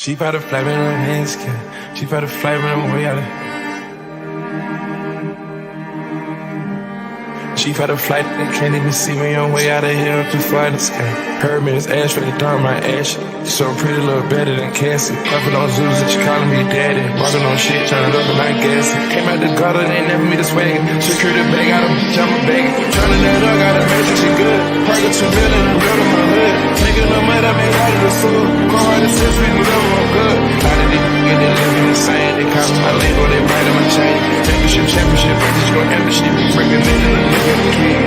She about to fly me on hands, she about to fly me on way out of. She about to fly, they can't even see me on way out of here, too far in the sky. Heard me, this ass for the dark, my ass. So pretty, little better than Cassie. Puffin' on Zeus and she calling me daddy. Walking on shit, trying to look like gas. Came out the gutter, they never me the swag. Security bag, got a bitch, I'm a bag. Turning that up, got a magic, she good. Parking 2 million, I'm real in my hood. Taking no money, I made out of the food. Car hard to sense, we can love I'm good. How did they get they living insane? They call me my label, they write on my chain. Championship, I just go empty shit. Breaking in and looking at the king.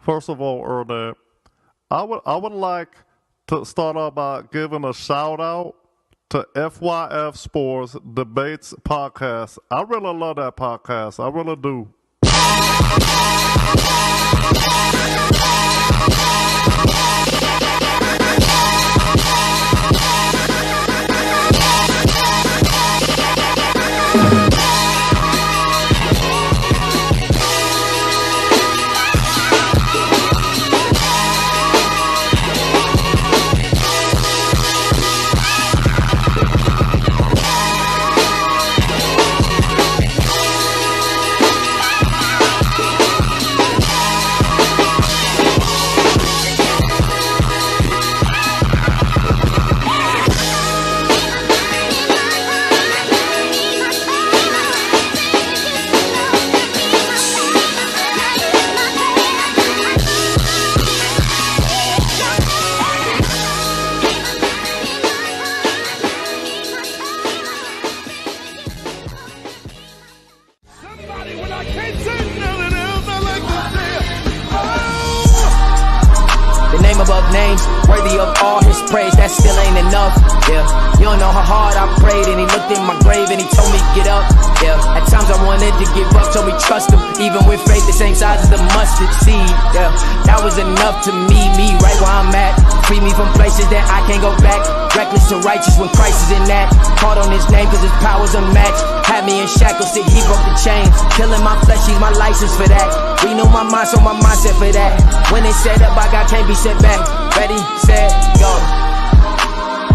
First of all, Ernest, I would like to start off by giving a shout out to FYF Sports Debates podcast. I really love that podcast. I really do. Names worthy of all his praise, that still ain't enough. Yeah, you don't know how hard I prayed, and he looked in my grave and he told me get up. Yeah, at times I wanted to give up, told me trust him, even with faith the same size as the mustard seed. Yeah, that was enough to me right where I'm at. Free me from places that I can't go back. Reckless to righteous when Christ is in that. Called on his name cause his power's unmatched. Had me in shackles till he broke the chains. Killing my flesh, he's my license for that. Renew my mind, so my mindset for that. When it's set up, I got can't be set back. Ready, set, go.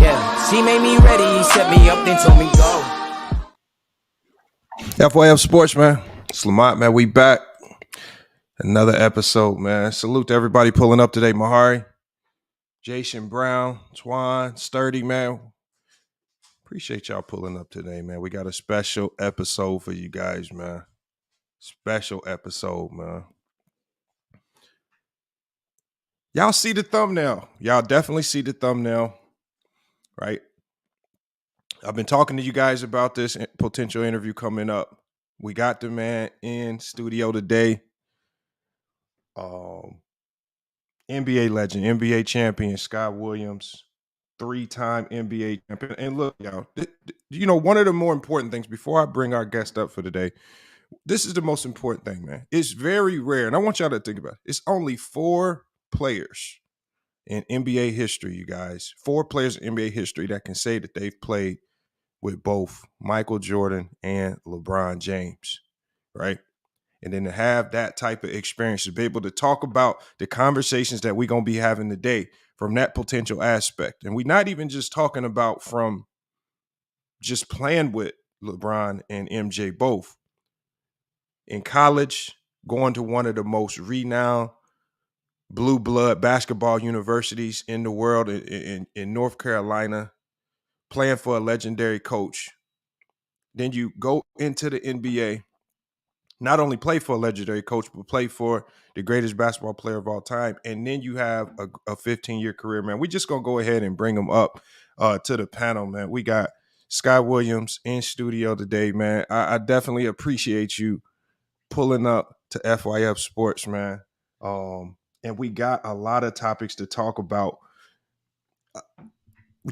Yeah, she made me ready, he set me up, then told me go. FYF Sports, man. It's Lamont, man. We back. Another episode, man. Salute to everybody pulling up today. Mahari, Jason Brown, Twan, Sturdy, man. Appreciate y'all pulling up today, man. We got a special episode for you guys, man. Special episode, man. Y'all see the thumbnail. Y'all definitely see the thumbnail, right? I've been talking to you guys about this potential interview coming up. We got the man in studio today. NBA legend, NBA champion, Scott Williams, 3-time NBA champion. And look, y'all, you know, one of the more important things before I bring our guest up for today, this is the most important thing, man. It's very rare, and I want y'all to think about it. It's only 4 players in NBA history, you guys. 4 players in NBA history that can say that they've played with both Michael Jordan and LeBron James, right? And then to have that type of experience, to be able to talk about the conversations that we're going to be having today from that potential aspect. And we're not even just talking about from just playing with LeBron and MJ both. In college, going to one of the most renowned blue blood basketball universities in the world in North Carolina, playing for a legendary coach. Then you go into the NBA not only play for a legendary coach, but play for the greatest basketball player of all time. And then you have a 15-year career, man. We just going to go ahead and bring them up to the panel, man. We got Sky Williams in studio today, man. I definitely appreciate you pulling up to FYF Sports, man. And we got a lot of topics to talk about.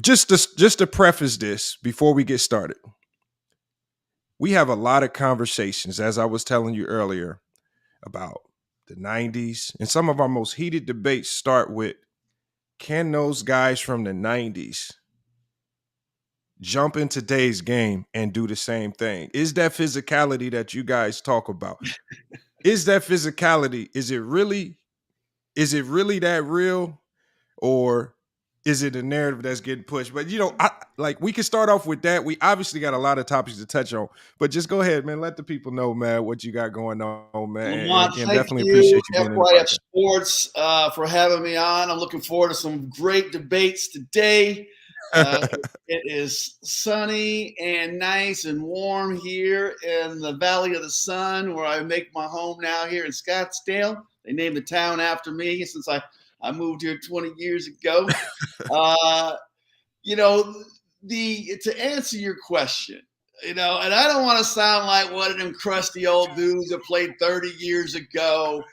Just to preface this before we get started, we have a lot of conversations, as I was telling you earlier, about the 90s. And some of our most heated debates start with, can those guys from the 90s jump in today's game and do the same thing? Is that physicality that you guys talk about? Is that physicality? Is it really that real? Or is it a narrative that's getting pushed? But, we can start off with that. We obviously got a lot of topics to touch on, but just go ahead, man. Let the people know, man, what you got going on, man. Lamont, and thank definitely you, appreciate you being in the FYF podcast. Sports, for having me on. I'm looking forward to some great debates today. It is sunny and nice and warm here in the Valley of the Sun, where I make my home now here in Scottsdale. They named the town after me since I moved here 20 years ago. To answer your question, and I don't want to sound like one of them crusty old dudes that played 30 years ago,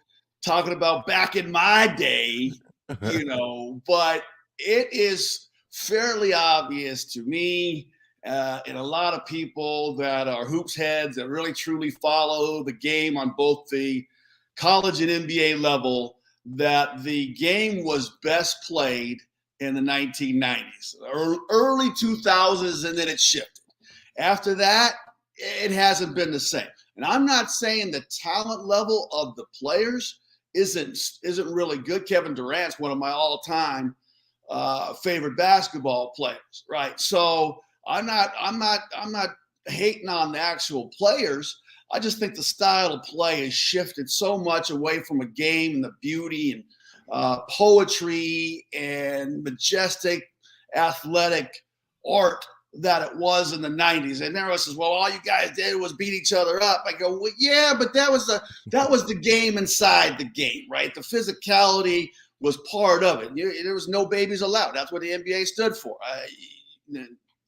talking about back in my day, but it is fairly obvious to me and a lot of people that are hoops heads that really truly follow the game on both the college and NBA level, that the game was best played in the 1990s, or early 2000s, and then it shifted. After that, it hasn't been the same. And I'm not saying the talent level of the players isn't really good. Kevin Durant's one of my all-time favorite basketball players, right? So I'm not hating on the actual players. I just think the style of play has shifted so much away from a game and the beauty and poetry and majestic athletic art that it was in the 90s. And everyone says, well, all you guys did was beat each other up. I go, well, yeah, but that was the game inside the game, right? The physicality was part of it. There was no babies allowed. That's what the NBA stood for.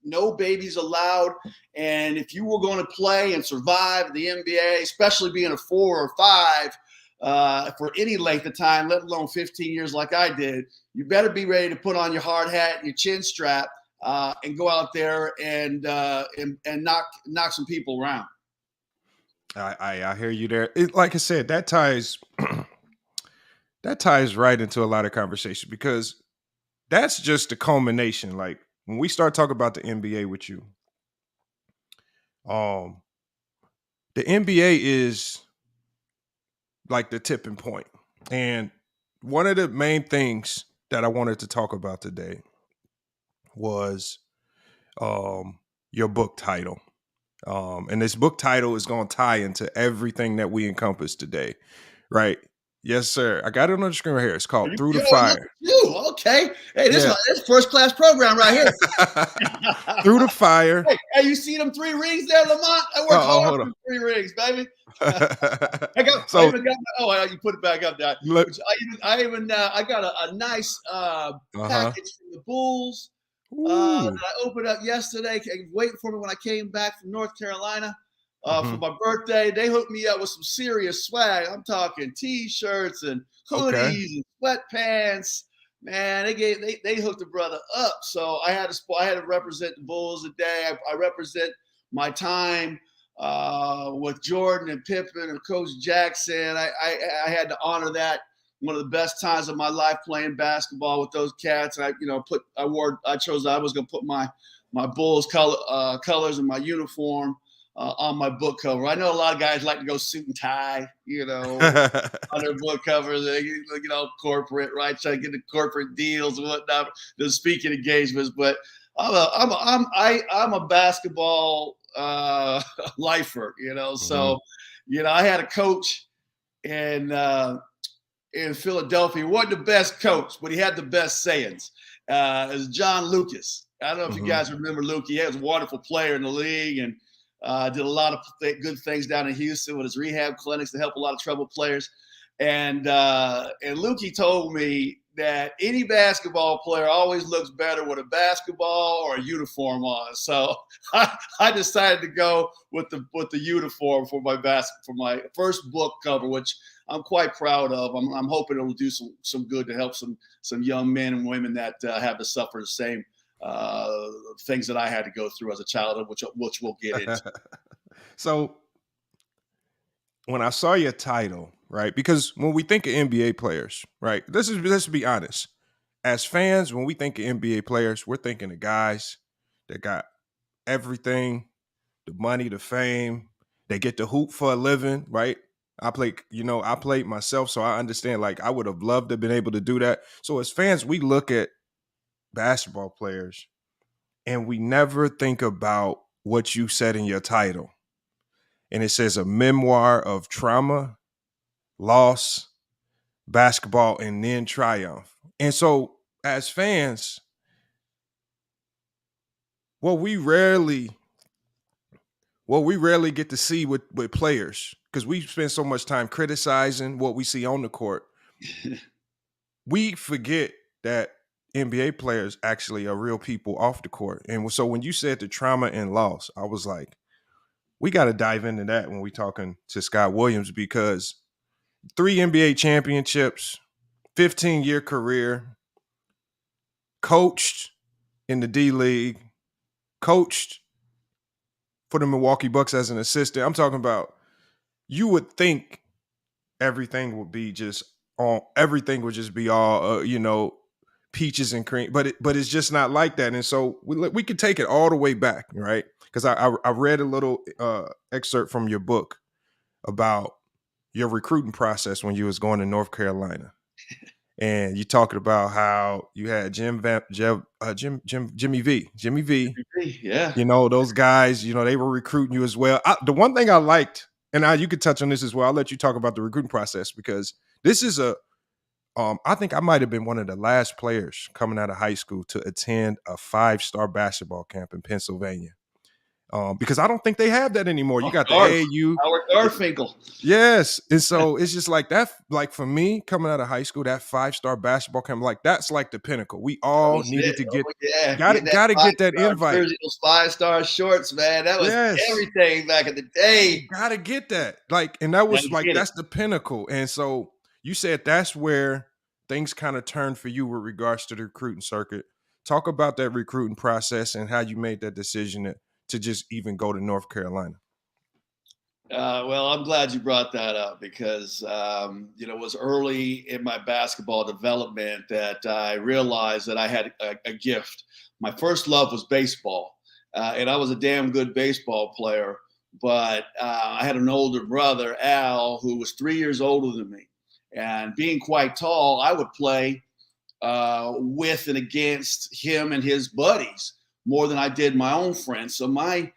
No babies allowed. And if you were going to play and survive in the NBA, especially being a 4 or 5 for any length of time, let alone 15 years like I did, you better be ready to put on your hard hat and your chin strap and go out there and knock some people around. I hear you there. Like I said, that ties right into a lot of conversation, because that's just the culmination. Like, when we start talking about the NBA with you, the NBA is like the tipping point. And one of the main things that I wanted to talk about today was your book title. And this book title is going to tie into everything that we encompass today, right? Yes, sir. I got it on the screen right here. It's called Through the Fire. Okay. Hey, this is first-class program right here. Through the Fire. Hey, you see them 3 rings there, Lamont? I worked hard for 3 rings, baby. You put it back up, Dad. I got a nice package from the Bulls that I opened up yesterday. Waiting for me when I came back from North Carolina. For my birthday. They hooked me up with some serious swag. I'm talking T-shirts and hoodies and sweatpants. Man, they hooked the brother up. So I had to represent the Bulls today. I represent my time with Jordan and Pippen and Coach Jackson. I had to honor that. One of the best times of my life playing basketball with those cats. I chose I was going to put my Bulls colors in my uniform on my book cover. I know a lot of guys like to go suit and tie, on their book covers, corporate, right? Try to get the corporate deals and whatnot, the speaking engagements. But I'm a basketball lifer, So, I had a coach in Philadelphia. He wasn't the best coach, but he had the best sayings. It was John Lucas. I don't know if you guys remember Luke. He was a wonderful player in the league, and Did a lot of good things down in Houston with his rehab clinics to help a lot of troubled players. And Lukey told me that any basketball player always looks better with a basketball or a uniform on. So I decided to go with the uniform for my first book cover, which I'm quite proud of. I'm hoping it'll do some good to help some young men and women that have to suffer the same things that I had to go through as a child, which we'll get into. So when I saw your title, right? Because when we think of NBA players, right? Let's be honest. As fans, when we think of NBA players, we're thinking of guys that got everything, the money, the fame. They get to hoop for a living, right? I played myself, so I understand. Like, I would have loved to have been able to do that. So as fans, we look at basketball players and we never think about what you said in your title. And it says a memoir of trauma, loss, basketball, and then triumph. And so as fans, what we rarely get to see with players, because we spend so much time criticizing what we see on the court, we forget that NBA players actually are real people off the court. And so when you said the trauma and loss, I was like, we got to dive into that when we're talking to Scott Williams, because 3 NBA championships, 15-year career, coached in the D-League, coached for the Milwaukee Bucks as an assistant. I'm talking about, you would think everything would just be all, peaches and cream, but it's just not like that. And so we could take it all the way back, right? Because I read a little excerpt from your book about your recruiting process when you was going to North Carolina, and you talking about how you had Jimmy V, yeah, those guys, they were recruiting you as well. The one thing I liked, and you could touch on this as well. I'll let you talk about the recruiting process, because this is I think I might have been one of the last players coming out of high school to attend a 5-star basketball camp in Pennsylvania. Because I don't think they have that anymore. You got the AAU. Howard Garfinkel. Yes. And so it's just like that, like for me, coming out of high school, that 5-star basketball camp, like that's like the pinnacle. We all needed to get, gotta get that invite. Jersey, those 5-star shorts, man. That was everything back in the day. Gotta get that. Like, and that was like, that's the pinnacle. And so you said that's where things kind of turned for you with regards to the recruiting circuit. Talk about that recruiting process and how you made that decision to just even go to North Carolina. Well, I'm glad you brought that up, because, it was early in my basketball development that I realized that I had a gift. My first love was baseball, and I was a damn good baseball player, but I had an older brother, Al, who was 3 years older than me. And being quite tall, I would play with and against him and his buddies more than I did my own friends. So my,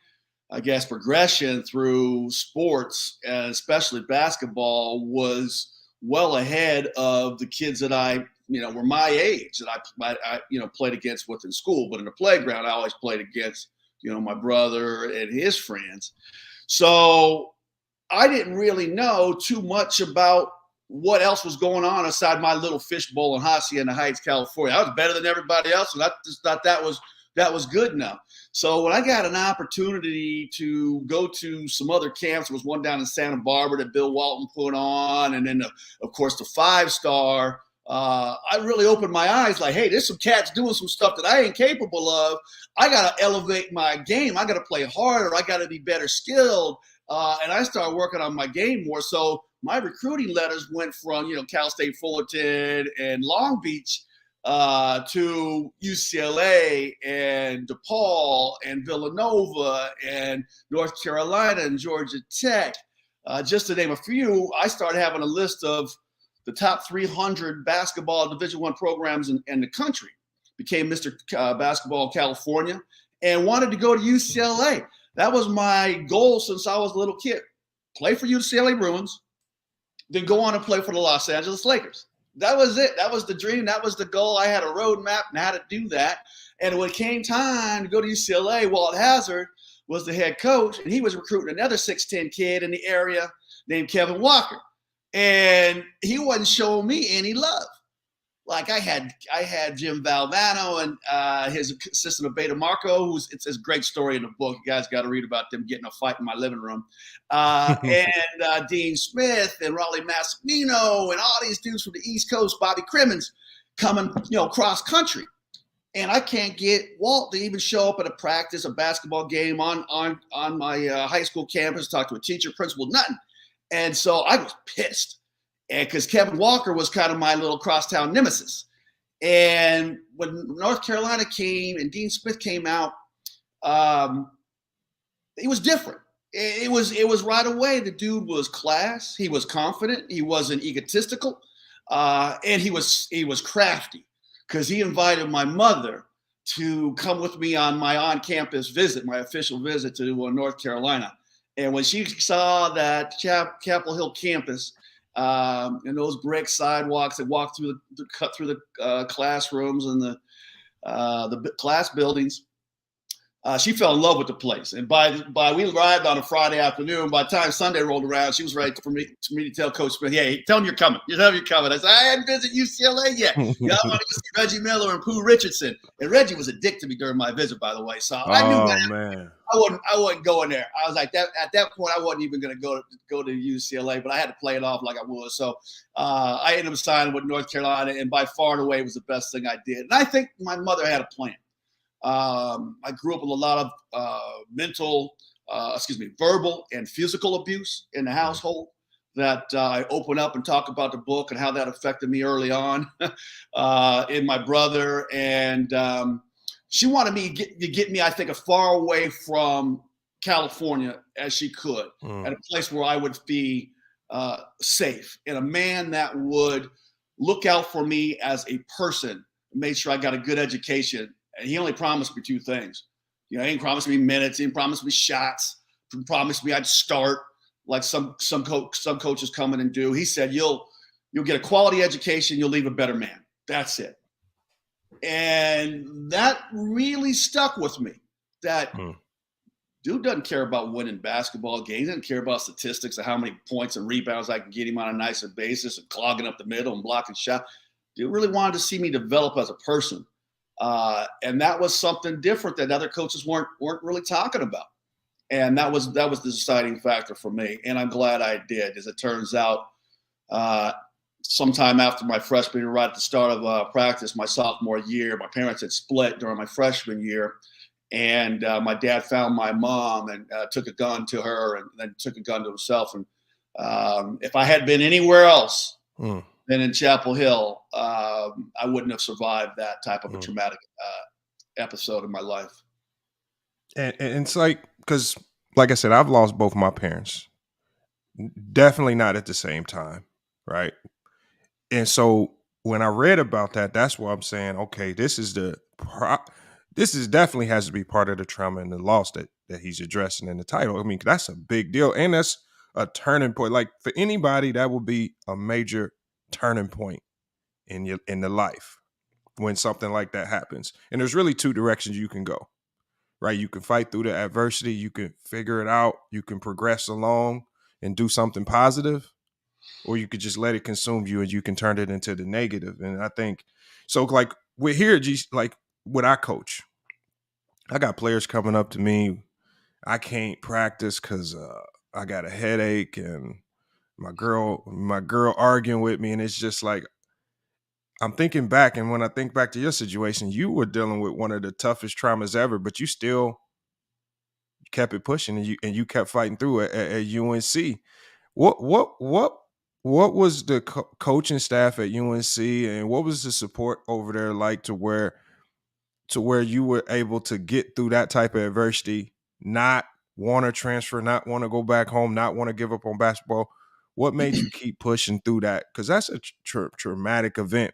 progression through sports, and especially basketball, was well ahead of the kids that I, were my age, that I played against within school. But in the playground, I always played against, my brother and his friends. So I didn't really know too much about what else was going on aside my little fishbowl in Hacienda Heights, California. I was better than everybody else, and I just thought that was good enough. So when I got an opportunity to go to some other camps, there was one down in Santa Barbara that Bill Walton put on, and then of course the 5-star. I really opened my eyes, like, hey, there's some cats doing some stuff that I ain't capable of. I got to elevate my game. I got to play harder. I got to be better skilled. And I started working on my game more. So my recruiting letters went from, Cal State Fullerton and Long Beach to UCLA and DePaul and Villanova and North Carolina and Georgia Tech. Just to name a few, I started having a list of the top 300 basketball Division I programs in the country. Became Mr. Basketball California and wanted to go to UCLA. That was my goal since I was a little kid. Play for UCLA Bruins, then go on and play for the Los Angeles Lakers. That was it. That was the dream. That was the goal. I had a roadmap and how to do that. And when it came time to go to UCLA, Walt Hazard was the head coach, and he was recruiting another 6'10" kid in the area named Kevin Walker. And he wasn't showing me any love. Like I had Jim Valvano and his assistant Beta Marco, it's a great story in the book. You guys got to read about them getting a fight in my living room. And Dean Smith and Raleigh Massimino and all these dudes from the East Coast, Bobby Crimmins, coming, cross country. And I can't get Walt to even show up at a practice, a basketball game on my high school campus, talk to a teacher, principal, nothing. And so I was pissed. And because Kevin Walker was kind of my little crosstown nemesis. And when North Carolina came and Dean Smith came out, it was different. It was right away. The dude was class. He was confident. He wasn't egotistical. And he was crafty, because he invited my mother to come with me on my on-campus visit, my official visit to North Carolina. And when she saw that Chapel Hill campus, and those brick sidewalks that walk through cut through the classrooms and the class buildings, she fell in love with the place. And we arrived on a Friday afternoon. By the time Sunday rolled around, she was ready for me to tell Coach Smith, "Hey, tell him you're coming. Tell him you're coming." I said, "I hadn't visited UCLA yet. I want to see Reggie Miller and Pooh Richardson." And Reggie was a dick to me during my visit, by the way. So I knew that. Man. I wasn't going there. I was like that at that point. I wasn't even going to go to UCLA, but I had to play it off like I was. So I ended up signing with North Carolina, and by far and away, it was the best thing I did. And I think my mother had a plan. I grew up with a lot of verbal and physical abuse in the household that I open up and talk about the book and how that affected me early on in my brother. And she wanted me to get me, I think, as far away from California as she could, at a place where I would be safe, and a man that would look out for me as a person, made sure I got a good education. And he only promised me two things. He didn't promise me minutes. He didn't promise me shots. He promised me I'd start like some coaches come in and do. He said, you'll get a quality education. You'll leave a better man. That's it. And that really stuck with me. That dude doesn't care about winning basketball games. He doesn't care about statistics of how many points and rebounds I can get him on a nicer basis and clogging up the middle and blocking shots. Dude really wanted to see me develop as a person. And that was something different that other coaches weren't really talking about. And that was the deciding factor for me. And I'm glad I did. As it turns out, sometime after my freshman year, right at the start of practice, my sophomore year, my parents had split during my freshman year. And my dad found my mom and took a gun to her, and then took a gun to himself. And if I had been anywhere else than in Chapel Hill, I wouldn't have survived that type of a traumatic episode in my life. And it's like, because like I said, I've lost both my parents. Definitely not at the same time, right? And so when I read about that, that's why I'm saying, okay, this is definitely has to be part of the trauma and the loss that he's addressing in the title. I mean, that's a big deal. And that's a turning point. Like, for anybody, that will be a major turning point in the life when something like that happens. And there's really two directions you can go, right? You can fight through the adversity. You can figure it out. You can progress along and do something positive, or you could just let it consume you and you can turn it into the negative. And I think, so like we're here, like when I coach, I got players coming up to me. I can't practice because I got a headache, and my girl arguing with me. And it's just like, I'm thinking back, and when I think back to your situation, you were dealing with one of the toughest traumas ever, but you still kept it pushing, and you kept fighting through it at UNC. What was the coaching staff at UNC, and what was the support over there like to where you were able to get through that type of adversity, not want to transfer, not want to go back home, not want to give up on basketball? What made you keep pushing through that? Because that's a traumatic event,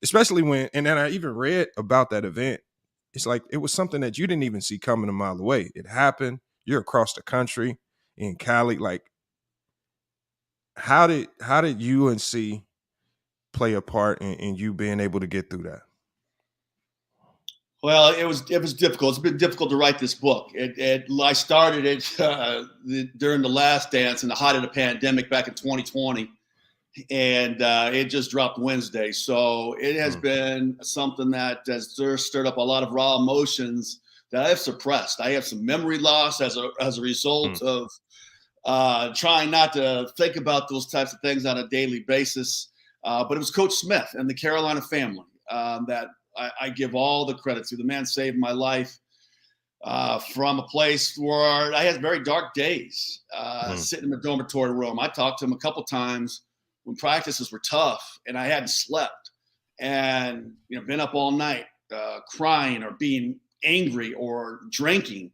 especially when, and then I even read about that event. It's like it was something that you didn't even see coming a mile away. It happened. You're across the country in Cali. Like, how did UNC play a part in you being able to get through that? Well, it was difficult. It's been difficult to write this book. I started it during the last dance in the height of the pandemic back in 2020, and it just dropped Wednesday. So it has been something that has stirred up a lot of raw emotions that I have suppressed. I have some memory loss as a result of trying not to think about those types of things on a daily basis. But it was Coach Smith and the Carolina family that I give all the credit to. The man saved my life from a place where I had very dark days, sitting in the dormitory room. I talked to him a couple times when practices were tough and I hadn't slept and been up all night crying or being angry or drinking.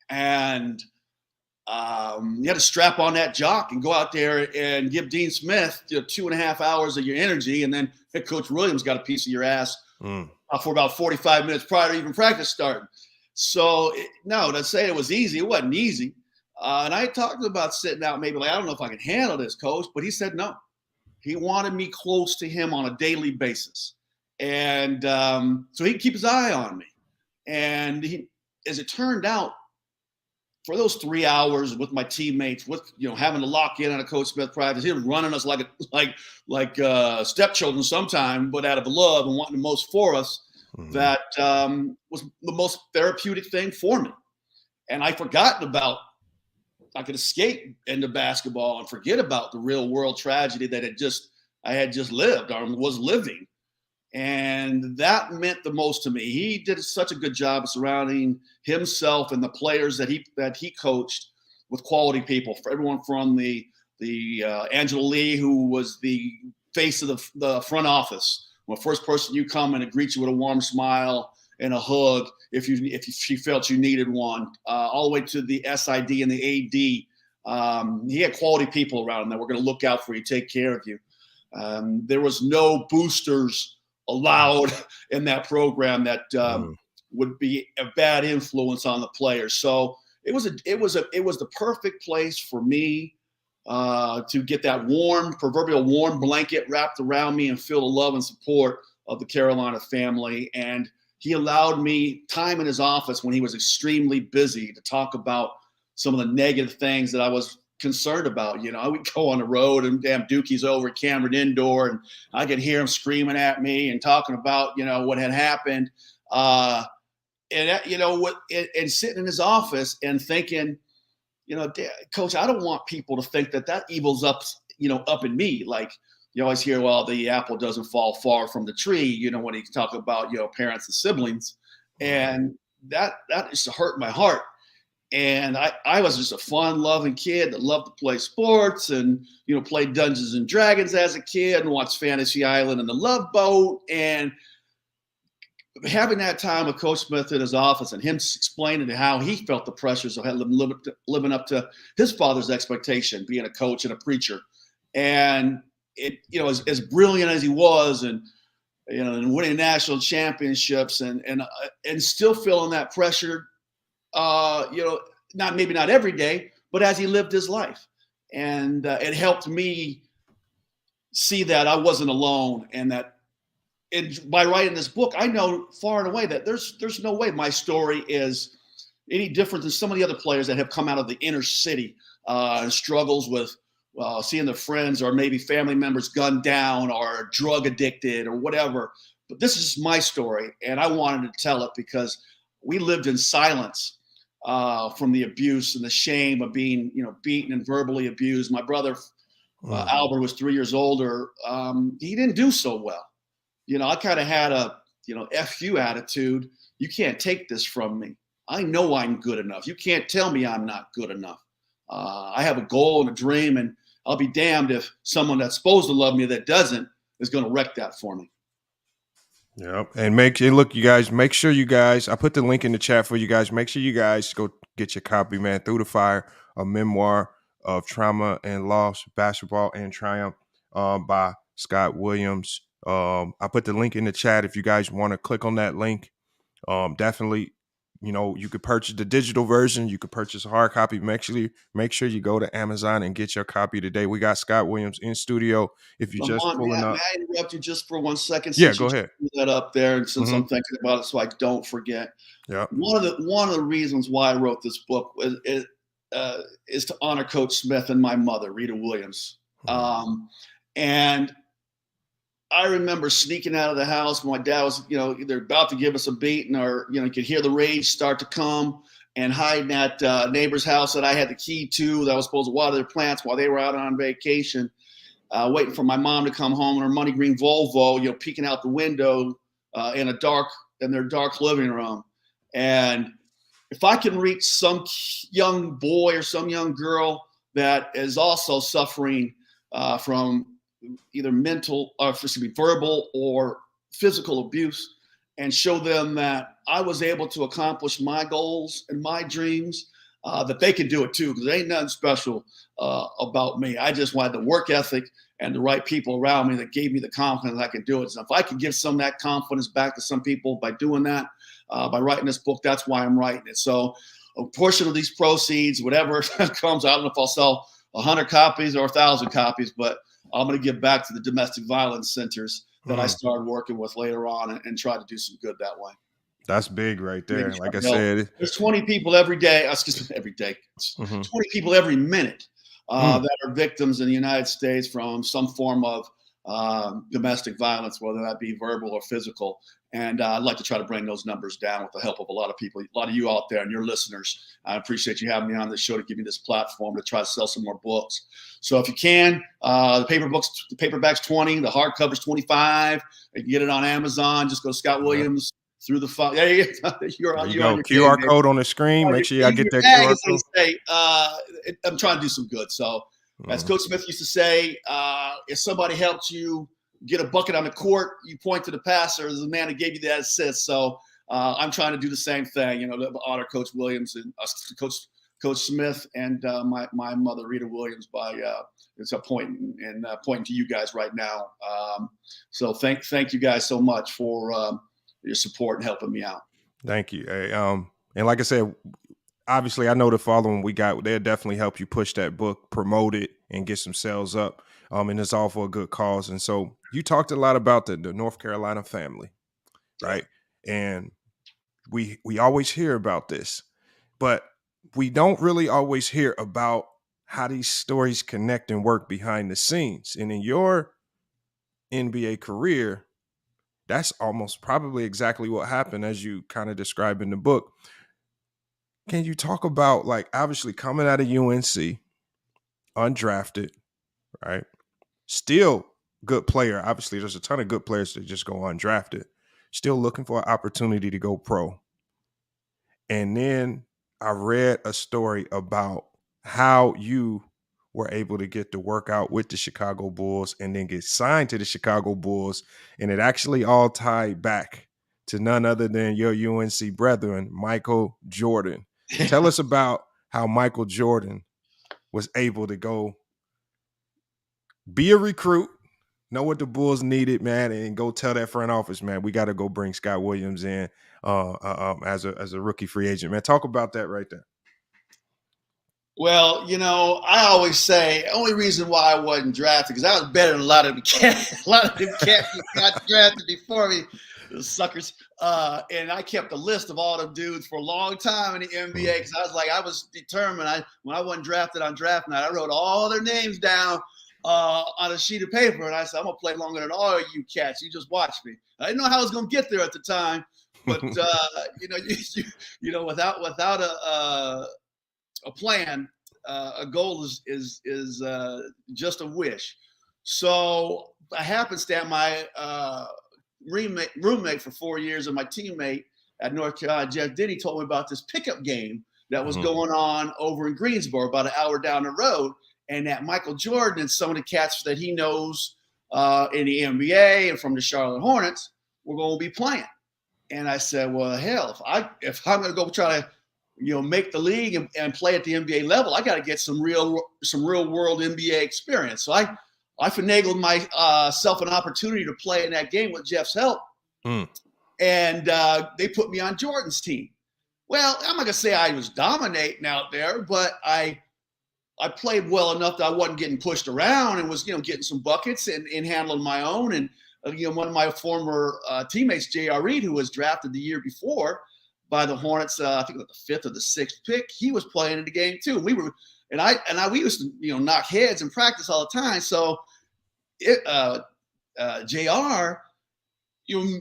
And you had to strap on that jock and go out there and give Dean Smith 2.5 hours of your energy. And then Coach Williams got a piece of your ass for about 45 minutes prior to even practice starting. So, no, to say it was easy, it wasn't easy. And I talked about sitting out, maybe like, I don't know if I can handle this, Coach, but he said no. He wanted me close to him on a daily basis. And so he'd keep his eye on me. And as it turned out, for those 3 hours with my teammates, with having to lock in on a Coach Smith practice, he was running us like stepchildren sometime, but out of love and wanting the most for us. That was the most therapeutic thing for me. And I forgotten about I could escape into basketball and forget about the real world tragedy that I had just lived or was living. And that meant the most to me. He did such a good job of surrounding himself and the players that he coached with quality people. For everyone from the Angela Lee, who was the face of the front office, the first person you come in and greet you with a warm smile and a hug if she felt you needed one, all the way to the SID and the AD. He had quality people around him that were going to look out for you, take care of you. There was no boosters allowed in that program that would be a bad influence on the players. So it was the perfect place for me to get that proverbial warm blanket wrapped around me and feel the love and support of the Carolina family. And he allowed me time in his office when he was extremely busy to talk about some of the negative things that I was concerned about. I would go on the road and damn Dookie's over at Cameron Indoor, and I could hear him screaming at me and talking about what had happened. And sitting in his office and thinking, Coach, I don't want people to think that evil's up in me. Like you always hear, well, the apple doesn't fall far from the tree. When he talk about parents and siblings, and that used to hurt my heart. And I was just a fun-loving kid that loved to play sports and, played Dungeons and Dragons as a kid and watched Fantasy Island and The Love Boat. And having that time with Coach Smith in his office and him explaining how he felt the pressures of living up to his father's expectation, being a coach and a preacher. And, as brilliant as he was and winning national championships and still feeling that pressure, not every day, but as he lived his life. And it helped me see that I wasn't alone, and that by writing this book, I know far and away that there's no way my story is any different than some of the other players that have come out of the inner city and struggles with seeing their friends or maybe family members gunned down or drug addicted or whatever. But this is my story, and I wanted to tell it because we lived in silence from the abuse and the shame of being, beaten and verbally abused. My brother, Albert, was 3 years older. He didn't do so well. I kind of had a, F you attitude. You can't take this from me. I know I'm good enough. You can't tell me I'm not good enough. I have a goal and a dream, and I'll be damned if someone that's supposed to love me that doesn't is going to wreck that for me. Yep. And make sure you guys, I put the link in the chat for you guys. Make sure you guys go get your copy, man. Through the Fire, a memoir of trauma and loss, basketball and triumph, by Scott Williams. I put the link in the chat if you guys want to click on that link. Definitely, You know, you could purchase the digital version. You could purchase a hard copy. Make sure you go to Amazon and get your copy today. We got Scott Williams in studio. If you're just pulling up. May I interrupt you just for 1 second? Yeah, Since go you ahead. threw that up there, and since I'm thinking about it, so I don't forget. Yeah. One of the reasons why I wrote this book is to honor Coach Smith and my mother, Rita Williams. And I remember sneaking out of the house when my dad was, either about to give us a beating or, you could hear the rage start to come, and hiding at a neighbor's house that I had the key to, that I was supposed to water their plants while they were out on vacation, waiting for my mom to come home in her money green Volvo, peeking out the window in their dark living room. And if I can reach some young boy or some young girl that is also suffering from either verbal or physical abuse, and show them that I was able to accomplish my goals and my dreams, that they can do it too, because there ain't nothing special about me. I just wanted the work ethic and the right people around me that gave me the confidence I could do it. So if I could give some of that confidence back to some people by doing that, by writing this book, that's why I'm writing it. So a portion of these proceeds, whatever comes, I don't know if I'll sell 100 copies or 1,000 copies, but I'm going to give back to the domestic violence centers that I started working with later on, and try to do some good that way. That's big right there. Like I said, there's 20 people every day. 20 people every minute that are victims in the United States from some form of domestic violence, whether that be verbal or physical. And I'd like to try to bring those numbers down with the help of a lot of people, a lot of you out there and your listeners. I appreciate you having me on this show to give me this platform to try to sell some more books. So if you can, the paperback's 20, the hardcover's 25. You can get it on Amazon. Just go to Scott Williams through the phone. Yeah, you're on your QR code on the screen. Make sure I get that QR code. I'm trying to do some good. So as Coach Smith used to say, if somebody helped you get a bucket on the court, you point to the passer as the man that gave you that assist. So I'm trying to do the same thing, to honor Coach Williams and Coach Smith and my mother, Rita Williams, by pointing to you guys right now. So thank you guys so much for your support and helping me out. Thank you. Hey, and like I said, obviously I know the following we got, they'll definitely help you push that book, promote it, and get some sales up. And it's all for a good cause. And so you talked a lot about the North Carolina family, right? And we always hear about this, but we don't really always hear about how these stories connect and work behind the scenes. And in your NBA career, that's almost probably exactly what happened, as you kind of describe in the book. Can you talk about, like, obviously coming out of UNC, undrafted, right? Still good player. Obviously, there's a ton of good players that just go undrafted. Still looking for an opportunity to go pro. And then I read a story about how you were able to get to work out with the Chicago Bulls and then get signed to the Chicago Bulls. And it actually all tied back to none other than your UNC brethren, Michael Jordan. Tell us about how Michael Jordan was able to go be a recruit, know what the Bulls needed, man, and go tell that front office, man, we got to go bring Scott Williams in as a rookie free agent, man. Talk about that right there. Well, I always say the only reason why I wasn't drafted, because I was better than a lot of them cats who got drafted before me, those suckers. And I kept a list of all them dudes for a long time in the NBA, because I was determined. When I wasn't drafted on draft night, I wrote all their names down on a sheet of paper, and I said, I'm gonna play longer than all of you cats. You just watch me. I didn't know how I was gonna get there at the time, but without a plan, a goal is just a wish. So by happenstance, my roommate for 4 years and my teammate at North Carolina, Jeff Diddy, told me about this pickup game that was going on over in Greensboro, about an hour down the road. And that Michael Jordan and some of the cats that he knows in the NBA and from the Charlotte Hornets were going to be playing. And I said, well, hell, if I'm going to go try to, make the league and play at the NBA level, I got to get some real world NBA experience. So I finagled myself an opportunity to play in that game with Jeff's help. And they put me on Jordan's team. Well, I'm not gonna say I was dominating out there, but I played well enough that I wasn't getting pushed around and was, getting some buckets and handling my own. And one of my former teammates, J.R. Reed, who was drafted the year before by the Hornets, I think it was the 5th or the 6th pick, he was playing in the game too. We used to knock heads in practice all the time. So J.R.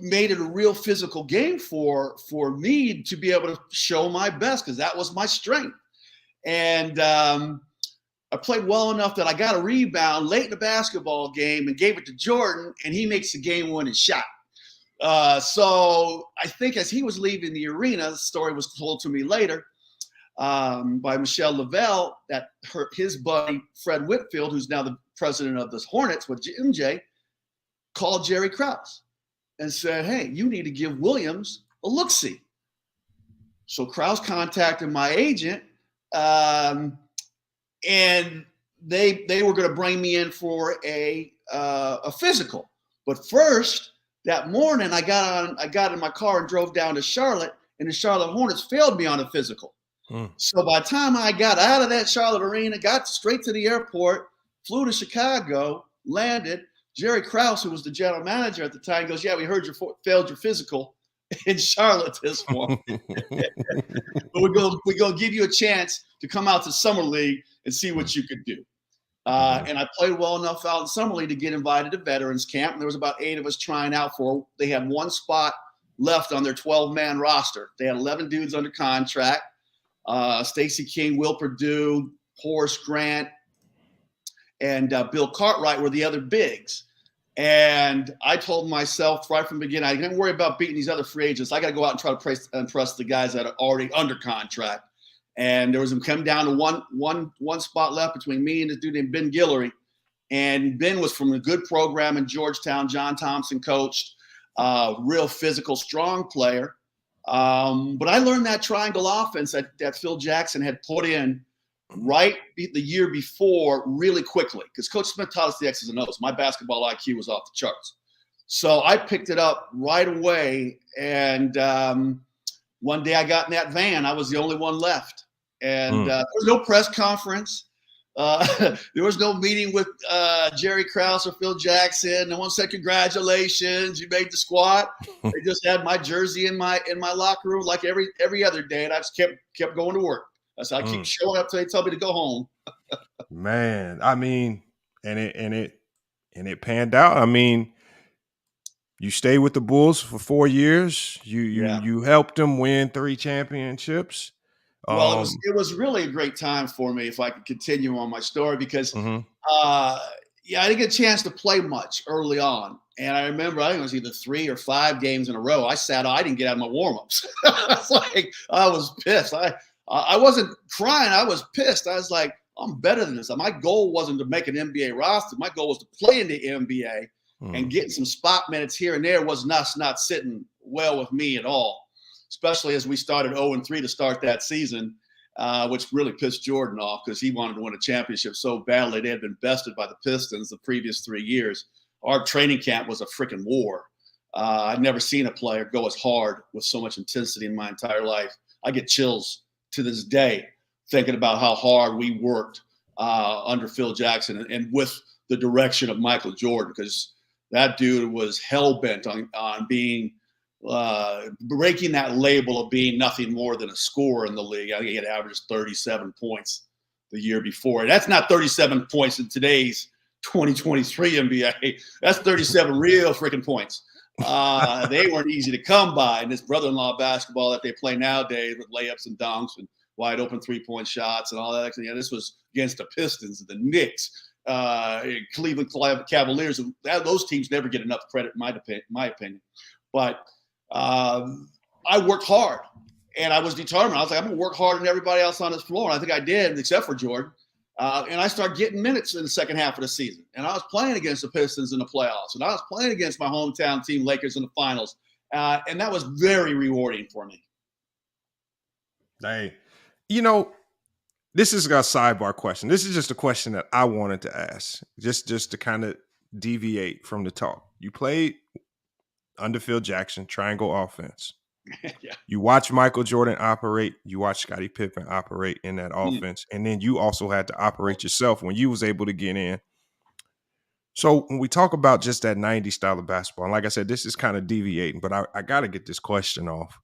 made it a real physical game for me to be able to show my best, because that was my strength. And I played well enough that I got a rebound late in the basketball game and gave it to Jordan, and he makes the game-winning shot. So I think as he was leaving the arena, the story was told to me later by Michelle Lavelle, that his buddy Fred Whitfield, who's now the president of the Hornets with MJ, called Jerry Krause and said, "Hey, you need to give Williams a look-see." So Krause contacted my agent, and they were going to bring me in for a physical. But first, that morning, I got in my car and drove down to Charlotte, and the Charlotte Hornets failed me on a physical. So by the time I got out of that Charlotte arena, got straight to the airport, flew to Chicago, landed. Jerry Krause, who was the general manager at the time, goes, "Yeah, we heard you failed your physical in Charlotte this morning. But we're going to give you a chance to come out to Summer League and see what you could do." And I played well enough out in Summer League to get invited to Veterans Camp. And there was about 8 of us trying out they had 1 spot left on their 12-man roster. They had 11 dudes under contract. Stacey King, Will Perdue, Horace Grant, and Bill Cartwright were the other bigs. And I told myself right from the beginning, I didn't worry about beating these other free agents. I got to go out and try to impress the guys that are already under contract. And there was come down to one spot left between me and this dude named Ben Guillory. And Ben was from a good program in Georgetown. John Thompson coached, real physical, strong player. But I learned that triangle offense that Phil Jackson had put in right the year before really quickly, because Coach Smith taught us the X's and O's. My basketball IQ was off the charts. So I picked it up right away. And one day I got in that van. I was the only one left. And there was no press conference. There was no meeting with Jerry Krause or Phil Jackson. No one said, "Congratulations, you made the squad." They just had my jersey in my locker room like every other day, and I just kept going to work. So I keep showing up till they tell me to go home. Man, I mean, and it panned out. I mean, you stayed with the Bulls for 4 years. You helped them win 3 championships. Well, it was really a great time for me, if I could continue on my story, because I didn't get a chance to play much early on. And I remember, I think it was either 3 or 5 games in a row. I didn't get out of my warm-ups. I was pissed. I wasn't crying. I was pissed. I was like, I'm better than this. My goal wasn't to make an NBA roster. My goal was to play in the NBA, and getting some spot minutes here and there was not sitting well with me at all, especially as we started 0-3 to start that season, which really pissed Jordan off, because he wanted to win a championship so badly. They had been bested by the Pistons the previous 3 years. Our training camp was a freaking war. I'd never seen a player go as hard with so much intensity in my entire life. I get chills to this day thinking about how hard we worked under Phil Jackson and with the direction of Michael Jordan, because that dude was hell-bent on being breaking that label of being nothing more than a scorer in the league. I think he had averaged 37 points the year before. And that's not 37 points in today's 2023 NBA. That's 37 real freaking points. They weren't easy to come by. And this brother-in-law basketball that they play nowadays with layups and dunks and wide open 3-point shots and all that. This was against the Pistons and the Knicks, Cleveland Cavaliers. Those teams never get enough credit, in my opinion. But I worked hard, and I was determined. I was like, I'm going to work harder than everybody else on this floor. And I think I did, except for Jordan. And I started getting minutes in the second half of the season. And I was playing against the Pistons in the playoffs. And I was playing against my hometown team, Lakers, in the finals. And that was very rewarding for me. Hey, this is a sidebar question. This is just a question that I wanted to ask, just to kind of deviate from the talk. You played under Phil Jackson, triangle offense. Yeah. You watch Michael Jordan operate, you watch Scottie Pippen operate in that Mm. offense, and then you also had to operate yourself when you was able to get in. So when we talk about just that 90s style of basketball, and like I said, this is kind of deviating, but I got to get this question off.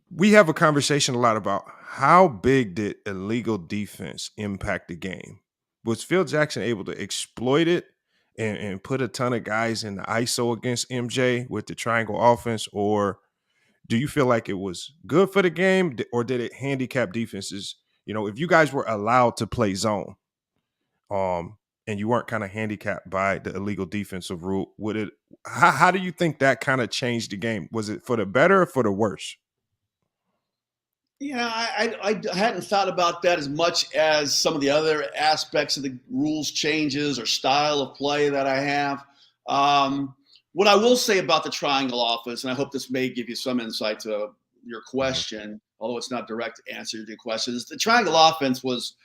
We have a conversation a lot about how big did illegal defense impact the game? Was Phil Jackson able to exploit it and put a ton of guys in the ISO against MJ with the triangle offense, or do you feel like it was good for the game, or did it handicap defenses? You know, if you guys were allowed to play zone, and you weren't kind of handicapped by the illegal defensive rule, would it? How do you think that kind of changed the game? Was it for the better or for the worse? Yeah, I hadn't thought about that as much as some of the other aspects of the rules changes or style of play that I have. What I will say about the triangle offense, and I hope this may give you some insight to your question, although it's not direct answer to your question, is the triangle offense was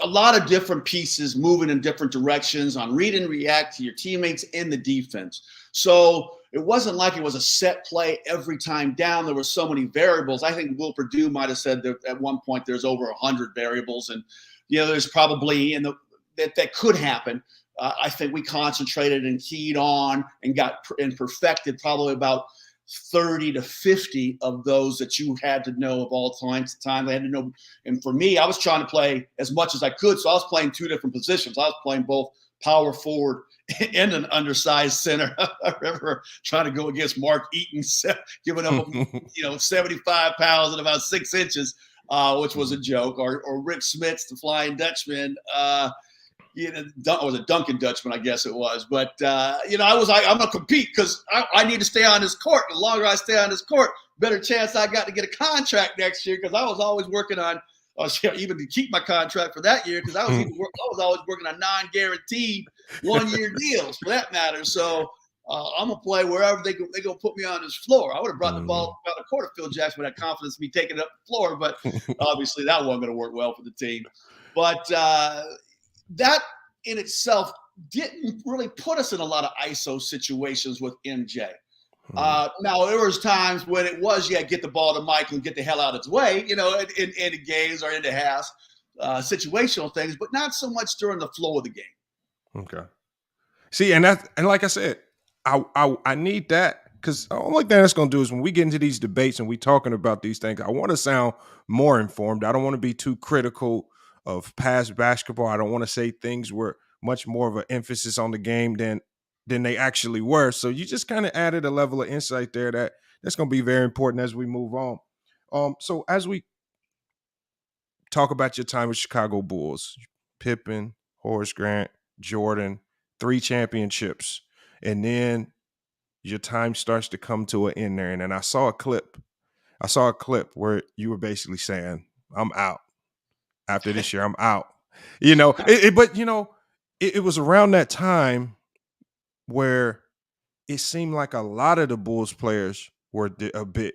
a lot of different pieces moving in different directions on read and react to your teammates in the defense. So it wasn't like it was a set play every time down. There were so many variables. I think Will Perdue might have said that at one point there's over 100 variables, and there's probably that could happen. I think we concentrated and keyed on and got and perfected probably about 30 to 50 of those that you had to know of all times. I had to know. And for me, I was trying to play as much as I could. So I was playing two different positions. I was playing both power forward and an undersized center. I remember trying to go against Mark Eaton, giving up 75 pounds and about 6 inches, which was a joke. Or Rick Smits, the Flying Dutchman. Was a Duncan Dutchman, I guess it was. But, I was like, I'm going to compete because I need to stay on this court. The longer I stay on this court, better chance I got to get a contract next year, because I was always working on, even to keep my contract for that year, because I was always working on non-guaranteed one-year deals for that matter. So I'm going to play wherever they're going to put me on this floor. I would have brought the ball out the court if Phil Jackson would have confidence in me taking it up the floor, but obviously that wasn't going to work well for the team. But that in itself didn't really put us in a lot of ISO situations with MJ. Now, there was times when it was, get the ball to Michael and get the hell out of his way, in the games or in the house, situational things, but not so much during the flow of the game. Okay. See, and like I said, I need that, because the only thing that's going to do is when we get into these debates and we talking about these things, I want to sound more informed. I don't want to be too critical of past basketball. I don't want to say things were much more of an emphasis on the game than they actually were. So you just kind of added a level of insight there that's going to be very important as we move on. So as we talk about your time with Chicago Bulls, Pippen, Horace Grant, Jordan, 3 championships, and then your time starts to come to an end there. And then I saw a clip where you were basically saying, I'm out. After this year, I'm out. It was around that time where it seemed like a lot of the Bulls players were a bit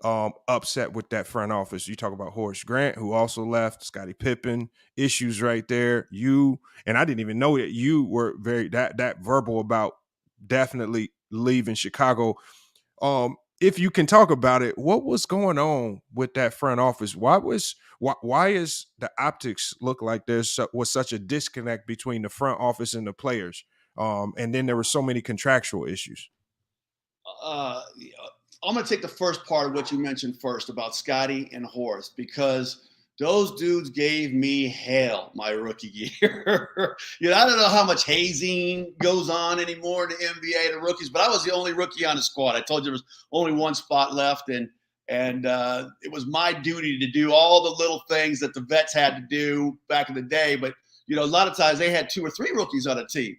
upset with that front office. You talk about Horace Grant, who also left, Scottie Pippen, issues right there. And I didn't even know that you were very that verbal about definitely leaving Chicago. If you can talk about it, what was going on with that front office? Why is the optics look like was such a disconnect between the front office and the players? And then there were so many contractual issues. I'm going to take the first part of what you mentioned first about Scottie and Horace, because those dudes gave me hell my rookie year. I don't know how much hazing goes on anymore in the NBA to rookies, but I was the only rookie on the squad. I told you there was only one spot left, and it was my duty to do all the little things that the vets had to do back in the day. But, a lot of times they had 2 or 3 rookies on a team.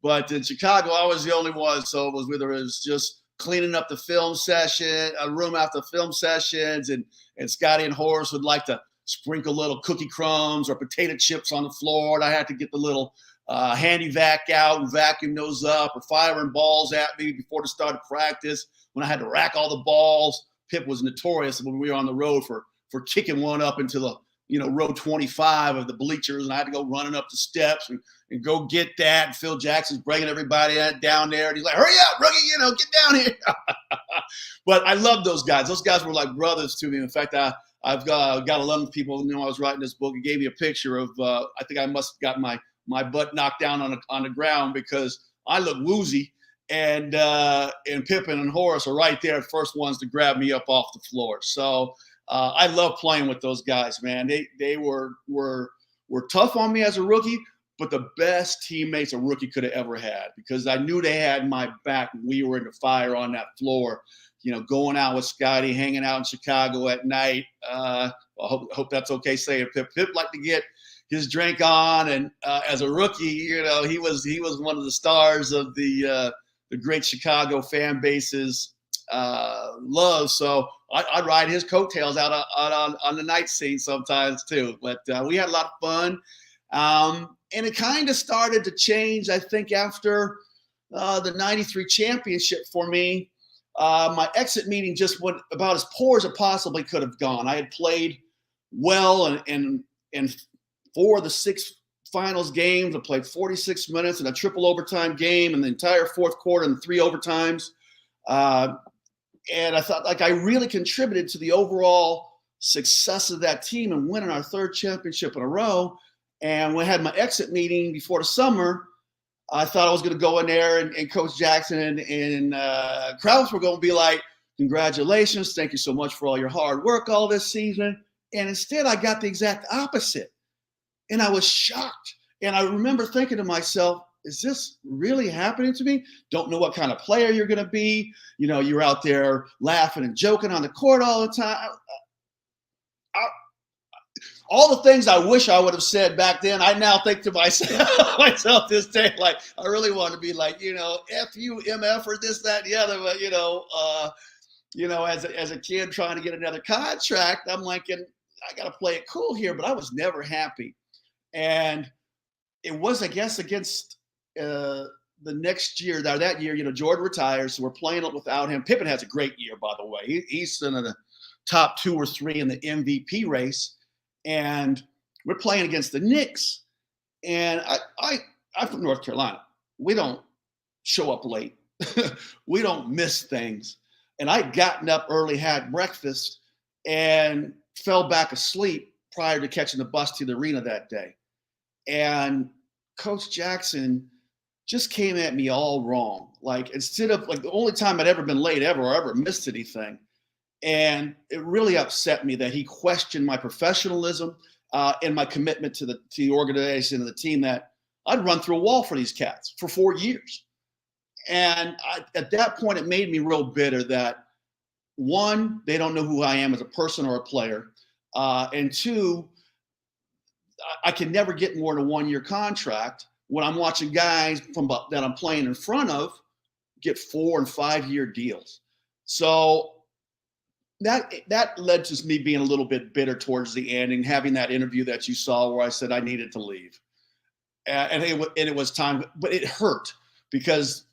But in Chicago, I was the only one, so it was just cleaning up the film session, a room after film sessions, and Scottie and Horace would like to sprinkle little cookie crumbs or potato chips on the floor, and I had to get the little handy vac out and vacuum those up, or firing balls at me before the start of practice when I had to rack all the balls. Pip was notorious when we were on the road for kicking one up into the row 25 of the bleachers, and I had to go running up the steps and go get that. And Phil Jackson's bringing everybody down there, and he's like, "Hurry up, rookie! Get down here." But I love those guys. Those guys were like brothers to me. In fact, I've got a lot of people I was writing this book. He gave me a picture of. I think I must have got my butt knocked down on the ground because I look woozy, and Pippen and Horace are right there, the first ones to grab me up off the floor. So I love playing with those guys, man. They were tough on me as a rookie, but the best teammates a rookie could have ever had, because I knew they had my back when we were in the fire on that floor. Going out with Scotty, hanging out in Chicago at night. I hope that's okay saying Pip. Pip liked to get his drink on, and as a rookie, he was one of the stars of the great Chicago fan base's love. So I'd ride his coattails out on the night scene sometimes too. But we had a lot of fun, and it kind of started to change, I think, after the '93 championship for me. My exit meeting just went about as poor as it possibly could have gone. I had played well and 4 of the 6 finals games. I played 46 minutes in a triple overtime game and the entire fourth quarter and 3 overtimes. And I thought I really contributed to the overall success of that team and winning our 3rd championship in a row. And when I had my exit meeting before the summer, I thought I was going to go in there and Coach Jackson and Krause were going to be like, "Congratulations. Thank you so much for all your hard work all this season." And instead I got the exact opposite. And I was shocked. And I remember thinking to myself, is this really happening to me? Don't know what kind of player you're going to be. You're out there laughing and joking on the court all the time. All the things I wish I would have said back then, I now think to myself this day, like, I really want to be like, F you, MF, or this, that, and the other. But, as a kid trying to get another contract, I'm like, I got to play it cool here, but I was never happy. And it was, I guess, against the next year, that year, Jordan retires, so we're playing it without him. Pippen has a great year, by the way. He's in the top 2 or 3 in the MVP race. And we're playing against the Knicks. And I'm from North Carolina. We don't show up late. We don't miss things. And I'd gotten up early, had breakfast, and fell back asleep prior to catching the bus to the arena that day. And Coach Jackson just came at me all wrong. Like, instead of, like, the only time I'd ever been late or ever missed anything. And it really upset me that he questioned my professionalism and my commitment to the organization and the team, that I'd run through a wall for these cats for 4 years. And at that point, it made me real bitter that, 1, they don't know who I am as a person or a player. And 2, I can never get more than a 1-year contract when I'm watching guys that I'm playing in front of get 4- and 5-year deals. So that led to me being a little bit bitter towards the end and having that interview that you saw where I said I needed to leave. And it was time, but it hurt because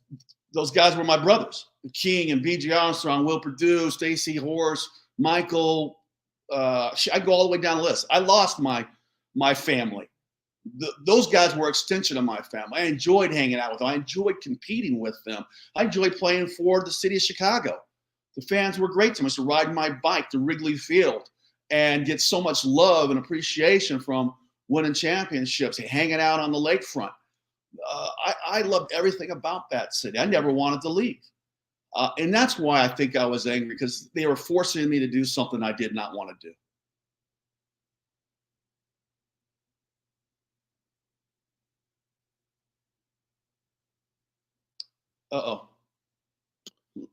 those guys were my brothers. King and B.J. Armstrong, Will Perdue, Stacey Horse, Michael. I go all the way down the list. I lost my family. Those guys were an extension of my family. I enjoyed hanging out with them. I enjoyed competing with them. I enjoyed playing for the city of Chicago. The fans were great to me. To ride my bike to Wrigley Field and get so much love and appreciation from winning championships, hanging out on the lakefront. I loved everything about that city. I never wanted to leave. And that's why I think I was angry, because they were forcing me to do something I did not want to do.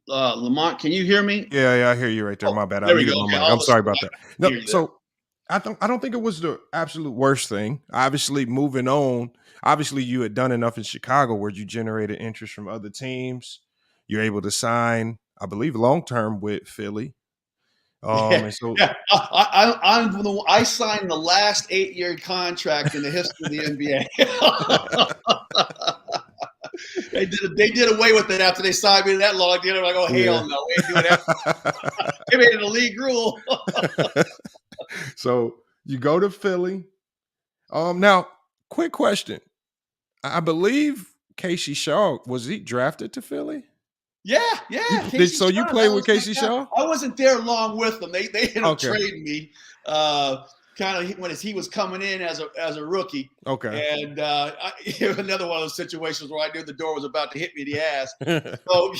Lamont, can you hear me? Yeah, I hear you right there. My bad. There we go. Okay, I'm sorry about that. No, so I don't think it was the absolute worst thing. Obviously, moving on. Obviously, you had done enough in Chicago where you generated interest from other teams. You're able to sign, I believe, long term with Philly. And so I signed the last 8-year contract in the history of the NBA. They did away with it after they signed me that long. They're like, oh, hell no, we ain't doing that. They made it a league rule. So You go to Philly. Now, quick question. I believe Casey Shaw, was he drafted to Philly? Yeah. So you played with Casey Shaw? I wasn't there long with them. They ended up Okay. trading me kind of when he was coming in as a rookie. Okay. And another one of those situations where I knew the door was about to hit me in the ass. So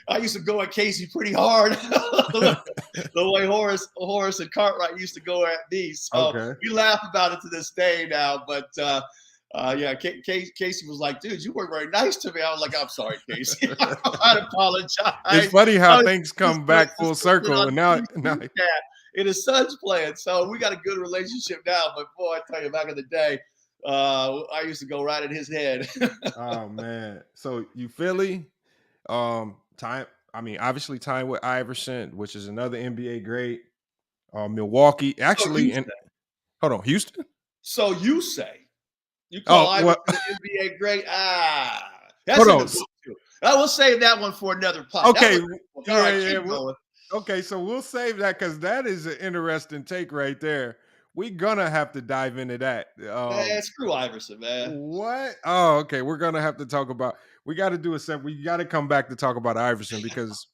I used to go at Casey pretty hard. The way Horace and Cartwright used to go at me. So we laugh about it to this day now. But Casey was like, dude, you weren't very nice to me. I was like, I'm sorry, Casey. I apologize. It's funny how things come back full circle. And now and his son's playing. So we got a good relationship now. But boy, I tell you, back in the day, I used to go right at his head. Oh, man. So you Philly, obviously time with Iverson, which is another NBA great. Milwaukee, actually, hold on, Houston? So you say. You call Iverson an NBA great? That's hold in on. the book too. I will save that one for another pod. Okay. Yeah. Okay, so we'll save that because that is an interesting take right there. We're gonna have to dive into that. Screw Iverson, man. What? Oh, okay. We're gonna have to talk about. We got to do a set. We got to come back to talk about Iverson because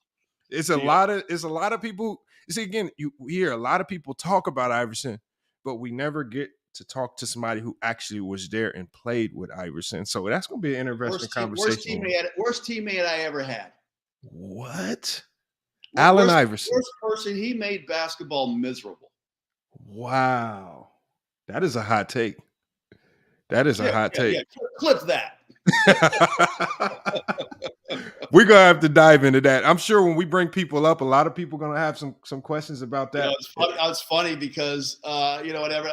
it's a lot of people. See, again, we hear a lot of people talk about Iverson, but we never get to talk to somebody who actually was there and played with Iverson. So that's going to be an interesting conversation. Worst teammate I ever had. What? Allen Iverson. Worst person. He made basketball miserable. Wow. That is a hot take. That is a hot take. Yeah. Clip that. We're going to have to dive into that. I'm sure when we bring people up, a lot of people are going to have some questions about that. It's funny because, whenever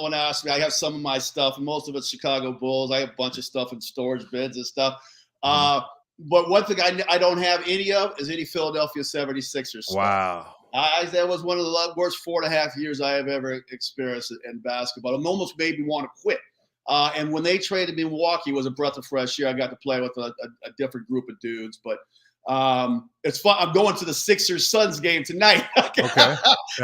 when I ask me, I have some of my stuff, and most of it's Chicago Bulls. I have a bunch of stuff in storage bins and stuff. But one thing I don't have any of is any Philadelphia 76ers stuff. Wow. That was one of the worst 4.5 years I have ever experienced in basketball. It almost made me want to quit. And when they traded me in Milwaukee, it was a breath of fresh air. I got to play with a different group of dudes. But it's fun. I'm going to the Sixers-Suns game tonight. Okay.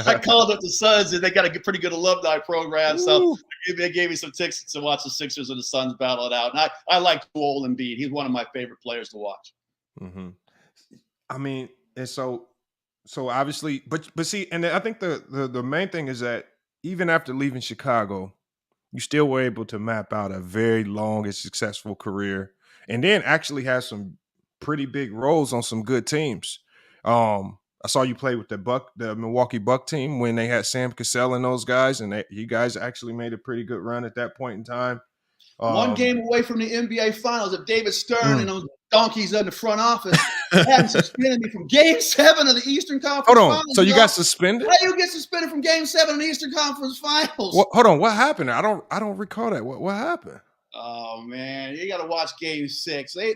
I called up the Suns, and they got a pretty good alumni program. So they gave me some tickets to watch the Sixers and the Suns battle it out. And I like Joel Embiid. He's one of my favorite players to watch. Mm-hmm. I mean, and so obviously, but see, and I think the main thing is that even after leaving Chicago, you still were able to map out a very long and successful career, and then actually have some pretty big roles on some good teams. I saw you play with the Milwaukee Buck team when they had Sam Cassell and those guys, and you guys actually made a pretty good run at that point in time. One game away from the NBA Finals. If David Stern and those donkeys in the front office hadn't suspended me from Game 7 of the Eastern Conference Finals. So you got suspended? How do you get suspended from Game 7 of the Eastern Conference Finals? Hold on, what happened? I don't recall that. What happened? Oh man, you got to watch Game 6. I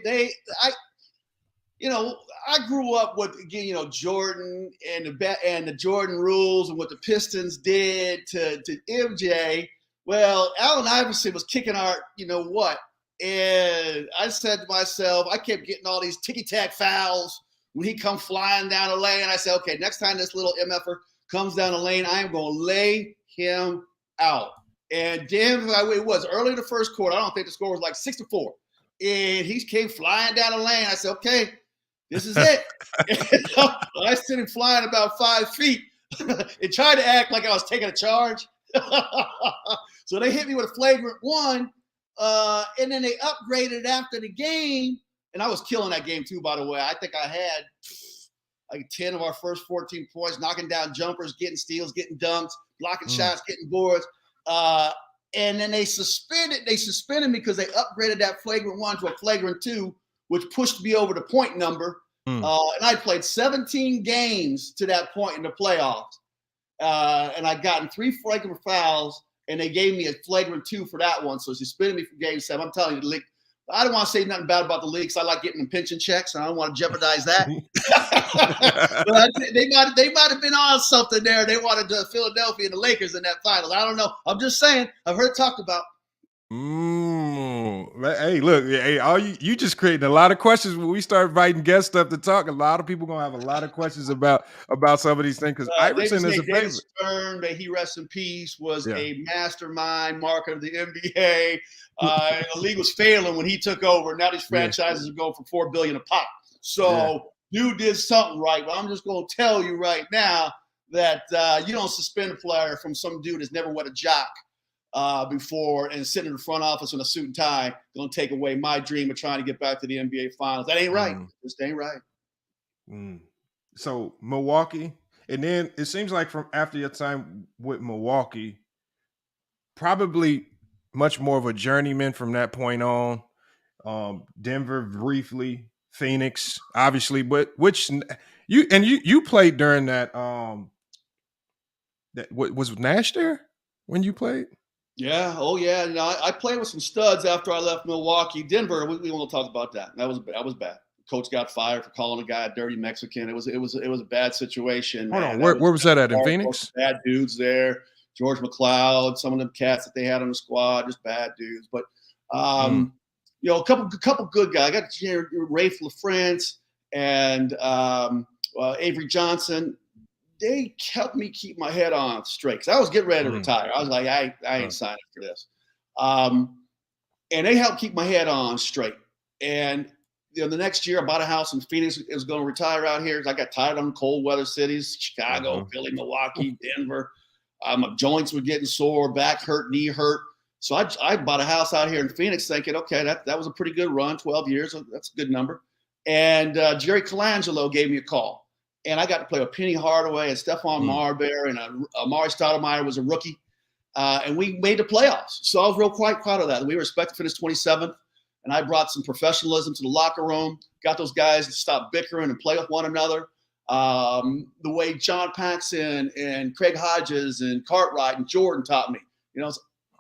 grew up with Jordan and the Jordan rules and what the Pistons did to MJ. Well, Allen Iverson was kicking our, and I said to myself, I kept getting all these ticky-tack fouls when he come flying down the lane. I said, okay, next time this little MFer comes down the lane, I am going to lay him out. And damn, it was early in the first quarter. I don't think the score was like 6-4. And he came flying down the lane. I said, okay, this is it. I sent him flying about 5 feet and tried to act like I was taking a charge. So they hit me with a flagrant 1, and then they upgraded after the game, and I was killing that game too, by the way. I think I had like 10 of our first 14 points, knocking down jumpers, getting steals, getting dunks, blocking shots, getting boards. And then they suspended me because they upgraded that flagrant 1 to a flagrant 2, which pushed me over the point number. And I played 17 games to that point in the playoffs. And I gotten 3 flagrant fouls, and they gave me a flagrant 2 for that one. So suspended me from Game 7. I'm telling you, the league. I don't want to say nothing bad about the league because I like getting them pension checks, and I don't want to jeopardize that. But they might have been on something there. They wanted Philadelphia and the Lakers in that final. I don't know. I'm just saying. I've heard it talked about. Hey, look, hey, all you just creating a lot of questions when we start inviting guests up to talk. A lot of people gonna have a lot of questions about some of these things because Iverson is a David favorite. Stern, may he rest in peace, was Yeah. a mastermind marketer of the NBA. The league was failing when he took over. Now these franchises are going for $4 billion a pop. So dude did something right. But I'm just going to tell you right now that you don't suspend a player from some dude that's never wet a jock before and sitting in the front office in a suit and tie. Going to take away my dream of trying to get back to the NBA Finals. That ain't right. Just ain't right. So Milwaukee, and then it seems like from after your time with Milwaukee, probably much more of a journeyman from that point on. Denver briefly, Phoenix, obviously, but which you played during that. That was Nash there when you played? Yeah. Oh, yeah. You know, I played with some studs after I left Milwaukee. Denver, we won't talk about that. That was bad. Coach got fired for calling a guy a dirty Mexican. It was a bad situation. Hold on, where was that at in Phoenix? Bad dudes there. George McLeod, some of them cats that they had on the squad, just bad dudes. But you know, a couple good guys. I got Rafe LaFrance and Avery Johnson. They helped me keep my head on straight because I was getting ready to retire. I was like, I ain't signing for this. And they helped keep my head on straight. And you know, the next year I bought a house in Phoenix. It was going to retire out here. I got tired on cold weather cities, Chicago, Philly, Milwaukee, Denver. My joints were getting sore, back hurt, knee hurt. So I bought a house out here in Phoenix thinking, okay, that was a pretty good run, 12 years. That's a good number. And Jerry Colangelo gave me a call. And I got to play with Penny Hardaway and Stephon Marbury, and Amari Stoudemire was a rookie. And we made the playoffs. So I was quite proud of that. We were expected to finish 27th. And I brought some professionalism to the locker room, got those guys to stop bickering and play with one another. The way John Paxson and Craig Hodges and Cartwright and Jordan taught me, you know,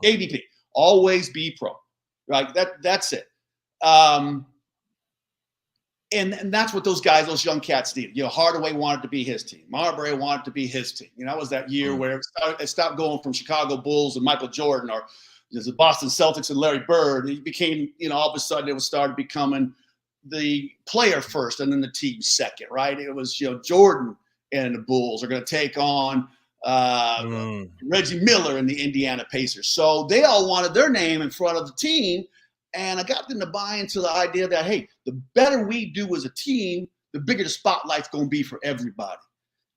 ABP, always be pro, right? That's it. And that's what those guys, those young cats needed. You know, Hardaway wanted to be his team. Marbury wanted to be his team. You know, that was that year where it stopped going from Chicago Bulls and Michael Jordan or the Boston Celtics and Larry Bird. He became, you know, all of a sudden it was started becoming the player first and then the team second, right? It was, you know, Jordan and the Bulls are going to take on Reggie Miller and the Indiana Pacers. So they all wanted their name in front of the team. And I got them to buy into the idea that, hey, the better we do as a team, the bigger the spotlight's going to be for everybody.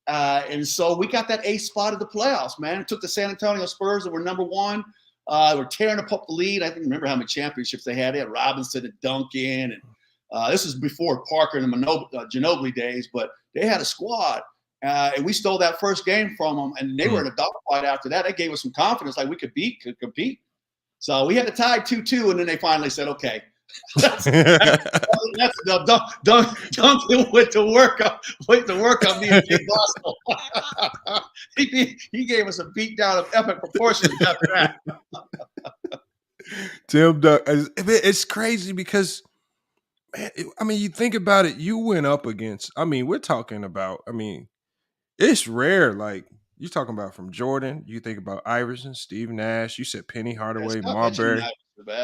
And so we got that eighth spot of the playoffs, man. It took the San Antonio Spurs that were number one. We're tearing up the lead. I can remember how many championships they had. They had Robinson and Duncan. And this was before Parker and the Ginobili days, but they had a squad. And we stole that first game from them, and they were in a dogfight after that. That gave us some confidence, like we could compete. So we had to tie 2-2, and then they finally said, okay. That's Duncan went to work on me and Jay Boston. he gave us a beat down of epic proportions after that. Tim Duncan, it's crazy because, man, I mean, you think about it, you went up against, I mean, we're talking about, I mean, it's rare, like, you're talking about from Jordan, you think about Iverson, Steve Nash, you said Penny Hardaway, Marbury.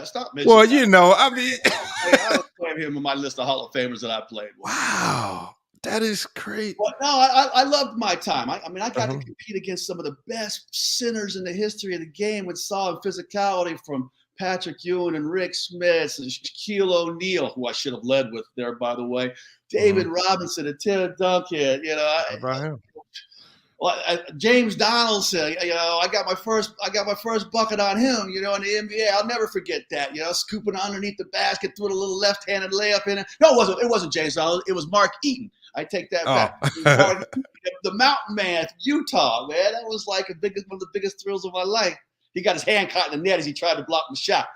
Stop mentioning well, you know, I mean, I don't claim him in my list of Hall of Famers that I played with. Wow, that is crazy. Well, no, I loved my time. I mean, I got to compete against some of the best centers in the history of the game with solid physicality from Patrick Ewing and Rick Smith and Shaquille O'Neal, who I should have led with there, by the way. David Robinson and Tim Duncan, you know. How about him? James Donaldson, you know, I got my first bucket on him, you know, in the NBA. I'll never forget that, you know, scooping underneath the basket, threw a little left-handed layup in it. No, it wasn't James Donaldson. It was Mark Eaton. I take that back. The Mountain Man, Utah, man. That was like one of the biggest thrills of my life. He got his hand caught in the net as he tried to block the shot.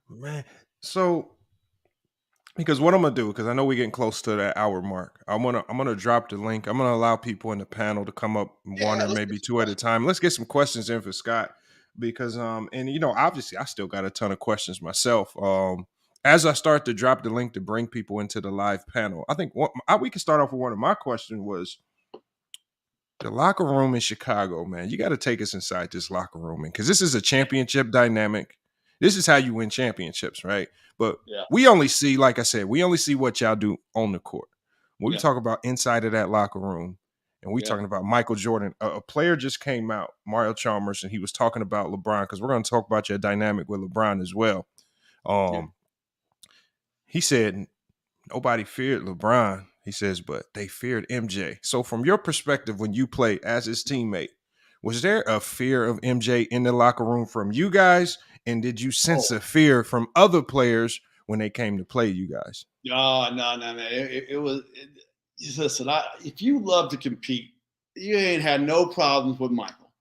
Man, so because what I'm gonna do, because I know we're getting close to that hour mark, I'm gonna drop the link. I'm gonna allow people in the panel to come up one or maybe two at a time. Let's get some questions in for Scott, because and you know, obviously I still got a ton of questions myself. As I start to drop the link to bring people into the live panel, I think we can start off with one of my questions was the locker room in Chicago, man. You got to take us inside this locker room, because this is a championship dynamic. This is how you win championships, right? But Yeah. we only see, like I said, we only see what y'all do on the court. When we Yeah. talk about inside of that locker room, and we Yeah. talking about Michael Jordan, a player just came out, Mario Chalmers, and he was talking about LeBron, because we're going to talk about your dynamic with LeBron as well. He said nobody feared LeBron. He says, but they feared MJ. So from your perspective, when you play as his teammate, was there a fear of MJ in the locker room from you guys? And did you sense a fear from other players when they came to play you guys? No, man. It was listen, if you love to compete, you ain't had no problems with Michael.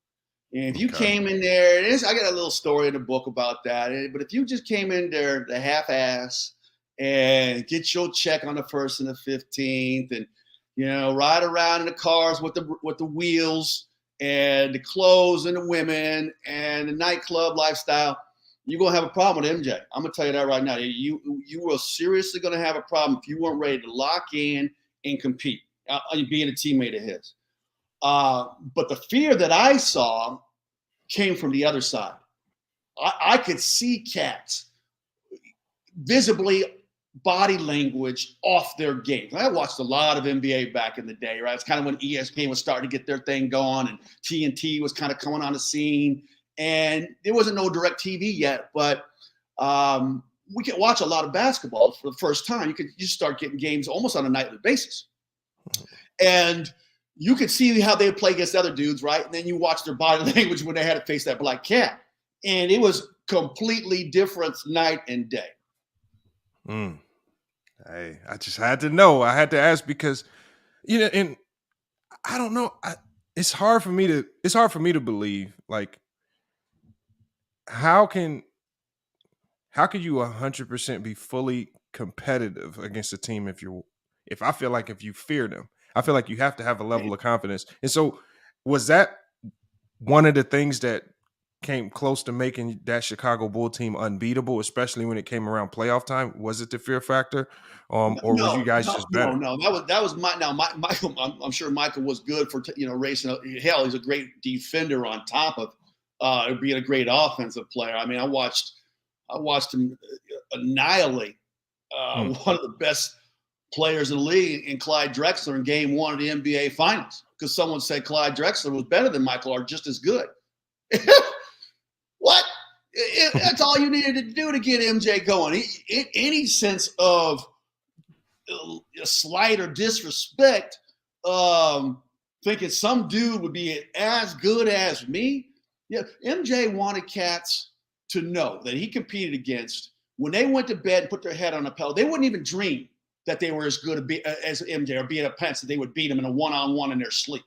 And if you came in there, I got a little story in the book about that. But if you just came in there the half-ass and get your check on the 1st and the 15th, and ride around in the cars with the wheels and the clothes and the women and the nightclub lifestyle, you're gonna have a problem with MJ. I'm gonna tell you that right now. You were seriously gonna have a problem if you weren't ready to lock in and compete, being a teammate of his. But the fear that I saw came from the other side. I could see cats visibly body language off their game. I watched a lot of NBA back in the day, right? It's kind of when ESPN was starting to get their thing going and TNT was kind of coming on the scene. And there wasn't no direct TV yet, but we could watch a lot of basketball for the first time. You could just start getting games almost on a nightly basis. And you could see how they would play against other dudes, right? And then you watch their body language when they had to face that black cat. And it was completely different night and day. Hey, I just had to know. I had to ask because, and I don't know. It's hard for me to believe. Like, how can you 100% be fully competitive against a team if I feel like if you fear them? I feel like you have to have a level of confidence. And so, was that one of the things that came close to making that Chicago Bull team unbeatable, especially when it came around playoff time? Was it the fear factor, was you guys just better? No. That was Michael. I'm sure Michael was good for racing. Hell, he's a great defender on top of being a great offensive player. I mean, I watched him annihilate one of the best players in the league in Clyde Drexler in Game 1 of the NBA Finals, because someone said Clyde Drexler was better than Michael or just as good. What? That's all you needed to do to get MJ going. Any sense of slight or disrespect, thinking some dude would be as good as me. Yeah, MJ wanted cats to know that he competed against, when they went to bed and put their head on a pillow, they wouldn't even dream that they were as good as MJ or being a Pence, that they would beat him in a one-on-one in their sleep.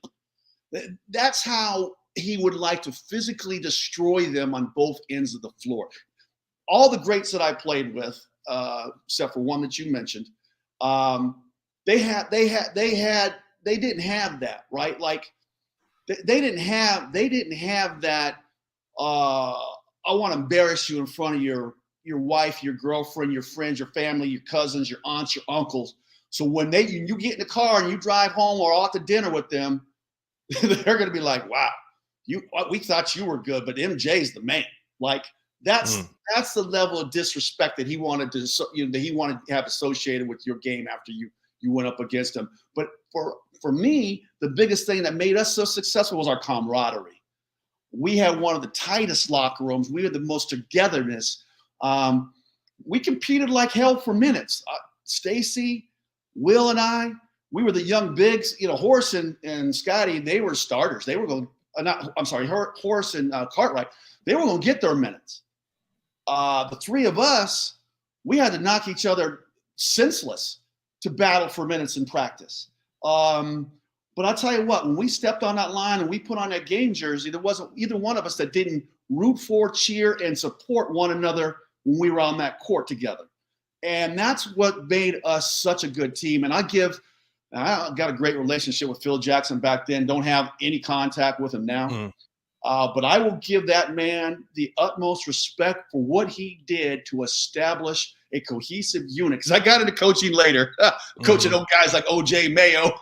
That's how he would like to physically destroy them on both ends of the floor. All the greats that I played with, except for one that you mentioned, they didn't have that, right? Like they didn't have that. I want to embarrass you in front of your wife, your girlfriend, your friends, your family, your cousins, your aunts, your uncles. So when you get in the car and you drive home or out to dinner with them, they're going to be like, wow, we thought you were good, but MJ's the man. Like that's the level of disrespect that he wanted to have associated with your game after you went up against him. But for me, the biggest thing that made us so successful was our camaraderie. We had one of the tightest locker rooms. We had the most togetherness. We competed like hell for minutes. Stacy, Will, and I, we were the young bigs. Horace and Scotty, they were starters. They were going. Horace and Cartwright, they were going to get their minutes. The three of us, we had to knock each other senseless to battle for minutes in practice. But I'll tell you what, when we stepped on that line and we put on that game jersey, there wasn't either one of us that didn't root for, cheer, and support one another when we were on that court together. And that's what made us such a good team. And I got a great relationship with Phil Jackson back then. Don't have any contact with him now. But I will give that man the utmost respect for what he did to establish a cohesive unit. Because I got into coaching later, coaching guys like OJ Mayo.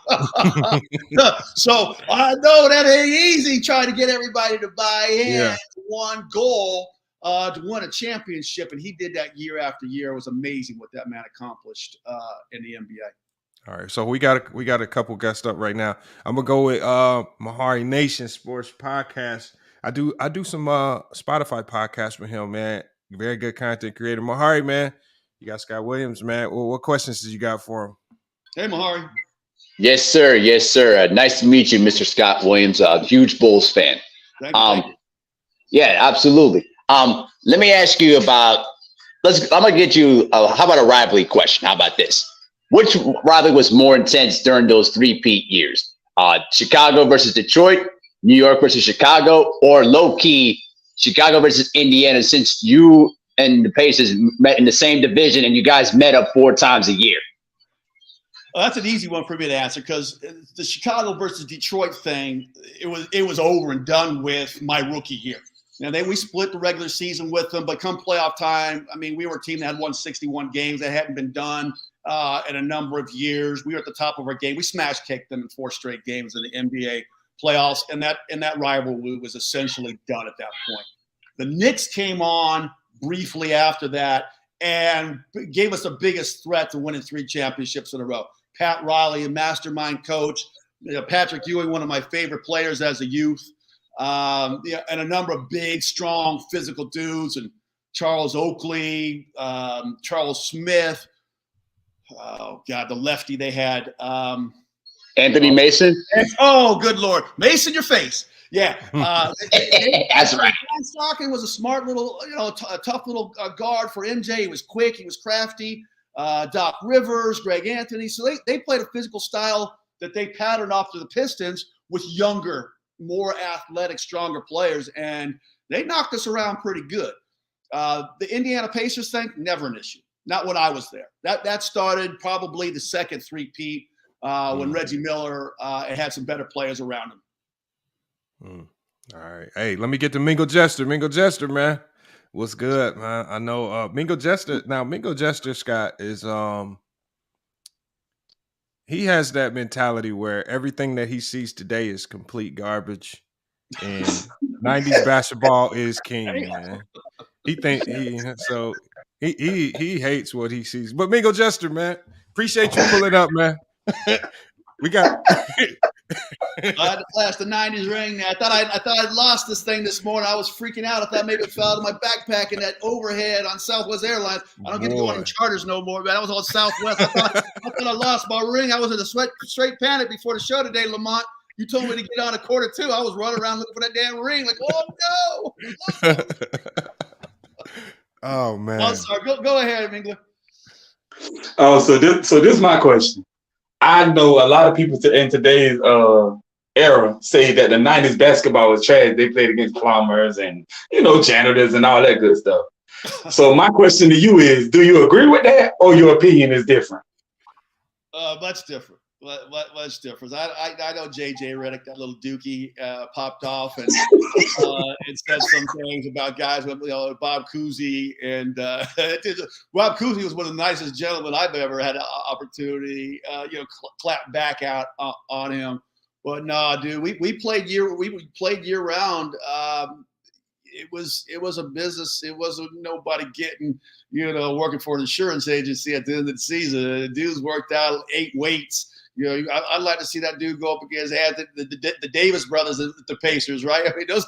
So I know that ain't easy trying to get everybody to buy in to one goal. to win a championship, and he did that year after year. It was amazing what that man accomplished in the NBA. All right, so we got a couple guests up right now. I'm gonna go with Mahari Nation Sports Podcast. I do some Spotify podcasts with him, man. Very good content creator. Mahari, man. You got Scott Williams, man. Well, what questions did you got for him? Hey, Mahari. Yes, sir. Yes, sir. Nice to meet you, Mr. Scott Williams. Huge Bulls fan. Thank you. Yeah, absolutely. Let me ask you about. I'm gonna get you. How about a rivalry question? How about this? Which rivalry was more intense during those three-peat years? Chicago versus Detroit, New York versus Chicago, or low-key Chicago versus Indiana? Since you and the Pacers met in the same division and you guys met up 4 times a year. Well, that's an easy one for me to answer because the Chicago versus Detroit thing, it was over and done with my rookie year. Now, we split the regular season with them, but come playoff time, I mean, we were a team that had won 61 games. That hadn't been done in a number of years. We were at the top of our game. We smash kicked them in 4 straight games in the NBA playoffs, and that rivalry was essentially done at that point. The Knicks came on briefly after that and gave us the biggest threat to winning 3 championships in a row. Pat Riley, a mastermind coach, Patrick Ewing, one of my favorite players as a youth, and a number of big, strong, physical dudes, and Charles Oakley, Charles Smith. Oh God, the lefty they had. Anthony Mason. Oh, good Lord, Mason, your face. Yeah, that's right. John Stockton was a smart little, a tough little guard for MJ. He was quick, he was crafty. Doc Rivers, Greg Anthony. So they played a physical style that they patterned off to the Pistons with younger, more athletic, stronger players, and they knocked us around pretty good. The Indiana Pacers thing, never an issue. Not when I was there. That started probably the second three-peat when Reggie Miller had some better players around him. All right. Hey, let me get to Mingo Jester. Mingo Jester, man. What's good, man? I know Mingo Jester. Now, Mingo Jester, Scott, is he has that mentality where everything that he sees today is complete garbage, and 90s basketball is king, man. He hates what he sees. But Mingo Jester, man, appreciate you pulling up, man. We got. I had to flash the 90s ring. I thought I'd lost this thing this morning. I was freaking out. I thought maybe it fell out of my backpack in that overhead on Southwest Airlines. I don't get to go on charters no more, man. I was on Southwest. I thought I lost my ring. I was in a straight panic before the show today, Lamont. You told me to get on a quarter 2. I was running around looking for that damn ring. Like, oh no! Oh man. I'm sorry. Go ahead, Mingler. Oh, so this is my question. I know a lot of people in today's era say that the 90s basketball was trash. They played against plumbers and, janitors and all that good stuff. So my question to you is, do you agree with that or your opinion is different? Much different. Much different. I know J.J. Redick, that little dookie, popped off and said some things about guys with Bob Cousy, and Bob Cousy was one of the nicest gentlemen I've ever had an opportunity, clap back out on him. But no, dude, we played year round. It was a business. It wasn't nobody getting, working for an insurance agency at the end of the season. The dudes worked out 8 weights. I'd like to see that dude go up against the Davis brothers at the Pacers, right? I mean, those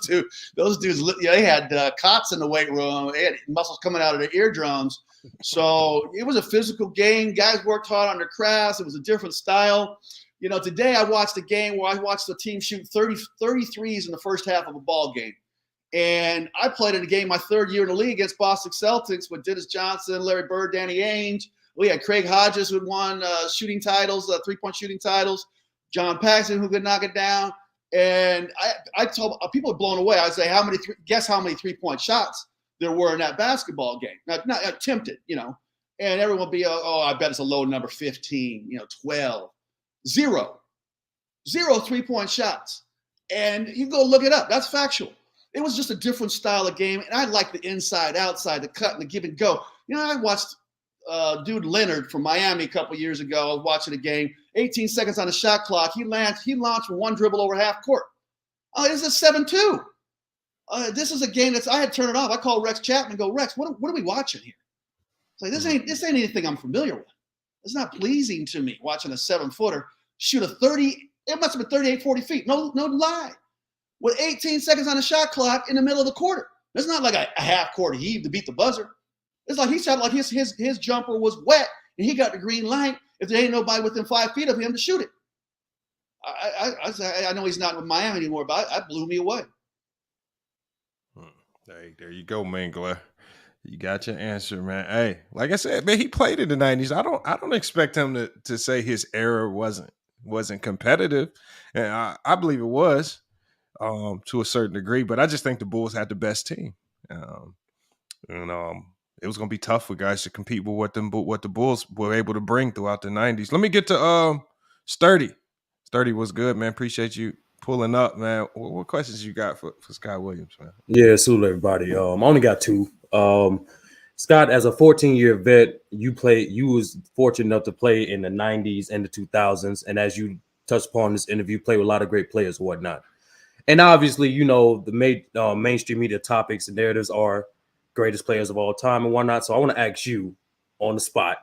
dudes, they had cots in the weight room. They had muscles coming out of their eardrums. So it was a physical game. Guys worked hard on their crafts. It was a different style. Today I watched a game where I watched the team shoot 33s in the first half of a ball game. And I played in a game my 3rd year in the league against Boston Celtics with Dennis Johnson, Larry Bird, Danny Ainge. We had Craig Hodges who had won shooting titles, 3-point shooting titles. John Paxson who could knock it down. And I told people are blown away. I say, guess how many 3-point shots there were in that basketball game? Not attempted, and everyone would be, I bet it's a low number, 15, 12. 0 3-point shots. And you go look it up. That's factual. It was just a different style of game. And I like the inside, outside, the cut, and the give and go. I watched dude Leonard from Miami a couple years ago. I was watching a game, 18 seconds on the shot clock. He launched with one dribble over half court. Oh, it's a 7-2. This is a game I had to turn it off. I called Rex Chapman and go, Rex, what are we watching here? It's like, this ain't anything I'm familiar with. It's not pleasing to me watching a 7-footer shoot a 30, it must have been 38, 40 feet. No lie. With 18 seconds on the shot clock in the middle of the quarter. It's not like a half-court heave to beat the buzzer. It's like he shot like his jumper was wet and he got the green light if there ain't nobody within 5 feet of him to shoot it. I know he's not with Miami anymore, but that blew me away. Hey, there you go, Mangler. You got your answer, man. Hey, like I said, man, he played in the 90s. I don't expect him to say his era wasn't competitive. And I believe it was to a certain degree, but I just think the Bulls had the best team. It was going to be tough for guys to compete with what the Bulls were able to bring throughout the 90s. Let me get to Sturdy. Sturdy was good, man. Appreciate you pulling up, man. What questions you got for Scott Williams, man? Yeah, salute everybody. I only got two. Scott, as a 14-year vet, you was fortunate enough to play in the 90s and the 2000s, and as you touched upon in this interview, play with a lot of great players and whatnot. And obviously, the mainstream media topics and narratives are greatest players of all time and whatnot. So I want to ask you on the spot,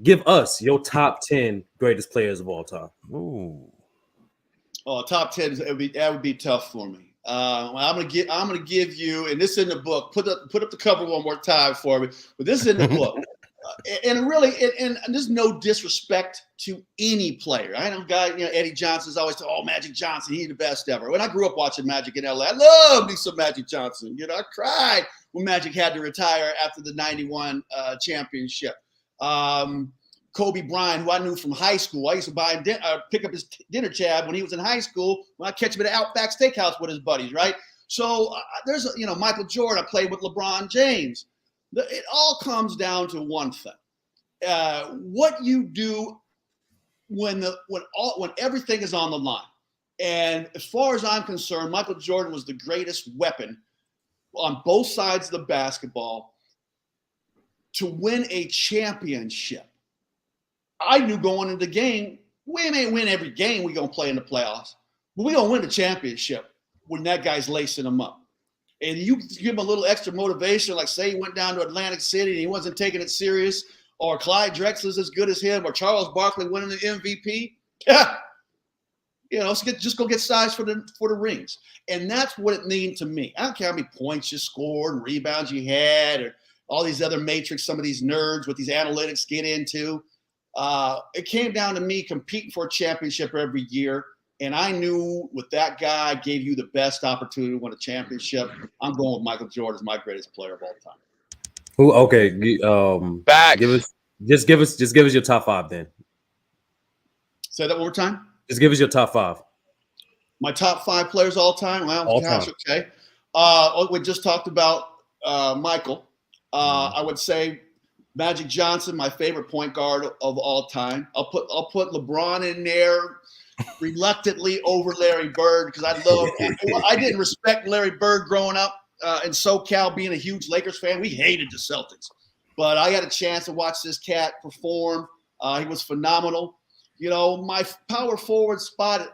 give us your top 10 greatest players of all time. Ooh. Oh, top 10, that would be tough for me. I'm gonna give you, and this is in the book. Put up the cover one more time for me. But this is in the book, and there's no disrespect to any player. I know Eddie Johnson's always said, "Oh, Magic Johnson, he's the best ever." When I grew up watching Magic in LA, I loved me some Magic Johnson. I cried when Magic had to retire after the '91 championship. Kobe Bryant, who I knew from high school. I used to pick up his dinner tab when he was in high school. When I catch him at Outback Steakhouse with his buddies, right? So there's Michael Jordan. I played with LeBron James. It all comes down to one thing: what you do when everything is on the line. And as far as I'm concerned, Michael Jordan was the greatest weapon on both sides of the basketball to win a championship. I knew going into the game, we may win every game we're going to play in the playoffs, but we're going to win the championship when that guy's lacing them up. And you give him a little extra motivation, like say he went down to Atlantic City and he wasn't taking it serious, or Clyde Drexler's as good as him, or Charles Barkley winning the MVP. Yeah. Just go get size for the rings. And that's what it means to me. I don't care how many points you scored and rebounds you had or all these other matrix some of these nerds with these analytics get into. It came down to me competing for a championship every year. And I knew with that guy gave you the best opportunity to win a championship. I'm going with Michael Jordan as my greatest player of all time. Who? Okay. Back. Give us your top 5 then. Say that one more time. Just give us your top 5. My top 5 players all time. Well, all gosh, time. Okay. We just talked about Michael. I would say Magic Johnson, my favorite point guard of all time. I'll put LeBron in there reluctantly over Larry Bird because I didn't respect Larry Bird growing up in SoCal, being a huge Lakers fan. We hated the Celtics, but I had a chance to watch this cat perform. He was phenomenal. My power forward spot,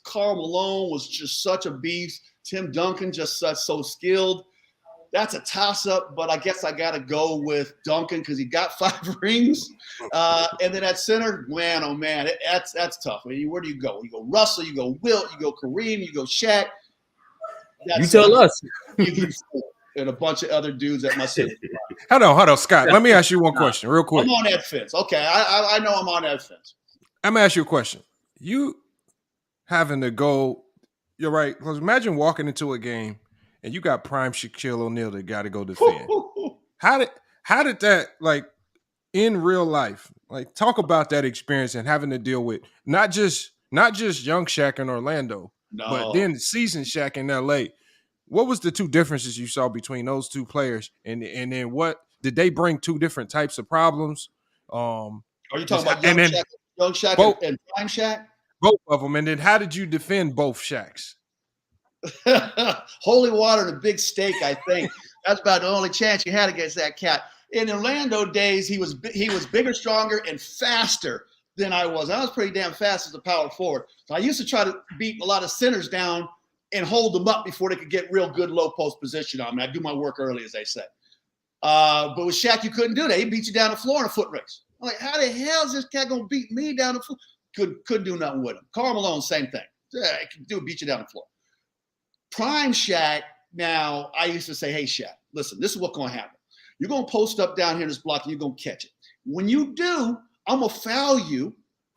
Karl Malone was just such a beast. Tim Duncan just so skilled. That's a toss-up, but I guess I got to go with Duncan because he got 5 rings. And then at center, man, oh, man, that's tough. I mean, where do you go? You go Russell, you go Wilt, you go Kareem, you go Shaq. You tell us. And a bunch of other dudes at my city. Hold on, Scott. Let me ask you one question real quick. I'm on that fence. Okay, I know I'm on that fence. I'm going to ask you a question. You having to go, you're right, because imagine walking into a game and you got prime Shaquille O'Neal that got to go defend. How did that, like, in real life, like, talk about that experience and having to deal with not just young Shaq in Orlando, but then seasoned Shaq in LA. What was the two differences you saw between those two players, and then what did they bring? Two different types of problems. Are you talking about young Shaq and prime Shaq? Both of them, and then how did you defend both Shaqs? Holy water and a big steak, I think. That's about the only chance you had against that cat. In Orlando days, he was bigger, stronger, and faster than I was. I was pretty damn fast as a power forward. So I used to try to beat a lot of centers down and hold them up before they could get real good low post position on me. I do my work early, as they say. But with Shaq, you couldn't do that. He beat you down the floor in a foot race. I'm like, how the hell is this cat going to beat me down the floor? Couldn't do nothing with him. Karl Malone, same thing. Yeah, he could beat you down the floor. Prime Shaq, now, I used to say, hey, Shaq, listen, this is what's going to happen. You're going to post up down here in this block, and you're going to catch it. When you do, I'm going to foul you,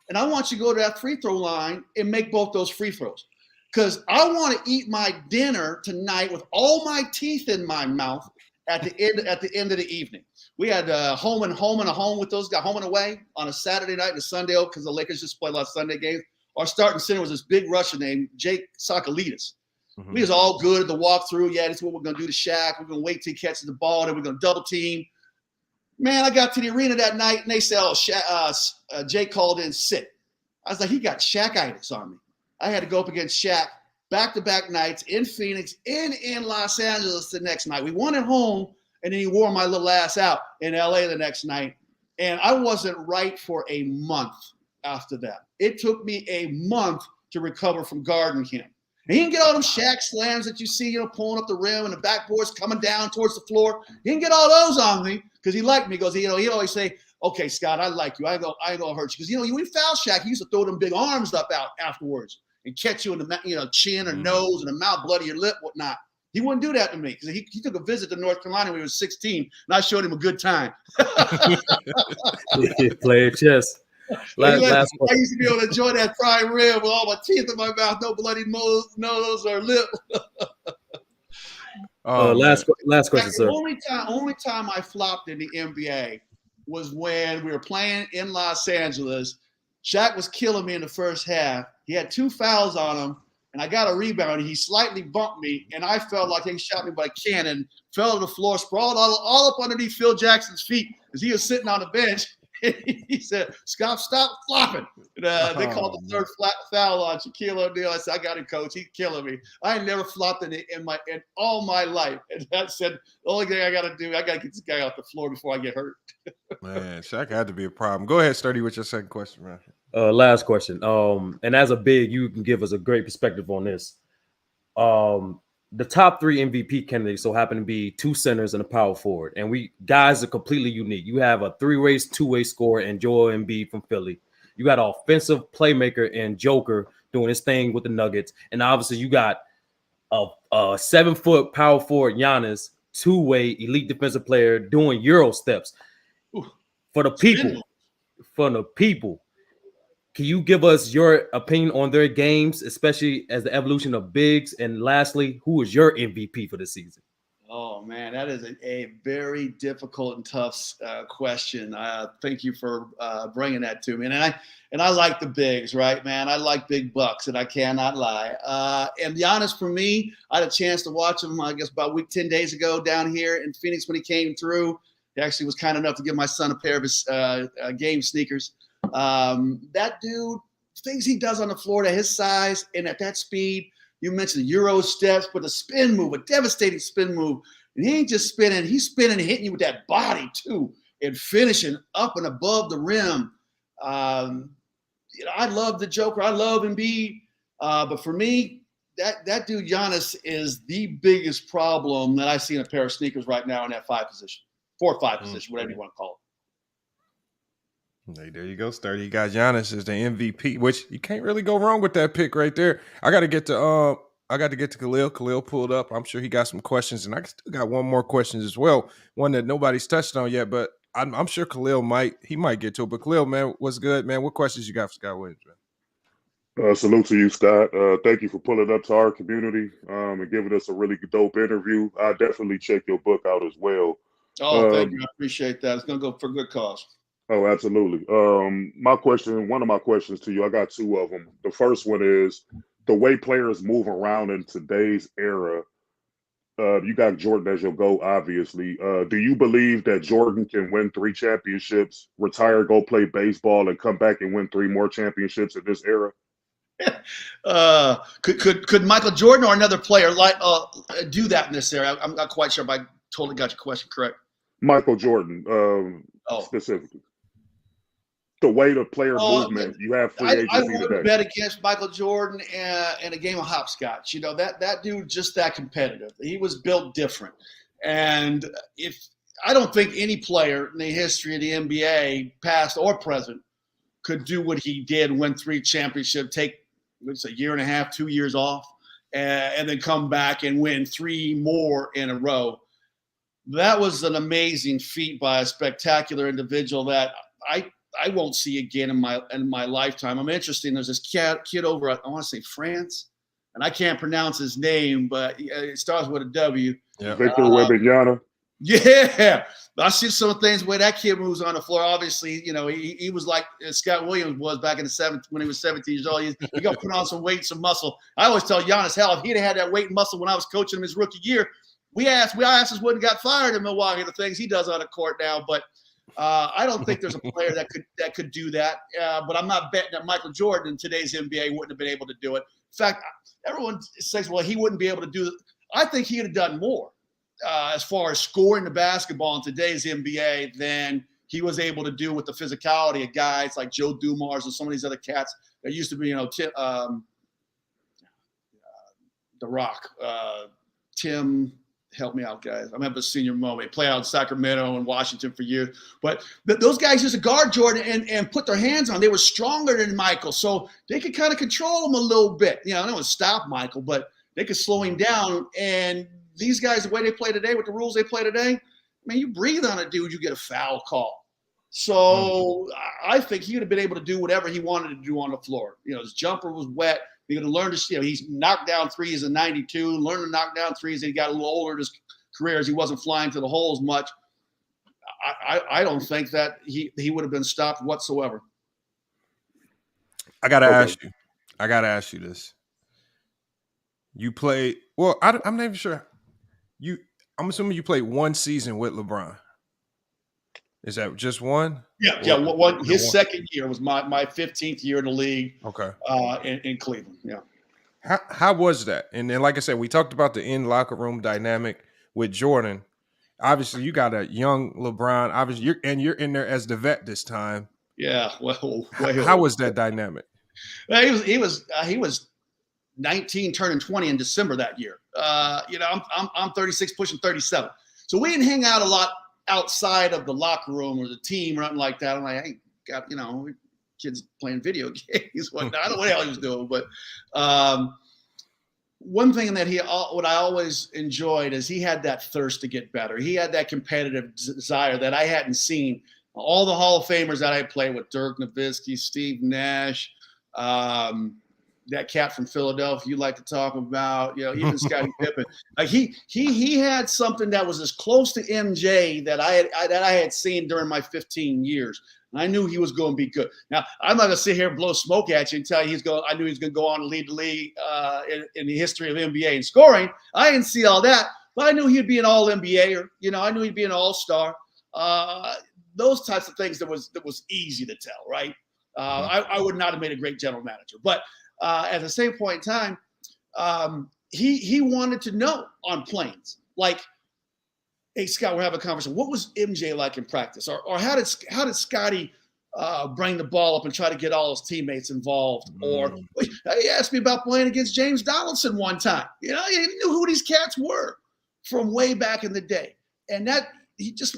and I want you to go to that free throw line and make both those free throws. Because I want to eat my dinner tonight with all my teeth in my mouth at the end of the evening. We had home and a home with those guys, home and away on a Saturday night and a Sunday because the Lakers just played a lot of Sunday games. Our starting center was this big Russian named Jake Sakalidis. Mm-hmm. We was all good at the walkthrough. Yeah, this is what we're going to do to Shaq. We're going to wait till he catches the ball, then we're going to double team. Man, I got to the arena that night, and they said, Jake called in sick. I was like, he got Shaq-itis on me. I had to go up against Shaq back-to-back nights in Phoenix and in Los Angeles the next night. We won at home, and then he wore my little ass out in L.A. the next night. And I wasn't right for a month after that. It took me a month to recover from guarding him. And he didn't get all them Shaq slams that you see, pulling up the rim and the backboard's coming down towards the floor. He didn't get all those on me because he liked me. Because he'd always say, okay, Scott, I like you. I ain't gonna hurt you. Because when he fouled Shaq, he used to throw them big arms out afterwards and catch you in the chin or nose and the mouth, bloody your lip, whatnot. He wouldn't do that to me because he took a visit to North Carolina when he was 16, and I showed him a good time. Play chess. I used to be able to enjoy that prime rib with all my teeth in my mouth, no bloody nose or lip. Last question, sir. The only time I flopped in the NBA was when we were playing in Los Angeles. Shaq was killing me in the first half. He had 2 fouls on him, and I got a rebound. He slightly bumped me, and I felt like he shot me by a cannon, fell to the floor, sprawled all up underneath Phil Jackson's feet as he was sitting on the bench. He said, Scott, stop flopping. They called the third foul on Shaquille O'Neal. I said, I got him, coach. He's killing me. I never flopped in all my life. And I said, the only thing I got to do, I got to get this guy off the floor before I get hurt. Man, Shaq had to be a problem. Go ahead, Sturdy, with your second question, man. Last question. And as a big, you can give us a great perspective on this. The top 3 MVP candidates so happen to be 2 centers and a power forward. And guys are completely unique. You have a 3-way, 2-way scorer in Joel Embiid from Philly. You got an offensive playmaker in Joker doing his thing with the Nuggets. And obviously you got a 7-foot power forward Giannis, 2-way elite defensive player doing Euro steps. For the people, can you give us your opinion on their games, especially as the evolution of bigs? And lastly, who is your MVP for the season? Oh, man, that is a very difficult and tough question. Thank you for bringing that to me. And I like the bigs, right, man? I like big bucks, and I cannot lie. And Giannis, for me, I had a chance to watch him, I guess, about 10 days ago down here in Phoenix when he came through. He actually was kind enough to give my son a pair of his game sneakers. That dude, things he does on the floor at his size and at that speed. You mentioned the Euro steps, but the spin move, a devastating spin move. And he ain't just spinning, he's spinning and hitting you with that body too, and finishing up and above the rim. I love the Joker. I love Embiid. But for me, that dude Giannis is the biggest problem that I see in a pair of sneakers right now in that 5 position, 4 or 5 position, whatever you want to call it. Hey, there you go, Sturdy. You got Giannis as the MVP, which you can't really go wrong with that pick right there. I got to get to Khalil. Khalil pulled up. I'm sure he got some questions, and I still got one more question as well, one that nobody's touched on yet, but I'm sure Khalil might get to it. But Khalil, man, what's good, man? What questions you got for Scott Williams, man? Salute to you, Scott. Thank you for pulling up to our community and giving us a really dope interview. I definitely check your book out as well. Oh, thank you. I appreciate that. It's going to go for a good cause. Oh, absolutely. One of my questions to you, I got 2 of them. The first one is the way players move around in today's era. You got Jordan as your GOAT, obviously. Do you believe that Jordan can win 3 championships, retire, go play baseball, and come back and win 3 more championships in this era? Could Michael Jordan or another player do that in this era? I'm not quite sure if I totally got your question correct. Michael Jordan, specifically. the way the player movement, you have free agency I wouldn't today. bet against Michael Jordan in a game of hopscotch. You know, that dude just that competitive. He was built different. And I don't think any player in the history of the NBA, past or present, could do what he did, win 3 championships, take a year and a half, 2 years off, and then come back and win 3 more in a row. That was an amazing feat by a spectacular individual that I won't see again in my lifetime. I'm interested. There's this kid over at, I want to say France, and I can't pronounce his name, but it starts with a W. Yeah. Victor Wembanyama. Yeah, I see some things where that kid moves on the floor. Obviously, you know, he was like Scott Williams was back in the when he was 17 years old. He got to put on some weight, some muscle. I always tell Giannis, hell, if he'd had that weight and muscle when I was coaching him his rookie year, we asses wouldn't got fired in Milwaukee. The things he does on the court now, but I don't think there's a player that could do that. But I'm not betting that Michael Jordan in today's NBA wouldn't have been able to do it. In fact, everyone says, well, he wouldn't be able to do it. I think he'd have done more. As far as scoring the basketball in today's NBA than he was able to do with the physicality of guys like Joe Dumars and some of these other cats that used to be, you know, The Rock, Tim, help me out, guys. I'm having a senior moment. He played out in Sacramento and Washington for years. But those guys used to guard Jordan and put their hands on. They were stronger than Michael, so they could kind of control him a little bit. You know, they don't stop Michael, but they could slow him down. And these guys, the way they play today, with the rules they play today, I mean, you breathe on a dude, you get a foul call. So I think he would have been able to do whatever he wanted to do on the floor. You know, his jumper was wet. He would have learned to, you know, he's knocked down threes in 92, learned to knock down threes. He got a little older in his career as he wasn't flying to the hole as much. I don't think that he would have been stopped whatsoever. I got to ask you this. You played, well, I'm not even sure. I'm assuming you played one season with LeBron. Is that just one? Yeah. His second year was my 15th year in the league. Okay. In Cleveland. Yeah. How was that? And then, like I said, we talked about the in locker room dynamic with Jordan. Obviously, you got a young LeBron. Obviously, you're in there as the vet this time. Yeah. Well, how was that dynamic? He was 19, turning 20 in December that year. You know, I'm 36, pushing 37. So we didn't hang out a lot outside of the locker room or the team or nothing like that. I'm like, I ain't got, you know, kids playing video games. I don't know what the hell he was doing, but one thing that what I always enjoyed is he had that thirst to get better. He had that competitive desire that I hadn't seen. All the Hall of Famers that I played with, Dirk Nowitzki, Steve Nash, that cat from Philadelphia you like to talk about, you know, even Scottie Pippen. Like he had something that was as close to MJ that I had seen during my 15 years. And I knew he was going to be good. Now, I'm not going to sit here and blow smoke at you and tell you I knew he was going to go on to lead the league in the history of NBA in scoring. I didn't see all that, but I knew he'd be an all-NBAer. You know, I knew he'd be an all-star. Those types of things that was easy to tell, right? I would not have made a great general manager. But at the same point in time, he wanted to know on planes, like, hey, Scott, we're having a conversation. What was MJ like in practice? Or how did Scotty bring the ball up and try to get all his teammates involved? Or he asked me about playing against James Donaldson one time. You know, he knew who these cats were from way back in the day. And that he just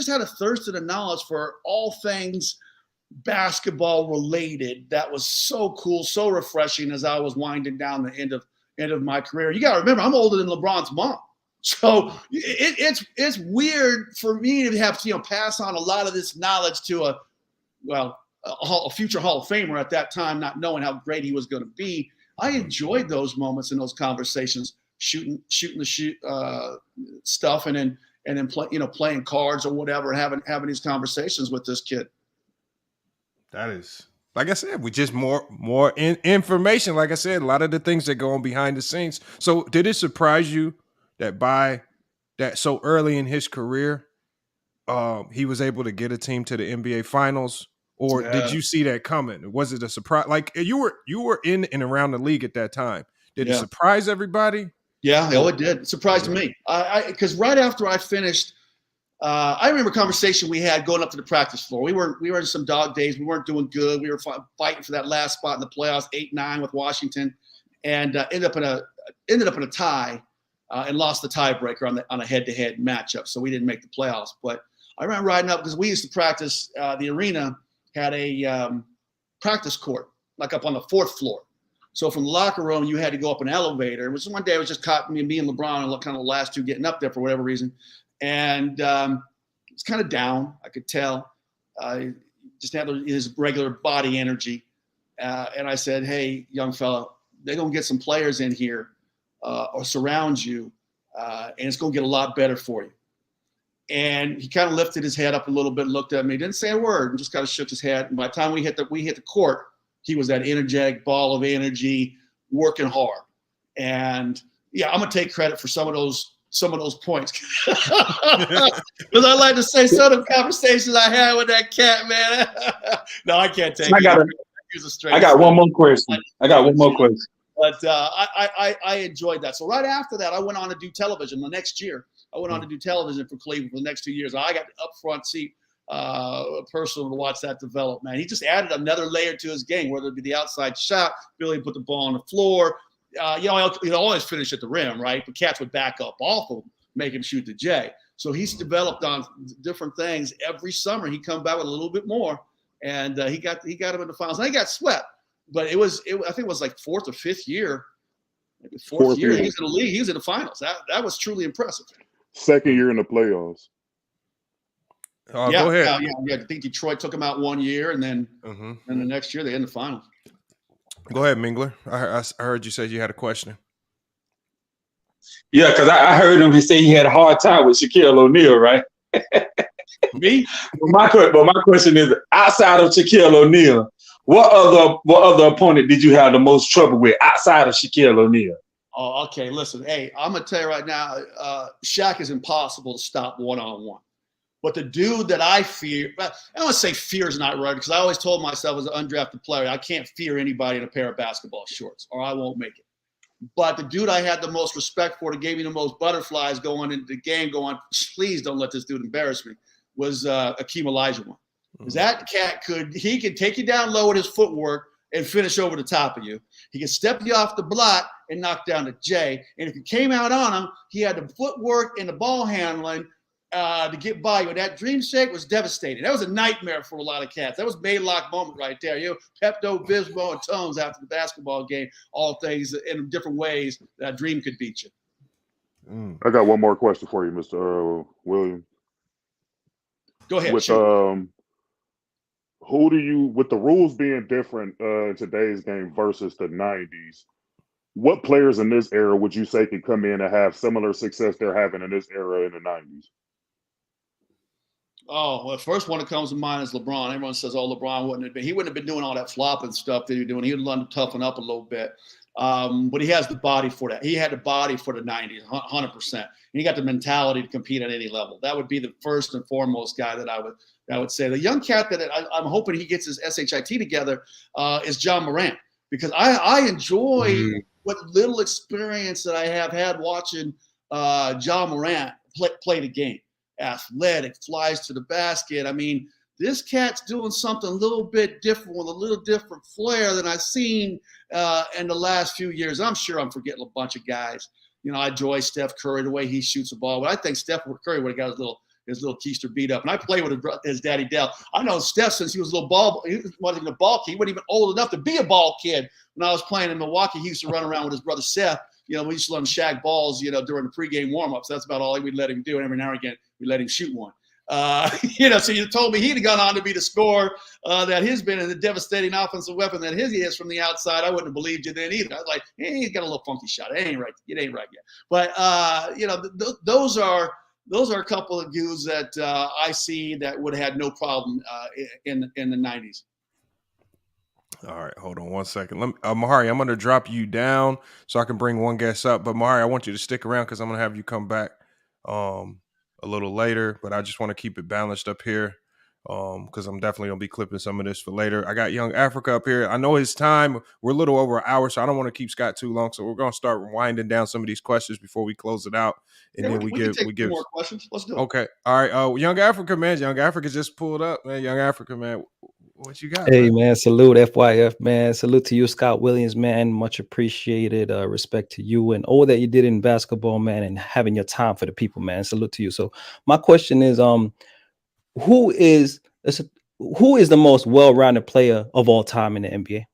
had a thirst and a knowledge for all things basketball related. That was so cool, so refreshing as I was winding down the end of my career. You got to remember, I'm older than LeBron's mom. So it's weird for me to have to pass on a lot of this knowledge to a future Hall of Famer at that time, not knowing how great he was going to be. I enjoyed those moments and those conversations, shooting the stuff, and then playing cards or whatever, having these conversations with this kid. That is, like I said, we just more information. Like I said, a lot of the things that go on behind the scenes. So did it surprise you that so early in his career, he was able to get a team to the NBA Finals? Or did you see that coming? Was it a surprise? Like you were in and around the league at that time. Did it surprise everybody? Yeah, it did. It surprised me. Because right after I finished I remember a conversation we had going up to the practice floor. We were in some dog days. We weren't doing good. We were fighting for that last spot in the playoffs, 8-9 with Washington, and ended up in a tie and lost the tiebreaker on a head-to-head matchup. So we didn't make the playoffs. But I remember riding up because we used to practice. The arena had a practice court like up on the 4th floor. So from the locker room, you had to go up an elevator. It was one day it was just caught me and LeBron and kind of the last two getting up there for whatever reason. And it's kind of down. I could tell. Just had his regular body energy. And I said, hey, young fella, they're going to get some players in here or surround you, and it's going to get a lot better for you. And he kind of lifted his head up a little bit, looked at me, didn't say a word, and just kind of shook his head. And by the time we hit the court, he was that energetic ball of energy, working hard. And yeah, I'm gonna take credit for some of those points because I like to say some of the conversations I had with that cat, man. No, I can't take it. I got one more question. But I enjoyed that. So right after that, I went on to do television. The next year, I went on to do television for Cleveland for the next 2 years. I got the upfront seat personal to watch that develop, man. He just added another layer to his game, whether it be the outside shot, Billy put the ball on the floor. He'd always finish at the rim, right? But cats would back up off him, make him shoot the J. So he's developed on different things every summer. He come back with a little bit more, and he got him in the finals. And he got swept, but I think it was like 4th or 5th year. Maybe fourth year. He was in the league. He was in the finals. That was truly impressive. Second year in the playoffs. Go ahead. Yeah. I think Detroit took him out 1 year, and then and the next year they in the finals. Go ahead, Mingler. I heard you say you had a question. Yeah, because I heard him say he had a hard time with Shaquille O'Neal, right? Me? But my question is, outside of Shaquille O'Neal, what other opponent did you have the most trouble with outside of Shaquille O'Neal? Oh, okay. Listen, hey, I'm gonna tell you right now, Shaq is impossible to stop one-on-one. But the dude that I fear, I don't want to say fear is not right, because I always told myself as an undrafted player, I can't fear anybody in a pair of basketball shorts or I won't make it. But the dude I had the most respect for, that gave me the most butterflies going into the game, going, please don't let this dude embarrass me, was Akeem Olajuwon. Because that cat could take you down low with his footwork and finish over the top of you. He could step you off the block and knock down the J. And if you came out on him, he had the footwork and the ball handling to get by you. And that dream shake was devastating. That was a nightmare for a lot of cats. That was Maylock moment right there. Pepto, Bismol, and Tones after the basketball game, all things in different ways that dream could beat you. I got one more question for you, Mr. William. Go ahead. With with the rules being different in today's game versus the 90s, what players in this era would you say can come in and have similar success they're having in this era in the 90s? Oh, well, the first one that comes to mind is LeBron. Everyone says, LeBron wouldn't have been doing all that flopping stuff that he was doing. He would learn to toughen up a little bit. But he has the body for that. He had the body for the 90s, 100%. And he got the mentality to compete at any level. That would be the first and foremost guy that I would say. The young cat that I'm hoping he gets his SHIT together is John Morant, because I enjoy what little experience that I have had watching John Morant play the game. Athletic, flies to the basket. I mean, this cat's doing something a little bit different with a little different flair than I've seen in the last few years. I'm sure I'm forgetting a bunch of guys. I enjoy Steph Curry, the way he shoots the ball, but I think Steph Curry would have got his little keister beat up. And I played with his daddy Dell. I know Steph since he was a little ball. He wasn't even a ball kid. He wasn't even old enough to be a ball kid. When I was playing in Milwaukee, he used to run around with his brother Seth. We used to let him shag balls, during the pregame warm-ups. That's about all we'd let him do. And every now and again, we let him shoot one. So you told me he'd have gone on to be the scorer that he's been, and the devastating offensive weapon that he is from the outside. I wouldn't have believed you then either. I was like, he's got a little funky shot. It ain't right. It ain't right yet. But those are a couple of dudes that I see that would have had no problem in the 90s. All right, hold on one second. Mahari, I'm going to drop you down so I can bring one guest up. But Mahari, I want you to stick around because I'm going to have you come back a little later. But I just want to keep it balanced up here. because I'm definitely gonna be clipping some of this for later. I got Young Africa up here. I know his time. We're a little over an hour, so I don't want to keep Scott too long. So we're gonna start winding down some of these questions before we close it out, and then we give more questions. Let's do it. Okay, all right. Young Africa, man. Young Africa just pulled up, man. Young Africa, man. What you got? Hey, man. Salute, FYF, man. Salute to you, Scott Williams, man. Much appreciated. Respect to you and all that you did in basketball, man, and having your time for the people, man. Salute to you. So my question is, who is the most well-rounded player of all time in the NBA?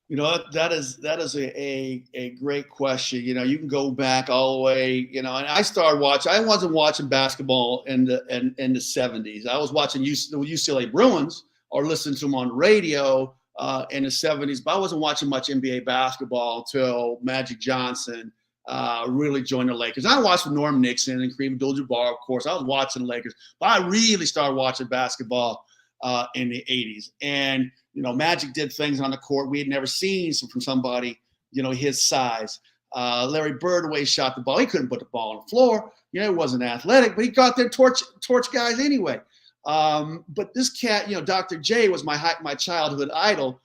That is a great question. You can go back all the way. And I started watching. I wasn't watching basketball in the 70s. I was watching the UCLA Bruins or listening to them on radio in the 70s. But I wasn't watching much NBA basketball until Magic Johnson really joined the Lakers. I watched Norm Nixon and Kareem Abdul-Jabbar, of course. I was watching the Lakers, but I really started watching basketball in the 80s. And Magic did things on the court we had never seen from somebody, his size. Larry Bird, the way he shot the ball, he couldn't put the ball on the floor. It wasn't athletic, but he got there torch guys anyway. But this cat, Dr. J was my childhood idol.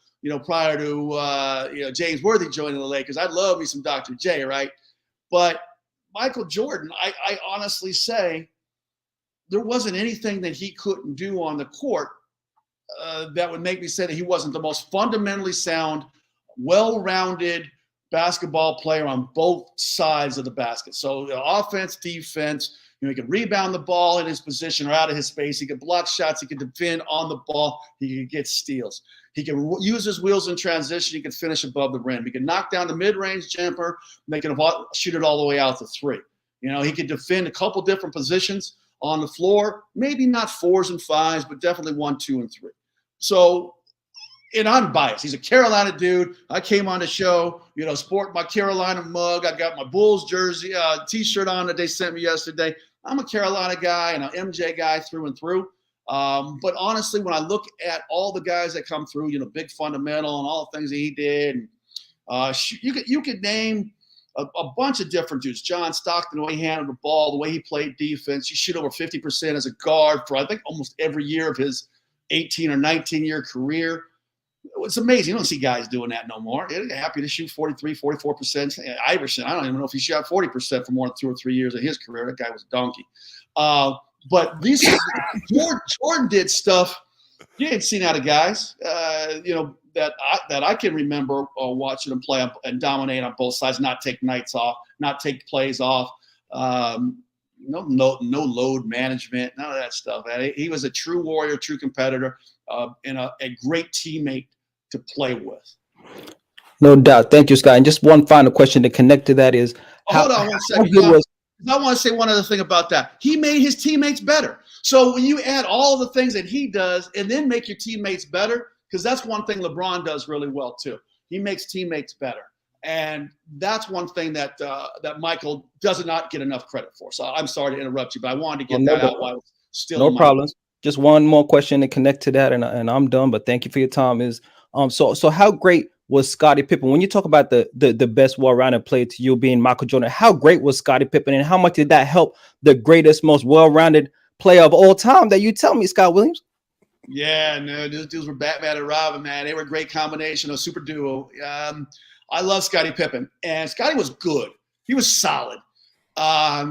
Prior to James Worthy joining the Lakers, I love me some Dr. J, right? But Michael Jordan, I honestly say there wasn't anything that he couldn't do on the court that would make me say that he wasn't the most fundamentally sound, well-rounded basketball player on both sides of the basket. So offense, defense, he could rebound the ball in his position or out of his space. He could block shots. He could defend on the ball. He could get steals. He can use his wheels in transition. He can finish above the rim. He can knock down the mid-range jumper. They can shoot it all the way out to three. He could defend a couple different positions on the floor. Maybe not 4s and 5s, but definitely 1, 2, and 3. So, and I'm biased. He's a Carolina dude. I came on the show, sporting my Carolina mug. I got my Bulls jersey, T-shirt on that they sent me yesterday. I'm a Carolina guy and an MJ guy through and through. But honestly, when I look at all the guys that come through, big fundamental and all the things that he did, you could name a bunch of different dudes. John Stockton, the way he handled the ball, the way he played defense. You shoot over 50% as a guard for, I think, almost every year of his 18 or 19-year career. It's amazing. You don't see guys doing that no more. They're happy to shoot 43, 44%. Iverson, I don't even know if he shot 40% for more than 2 or 3 years of his career. That guy was a donkey. But Jordan did stuff you ain't seen out of guys, that I can remember watching him play and dominate on both sides, not take nights off, not take plays off. No load management, none of that stuff. He was a true warrior, true competitor, and a great teammate to play with. No doubt. Thank you, Scott. And just one final question to connect to that is, hold on one second. I want to say one other thing about that. He made his teammates better. So when you add all the things that he does and then make your teammates better, because that's one thing LeBron does really well too. He makes teammates better. And that's one thing that Michael does not get enough credit for. So I'm sorry to interrupt you, but I wanted to get that out while I was still. No problems. Just one more question to connect to that, and I'm done. But thank you for your time. So how great was Scottie Pippen? When you talk about the best well-rounded player to you being Michael Jordan, how great was Scottie Pippen, and how much did that help the greatest, most well-rounded player of all time that you tell me, Scott Williams? Yeah, no, those dudes were Batman and Robin, man. They were a great combination, a super duo. I love Scottie Pippen, and Scottie was good. He was solid.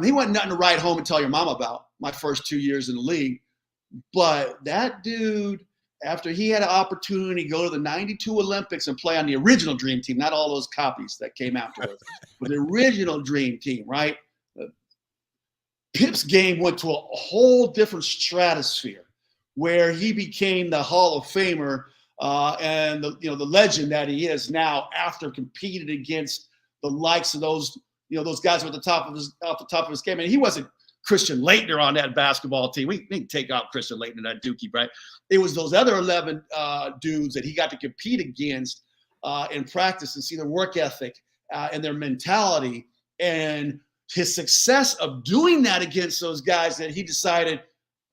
He wasn't nothing to write home and tell your mom about my first 2 years in the league. But that dude, after he had an opportunity to go to the 92 Olympics and play on the original Dream Team, not all those copies that came afterwards, but the original Dream Team, right? Pip's game went to a whole different stratosphere where he became the Hall of Famer and the legend that he is now after competing against the likes of those guys at the top of his game. And he wasn't Christian Laettner on that basketball team. We can take out Christian Laettner, that Dookie, right? It was those other 11 dudes that he got to compete against in practice and see their work ethic and their mentality and his success of doing that against those guys that he decided,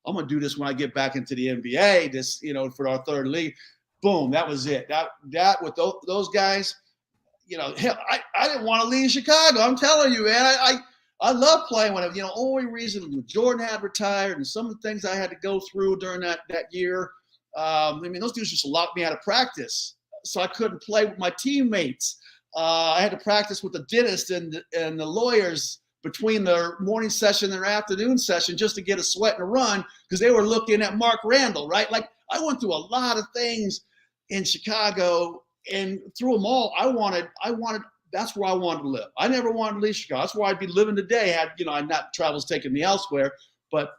I'm going to do this when I get back into the NBA, for our third league. Boom, that was it. That with those guys, hell, I didn't want to leave Chicago. I'm telling you, man. I love playing when, only reason Jordan had retired and some of the things I had to go through during that year. Those dudes just locked me out of practice, so I couldn't play with my teammates. I had to practice with the dentist and the lawyers between their morning session and their afternoon session just to get a sweat and a run because they were looking at Mark Randall, right? Like, I went through a lot of things in Chicago, and through them all, I wanted. That's where I wanted to live. I never wanted to leave Chicago. That's where I'd be living today had I'd not travels taken me elsewhere. But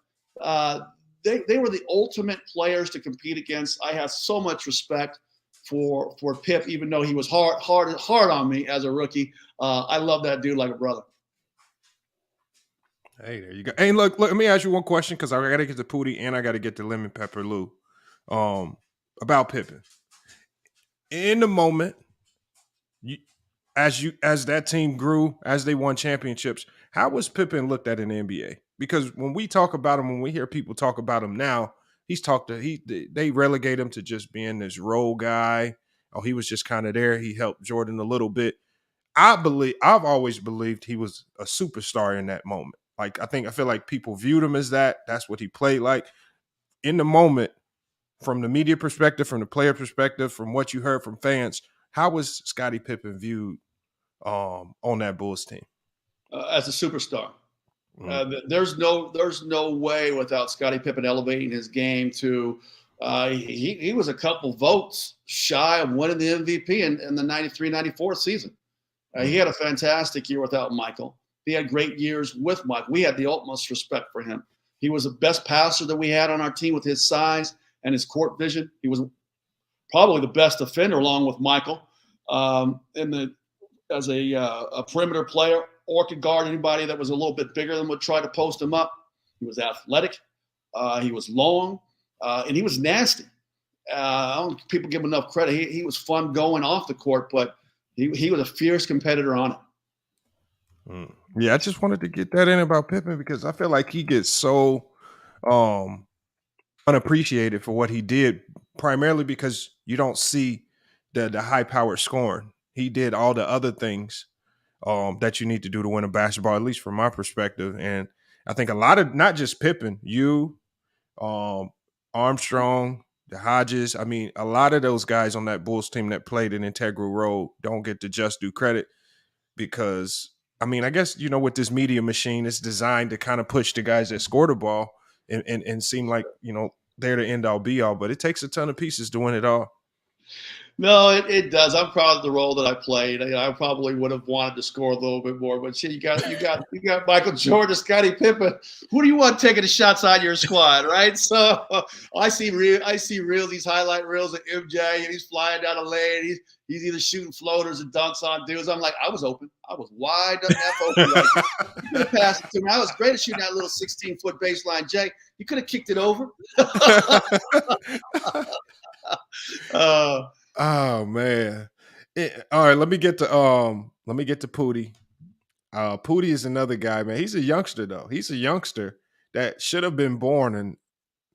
they were the ultimate players to compete against. I have so much respect for Pip, even though he was hard on me as a rookie. I love that dude like a brother. Hey, there you go. Hey, look, let me ask you one question because I got to get to Pootie and I got to get to Lemon Pepper Lou about Pippen. In the moment, as that team grew, as they won championships, how was Pippen looked at in the NBA? Because when we talk about him, when we hear people talk about him now, they relegate him to just being this role guy. Oh, he was just kind of there. He helped Jordan a little bit. I've always believed he was a superstar in that moment. Like, I feel like people viewed him as that. That's what he played like. In the moment, from the media perspective, from the player perspective, from what you heard from fans, how was Scottie Pippen viewed on that Bulls team? As a superstar. There's no way without Scottie Pippen elevating his game to he was a couple votes shy of winning the MVP in the 93-94 season. He had a fantastic year without Michael. He had great years with Mike. We had the utmost respect for him. He was the best passer that we had on our team with his size and his court vision. He was probably the best defender along with Michael. As a perimeter player, or could guard anybody that was a little bit bigger than would try to post him up. He was athletic. He was long. And he was nasty. I don't think people give him enough credit. He was fun going off the court, but he was a fierce competitor on it. Yeah, I just wanted to get that in about Pippen because I feel like he gets so unappreciated for what he did, primarily because you don't see the high-powered scoring. He did all the other things that you need to do to win a basketball, at least from my perspective. And I think a lot of, not just Pippen, Armstrong, the Hodges, a lot of those guys on that Bulls team that played an integral role don't get to just do credit because, I guess, with this media machine, it's designed to kind of push the guys that score the ball and seem like, they're the end-all, be-all. But it takes a ton of pieces to win it all. No, it does. I'm proud of the role that I played. I probably would have wanted to score a little bit more, but shit, you got Michael Jordan, Scottie Pippen. Who do you want taking the shots on your squad, right? So I see these highlight reels of MJ, and he's flying down the lane. He's either shooting floaters and dunks on dudes. I'm like, I was open. I was wide open. Like, you could have passed it to me. I was great at shooting that little 16-foot baseline, Jay. You could have kicked it over. Oh man! All right, let me get to Pootie. Pootie is another guy, man. He's a youngster though. He's a youngster that should have been born in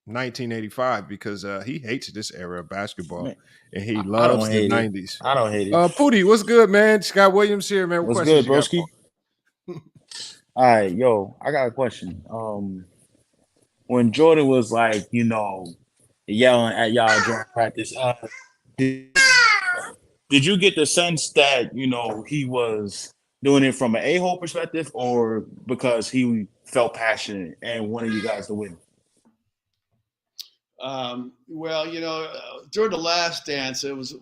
1985 because he hates this era of basketball and he loves the 90s. I don't hate it. Pootie, what's good, man? Scott Williams here, man. What's good, broski? All right, yo, I got a question. When Jordan was like, yelling at y'all during practice, did you get the sense that he was doing it from an a-hole perspective, or because he felt passionate and wanted you guys to win? Well, during the Last Dance, it was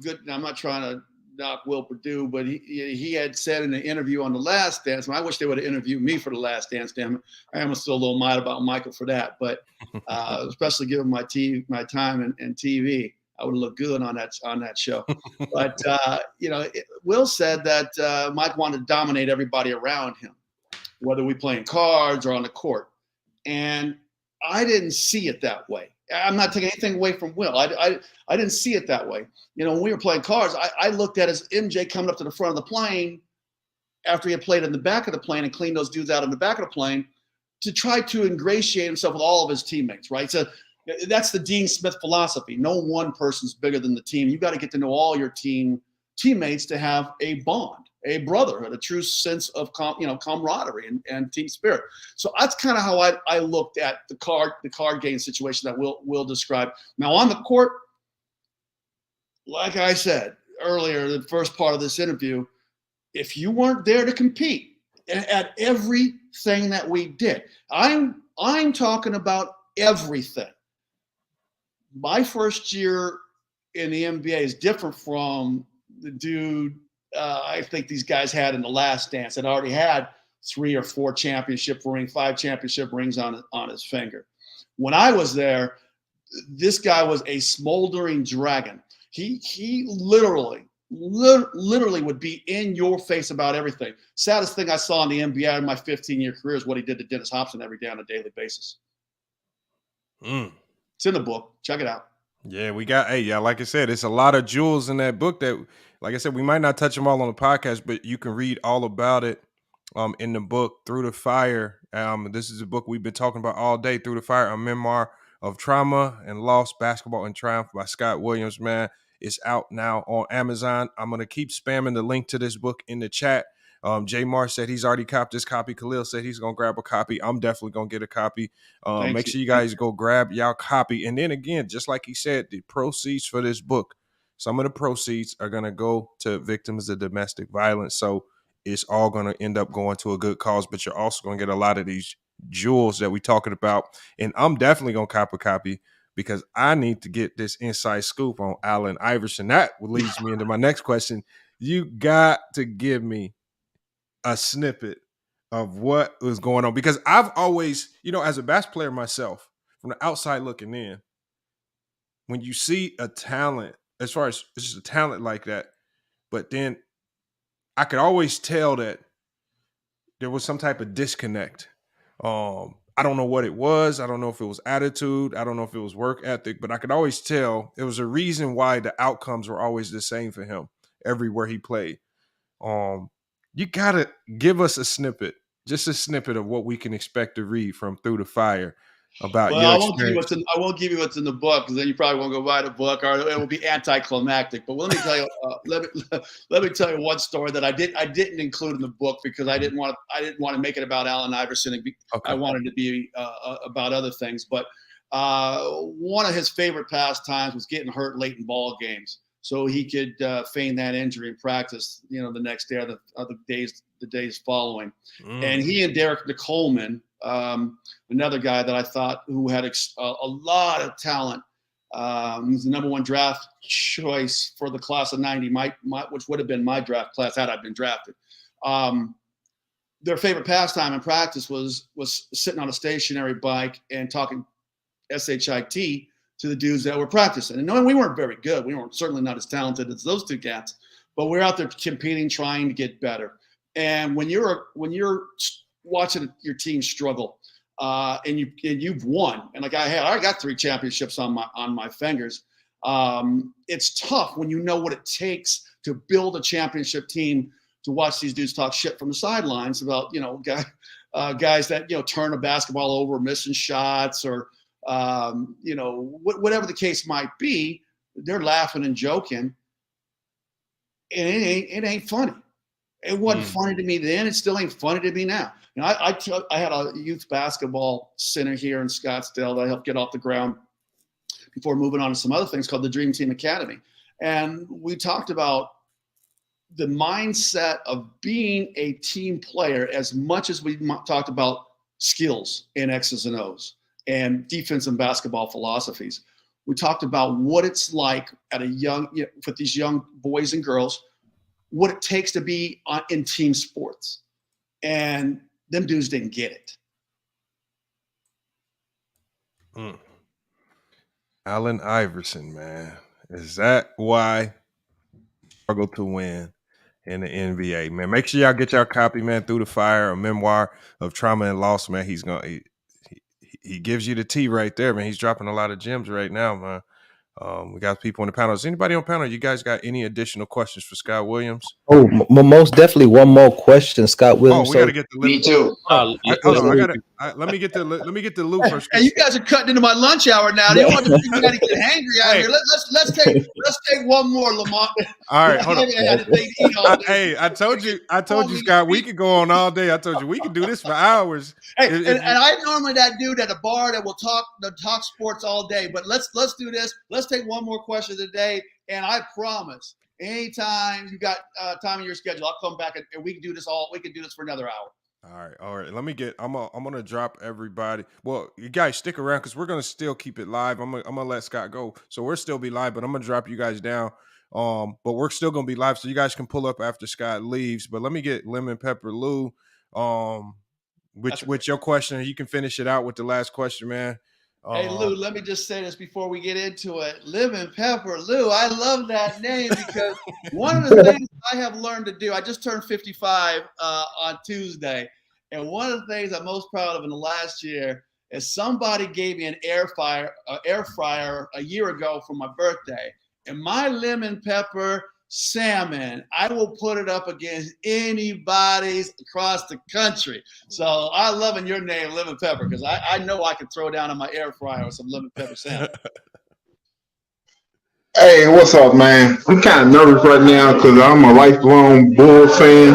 good. I'm not trying to knock Will Perdue, but he had said in the interview on the Last Dance. I wish they would have interviewed me for the Last Dance. Damn it, I am still a little mad about Michael for that, but especially given my time in TV. I would look good on that show. But, Will said that Mike wanted to dominate everybody around him, whether we playing cards or on the court. And I didn't see it that way. I'm not taking anything away from Will. I didn't see it that way. When we were playing cards, I looked at as MJ coming up to the front of the plane after he had played in the back of the plane and cleaned those dudes out in the back of the plane to try to ingratiate himself with all of his teammates, right? So that's the Dean Smith philosophy. No one person's bigger than the team. You got to get to know all your teammates to have a bond. a brotherhood, a true sense of camaraderie and team spirit. So that's kind of how I looked at the card game situation that Will describe. Now on the court, like I said earlier, the first part of this interview, if you weren't there to compete at everything that we did, I'm talking about everything. My first year in the NBA is different from the dude I think these guys had in The Last Dance that already had 3 or 4 championship rings, 5 championship rings on his finger. When I was there, this guy was a smoldering dragon. He literally would be in your face about everything. Saddest thing I saw in the NBA in my 15-year career is what he did to Dennis Hobson every day on a daily basis. It's in the book. Check it out. Yeah, we got, like I said, it's a lot of jewels in that book that, like I said, we might not touch them all on the podcast, but you can read all about it in the book, Through the Fire. This is a book we've been talking about all day, Through the Fire, a memoir of trauma and loss, basketball and triumph by Scott Williams, man. It's out now on Amazon. I'm going to keep spamming the link to this book in the chat. Jay Mar said he's already copped his copy. Khalil said he's going to grab a copy. I'm definitely going to get a copy. Make sure you guys go grab y'all copy. And then again, just like he said, the proceeds for this book, some of the proceeds are going to go to victims of domestic violence. So it's all going to end up going to a good cause, but you're also going to get a lot of these jewels that we're talking about. And I'm definitely going to cop a copy because I need to get this inside scoop on Allen Iverson. That leads me into my next question. You got to give me a snippet of what was going on, because I've always, as a basketball player myself, from the outside looking in, when you see a talent, as far as it's just a talent like that, but then I could always tell that there was some type of disconnect. I don't know what it was. I don't know if it was attitude. I don't know if it was work ethic, but I could always tell there was a reason why the outcomes were always the same for him everywhere he played. You got to give us a snippet, just a snippet of what we can expect to read from Through the Fire about your experience. I won't give you what's in the book, because then you probably won't go buy the book, or it will be anticlimactic. But let me tell you, let me tell you one story that I didn't include in the book because I didn't want to make it about Allen Iverson. I wanted it to be about other things. But one of his favorite pastimes was getting hurt late in ball games, so he could feign that injury in practice, the next day or the days following. And he and Derek Coleman, another guy that I thought who had a lot of talent, was the number 1 draft choice for the class of '90, which would have been my draft class had I been drafted. Their favorite pastime in practice was sitting on a stationary bike and talking SHIT to the dudes that were practicing. And knowing we weren't very good, we weren't certainly not as talented as those two cats, but we're out there competing, trying to get better. And when you're watching your team struggle, and you've won, and like I got 3 championships on my fingers. It's tough when you know what it takes to build a championship team, to watch these dudes talk shit from the sidelines about guys that turn a basketball over, missing shots, or whatever the case might be. They're laughing and joking, and it ain't funny. It wasn't funny to me then. It still ain't funny to me now. I had a youth basketball center here in Scottsdale that I helped get off the ground before moving on to some other things called the Dream Team Academy. And we talked about the mindset of being a team player as much as we talked about skills in X's and O's and defense and basketball philosophies. We talked about what it's like at with these young boys and girls, what it takes to be in team sports. And them dudes didn't get it. Allen Iverson, man. Is that why struggle to win in the NBA, man? Make sure y'all get y'all copy, man. Through the Fire, a memoir of trauma and loss, man. He gives you the tea right there, man. He's dropping a lot of gems right now, man. We got people on the panel. Is anybody on the panel? You guys got any additional questions for Scott Williams? Oh, most definitely one more question, Scott Williams. Oh, we got to get the Me too. Hold on. Let me get the Lou first. Hey, you guys are cutting into my lunch hour now. You don't want to get hangry out here. Let's take one more, Lamont. All right, hold on. Hey, I told you, Scott, we could go on all day. I told you we could do this for hours. Hey, and I'm normally that dude at a bar that will talk sports all day. But let's do this. Let's take one more question today, and I promise, anytime you got time in your schedule, I'll come back and we can do this all. We can do this for another hour. All right. Let me get. I'm gonna drop everybody. Well, you guys stick around because we're gonna still keep it live. I'm gonna let Scott go, so we'll still be live. But I'm gonna drop you guys down. But we're still gonna be live, so you guys can pull up after Scott leaves. But let me get Lemon Pepper Lou. Which your question? You can finish it out with the last question, man. Hey, Lou, let me just say this before we get into it. Lemon Pepper Lou, I love that name because one of the things I have learned to do, I just turned 55 on Tuesday, and one of the things I'm most proud of in the last year is somebody gave me an air fryer a year ago for my birthday, and my lemon pepper salmon, I will put it up against anybody's across the country. So I loving your name, Lemon Pepper, because I know I can throw down on my air fryer with some lemon pepper salmon. Hey, what's up, man? I'm kind of nervous right now because I'm a lifelong Bull fan,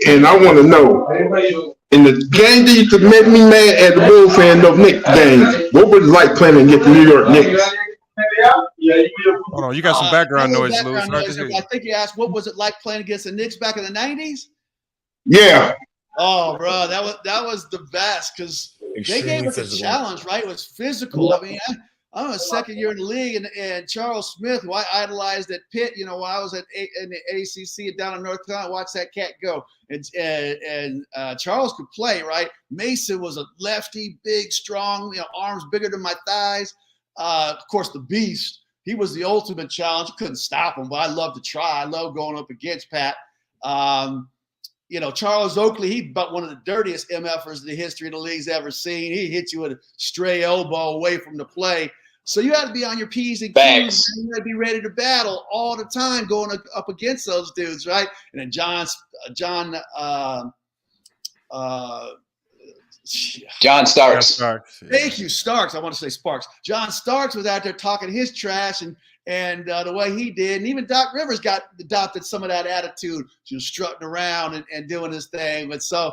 and I want to know, in the game that used to make me mad at the Bull fan, the Knicks game, what was it like playing against the New York Knicks? Hold on, you got some background noise, Lou. I think you asked, what was it like playing against the Knicks back in the 90s? Yeah. Oh, bro, that was the best because they gave us a challenge, right? It was physical. I mean, I'm a second year in the league, and Charles Smith, who I idolized at Pitt, when I was in the ACC down in North Carolina, I watched that cat go. And Charles could play, right? Mason was a lefty, big, strong, arms bigger than my thighs. Of course, the Beast. He was the ultimate challenge. Couldn't stop him, but I love to try. I love going up against Pat. Charles Oakley, he's about one of the dirtiest MFers the history of the league's ever seen. He hit you with a stray elbow away from the play. So you had to be on your P's and Q's. You had to be ready to battle all the time going up against those dudes, right? And then John Starks. Thank you, Starks. I want to say Sparks. John Starks was out there talking his trash and the way he did. And even Doc Rivers adopted some of that attitude, just strutting around and doing his thing. But so,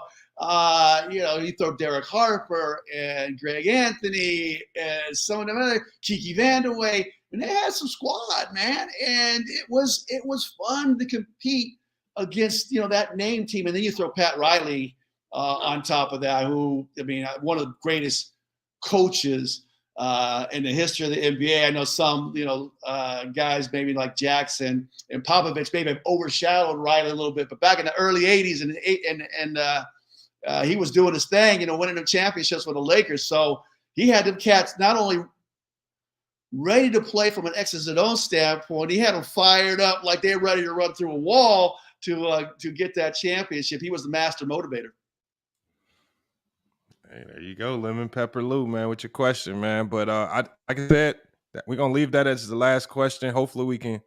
you throw Derek Harper and Greg Anthony and some of them other, Kiki Vandeweghe, and they had some squad, man. And it was fun to compete against, that name team. And then you throw Pat Riley on top of that, who, one of the greatest coaches in the history of the NBA. I know some, guys maybe like Jackson and Popovich maybe have overshadowed Riley a little bit, but back in the early 80s and he was doing his thing, winning the championships with the Lakers. So he had them cats not only ready to play from an X's and O's standpoint, he had them fired up like they're ready to run through a wall to get that championship. He was the master motivator. Hey, there you go, Lemon Pepper Lou, man, with your question, man. But like I said, we're gonna leave that as the last question. Hopefully, we can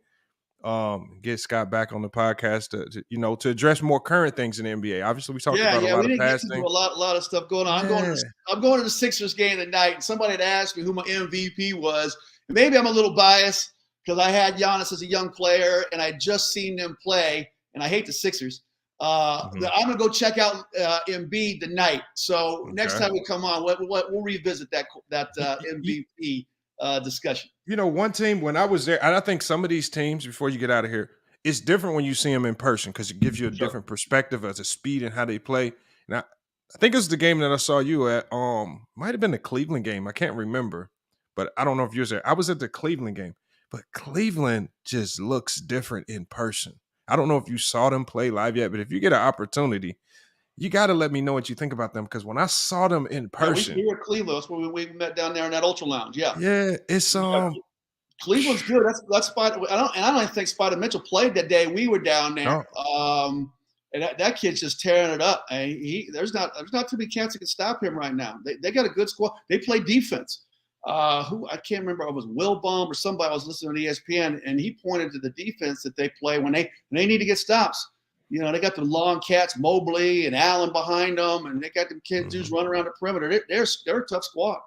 get Scott back on the podcast to address more current things in the NBA. Obviously, we talked about a lot of past things. A lot of stuff going on. I'm going to the Sixers game tonight, and somebody had asked me who my MVP was. And maybe I'm a little biased because I had Giannis as a young player, and I just seen them play, and I hate the Sixers. I'm gonna go check out Embiid tonight. So next time we come on, we'll revisit that MVP discussion. One team when I was there, and I think some of these teams, before you get out of here, it's different when you see them in person because it gives you a different perspective as a speed and how they play. And I think it was the game that I saw you at. Might have been the Cleveland game. I can't remember, but I don't know if you was there. I was at the Cleveland game, but Cleveland just looks different in person. I don't know if you saw them play live yet, but if you get an opportunity, you got to let me know what you think about them because when I saw them in person, we were at Cleveland. That's where we met down there in that Ultra Lounge. Yeah, it's Cleveland's good. That's Spider. I don't even think Spider Mitchell played that day we were down there. No. And that kid's just tearing it up. And there's not too many cats that can stop him right now. They got a good squad. They play defense. who I can't remember, it was Wilbaum or somebody I was listening to ESPN, and he pointed to the defense that they play when they need to get stops. You know, they got the long cats, Mobley and Allen behind them, and they got them kids who's running around the perimeter. They're a tough squad.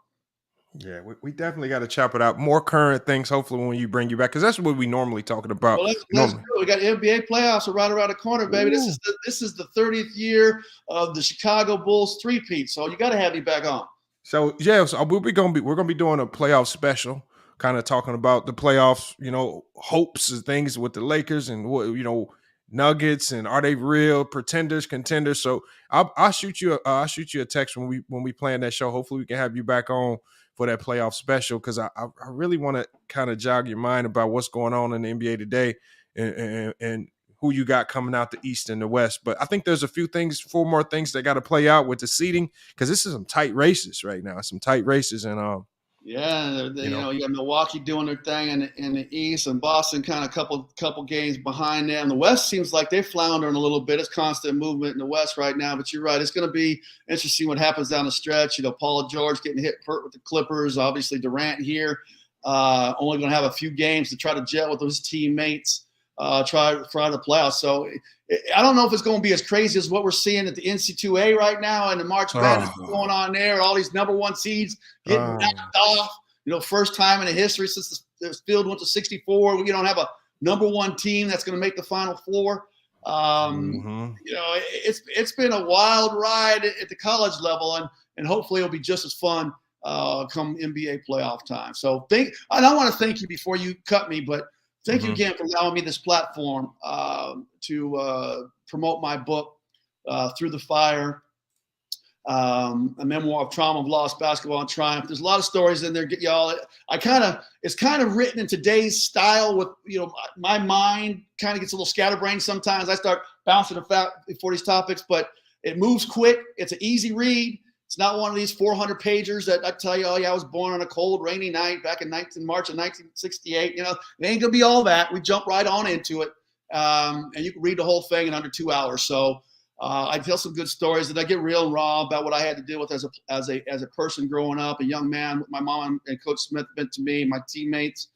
Yeah, we definitely got to chop it out. More current things, hopefully, when you bring you back, because that's what we normally talking about. Well, let's do it. We got NBA playoffs are right around the corner, baby. Ooh. This is the 30th year of the Chicago Bulls three-peat, so you got to have me back on. So yeah, so we're gonna be doing a playoff special, kind of talking about the playoffs, you know, hopes and things with the Lakers and what, you know, Nuggets, and are they real pretenders, contenders? So I'll shoot you a text when we plan that show. Hopefully we can have you back on for that playoff special, because I really want to kind of jog your mind about what's going on in the NBA today and who you got coming out the East and the West. But I think there's four more things that got to play out with the seeding, because this is some tight races right now. Some tight races, and yeah, you know, you got Milwaukee doing their thing in the East, and Boston kind of couple games behind them. The West seems like they're floundering a little bit. It's constant movement in the West right now, but you're right. It's going to be interesting what happens down the stretch. You know, Paul George getting hurt with the Clippers. Obviously, Durant here only going to have a few games to try to gel with his teammates, try the playoffs. So I don't know if it's going to be as crazy as what we're seeing at the NC2A right now and the March Madness going on there. All these number one seeds getting knocked off. You know, first time in the history since the field went to 64. We don't have a number one team that's going to make the Final Four. You know, it's been a wild ride at the college level, and hopefully it'll be just as fun come NBA playoff time. So I don't want to thank you before you cut me, but thank you again for allowing me this platform to promote my book, Through the Fire, a memoir of trauma, of lost basketball and triumph. There's a lot of stories in there, y'all. It's kind of written in today's style with, you know, my mind kind of gets a little scatterbrained sometimes. I start bouncing about before these topics, but it moves quick. It's an easy read. It's not one of these 400 pagers that I tell you, oh yeah, I was born on a cold, rainy night back in March of 1968. You know, it ain't gonna be all that. We jump right on into it, and you can read the whole thing in under 2 hours. So I tell some good stories, and I get real and raw about what I had to deal with as a person growing up, a young man. With my mom and Coach Smith meant to me, my teammates,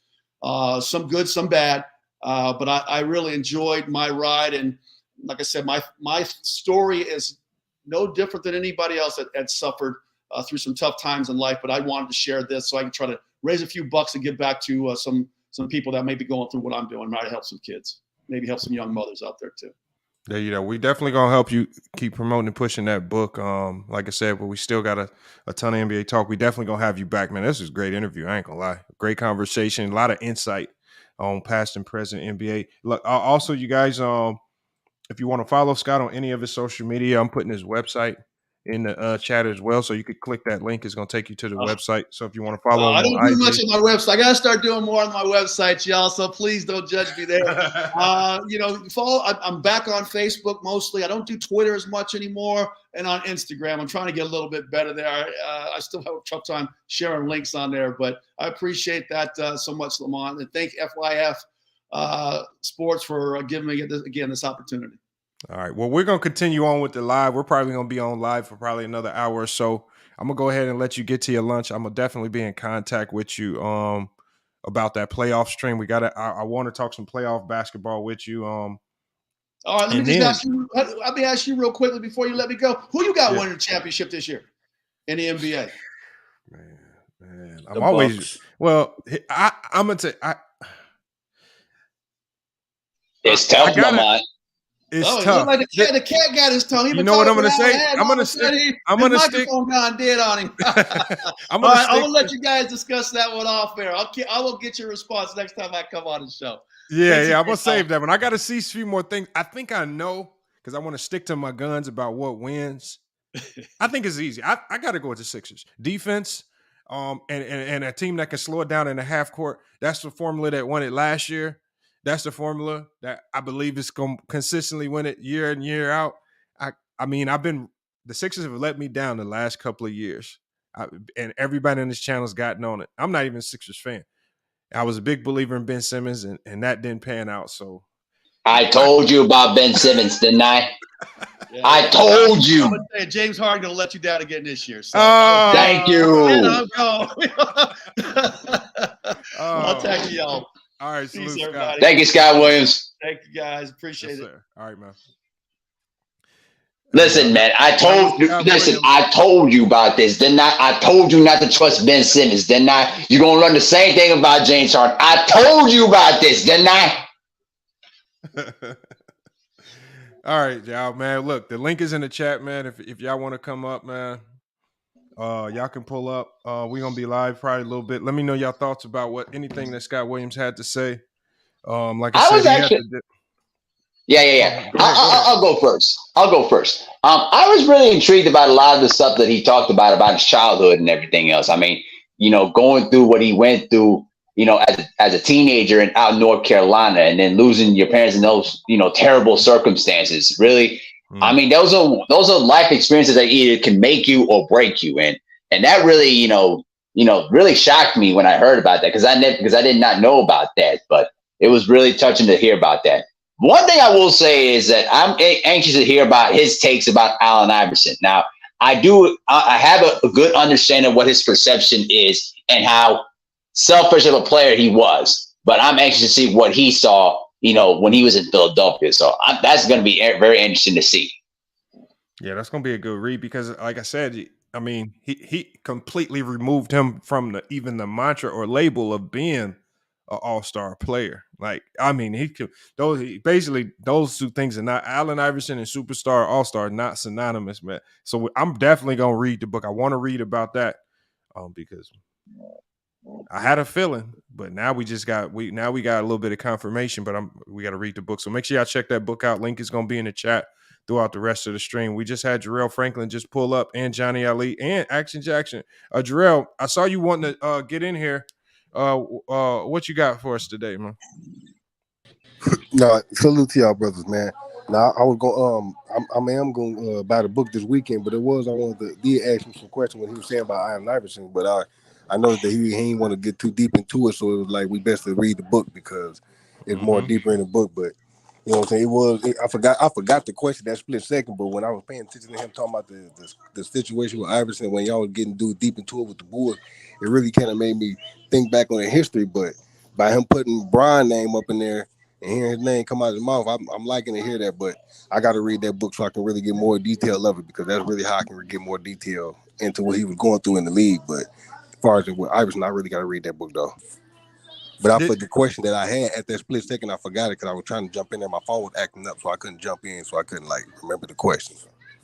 some good, some bad, but I really enjoyed my ride. And like I said, my story is no different than anybody else that had suffered through some tough times in life. But I wanted to share this so I can try to raise a few bucks and give back to some people that may be going through what I'm doing, try to help some kids, maybe help some young mothers out there too. Yeah, you know, we definitely gonna help you keep promoting and pushing that book. Like I said, but we still got a ton of NBA talk. We definitely gonna have you back, man. This is a great interview. I ain't gonna lie, great conversation, a lot of insight on past and present NBA. Look, also, you guys, if you want to follow Scott on any of his social media, I'm putting his website in the chat as well. So you could click that link. It's going to take you to the website. So if you want to follow him, I don't do much on my website. I got to start doing more on my website, y'all. So please don't judge me there. You know, follow. I'm back on Facebook mostly. I don't do Twitter as much anymore. And on Instagram, I'm trying to get a little bit better there. I still have a tough time sharing links on there, but I appreciate that so much, Lamont. And thank FYF Sports for giving me this opportunity. All right. Well, we're going to continue on with the live. We're probably going to be on live for probably another hour or so. I'm going to go ahead and let you get to your lunch. I'm going to definitely be in contact with you about that playoff stream. I want to talk some playoff basketball with you. All right. Let me ask you real quickly before you let me go. Who you got winning the championship this year in the NBA? Man, I'm always – well, I'm going to say it's tough, Lamont. It's tough. Like the cat got his tongue. You know what I'm going to say? I'm going to stick. Gone dead on him. I'm going to let you guys discuss that one off air. I will get your response next time I come on the show. Yeah. I'm going to save that one. I got to see a few more things. I think I know because I want to stick to my guns about what wins. I think it's easy. I got to go with the Sixers. Defense and a team that can slow it down in the half court. That's the formula that won it last year. That's the formula that I believe is going to consistently win it year in, year out. I mean, the Sixers have let me down the last couple of years. And everybody on this channel has gotten on it. I'm not even a Sixers fan. I was a big believer in Ben Simmons, and that didn't pan out. So I told you about Ben Simmons, didn't I? I told you. I'm gonna say James Harden gonna let you down again this year. So thank you. I'll tag you y'all. All right, Peace, salute, everybody. Scott. Thank you, Scott Williams. Thank you, guys. Appreciate Yes, it. sir. All right, man. Listen, man, I told you about this. Then I told you not to trust Ben Simmons. Then you're gonna learn the same thing about James Harden. I told you about this, didn't I? All right, y'all, man. Look, the link is in the chat, man. If y'all want to come up, man, y'all can pull up. We're gonna be live probably a little bit. Let me know your thoughts about anything that Scott Williams had to say. Like I said, Yeah. I'll go first. I was really intrigued about a lot of the stuff that he talked about his childhood and everything else. I mean, going through what he went through, as a teenager out in North Carolina, and then losing your parents in those, terrible circumstances. Really, I mean, those are life experiences that either can make you or break you. And that really, really shocked me when I heard about that, because I did not know about that. But it was really touching to hear about that. One thing I will say is that I'm anxious to hear about his takes about Allen Iverson. Now, I have a good understanding of what his perception is and how selfish of a player he was. But I'm anxious to see what he saw, when he was in Philadelphia. So that's going to be very interesting to see. Yeah, that's going to be a good read, because, like I said, I mean, he completely removed him from even the mantra or label of being an all-star player. Like, I mean, those two things are not, Allen Iverson and superstar, all-star, not synonymous, man. So I'm definitely gonna read the book. I want to read about that, because I had a feeling, but now we got a little bit of confirmation. But we got to read the book. So make sure y'all check that book out. Link is gonna be in the chat throughout the rest of the stream. We just had Jarrell Franklin just pull up, and Johnny Ali, and Action Jackson. Jarrell, I saw you wanting to get in here. What you got for us today, man? No, salute to y'all brothers, man. Now I was going I am going buy the book this weekend, but I wanted to ask him some questions when he was saying about Allen Iverson, but I noticed that he ain't want to get too deep into it, so it was like we best to read the book because it's more deeper in the book. But you know what I'm saying? I forgot the question that split second, but when I was paying attention to him talking about the situation with Iverson when y'all was getting deep into it with the Bulls, it really kind of made me think back on the history. But by him putting Brian's name up in there and hearing his name come out of his mouth, I'm liking to hear that. But I got to read that book so I can really get more detail of it, because that's really how I can get more detail into what he was going through in the league. But as far as with Iverson, I really got to read that book though. But I put the question that I had at that split second, I forgot it because I was trying to jump in there. My phone was acting up, so I couldn't jump in, so I couldn't remember the question.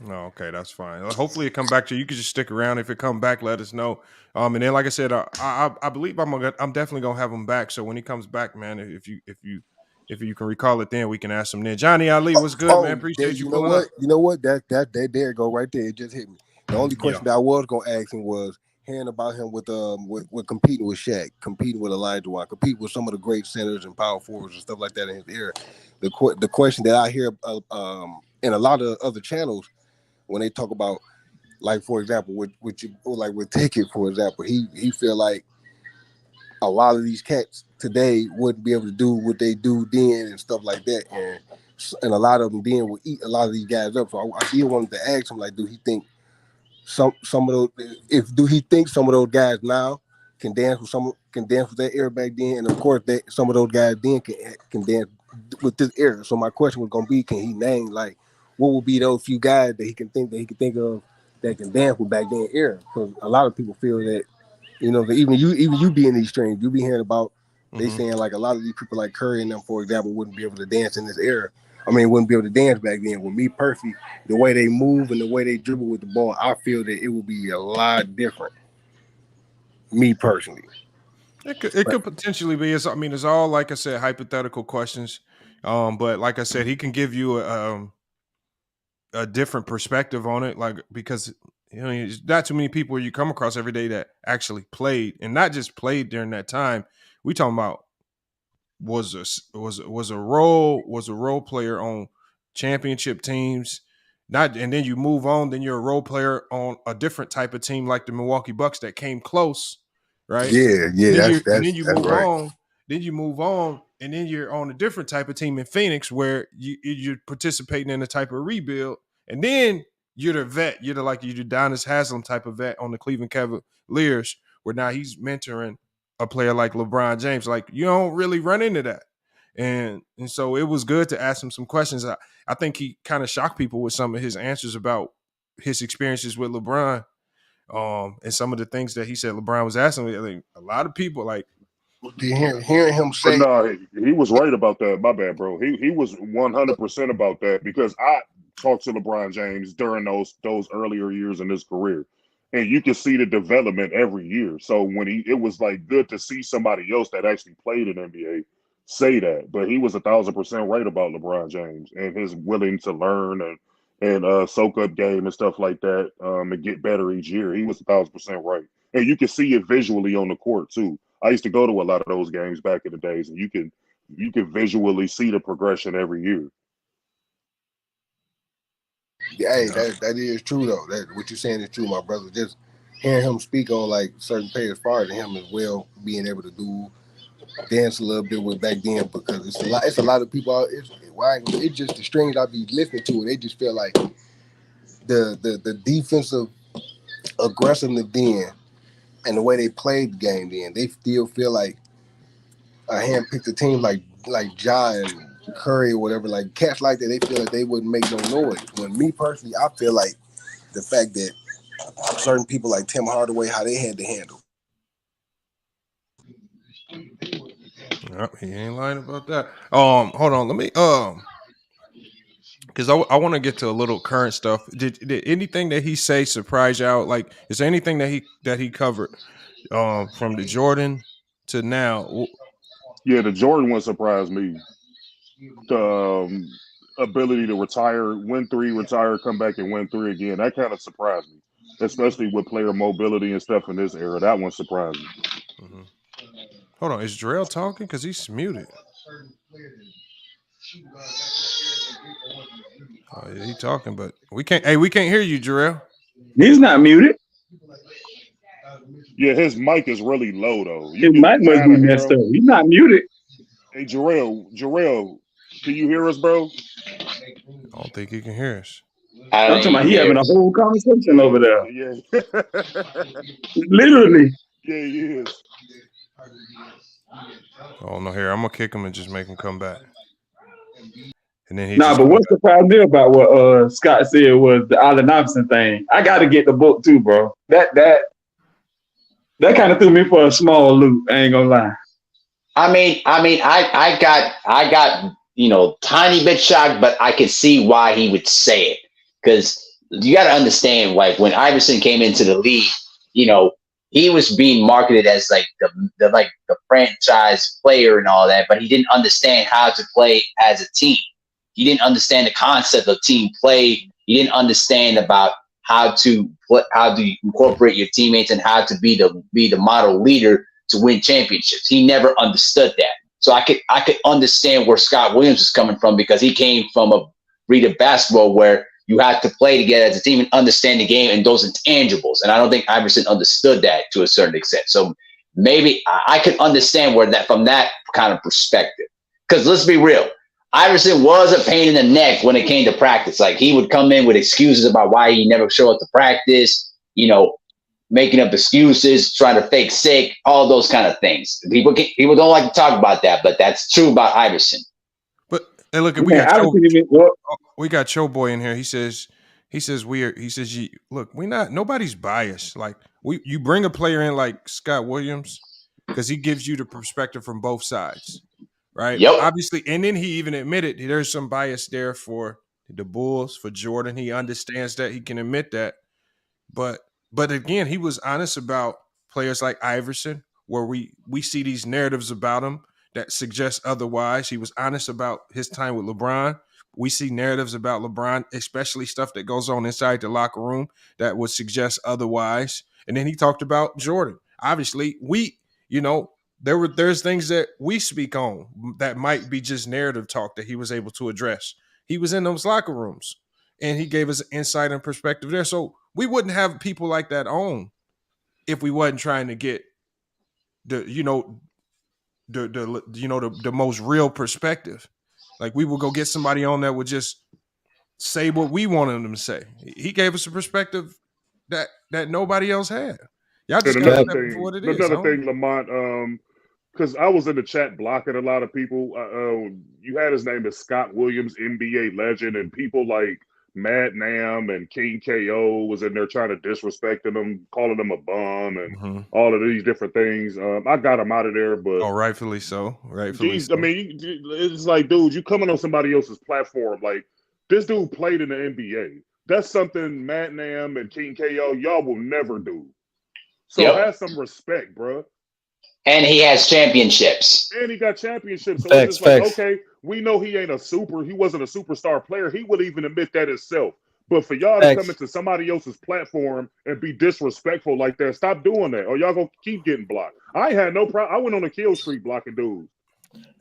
No, okay, that's fine. Hopefully it come back to you. You can just stick around. If it come back, let us know. And then, like I said, I believe I'm definitely gonna have him back. So when he comes back, man, if you can recall it, then we can ask him then. Johnny Ali, what's good, man? Appreciate you pulling up. You know what? That there go right there. It just hit me. The only question that I was gonna ask him was hearing about him with competing with Shaq, competing with Elijah Wan, competing with some of the great centers and power forwards and stuff like that in his era. The question that I hear in a lot of other channels when they talk about, like, for example, with Ticket, for example, he feel like a lot of these cats today wouldn't be able to do what they do then and stuff like that, and a lot of them then will eat a lot of these guys up. So I did want to ask him, like, do he think some of those, do he think some of those guys now can dance with that era back then, and of course that some of those guys then can dance with this era. So my question was gonna be, can he name, like, what would be those few guys that he can think of that can dance with back then era? Because a lot of people feel that, that even you be in these streams, you be hearing about they saying like a lot of these people like Curry and them, for example, wouldn't be able to dance in this era. I mean, wouldn't be able to dance back then. With me personally, the way they move and the way they dribble with the ball, I feel that it would be a lot different. Me personally. It could potentially be. It's all, like I said, hypothetical questions. But like I said, he can give you a different perspective on it, like, because there's not too many people you come across every day that actually played, and not just played during that time. We talking about was a role player on championship teams, and then you move on, then you're a role player on a different type of team like the Milwaukee Bucks that came close, right? Yeah. Then you move on, and then you're on a different type of team in Phoenix where you're participating in a type of rebuild, And then you're the vet. You're the Udonis Haslem type of vet on the Cleveland Cavaliers, where now he's mentoring a player like LeBron James. Like, you don't really run into that. And so it was good to ask him some questions. I think he kind of shocked people with some of his answers about his experiences with LeBron, and some of the things that he said LeBron was asking. I think a lot of people hearing him say. But no, he was right about that. My bad, bro. He was 100% about that, because I talked to LeBron James during those earlier years in his career, and you can see the development every year. So when it was like good to see somebody else that actually played in NBA say that. But he was 1,000% right about LeBron James and his willing to learn and soak up game and stuff like that, and get better each year. He was 1,000% right, and you can see it visually on the court too. I used to go to a lot of those games back in the days, and you can visually see the progression every year. Yeah, hey, that is true though. That what you're saying is true, my brother. Just hearing him speak on like certain players prior to him as well, being able to dance a little bit with back then, because it's a lot of people out. It's just the strings I be listening to, and they just feel like the defensive aggressiveness then and the way they played the game then, they still feel like a hand-picked a team like Ja and Curry or whatever, like cats like that, they feel like they wouldn't make no noise. When me personally, I feel like the fact that certain people like Tim Hardaway, how they had to handle. He ain't lying about that. Hold on, let me because I want to get to a little current stuff. Did anything that he say surprise you out? Like, is there anything that he covered from the Jordan to now? Yeah, the Jordan one surprised me. The ability to retire, win 3, retire, come back and win 3 again. That kind of surprised me, especially with player mobility and stuff in this era. That one surprised me. Mm-hmm. Hold on, is Jarrell talking? Because he's muted. Oh, yeah, he's talking, but we can't hear you, Jarrell. He's not muted. Yeah, his mic is really low though. His mic must be messed up. He's not muted. Hey, Jarrell, can you hear us, bro? I don't think he can hear us. I'm talking about he having a whole conversation over there. Yeah. Literally. Yeah, he is. Oh no, here, I'm gonna kick him and just make him come back. And then but what surprised me about what Scott said was the Allen Iverson thing. I got to get the book too, bro. That kind of threw me for a small loop. I ain't gonna lie. I got tiny bit shocked, but I could see why he would say it, because you got to understand, like when Iverson came into the league, he was being marketed as like the franchise player and all that, but he didn't understand how to play as a team. He didn't understand the concept of team play. He didn't understand about how to incorporate your teammates and how to be the model leader to win championships. He never understood that. So I could understand where Scott Williams is coming from, because he came from a breed of basketball where you have to play together as a team and understand the game and those intangibles. And I don't think Iverson understood that to a certain extent. So maybe I could understand from that kind of perspective. Because let's be real, Iverson was a pain in the neck when it came to practice. Like, he would come in with excuses about why he never showed up to practice, making up excuses, trying to fake sick, all those kind of things. People don't like to talk about that, but that's true about Iverson. But hey, look, we got Cho Boy in here. He says nobody's biased. Like, you bring a player in like Scott Williams because he gives you the perspective from both sides, right? Yep. Obviously, and then he even admitted there's some bias there for the Bulls, for Jordan. He understands that. He can admit that, but again, he was honest about players like Iverson, where we see these narratives about him that suggest otherwise. He was honest about his time with LeBron. We see narratives about LeBron, especially stuff that goes on inside the locker room that would suggest otherwise. And then he talked about Jordan. Obviously, there's things that we speak on that might be just narrative talk that he was able to address. He was in those locker rooms, and he gave us insight and perspective there. So we wouldn't have people like that on if we wasn't trying to get the most real perspective. Like, we would go get somebody on that would just say what we wanted him to say. He gave us a perspective that nobody else had. Y'all just got to for what it is. Another thing, Lamont, because I was in the chat blocking a lot of people. You had his name as Scott Williams, NBA legend, and people like Mad Nam and King KO was in there trying to disrespect him, calling him a bum, and all of these different things. I got him out of there, but rightfully so. I mean, it's like, dude, you coming on somebody else's platform. Like, this dude played in the NBA. That's something Mad Nam and King KO, y'all will never do. So have some respect, bro. And he has championships. And he got championships. So it's just like, okay, we know he wasn't a superstar player. He would even admit that himself. But for y'all to come into somebody else's platform and be disrespectful like that, stop doing that. Or y'all gonna keep getting blocked. I had no problem. I went on a kill streak blocking dudes.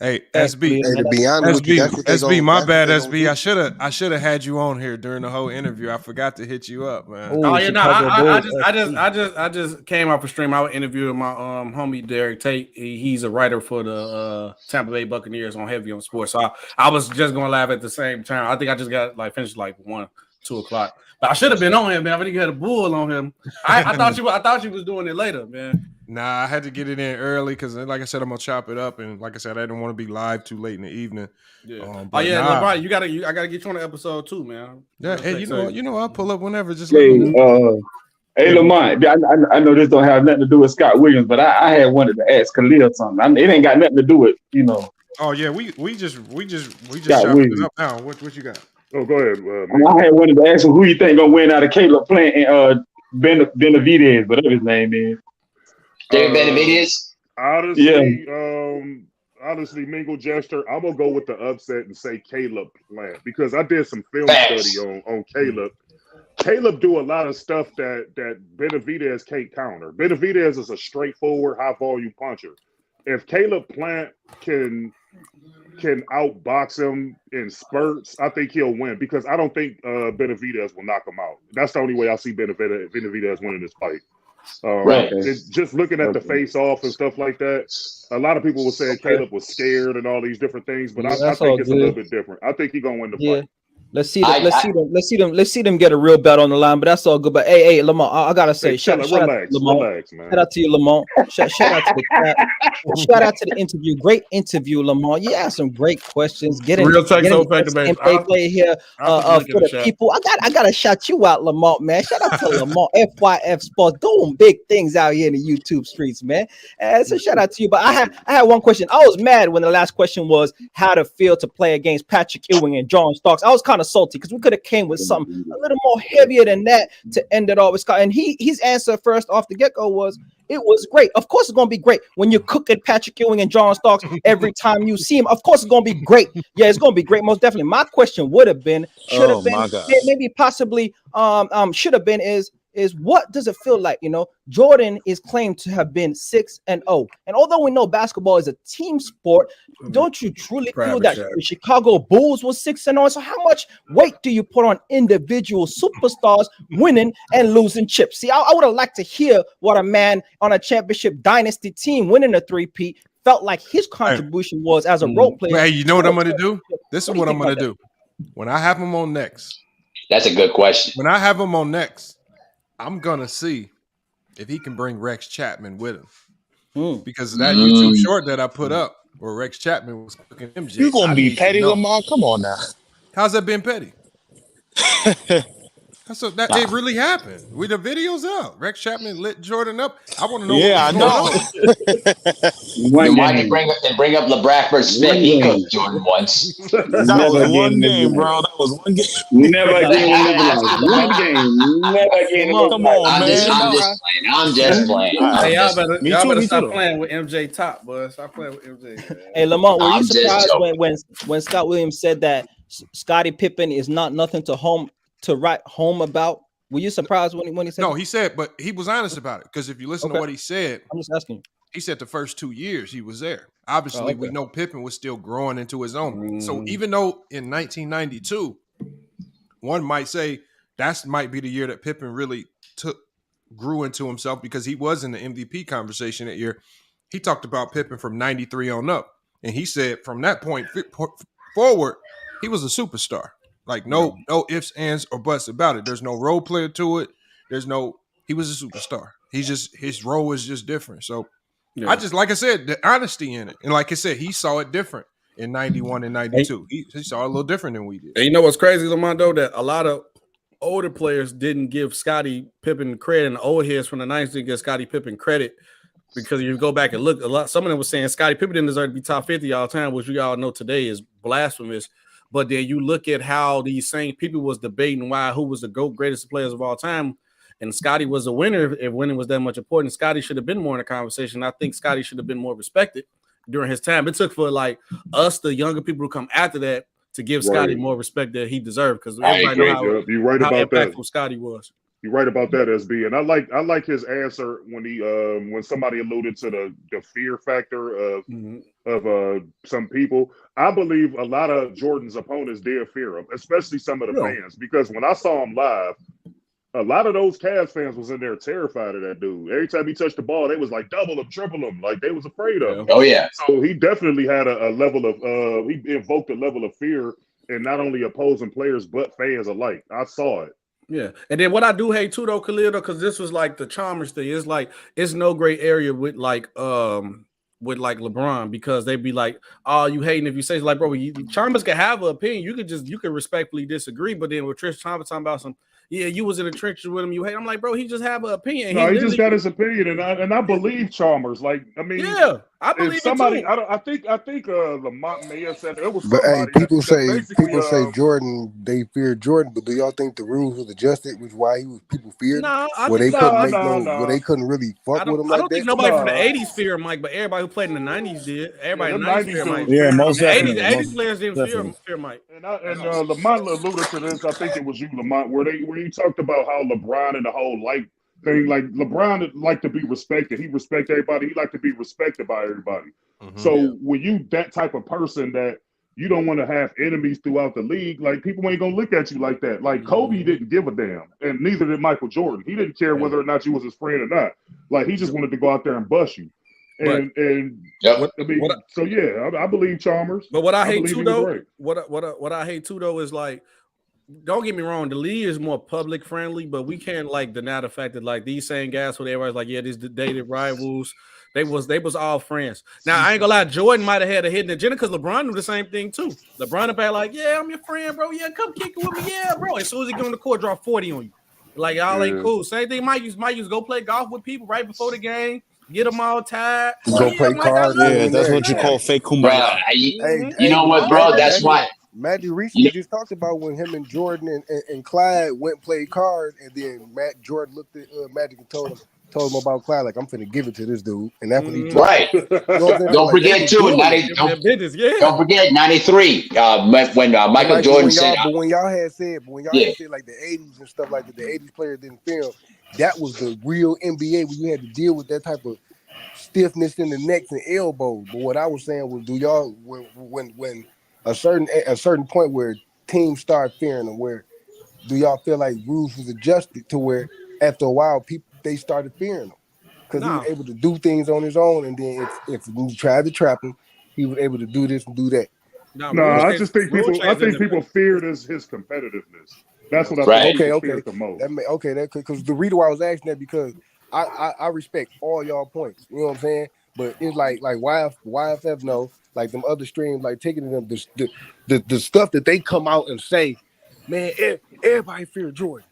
Hey, SB, to be honest with you, SB, my bad, SB. I should have had you on here during the whole interview. I forgot to hit you up, man. Oh yeah, no, I just came off a stream. I was interviewing my homie Derek Tate. He's a writer for the Tampa Bay Buccaneers on Heavy on Sports. So I was just going live at the same time. I think I just got finished 1, 2 o'clock. But I should have been on him, man. I think you had a bull on him. I thought you was doing it later, man. Nah, I had to get it in early because, like I said, I'm gonna chop it up, and like I said, I didn't want to be live too late in the evening. Yeah. LeBron, I gotta get you on the episode too, man. Yeah. Hey, you know, I'll pull up whenever. Just hey, Lamont, I know this don't have nothing to do with Scott Williams, but I had wanted to ask Khalil something. It ain't got nothing to do with Oh yeah, we just Scott chopped Williams. it up now. What you got? Oh, go ahead. I had wanted to ask him who you think gonna win out of Caleb Plant and Benavidez, whatever his name is. David Benavidez? Honestly, Mingle Jester, I'm gonna go with the upset and say Caleb Plant because I did some film study on Caleb. Caleb do a lot of stuff that Benavidez can't counter. Benavidez is a straightforward, high volume puncher. If Caleb Plant can outbox him in spurts, I think he'll win because I don't think Benavidez will knock him out. That's the only way I see Benavidez winning this fight. Right. Just looking at the face off and stuff like that, a lot of people were saying Caleb was scared and all these different things, but I think it's a little bit different. I think he's gonna win the fight. Let's see them get a real bet on the line, but that's all good. But hey, Lamont, I gotta say, shout out to Lamont. Shout out to you, Lamont. Shout out to the chat. Shout out to the interview. Great interview, Lamont. You asked some great questions. Get Real take play here for the people. I gotta shout you out, Lamont, man. Shout out to Lamont, FYF Sports, doing big things out here in the YouTube streets, man. So shout out to you. But I had one question. I was mad when the last question was how to feel to play against Patrick Ewing and John Starks. I was kind of salty because we could have came with something a little more heavier than that to end it all with Scott. And his answer first off the get-go was it was great. Of course it's gonna be great when you're cooking Patrick Ewing and John Starks every time you see him. Of course it's gonna be great. Yeah, it's gonna be great, most definitely. My question would have been, should have been, maybe possibly should have been is what does it feel like? You know, Jordan is claimed to have been 6-0, and although we know basketball is a team sport, don't you truly feel that the Chicago Bulls was 6-0? So how much weight do you put on individual superstars winning and losing chips? See, I would have liked to hear what a man on a championship dynasty team winning a three-peat felt like his contribution was as a role player. Hey, you know what I'm going to do? This is what I'm going to do. When I have him on next. That's a good question. When I have him on next, I'm going to see if he can bring Rex Chapman with him. Because that YouTube short that I put up where Rex Chapman was cooking MJ. You're going to be petty, Lamar? Come on now. How's that been petty? It really happened. The video's out. Rex Chapman lit Jordan up. I want to know. Yeah, I know. Why did you bring up LeBron Smith? He cooked Jordan once. That was one game, bro. That was one game. Never again. One game. Never again. Come on, I'm just playing. Hey, y'all better stop playing with MJ top, boy. Stop playing with MJ. Hey, Lamont, were you surprised when Scott Williams said that Scottie Pippen is not nothing to write home about? Were you surprised when he said? No, he said, but he was honest about it. Because if you listen to what he said, I'm just asking. He said the first 2 years he was there. Obviously, we know Pippen was still growing into his own. So even though in 1992, one might say that might be the year that Pippen really grew into himself because he was in the MVP conversation that year. He talked about Pippen from 93 on up. And he said from that point forward, he was a superstar. Like no ifs, ands, or buts about it. There's no role player to it. He was a superstar. His role was just different. So I just, like I said, the honesty in it. And like I said, he saw it different in 91 and 92. He saw it a little different than we did. And you know what's crazy, Lamont, though, that a lot of older players didn't give Scottie Pippen credit, and the old heads from the 90s didn't give Scottie Pippen credit, because you go back and look, some of them were saying Scottie Pippen didn't deserve to be top 50 all the time, which we all know today is blasphemous. But then you look at how these same people was debating who was the greatest players of all time, and Scottie was a winner. If winning was that much important, Scottie should have been more in the conversation. I think Scottie should have been more respected during his time. It took for like us, the younger people, who come after that, to give Scottie more respect that he deserved, because everybody know how impactful Scottie was. You're right about that, SB. And I like his answer when somebody alluded to the fear factor of some people. I believe a lot of Jordan's opponents did fear him, especially some of the fans, because when I saw him live, a lot of those Cavs fans was in there terrified of that dude. Every time he touched the ball, they was like double him, triple him, like they was afraid of him. Oh yeah. So he definitely had a level of he invoked a level of fear in not only opposing players but fans alike. I saw it. Yeah, and then what I do hate too, though, Khalil, because this was like the Chalmers thing. It's like it's no gray area with LeBron, because they'd be like, "Oh, you hating if you say," like, bro, Chalmers can have an opinion. You can respectfully disagree, but then with Trish Chalmers talking about some, you was in the trenches with him, you hate. I'm like, bro, he just have an opinion. No, he just got his opinion, and I believe Chalmers. Like, I mean, yeah, I believe somebody. it too. I think Lamont may have said it was. But hey, people say Jordan. They fear Jordan, but do y'all think the rules was adjusted, which why people feared? No, where they couldn't really fuck with him like that. I don't think nobody from the '80s feared Mike, but everybody who played in the '90s did. Everybody in the '90s feared Mike. Yeah, most definitely. The '80s players didn't fear Mike. And Lamont alluded to this. I think it was you, Lamont, where you talked about how LeBron and the whole thing. Like LeBron liked to be respected. He respect everybody. He liked to be respected by everybody. Mm-hmm. So when you that type of person that you don't want to have enemies throughout the league, like people ain't gonna look at you like that. Like Kobe didn't give a damn, and neither did Michael Jordan. He didn't care whether or not you was his friend or not. Like he just wanted to go out there and bust you. I believe Chalmers. But what I hate too, though, what I hate too, though, is like, don't get me wrong, the league is more public friendly, but we can't like deny the fact that like these same guys, where everybody's like, yeah, these dated rivals, they was all friends. Now I ain't gonna lie, Jordan might have had a hidden agenda, because LeBron knew the same thing too. LeBron about like, yeah, I'm your friend, bro. Yeah, come kick it with me, yeah, bro. As soon as he get on the court, drop 40 on you. Like y'all ain't cool. Same thing. Might use go play golf with people right before the game. Get them all tired. Go play cards. Yeah, that's what you call fake kumbaya. You know what, bro? That's why. Magic recently just talked about when him and Jordan and Clyde went and played cards, and then Jordan looked at Magic and told him about Clyde, like, I'm finna give it to this dude, and that's what he told right. Don't forget too. Don't forget 93 when Michael Jordan said. But when y'all had said like the 80s and stuff like that, the 80s players didn't film. That was the real NBA where you had to deal with that type of stiffness in the necks and elbows. But what I was saying was, do y'all when a certain point where teams start fearing them, where do y'all feel like rules was adjusted to where after a while they started fearing him because he was able to do things on his own, and then if you tried to trap him, he was able to do this and do that. I just think people feared his competitiveness. That's what I think feared the most. Because the reason why I was asking that, because I respect all y'all points. You know what I'm saying? But it's like YFF know, like them other streams, like taking them the stuff that they come out and say, man, everybody fear Jordan.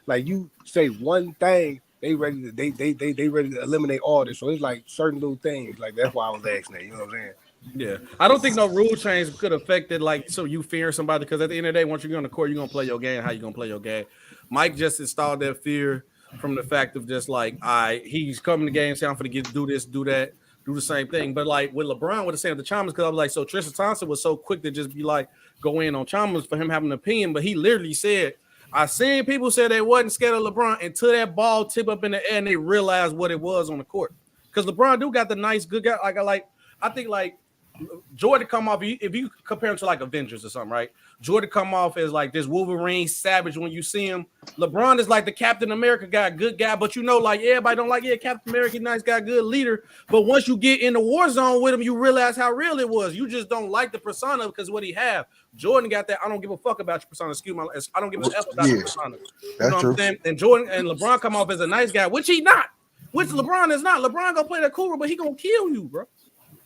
Like you say one thing, they ready to eliminate all this. So it's like certain little things. Like that's why I was asking that. You know what I'm saying? Yeah, I don't think no rule change could affect it. Like, so you fear somebody, because at the end of the day, once you get on the court, you're gonna play your game. How you gonna play your game? Mike just installed that fear from the fact of just like, he's coming to the game, saying I'm gonna do this, do that, do the same thing. But like with LeBron, with the same with the Chalmers, because I was like, so Tristan Thompson was so quick to just be like go in on Chalmers for him having an opinion, but he literally said, I seen people say they wasn't scared of LeBron until that ball tip up in the air and they realized what it was on the court. Because LeBron do got the nice, good guy. I think Jordan come off, if you compare him to like Avengers or something, right? Jordan come off as like this Wolverine savage when you see him. LeBron is like the Captain America guy, good guy, but you know, like everybody don't like, Captain America, nice guy, good leader. But once you get in the war zone with him, you realize how real it was. You just don't like the persona because what he have. Jordan got that. I don't give a fuck about your persona. Excuse me, I don't give a F about your persona. You know what I'm saying? And Jordan and LeBron come off as a nice guy, which he not. Which LeBron is not. LeBron gonna play that cooler, but he gonna kill you, bro.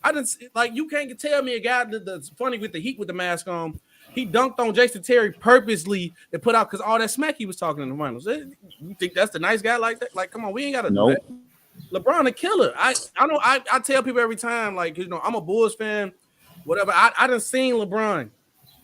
I didn't like you can't tell me a guy that's funny with the Heat with the mask on. He dunked on Jason Terry purposely to put out because all that smack he was talking in the finals. You think that's the nice guy like that? Like, come on, we ain't gotta do that. LeBron a killer. I tell people every time, like, you know, I'm a Bulls fan, whatever. I done seen LeBron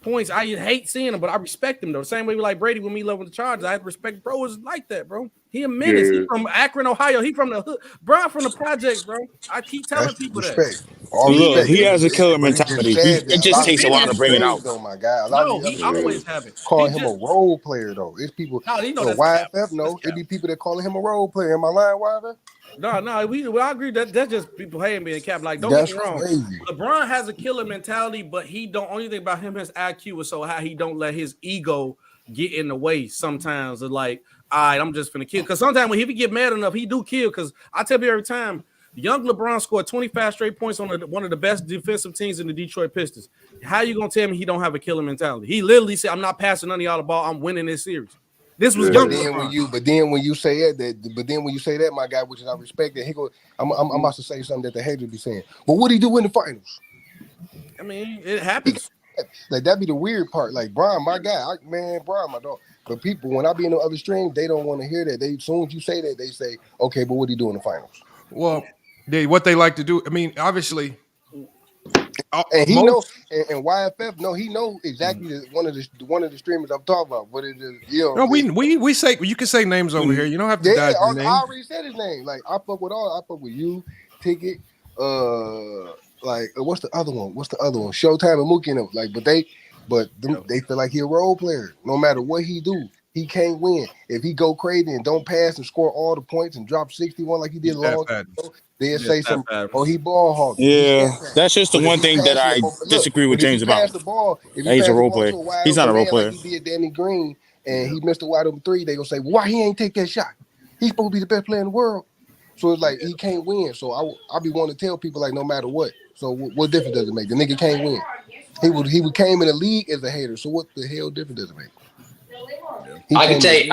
points. I hate seeing him, but I respect him though. The same way we like Brady when we love the Chargers. I respect bro is like that, bro. He a menace. He from Akron, Ohio. He from the hood. Bro, from the projects, bro. I keep telling people that. Look, he has a killer mentality. It just takes a while to bring it out. Though, my guy. He always have it. Calling him a role player though. It's people. No, he know so YFF. No, it be people that calling him a role player. Am I lying, YFF? No, I agree that's just people hating being cap. Like, don't get me wrong. Crazy. LeBron has a killer mentality, but he don't. Only thing about him, his IQ is so high, he don't let his ego get in the way. Sometimes it's like, all right, I'm just gonna kill. Because sometimes when he get mad enough, he do kill. Because I tell you every time, young LeBron scored 25 straight points on one of the best defensive teams in the Detroit Pistons. How you gonna tell me he don't have a killer mentality? He literally said, "I'm not passing none of y'all the ball. I'm winning this series." This was young. But then when you say that, my guy, which I respect, that he go, I'm about to say something that the haters be saying. But what he do in the finals? I mean, it happens. Like that be the weird part. Like Brian, my guy, Brian, my dog. But people, when I be in the other stream, they don't want to hear that. They as soon as you say that, they say, okay, but what do you do in the finals? Well, what they like to do. I mean, obviously. And he know, and YFF know, he know exactly one of the streamers I'm talking about. But it is, you know. No, we say you can say names over here. You don't have to dive your name. I already said his name. Like I fuck with you, Ticket. Like what's the other one? Showtime and Mookie and them. Like, they feel like he a role player. No matter what he do, he can't win. If he go crazy and don't pass and score all the points and drop 61 like he did a long time ago, they'll say something. Oh, he ball hog. Yeah, that's just the one thing that I disagree with James about. He's a role player. He's not a role player. Like he did Danny Green and he missed a wide open three. They gonna say, well, why he ain't take that shot? He's supposed to be the best player in the world. So it's like he can't win. So I be wanting to tell people like no matter what. So what difference does it make? The nigga can't win. He came in the league as a hater. So what the hell difference does it make? I can tell you,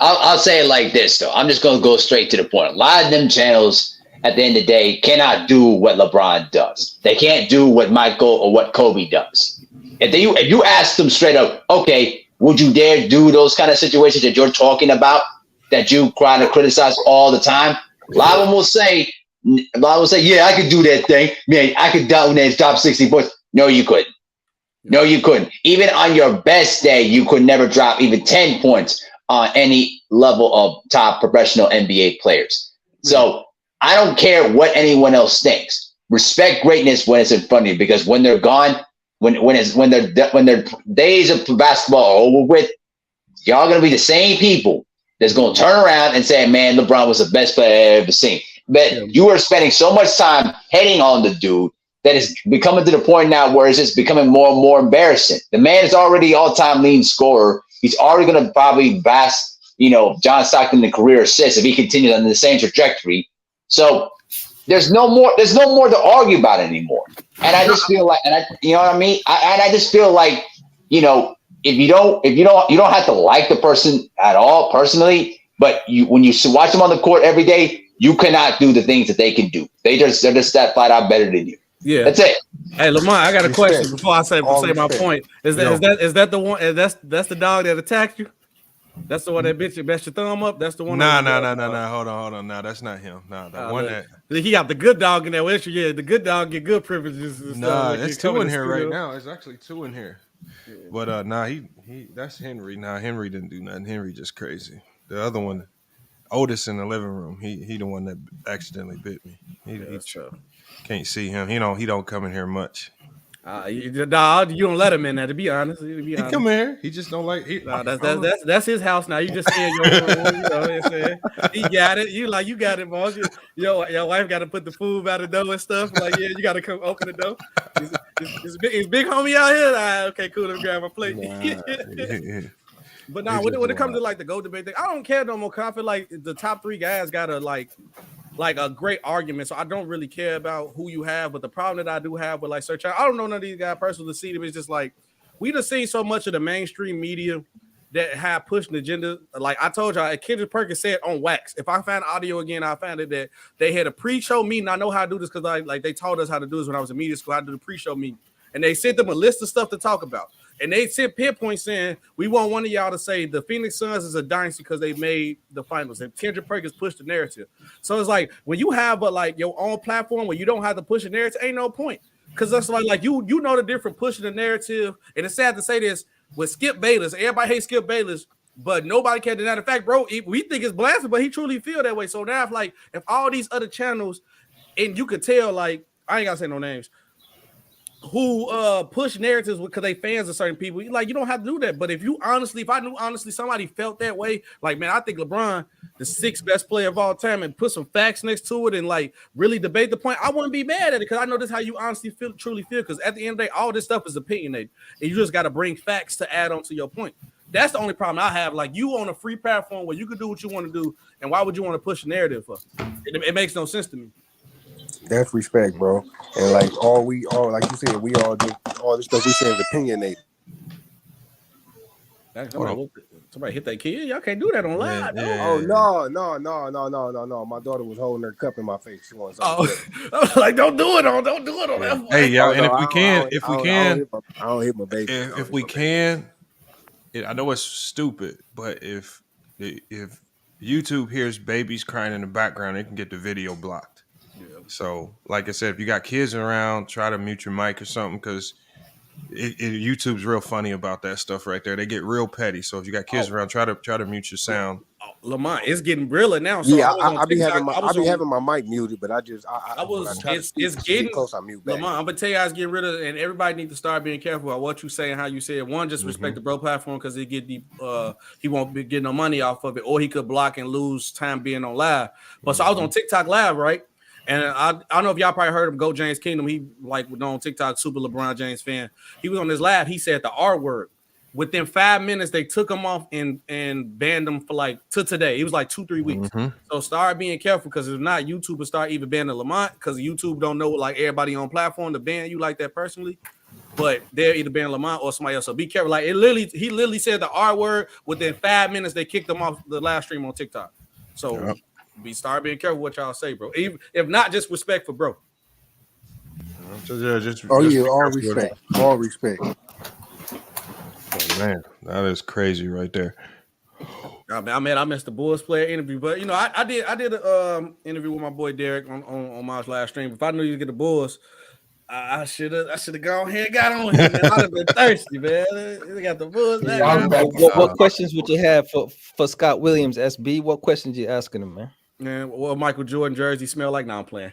I'll say it like this though. I'm just gonna go straight to the point. A lot of them channels at the end of the day cannot do what LeBron does. They can't do what Michael or what Kobe does. If you ask them straight up, okay, would you dare do those kind of situations that you're talking about, that you try to criticize all the time? A lot of them will say, yeah, I could do that thing. Man, I could drop 60 points. No, you couldn't. No, you couldn't. Even on your best day, you could never drop even 10 points on any level of top professional NBA players. So I don't care what anyone else thinks. Respect greatness when it's in front of you, because when they're gone, when their days of basketball are over with, y'all gonna be the same people that's gonna turn around and say, "Man, LeBron was the best player I've ever seen." But you are spending so much time hating on the dude that is becoming to the point now where it's just becoming more and more embarrassing. The man is already all-time leading scorer. He's already going to probably pass, John Stockton the career assist if he continues on the same trajectory. So there's no more to argue about anymore. And I just feel like, you know what I mean? I just feel like, if you don't have to like the person at all personally, but when you watch them on the court every day, you cannot do the things that they can do. They're just that flat out better than you. Yeah, that's it. Hey, Lamar, I got a question before I say my point. Is that the one? That's the dog that attacked you? That's the one that bit your thumb up. That's the one. Nah. Hold on. Nah, that's not him. Nah, one that he got the good dog in there. Yeah, the good dog get good privileges. Nah, there's two in here right now. There's actually two in here. But he that's Henry. Nah, Henry didn't do nothing. Henry just crazy. The other one, Otis in the living room. He the one that accidentally bit me. He can't see him. He don't come in here much. You don't let him in there. To be honest, He come here. He just don't like. That's his house now. You just stay in your room. You know what I'm saying? He got it. You got it, boss. Your wife got to put the food by the door and stuff. Like, yeah, you got to come open the door. Is big homie out here? Okay, cool. Let me grab my plate. But when it comes to like the GOAT debate thing, I don't care no more. Cause I feel like the top 3 guys got a like a great argument. So I don't really care about who you have. But the problem that I do have with like Sir Child, I don't know none of these guys personally to see them. It's just like we just seen so much of the mainstream media that have pushed an agenda. Like I told y'all, Kendrick Perkins said on wax. If I find audio again, I found it that they had a pre-show meeting. I know how to do this because they taught us how to do this when I was in media school. I do the pre-show meeting. And they sent them a list of stuff to talk about. And they sent pinpoint saying, we want one of y'all to say the Phoenix Suns is a dynasty because they made the finals. And Kendrick Perkins pushed the narrative. So it's like, when you have your own platform where you don't have to push a narrative, ain't no point. Because that's like you know the difference pushing the narrative. And it's sad to say this, with Skip Bayless, everybody hates Skip Bayless, but nobody can deny the fact, bro, we think it's blasphemy, but he truly feel that way. So now if all these other channels, and you could tell, like, I ain't got to say no names, who push narratives because they fans of certain people, like, you don't have to do that. But if I knew honestly somebody felt that way, like, man, I think LeBron the 6th best player of all time, and put some facts next to it and like really debate the point, I wouldn't be mad at it because I know this is how you honestly truly feel. Because at the end of the day, all this stuff is opinionated, and you just got to bring facts to add on to your point. That's the only problem I have. Like, you on a free platform where you can do what you want to do, and why would you want to push a narrative for? It makes no sense to me. That's respect, bro. And like all like you said, we all do all this stuff we say is opinionated. Somebody hit that kid. Y'all can't do that on live. Yeah. Oh no. My daughter was holding her cup in my face. She wanted something. I was like, don't do it on that. Hey, y'all, and if we can, I don't hit my baby. If we can, I know it's stupid, but if YouTube hears babies crying in the background, they can get the video blocked. Yeah. So, like I said, if you got kids around, try to mute your mic or something, because YouTube's real funny about that stuff right there. They get real petty. So if you got kids around, try to mute your sound. Lamont, it's getting realer now. So yeah, I be having my mic muted, but it's getting close. I mute back. Lamont, I'm gonna tell you, it's getting rid of, and everybody need to start being careful about what you say and how you say it. One, just respect the bro platform, because he won't be getting no money off of it, or he could block and lose time being on live. But so I was on TikTok live, right? And I don't know if y'all probably heard of Go James Kingdom. He was on TikTok, super LeBron James fan. He was on his live. He said the R word. Within 5 minutes, they took him off and banned him for to today. It was 2-3 weeks. So start being careful, because if not, YouTube will start even banning Lamont, because YouTube don't know everybody on platform to ban you like that personally. But they'll either ban Lamont or somebody else. So be careful. He literally said the R word. Within 5 minutes, they kicked him off the live stream on TikTok. So start being careful what y'all say, bro. Even if not, just respect for bro. All respect. All respect. Oh, man, that is crazy right there. I missed the Bulls player interview, but I did an interview with my boy Derek on my live stream. If I knew you'd get the Bulls, I should have gone ahead and got on him. I'd have been thirsty, man. They got the Bulls. What questions would you have for Scott Williams, SB? What questions you asking him, man? Man, what Michael Jordan jersey smell like? Now I'm playing.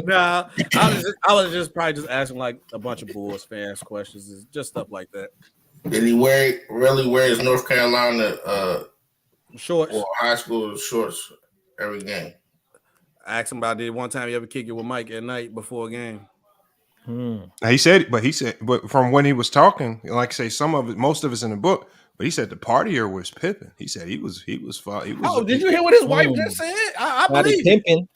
Nah, I was just probably asking a bunch of Bulls fans questions, just stuff like that. Did he really wear his North Carolina shorts or high school shorts every game? I asked him about it one time. You ever kick it with Mike at night before a game? He said, but from when he was talking, like I say, most of it's in the book. But he said the partier was Pippen. He said he was. Oh, did you hear what his wife just said? I believe Pippen.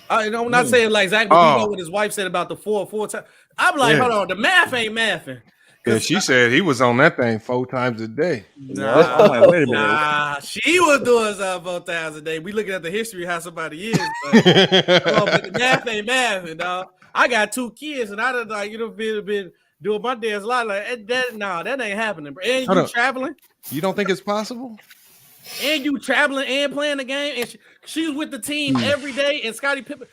I'm not saying like Zach, but you know what his wife said about the four times. I'm like, hold on, the math ain't mathing. Yeah, she said he was on that thing 4 times a day. Nah, she was doing something 4 times a day. We looking at the history of how somebody is, but the math ain't mathing, dog. I got 2 kids, and I done been doing my dance a lot. That ain't happening, bro. And you traveling? You don't think it's possible? And you traveling and playing the game, and she was with the team every day. And Scottie Pippen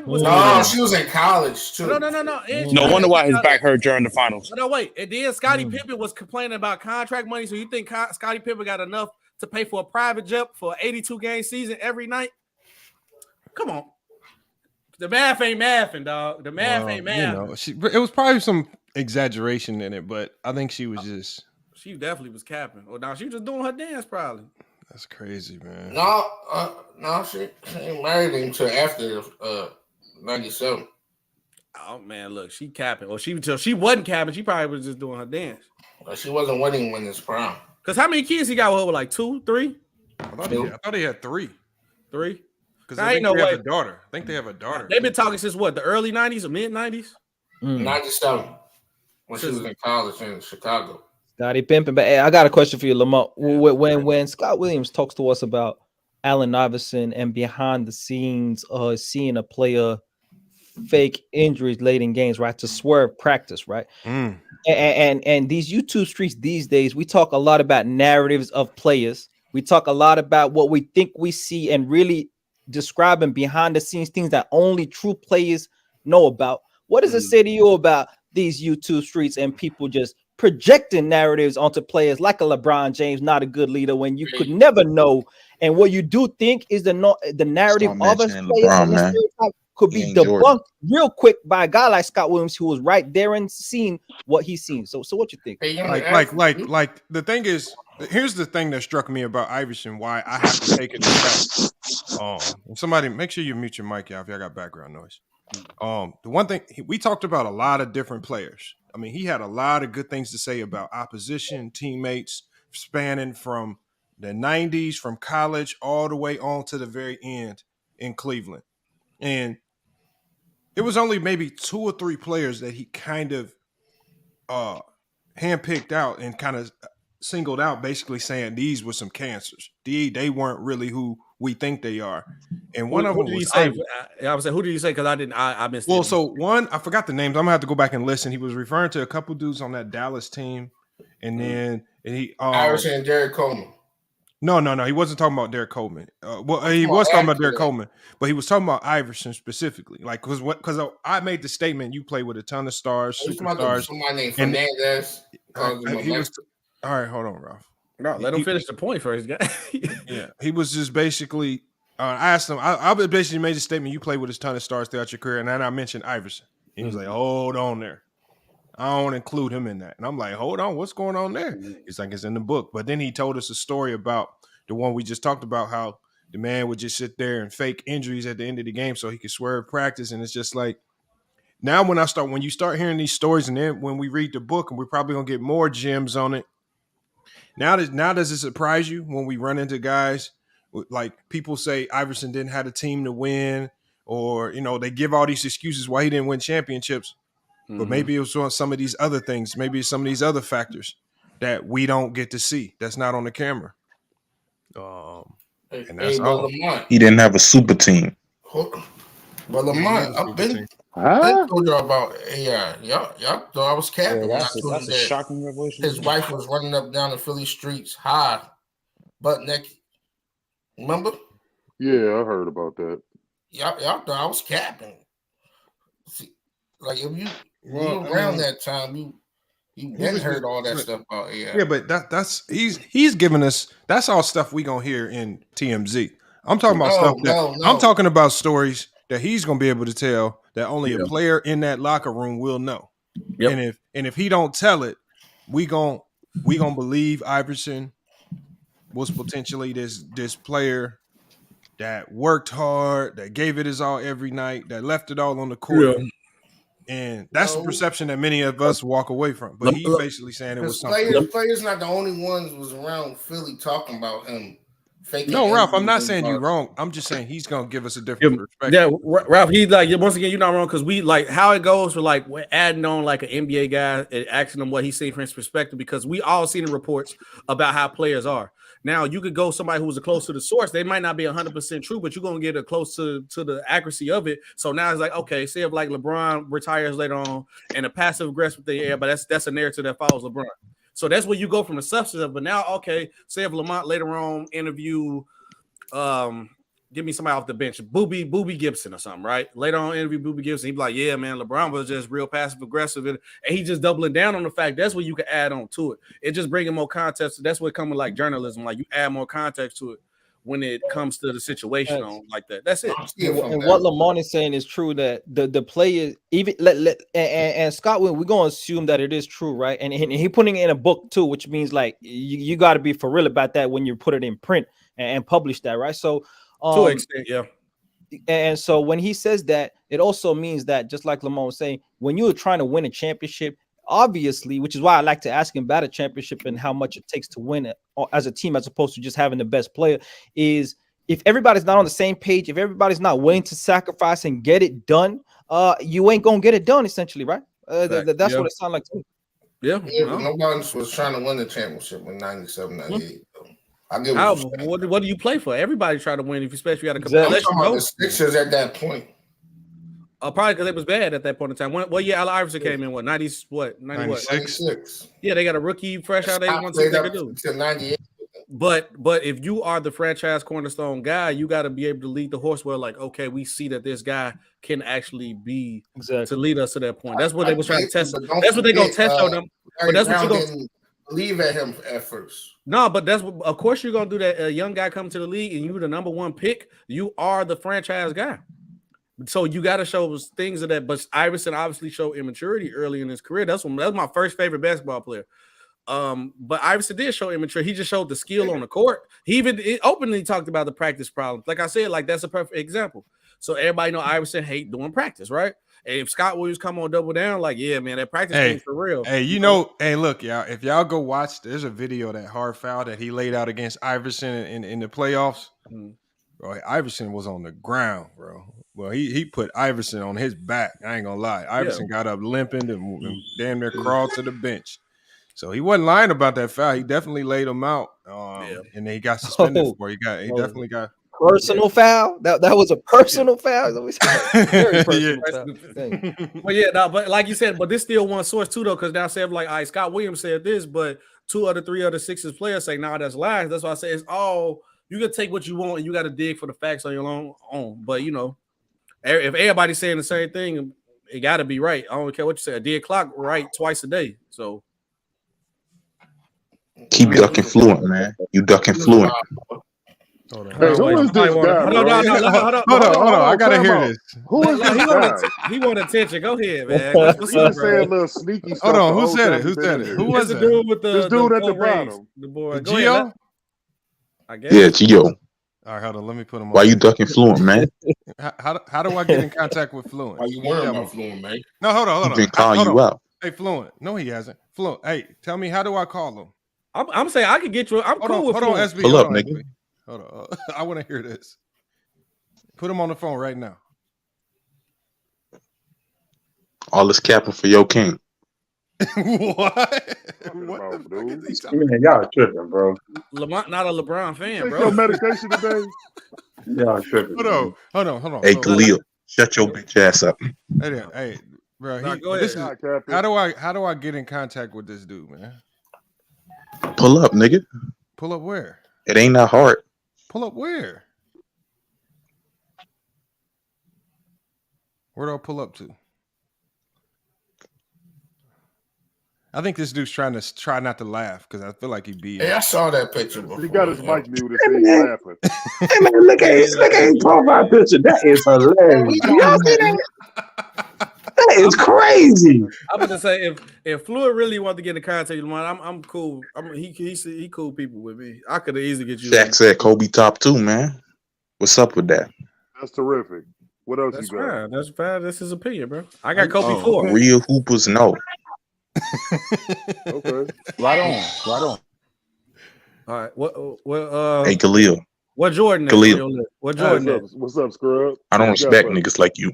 was. No, she was in college too. No. No wonder why his back hurt during the finals. No, wait. And then Scottie Pippen was complaining about contract money. So you think Scottie Pippen got enough to pay for a private jet for an 82-game season every night? Come on. The math ain't mathing, dog. The math ain't mathing. You know, it was probably some exaggeration in it, but I think she was just. She definitely was capping. Or now she was just doing her dance, probably. That's crazy, man. No, she ain't married him until after 97. Oh man, look, she capping. Or she wasn't capping. She probably was just doing her dance. Well, she wasn't winning when it's prom. Because how many kids he got with her? Like 2, 3? I thought he had 3. 3? Because I think they have a daughter. I think they have a daughter. They've been talking since what? The early 90s or mid 90s? 97. When she was in college in Chicago. Scottie Pippen. But hey, I got a question for you, Lamont. When Scott Williams talks to us about Allen Iverson and behind the scenes, seeing a player fake injuries late in games, right, to swerve practice, right? And these YouTube streets these days, we talk a lot about narratives of players. We talk a lot about what we think we see and really describing behind the scenes things that only true players know about. What does it say to you about these YouTube streets and people just projecting narratives onto players like a LeBron James, not a good leader, when you could never know? And what you do think is the narrative of a player could be debunked real quick by a guy like Scott Williams, who was right there and seen what he's seen. So what you think? Like the thing is, here's the thing that struck me about Iverson, why I have to take it back. Somebody make sure you mute your mic, y'all, if y'all got background noise. The one thing we talked about, a lot of different players. I mean, he had a lot of good things to say about opposition, teammates, spanning from the 90s, from college all the way on to the very end in Cleveland. And it was only maybe 2 or 3 players that he kind of handpicked out and kind of singled out, basically saying these were some cancers. They weren't really who we think they are. And one of them was I was saying, who did you say? Because I missed. Well, so one, I forgot the names. I'm gonna have to go back and listen. He was referring to a couple dudes on that Dallas team, and then he Iverson and Derek Coleman. No, he wasn't talking about Derek Coleman. He was talking about Derek Coleman, but he was talking about Iverson specifically. Like, because I made the statement, you play with a ton of stars, superstars. Somebody named Fernandez. All right, hold on, Ralph. No, let him finish the point first, guy. Yeah, he was just basically. I asked him. I basically made the statement, you play with a ton of stars throughout your career, and then I mentioned Iverson. He was like, "Hold on there. I don't want to include him in that." And I'm like, "Hold on, what's going on there?" He's like, "It's in the book." But then he told us a story about the one we just talked about, how the man would just sit there and fake injuries at the end of the game so he could swerve practice. And it's just like, now when you start hearing these stories, and then when we read the book, and we're probably gonna get more gems on it. Now does it surprise you when we run into guys like people say Iverson didn't have a team to win, or they give all these excuses why he didn't win championships? But maybe it was on some of these other things, maybe some of these other factors that we don't get to see, that's not on the camera. And that's all. He didn't have a super team. But Lamont, I've been told y'all about AI. Y'all thought I was capping. That's a shocking revelation. His wife was running up down the Philly streets high, butt naked. Remember? Yeah, I heard about that. Y'all thought I was capping. See, like if you around that time, you didn't heard all that stuff about AI. Yeah, but that's he's giving us, that's all stuff we gonna hear in TMZ. I'm talking about I'm talking about stories that he's gonna be able to tell that only a player in that locker room will know. Yep. And if he don't tell it, we gonna believe Iverson was potentially this player that worked hard, that gave it his all every night, that left it all on the court. Yeah. And that's the perception that many of us walk away from. But he's basically saying it was something. Players not the only ones was around Philly talking about him. No, Ralph, I'm not saying you're wrong. I'm just saying he's gonna give us a different perspective. Yeah, Ralph, he's like, once again, you're not wrong, because we like how it goes for like we're adding on like an NBA guy and asking him what he's seen from his perspective, because we all seen the reports about how players are. Now you could go somebody who's close to the source. They might not be 100% true, but you're gonna get a close to the accuracy of it. So now it's like, okay, say if like LeBron retires later on and a passive aggressive thing, yeah, but that's a narrative that follows LeBron. So that's where you go from the substance of. But now, okay, say if Lamont later on interview, give me somebody off the bench, Boobie Gibson or something, right? Later on interview Boobie Gibson, he'd be like, yeah, man, LeBron was just real passive aggressive, and he just doubling down on the fact. That's what you can add on to it. It just bringing more context. That's what coming like journalism, like you add more context to it. when it comes to the situation like that. That's it. And what Lamont is saying is true, that the players even and Scott, we're going to assume that it is true, right? And he putting it in a book too, which means like you got to be for real about that when you put it in print and publish that, right? So to an extent, yeah. And so when he says that, it also means that, just like Lamont was saying, when you're trying to win a championship, obviously, which is why I like to ask him about a championship and how much it takes to win it as a team, as opposed to just having the best player, is if everybody's not on the same page, if everybody's not willing to sacrifice and get it done, you ain't gonna get it done, essentially, right? That's what it sounds like to me. Yeah, nobody was trying to win the championship in 97, 98. I get what do you play for? Everybody try to win, especially if you got to compete. I'm talking about the Sixers at that point. Probably because it was bad at that point in time. What year Allen Iverson came in? What, 96? 96. Yeah, they got a rookie fresh out. They want to see what they can do. 98. But if you are the franchise cornerstone guy, you got to be able to lead the horse well. Like, okay, we see that this guy can actually be to lead us to that point. That's what they was trying to test. That's what they gonna test on them. But that's what you gonna believe at him at first. No, but that's what, of course, you're gonna do that. A young guy come to the league and you're the number one pick. You are the franchise guy. So you got to show things of that. But Iverson obviously showed immaturity early in his career. That was my first favorite basketball player. But Iverson did show immaturity. He just showed the skill on the court. He even openly talked about the practice problems. Like I said, like that's a perfect example. So everybody know Iverson hate doing practice, right? And if Scott Williams come on double down, like, yeah, man, that practice thing's for real. Hey, hey, look, y'all, if y'all go watch, there's a video that hard foul that he laid out against Iverson in the playoffs. Bro, Iverson was on the ground, bro. Well, he put Iverson on his back. I ain't gonna lie. Iverson got up limping and damn near crawled to the bench. So he wasn't lying about that foul. He definitely laid him out. And then he got suspended for it. He definitely got personal foul. That was a personal foul. Very personal foul. But like you said, but this still one source too, though, because now say like, all right, Scott Williams said this, but 3 other Sixers players say, nah, that's lies. That's why I say it's all you can take what you want and you got to dig for the facts on your own. But if everybody's saying the same thing, it got to be right. I don't care what you say. A dead clock right twice a day. So keep ducking fluent, man. You ducking fluent. Hold on. Hey, who is this guy? Hold on. I gotta hear this. Who is this guy? He want attention. Go ahead, man. What's up, bro? Saying little sneaky stuff. Hold on. Who said it? Who was it? This dude at the bottom. The boy. Gio? I guess. Yeah, Gio. All right, hold on. Let me put him on. Why you ducking Fluent, man? How do I get in contact with Fluent? Why you worrying about Fluent, man? No, hold on. He's been calling you out. Hey, Fluent. No, he hasn't. Fluent. Hey, tell me, how do I call him? I'm saying I could get you. I'm cool with Fluent. SB. Pull up, nigga. Hold on. I want to hear this. Put him on the phone right now. All this capping for your king. What? Man, y'all tripping, bro. Lamont, not a LeBron fan, Take bro. your medication today. Y'all tripping. Hold on. Hey, Khalil, shut your bitch ass up. Hey, bro. Go ahead. How do I get in contact with this dude, man? Pull up, nigga. Pull up where? It ain't that hard. Pull up where? Where do I pull up to? I think this dude's try not to laugh because I feel like he beat. Hey, I saw that picture before. He got his mic muted. So he's laughing. Hey man, look at his profile picture. That is hilarious. Y'all see that? That is crazy. I'm gonna say if Fluid really wanted to get in contact with mine, I'm cool. He cool people with me. I could easily get you. Shaq said Kobe top 2, man. What's up with that? That's terrific. What else That's you got? fine. That's fine. That's his opinion, bro. I got Kobe 4. Real hoopers know. Okay. Right on. All right. What Hey, Khalil. What Jordan? Khalil. What Jordan? What's up, Scrub? I don't respect niggas like you.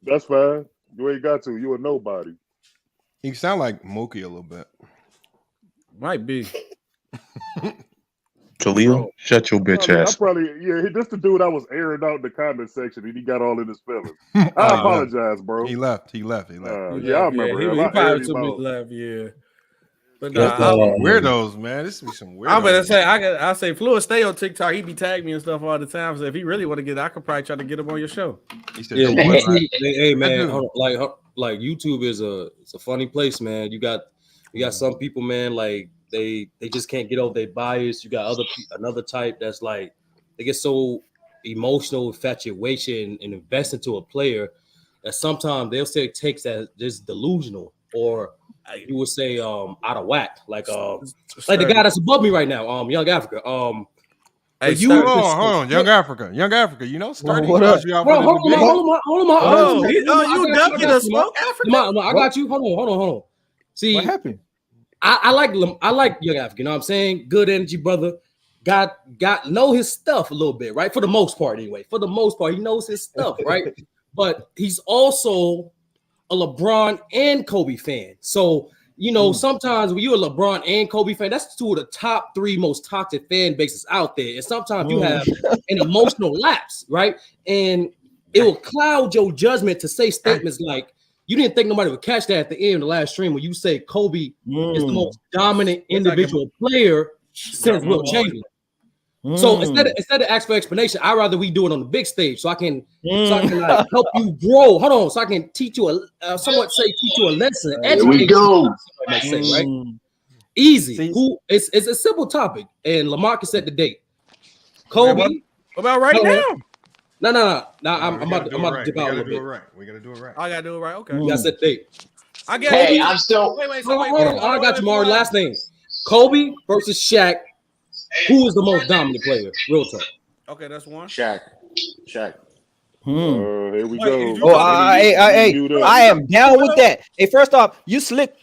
That's fine. You ain't got to. You a nobody. You sound like Mookie a little bit. Might be. Khalil, shut your bitch ass. This the dude I was airing out in the comment section and he got all in his feelings. I apologize, bro. He left. Yeah, I remember him. He probably took me left, yeah. But weirdos, man. This be some weirdos. I'm gonna say I say Fluid stay on TikTok. He be tagging me and stuff all the time. So if he really want to get, I could probably try to get him on your show. He said, hey man, like YouTube is a funny place, man. You got some people, man, like they just can't get over their bias. You got another type that's like they get so emotional infatuation and invest into a player that sometimes they'll say it takes that just delusional, or you would say out of whack, like the guy that's above me right now, Young Africa. Hey, hold on, Young Africa, you know, Sturdy calls you out for the debate. Hold on. You ducking us, Smoke Africa. I got you. Hold on. See, what happened? I like Young Africa. You know what I'm saying? Good energy, brother. Got know his stuff a little bit, right? For the most part, anyway. For the most part, he knows his stuff, right? But he's also a LeBron and Kobe fan. So, you know, sometimes when you're a LeBron and Kobe fan, that's two of the top 3 most toxic fan bases out there. And sometimes you have an emotional lapse, right? And it will cloud your judgment to say statements like, you didn't think nobody would catch that at the end of the last stream when you say Kobe is the most dominant individual player since Will Chamberlain. So instead of ask for explanation, I'd rather we do it on the big stage so I can like help you grow. Hold on, so I can teach you teach you a lesson. Here we go. Right? Easy. It's a simple topic, and Lamar can set the date. Kobe. What about right now? No. I'm about to dip out a little bit. We gotta do it right. I gotta do it right. Okay. You gotta set the date. I guess. Hey, I'm still. Wait. I got you, Mari. Last name. Kobe versus Shaq. Who is the most dominant player? Real talk. Okay, that's one. Shaq. Here we go. Oh, I am down with that. Hey, first off, you slick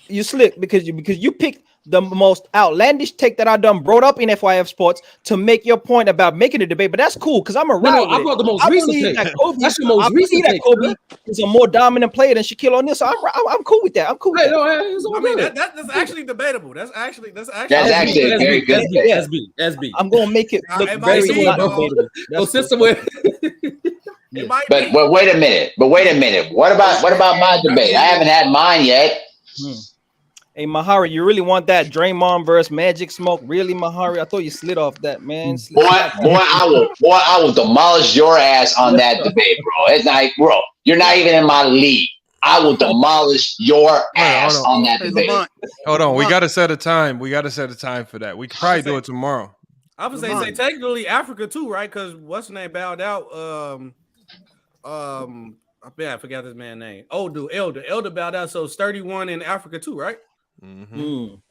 because you picked the most outlandish take that I done brought up in FYF Sports to make your point about making a debate. But that's cool because I'm around. I brought the most recent take. That's the most recent take. Kobe is a more dominant player than Shaquille O'Neal. So I'm cool with that. I'm cool with that. I mean, that's actually debatable. That's actually very good. SB. I'm gonna make it look very debatable. Go sit somewhere. But wait a minute. What about my debate? I haven't had mine yet. Hey Mahari, you really want that Draymond versus Magic Smoke? Really, Mahari? I thought you slid off that, man. Boy, I will demolish your ass on that debate, bro. It's like, bro, you're not even in my league. I will demolish your ass on that debate. Hold on, we gotta set a time. For that. We could probably do it tomorrow. I would say technically Africa too, right? Because what's the name bowed out? I forgot this man's name. Oh, dude, Elder bowed out. So 31 in Africa too, right?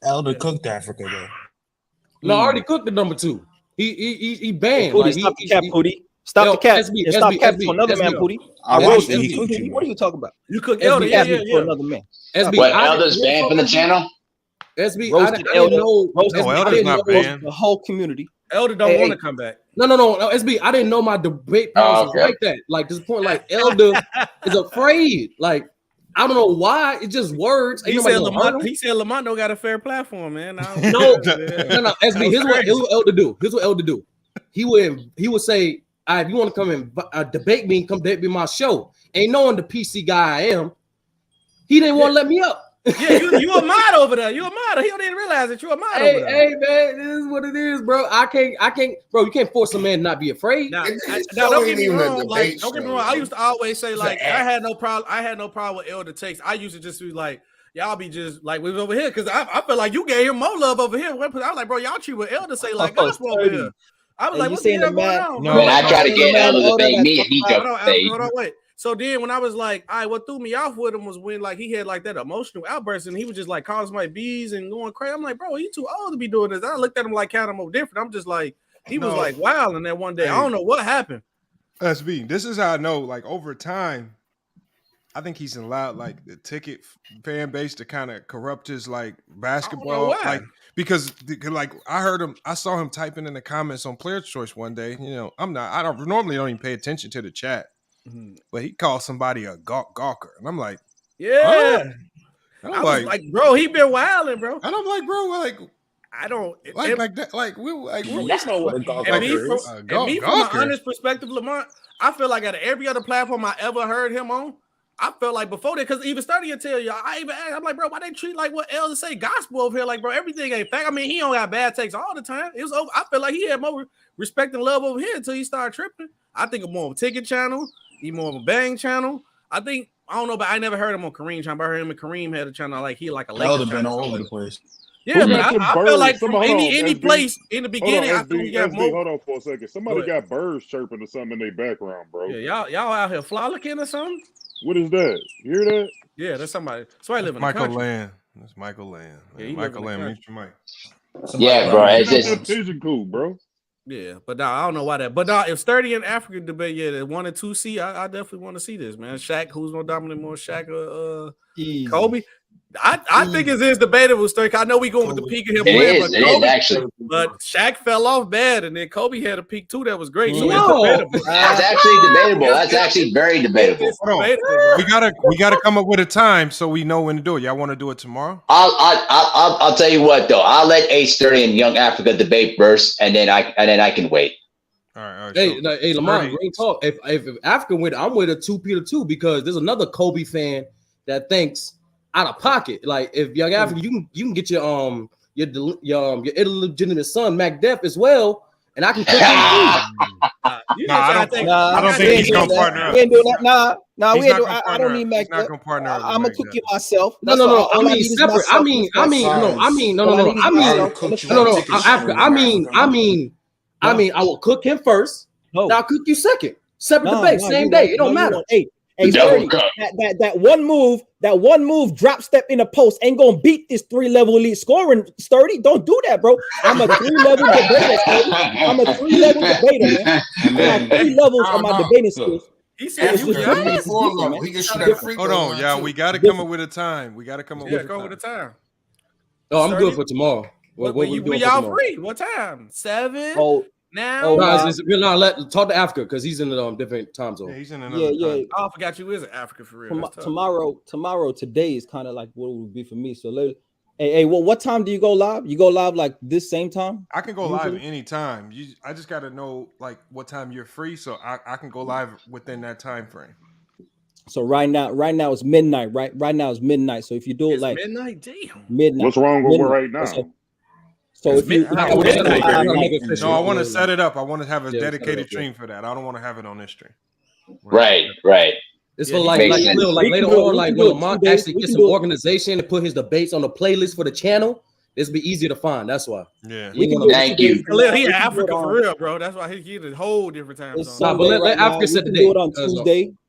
Elder cooked Africa though. No, I already cooked the number 2. He banned. Pootie, stop the cap, Pootie. Stop the cap. Stop cap to another man, Pootie. What are you talking about? You cooked Elder, yeah. For another man. What, Elder's banned from the channel? SB, roasted Elder. Elder's not banned. The whole community. Elder don't want to come back. No, SB. I didn't know my debate was like that. Like this point, like Elder is afraid. Like I don't know why. It's just words. He said Lamont don't got a fair platform, man. No. SB. Here's what Elder do. He would say, if you want to come and debate me, come debate me my show. Ain't knowing the PC guy I am, he didn't want to let me up. Yeah, you a mod over there. You a mod. He don't even realize that you a mod over there. Hey, man, this is what it is, bro. I can't, bro. You can't force a man to not be afraid. Now, don't get me wrong. Don't get me wrong. I used to always say, like, I had no problem with Elder takes. I used to just be like, y'all be just like we was over here because I felt like you gave him more love over here. I was like, bro, y'all treat what Elder say like gospel over here. I was like, what's the hell going on? No, I try to get Elder to debate me, and he jumped the wait. So then when I was like, all right, what threw me off with him was when like he had like that emotional outburst and he was just like calling my bees and going crazy. I'm like, bro, he too old to be doing this. I looked at him like kind of more different. I'm just like, he was like wilding that one day. I don't know what happened. SB, this is how I know, like over time, I think he's allowed like the ticket fan base to kind of corrupt his like basketball, like because like I saw him typing in the comments on Player's Choice one day. You know, I don't normally even pay attention to the chat. But he called somebody a gawker, and I'm like, yeah. I'm I was like, bro, he been wilding, bro. And I'm like, bro, like, I don't like that, like we that's not what a gawker is. And me from an honest perspective, Lamont, I feel like at every other platform I ever heard him on, I felt like before that, because even starting to tell y'all, I'm like, bro, why they treat like what Elder say gospel over here? Like, bro, everything ain't fact. I mean, he don't got bad takes all the time. It was over. I feel like he had more respect and love over here until he started tripping. I think more of a ticket channel. He more of a bang channel. I don't know, but I never heard him on Kareem channel. I heard him and Kareem had a channel like he like a Lakers channel. Been all over the place. Yeah, Who but got them I feel birds? like from Somebody- hold on, any SB. place in the Hold beginning, on, I think we SB, got more. hold on for a second. Somebody got birds chirping or something in their background, bro. Yeah, y'all out here frolicking or something? What is that? You hear that? Yeah, that's somebody. Somebody live in the Michael country. Land. That's Michael Land. Yeah, he Michael live in Land, the mute your mic. Yeah, bro. It's That's just a pigeon coop, bro. Yeah, but nah, I don't know why that. But nah, if Sturdy and Africa debate, yeah, the 1 and 2 seed, I definitely want to see this, man. Shaq, who's gonna dominate more, Shaq or Kobe? I think it is debatable, Sturdy. I know we going with the peak of him winning, but Kobe, actually. But Shaq fell off bad, and then Kobe had a peak too that was great. So No, it's debatable. that's actually debatable. That's actually very debatable. Hold on. We gotta come up with a time so we know when to do it. Y'all want to do it tomorrow? I'll tell you what though. I'll let H30 and Young Africa debate first, and then I can wait. All right. Hey, Lamar, great talk. If Africa win, I'm with a 2P2 because there's another Kobe fan that thinks out of pocket. Like if Young Africa, you can get your illegitimate son Mac Def as well, and I can cook him too. I don't think he's gonna partner up. We ain't doing that. Nah, He's we ain't not doing. gonna I don't partner need up. Mac. He's not gonna partner up with I'm gonna Mac cook Def. you myself. No. I mean separate. I mean, I will cook him first. Now I'll cook you second. Separate debate, same day. It don't matter. Hey, that one move, drop step in the post ain't gonna beat this 3-level elite scoring. Sturdy, don't do that, bro. I'm a 3-level debater. Sturdy. I'm a 3-level debater, man. I have 3 levels on my debating skills. He said He can shoot that free Hold throw on, y'all. too. We gotta come up with a time. We gotta come up with go with the time. Oh, I'm good for tomorrow. What we doing for y'all tomorrow? free? What time? 7? Now? Talk to Africa because he's in a different time zone. Yeah, he's in another time. Oh, I forgot you is in Africa for real. Today is kind of like what it would be for me. So what time do you go live? You go live like this same time? I can go live anytime. I just gotta know like what time you're free, so I can go live within that time frame. So right now it's midnight. Right now it's midnight. So if you do it like midnight, damn. Midnight. What's wrong with right now? So if you, no, I want to set it up. I want to have a dedicated stream for that. I don't want to have it on this stream. Right. It's for like later on, like when Lamont actually gets some organization and put his debates on the playlist for the channel, this be easier to find. That's why. Yeah. Thank you. He in Africa for real, bro. That's why he in a whole different time zone. But let Africa set the date. Do it on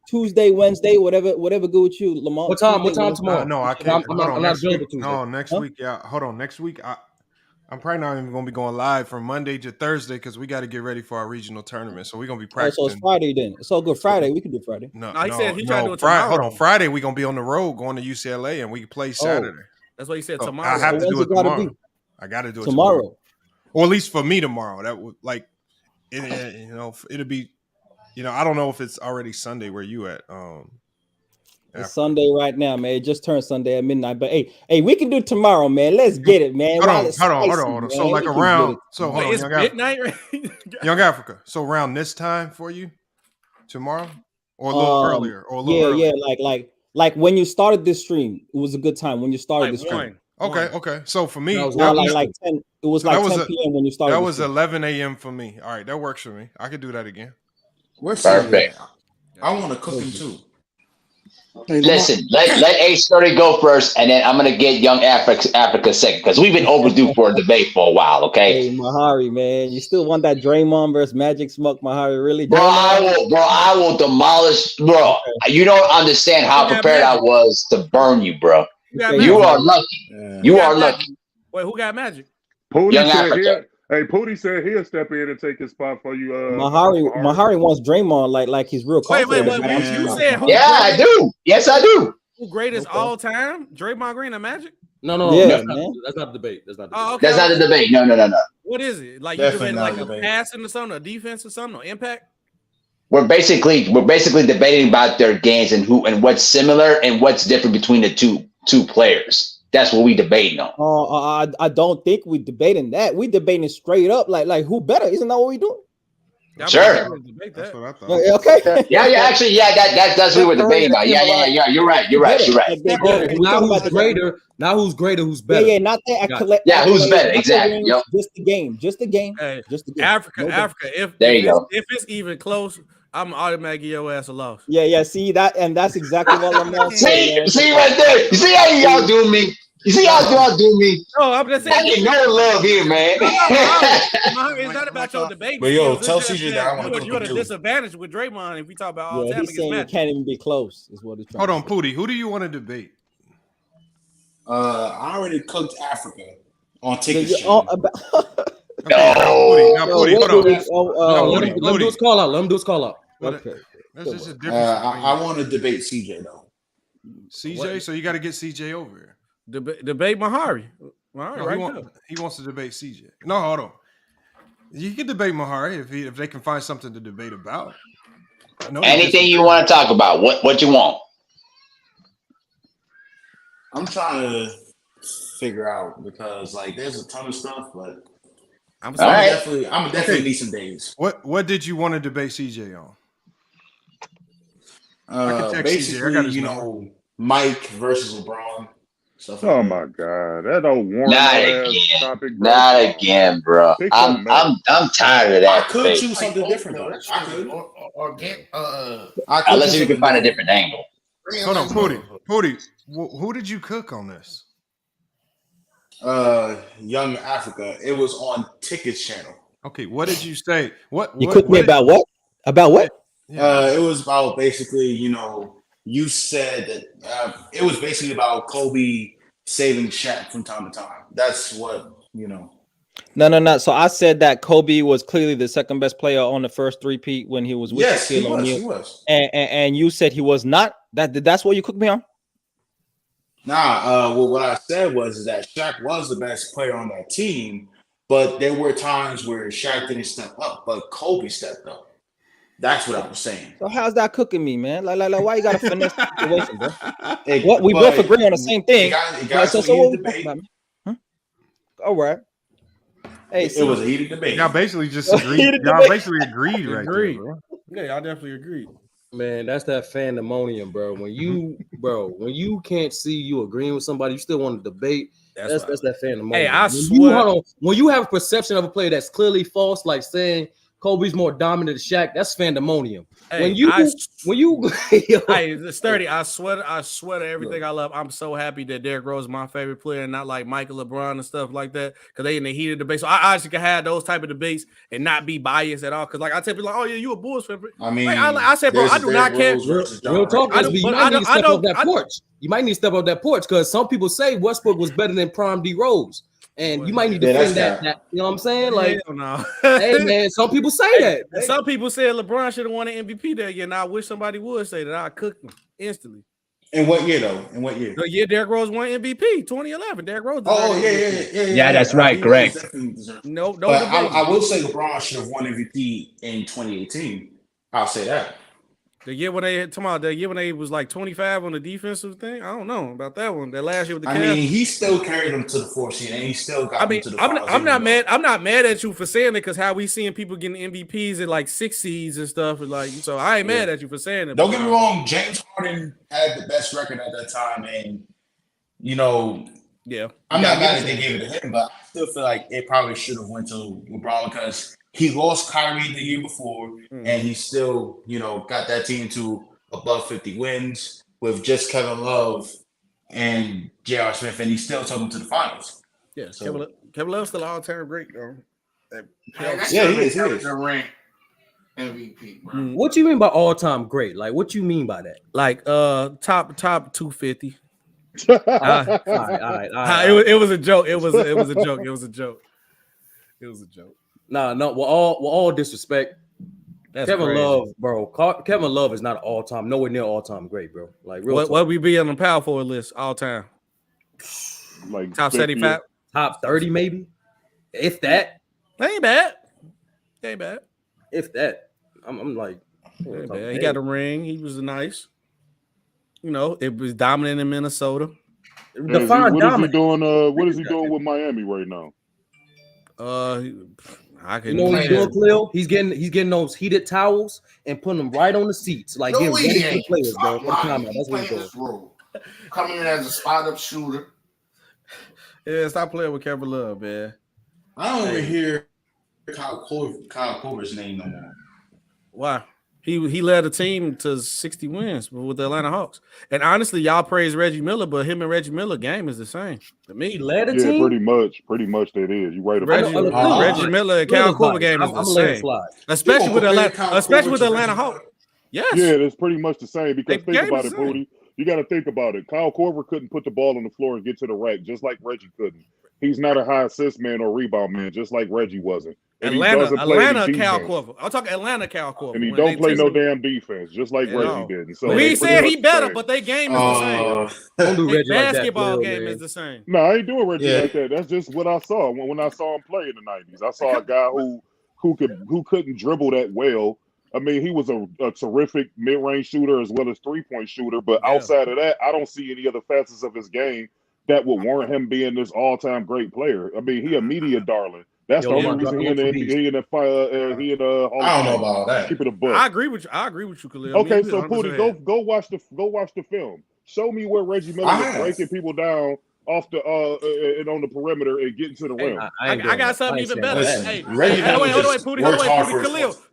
Tuesday, Wednesday, whatever good with you, Lamont. What time tomorrow? No, I can't. I'm not available Tuesday. No, next week. Yeah, hold on. Next week, I'm probably not even going to be going live from Monday to Thursday because we got to get ready for our regional tournament. So we're going to be practicing. So it's Friday then. It's all good. Friday. We can do Friday. No, he said he tried to do it Friday. tomorrow. Hold on. Friday, we're going to be on the road going to UCLA and we can play Saturday. That's what he said So tomorrow. I have to do it tomorrow. Be? I got to do it tomorrow. Or at least for me tomorrow. That would it'll be, I don't know if it's already Sunday where you at. It's Sunday right now, man. It just turned Sunday at midnight. But hey, we can do tomorrow, man. Let's get it, man. Hold on. So like around, so hold on, it's midnight, right? Young Africa. So around this time for you tomorrow, or a little earlier, or a little earlier. Like when you started this stream, it was a good time when you started this stream. Okay. So for me, it was like 10. It was like 10 p.m. when you started. That was 11 a.m. for me. All right, that works for me. I could do that again. Perfect. I want to cook him too. Listen, let H30 go first, and then I'm gonna get Young Africa second because we've been overdue for a debate for a while. Okay, hey Mahari, man, you still want that Draymond versus Magic Smoke, Mahari? Really, bro? I will demolish, bro. Okay. You don't understand how prepared I was to burn you, bro. You are lucky. You are lucky. Wait, who got Magic? Pootie said he'll step in and take his spot for you. Mahari wants Draymond like he's real confident. Wait. You said who? Yeah, I do. Yes, I do. Who greatest all time? Draymond Green or Magic? No. Yeah, that's not the debate. That's not the debate. Oh, okay. That's not the debate. No. What is it? Like you debating like a passing or something, a defense or something, or impact? We're basically debating about their games and what's similar and what's different between the two players. That's what we debating on. I don't think we debating that. We debating straight up, like who better? Isn't that what we doing? Sure. That's what I thought. Okay. Yeah. Actually, that's what we were debating about. Yeah. You're right. Now who's greater? Who's better? Yeah. Not that. Who's better? Exactly. Yep. Just the game. Hey, just the game. Africa. If it's even close, I'm automatically give your ass a loss. Yeah. See that, and that's exactly what I'm saying. See right there. You see how y'all do me? You see how y'all do me? No, I'm just saying. I get no love here, man. It's not about your debate. But yo, skills. tell It's just CJ that I want to you're at a cook him too. disadvantage with Draymond if we talk about all Yeah, time he's against saying you Magic. can't even be close. Is what he's trying. Hold on, Pootie. Who do you want to debate? I already cooked Africa on ticket. Okay, No. Now, Pootie, hold on. Let him do his call out. Let him do his call out. Okay. That's just a difference. I want to debate CJ though. CJ, What? so you got to get CJ over here. Debate Mahari. Mahari, No, right he wants to debate CJ. No, hold on. You can debate Mahari if they can find something to debate about. Anything you want to talk about? What you want? I'm trying to figure out because like there's a ton of stuff, but I'm definitely need some days. What did you want to debate CJ on? I can text Basically, CJ. I got his you number. know, Mike versus LeBron. Stuff Oh like my God, that old warm Not ass again. topic, bro. Not again, bro. Pick I'm something else. tired of that. I could debate. choose something different though. I could. Or get Unless you can find a different angle. Hold on, Pootie. Who did you cook on this? Young Africa. It was on Tickets channel. Okay, what did you say? You cooked me about what? About what? It was about basically, you know, you said that it was basically about Kobe saving Shaq from time to time. That's what, you know. No. So I said that Kobe was clearly the second best player on the first three-peat when he was with Shaquille O'Neal. He was. And you said he was not. That's what you cooked me on? Nah, well, what I said was that Shaq was the best player on that team, but there were times where Shaq didn't step up, but Kobe stepped up. That's what I was saying. So how's that cooking me, man? Like why you gotta finesse the situation, bro? Hey, What we both agree on the same thing. It got So what we talking about, man? Huh? All right. Hey, it was a heated debate. Y'all basically just agreed. Y'all basically agreed right there, bro. Yeah, y'all definitely agreed. Man, that's that fandemonium, bro. When you can't see you agreeing with somebody, you still want to debate. That's that fandemonium. Hey, I swear. When you have a perception of a player that's clearly false, like saying Kobe's more dominant than Shaq, that's fandemonium. Hey, when you hey, it's sturdy. I swear to everything I love. I'm so happy that Derrick Rose is my favorite player and not like Michael LeBron and stuff like that. Because they in the heated debate. So I actually can have those type of debates and not be biased at all. Because like I tell people like, oh yeah, you a Bulls fan. I mean, like, I said, bro, I do not care. Real talk, you might need to step off that porch. You might need to step off that porch because some people say Westbrook was better than Prime D Rose. And you might need to defend that. You know what I'm saying? Like, no. Hey man, some people say that. And some people said LeBron should have won an MVP that year. And I wish somebody would say that. I cooked him instantly. In what year though? In what year? The year Derrick Rose won MVP, 2011. Derrick Rose. Yeah, that's right. Correct. No, but I will say LeBron should have won MVP in 2018. I'll say that. The year when they was like 25 on the defensive thing. I don't know about that one. That last year with the Cavs. I mean, he still carried them to the 4th seed, and he still got them to the finals. I'm not mad. I'm not mad at you for saying it because how we seeing people getting MVPs at like 6 seeds and stuff. Like, so I ain't mad at you for saying it. Don't get me wrong. James Harden had the best record at that time, and you know, I'm not mad that they gave it to him, but I still feel like it probably should have went to LeBron because he lost Kyrie the year before, and he still, you know, got that team to above 50 wins with just Kevin Love and J.R. Smith, and he still took them to the finals. Yeah, so, Kevin Love's still all-time great, though. He is. The rank MVP, bro. What you mean by all-time great? Like, what you mean by that? Like, top 250. All right. It was a joke. It was a joke. No. With all disrespect, That's Kevin crazy. Love, bro. Kevin Love is not all time, nowhere near all time great, bro. Like, real. What we be on the power forward list all time? Like top 75, top 30, maybe. If that, ain't bad. If that, I'm like, ain't bad. He got a ring. He was nice. You know, it was dominant in Minnesota. What is he doing with Miami right now? I can. You know what he's doing, Cleo? He's getting those heated towels and putting them right on the seats, like getting ready for the players, bro. That's what he's doing. Coming in as a spot-up shooter. Yeah, stop playing with Kevin Love, man. I don't even hear Kyle Korver's name no more. Why? He led a team to 60 wins with the Atlanta Hawks. And honestly, y'all praise Reggie Miller, but him and Reggie Miller game is the same to me. He led a Yeah, team. pretty much that is. You right about Reggie Miller and Kyle Korver game is the same, especially with the Atlanta Hawks. Yes. Yeah, it's pretty much the same because think about it, Booty. You got to think about it. Kyle Korver couldn't put the ball on the floor and get to the rack, just like Reggie couldn't. He's not a high assist man or rebound man, just like Reggie wasn't. And Atlanta Kyle Korver. I'm talking Atlanta Kyle Korver. And he don't play no damn defense, just like Reggie didn't. So he said he better, but their game is the same. Don't do Reggie like that, basketball Bill, game man. is the same. No, I ain't doing Reggie like that. That's just what I saw when I saw him play in the 90s. I saw a guy who couldn't dribble that well. I mean, he was a terrific mid-range shooter as well as three-point shooter. But outside of that, I don't see any other facets of his game that would warrant him being this all-time great player. I mean, he a media darling. That's the only reason he in the Hall I don't know about that. Keep it a buck. I agree with you, Khalil. Okay, so Pooty, go watch the film. Show me where Reggie Miller was breaking people down off the and on the perimeter and getting to the rim. I got something even better. Hey, wait, Pooty,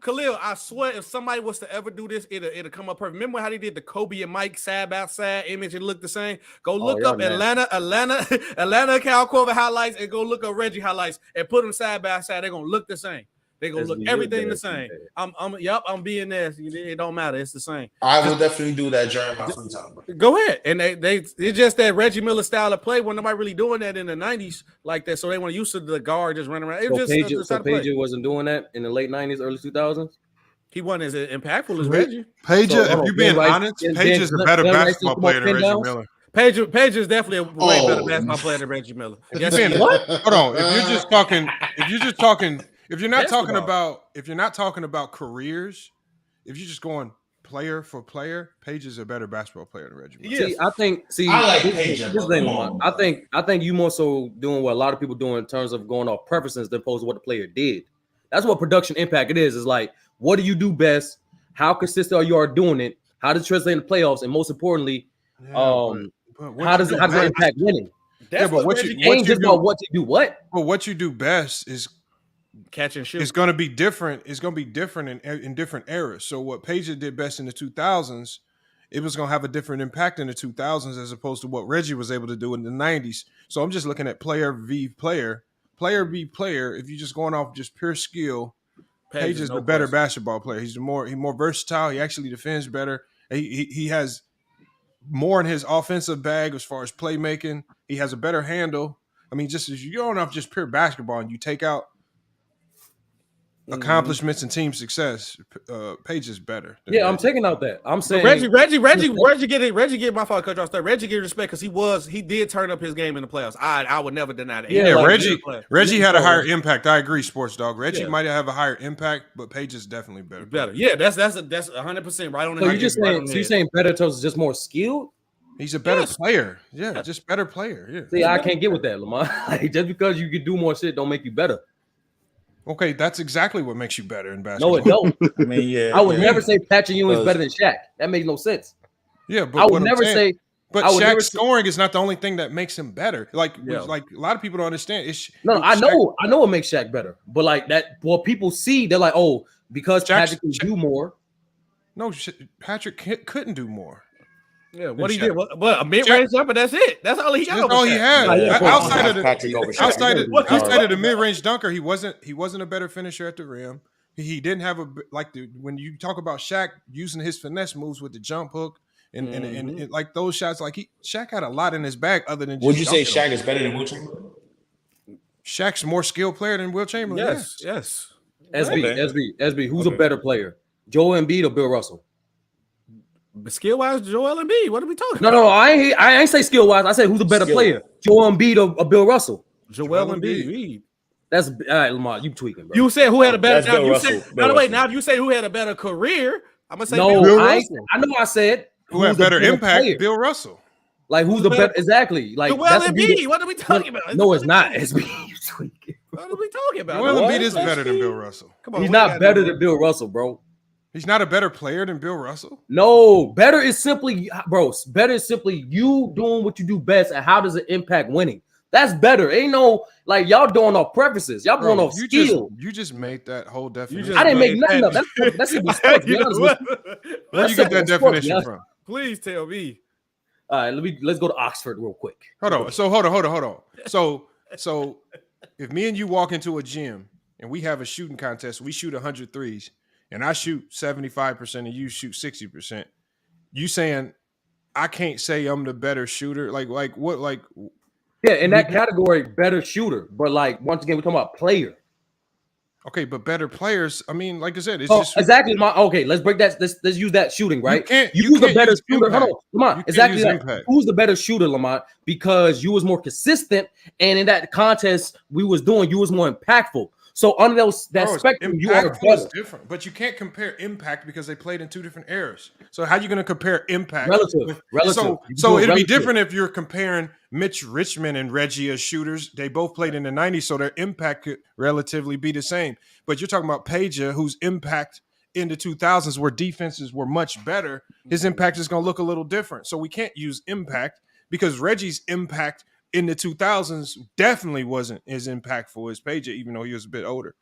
Khalil, I swear, if somebody was to ever do this, it'll come up perfect. Remember how they did the Kobe and Mike side by side image and look the same? Go look up Atlanta Kyle Korver highlights and go look up Reggie highlights and put them side by side. They're gonna look the same. They're gonna look everything the same. I'm being nasty. It don't matter. It's the same. I will definitely do that during my free time. Go ahead. And it's just that Reggie Miller style of play when nobody really doing that in the 90s like that. So they want to use the guard just running around. Pager wasn't doing that in the late 90s, early 2000s. He wasn't as impactful as Reggie. Pager, if you're being honest, Pager's a better basketball player than Reggie Miller. Pager is definitely a way better basketball player than Reggie Miller. Hold on. If you're not talking about careers, if you're just going player for player, Page is a better basketball player than Reggie Miller. I like Page. I think you more so doing what a lot of people do in terms of going off preferences than opposed to what the player did. That's what production impact it is. Is like, what do you do best? How consistent are you doing it? How does it translate in the playoffs? And most importantly, how does it impact winning? But what you do best is catch and shoot. It's going to be different. It's going to be different in different eras. So what Pager did best in the 2000s, it was going to have a different impact in the 2000s as opposed to what Reggie was able to do in the 90s. So I'm just looking at player v player. Player v player, if you're just going off just pure skill, Page is the better basketball player. He's more versatile. He actually defends better. He has more in his offensive bag as far as playmaking. He has a better handle. I mean, just as you're going off just pure basketball and you take out accomplishments and team success, Page is better. I'm taking out that. I'm saying Reggie get my fault, Coach. Reggie get respect because he did turn up his game in the playoffs. I would never deny that. Reggie had a higher impact. I agree, Sports Dog. Reggie might have a higher impact, but Page is definitely better. Yeah, that's 100% right on. So you're saying better toes is just more skilled? He's a better player. Yeah, just better player. Yeah. See, I can't get with that, Lamar. Just because you can do more shit don't make you better. Okay, that's exactly what makes you better in basketball. No, it don't. I mean, I would never say Patrick Ewing is better than Shaq. That makes no sense. Yeah, but I would never say. But Shaq's scoring is not the only thing that makes him better. Like a lot of people don't understand. I know it makes Shaq better, but like that, what people see, they're like, oh, because Patrick can do more. No, Patrick couldn't do more. Yeah, what he did, but a mid-range jumper. That's it. That's all he got. That's all he had. Outside of the mid-range dunker, he wasn't a better finisher at the rim. He didn't have when you talk about Shaq using his finesse moves with the jump hook and like those shots, Shaq had a lot in his bag other than. Would you say Shaq is better than Will Chamberlain? Shaq's a more skilled player than Will Chamberlain. Yes. SB. Who's a better player, Joel Embiid or Bill Russell? Skill wise, Joel Embiid. What are we talking about? No, I ain't say skill wise. I said who's a better player, Joel Embiid or Bill Russell? Joel Embiid. That's all right, Lamar. You tweaking, bro. You said who had a better. Now if you say who had a better career, I'm gonna say no. Bill Russell. I know I said who had better impact. Player? Bill Russell. Like who's the better? Exactly. Like Joel Embiid. What are we talking about? No, it's not. SB. You tweaking. What are we talking about? Joel Embiid is better than Bill Russell. Come on, he's not better than Bill Russell, bro. He's not a better player than Bill Russell? No, better is simply you doing what you do best, and how does it impact winning? That's better. Ain't no like y'all doing off preferences. Y'all going off skill. You just made that whole definition. I didn't make nothing up. That's simple sports. Be honest with you. Where you get that definition from? Please tell me. All right, let's go to Oxford real quick. Hold on. Hold on. So if me and you walk into a gym and we have a shooting contest, we shoot 100 threes, and I shoot 75% and you shoot 60%. You saying I can't say I'm the better shooter? Like what? Like yeah, in that category, better shooter. But like once again, we're talking about player. Okay, but better players. I mean, like I said, it's just exactly okay. Let's break that. Let's use that shooting, right? You the better shooter. Hold on, Lamont. Exactly. Who's the better shooter, Lamont? Because you was more consistent, and in that contest we was doing, you was more impactful. So under that spectrum, you are better. Different, but you can't compare impact because they played in two different eras. So how are you going to compare impact? Relative. So it'd be different if you're comparing Mitch Richmond and Reggie as shooters. They both played in the 90s, so their impact could relatively be the same. But you're talking about Peja, whose impact in the 2000s where defenses were much better, his impact is going to look a little different. So we can't use impact because Reggie's impact in the 2000s definitely wasn't as impactful as Peja, even though he was a bit older.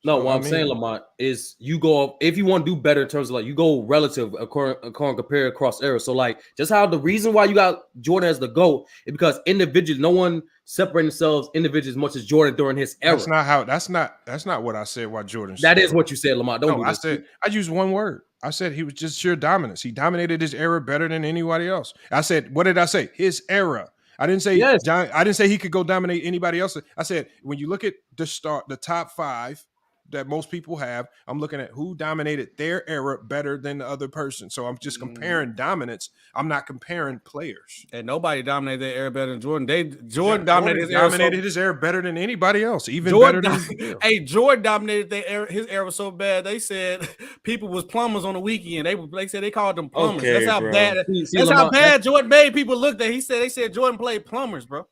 No, what I'm saying, Lamont, is you go if you want to do better in terms of like you go relative according compare across eras. So like just how the reason why you got Jordan as the GOAT is because individuals, no one separating themselves individually as much as Jordan during his era. That's not what I said. Why Jordan? That is what you said, Lamont. I used one word. I said he was just sheer dominance. He dominated his era better than anybody else. I said, what did I say? His era. I didn't say I didn't say he could go dominate anybody else. I said when you look at the top five that most people have, I'm looking at who dominated their era better than the other person. So I'm just comparing dominance. I'm not comparing players. And nobody dominated their era better than Jordan. Jordan dominated his era better than anybody else. Even Jordan, better than Jordan dominated his era so bad. They said people was plumbers on the weekend. They said they called them plumbers. Okay, that's how bro. bad. That's how bad Jordan made people look. They said Jordan played plumbers, bro.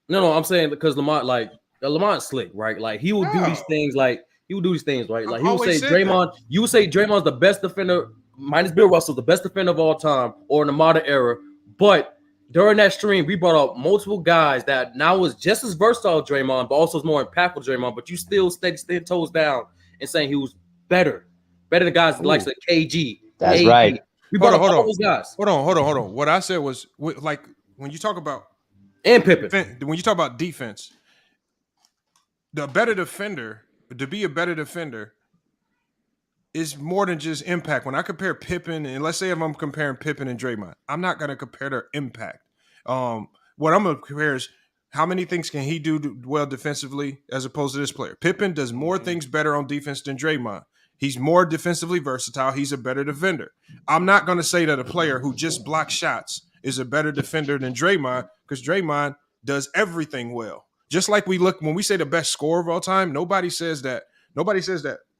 No, I'm saying because Lamont's slick, right? Like he will do these things like. He would do these things, right? Like he would say Draymond, you would say Draymond's the best defender, minus Bill Russell, the best defender of all time, or in the modern era. But during that stream, we brought up multiple guys that now was just as versatile as Draymond, but also more impactful Draymond. But you still stay toes down and saying he was better than guys like KG. That's AD. right. We brought up all those guys. Hold on. What I said was like when you talk about and Pippen, when you talk about defense, the better defender. To be a better defender is more than just impact. When I compare Pippen, and let's say if I'm comparing Pippen and Draymond, I'm not going to compare their impact. What I'm going to compare is how many things can he do well defensively as opposed to this player. Pippen does more things better on defense than Draymond. He's more defensively versatile. He's a better defender. I'm not going to say that a player who just blocks shots is a better defender than Draymond because Draymond does everything well. Just like when we say the best scorer of all time, nobody says that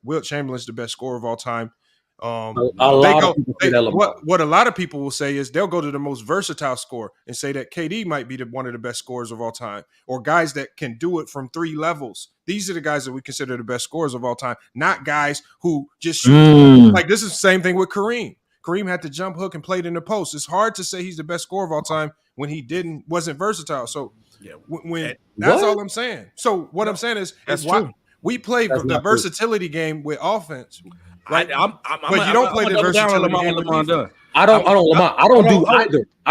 Wilt Chamberlain's the best scorer of all time. What a lot of people will say is they'll go to the most versatile scorer and say that KD might be one of the best scorers of all time, or guys that can do it from 3 levels. These are the guys that we consider the best scorers of all time, not guys who just shoot. Like this is the same thing with Kareem. Kareem had to jump hook and played in the post. It's hard to say he's the best scorer of all time when he wasn't versatile. So that's all I'm saying. So what I'm saying is we play the versatility game with offense. Right? But you don't play the versatility game with defense. I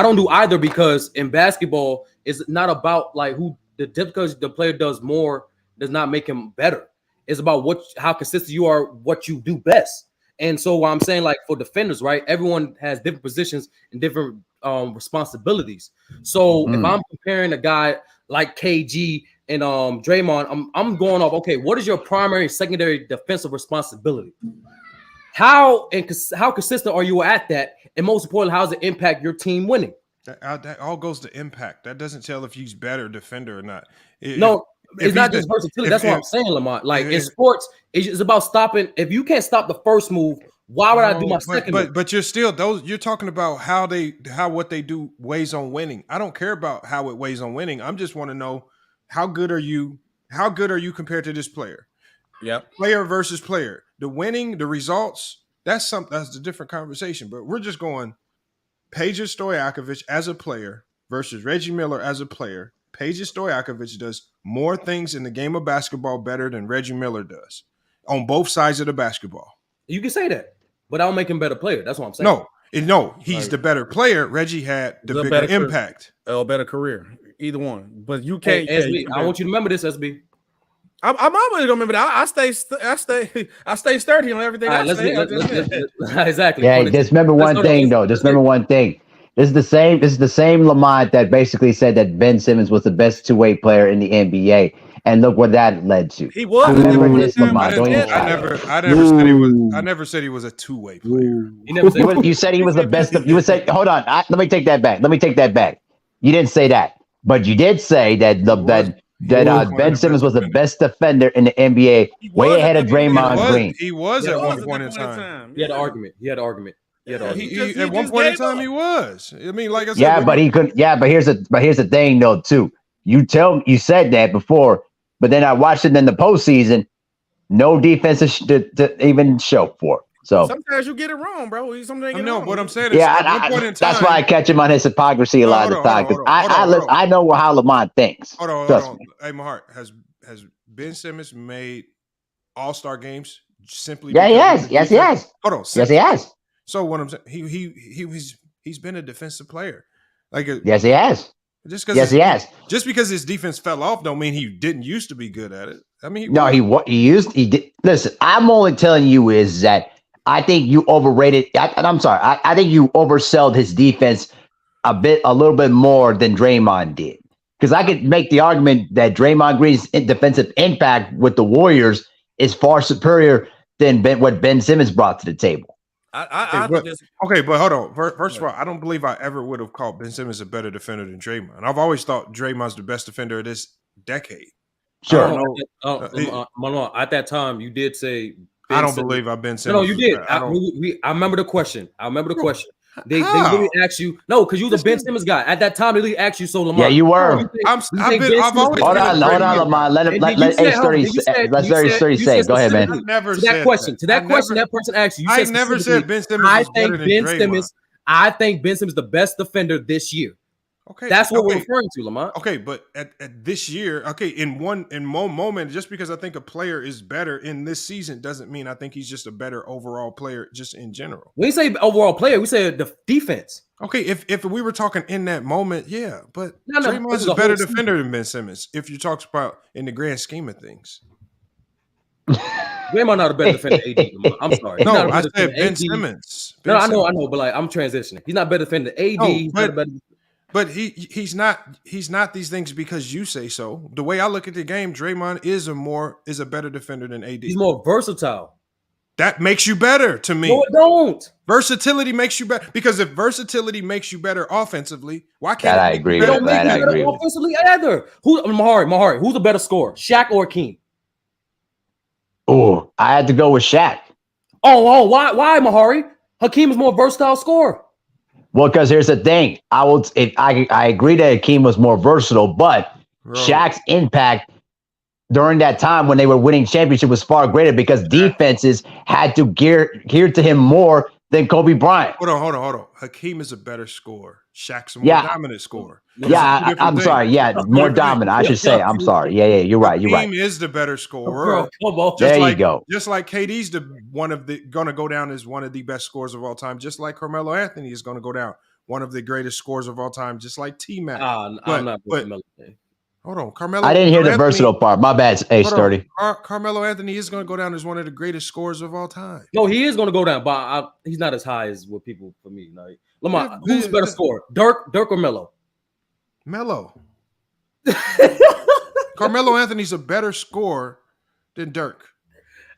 don't do either because in basketball it's not about like who because the player does more does not make him better. It's about how consistent you are, what you do best. And so what I'm saying, like for defenders, right? Everyone has different positions and different responsibilities. So if I'm comparing a guy like KG and Draymond, I'm going off, okay, what is your primary and secondary defensive responsibility? How consistent are you at that? And most importantly, how does it impact your team winning? That all goes to impact. That doesn't tell if he's better defender or not. It's not just versatility. That's what I'm saying, Lamont. Like in sports, it's about stopping. If you can't stop the first move, why would I do my second move? But you're talking about how what they do weighs on winning. I don't care about how it weighs on winning. I'm just want to know how good are you compared to this player? Yep. Player versus player. The winning, the results, that's a different conversation. But we're just going Peja Stojakovic as a player versus Reggie Miller as a player Peja Stojakovic does more things in the game of basketball better than Reggie Miller does on both sides of the basketball. You can say that, but I don't make him better player. That's what I'm saying. No, he's the better player. Reggie had the bigger impact. A better career. Either one. But you can't. Hey, SB, I want you to remember this, SB. I'm always gonna remember that. I stay sturdy on everything. Right, let's exactly. Yeah, just remember one thing though. Just remember one thing. This is the same Lamont that basically said that Ben Simmons was the best two-way player in the NBA, and look what that led to. He was. Remember this, Lamont. I never said he was a two-way player. You said he was the best. You would say, hold on. Let me take that back. You didn't say that, but you did say that Ben Simmons was the best defender in the NBA, way ahead of Draymond Green. He was at one point in time. He had an argument. At one point in time, he was. I mean, like I said. Yeah, but he couldn't. Yeah, but here's the thing, though. Too, you said that before, but then I watched it in the postseason. No defense to even show for. So sometimes you get it wrong, bro. What I'm saying is, that's why I catch him on his hypocrisy a lot of the time, because I know how Lamont thinks. Hold on. Hey, my heart, has Ben Simmons made All-Star games simply? Yeah, he has. Yes, he has. Hold on. Yes, he has. So what I'm saying, he's been a defensive player. Yes, he has. He has. Just because his defense fell off, don't mean he didn't used to be good at it. I mean, he did. Listen, I'm only telling you is that I think you overrated. I'm sorry. I think you oversold his defense a little bit more than Draymond did. Because I could make the argument that Draymond Green's defensive impact with the Warriors is far superior than what Ben Simmons brought to the table. But hold on. First of all, I don't believe I ever would have called Ben Simmons a better defender than Draymond. I've always thought Draymond's the best defender of this decade. Sure. At that time, you did say. I don't believe I've been Simmons. No, you did. I remember the question. They really asked you because you was a Ben Simmons guy at that time. They really asked you. So Lamar, yeah, you were. I've always. Hold on, Lamar. Let H30 say. Go ahead, man. To that question, that person asked you. I never said Ben Simmons. I think Ben Simmons the best defender this year. Okay, that's what we're referring to, Lamont. Okay, but at this year, in one moment, just because I think a player is better in this season doesn't mean I think he's just a better overall player, just in general. When we say overall player, we say the defense. Okay, if we were talking in that moment, yeah, but Draymond's a better defender than Ben Simmons. If you talk about in the grand scheme of things, Draymond not a better defender than AD. Lamont. I'm sorry. No, I said Ben Simmons. I know, but I'm transitioning. He's not better defender than AD. He's not better. But he's not these things because you say so. The way I look at the game, Draymond is a better defender than AD. He's more versatile. That makes you better to me. No, it don't. Versatility makes you better, because if versatility makes you better offensively, why can't I agree with that? I agree offensively either. Mahari, who's a better scorer, Shaq or Hakeem? Oh, I had to go with Shaq. Oh, why Mahari? Hakeem is more versatile scorer. Well, because here's the thing. I agree that Hakeem was more versatile, but Shaq's impact during that time when they were winning championship was far greater because defenses had to gear to him more than Kobe Bryant. Hold on. Hakeem is a better scorer. Shaq's a more dominant scorer. I'm sorry. Yeah, more dominant. I should say. I'm sorry. Yeah. You're right. Hakeem is the better scorer. There you go. Just like KD's going to go down as one of the best scorers of all time. Just like Carmelo Anthony is going to go down one of the greatest scorers of all time. Just like T-Mac. I'm not. Hold on, Carmelo. I didn't hear the versatile part. My bad, H30. Carmelo Anthony is going to go down as one of the greatest scorers of all time. No, he is going to go down, but he's not as high as what people for me. Like Lamar, who's better scorer, Dirk or Melo? Melo. Carmelo Anthony's a better scorer than Dirk.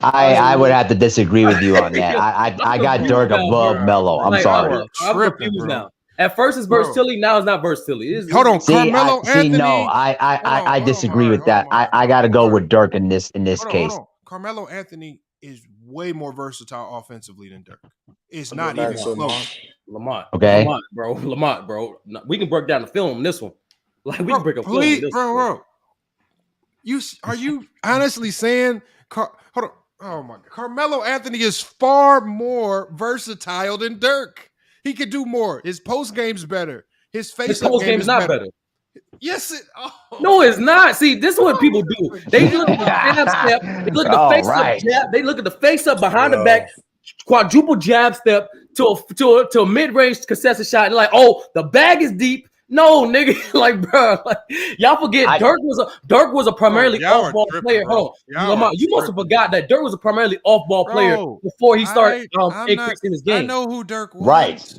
I would have to disagree with you on that. I got Dirk above Melo. I'm sorry. I'm confused now. At first it's versatility, now it's not versatility. Hold on, Carmelo Anthony. No, I disagree with that. I got to go with Dirk in this case. Carmelo Anthony is way more versatile offensively than Dirk. It's not even close. Lamont. Okay. Lamont, bro. We can break down the film in this one. Like we can break a film in this one. Bro. Are you honestly saying hold on? Oh my God. Carmelo Anthony is far more versatile than Dirk. He could do more. His post game's better. His post game is not better. Yes, it. Oh. No, it's not. See, this is what people do. They look at the jab step. They look at the face up jab. They look at the face up behind the back, quadruple jab step to a mid-range contested shot. They're like, oh, the bag is deep. No, nigga, like, bro, like, y'all forget Dirk was a primarily off-ball player. Hold on, Lamont, you must have forgot that Dirk was a primarily off-ball player before he started increasing his game. I know who Dirk was. Right.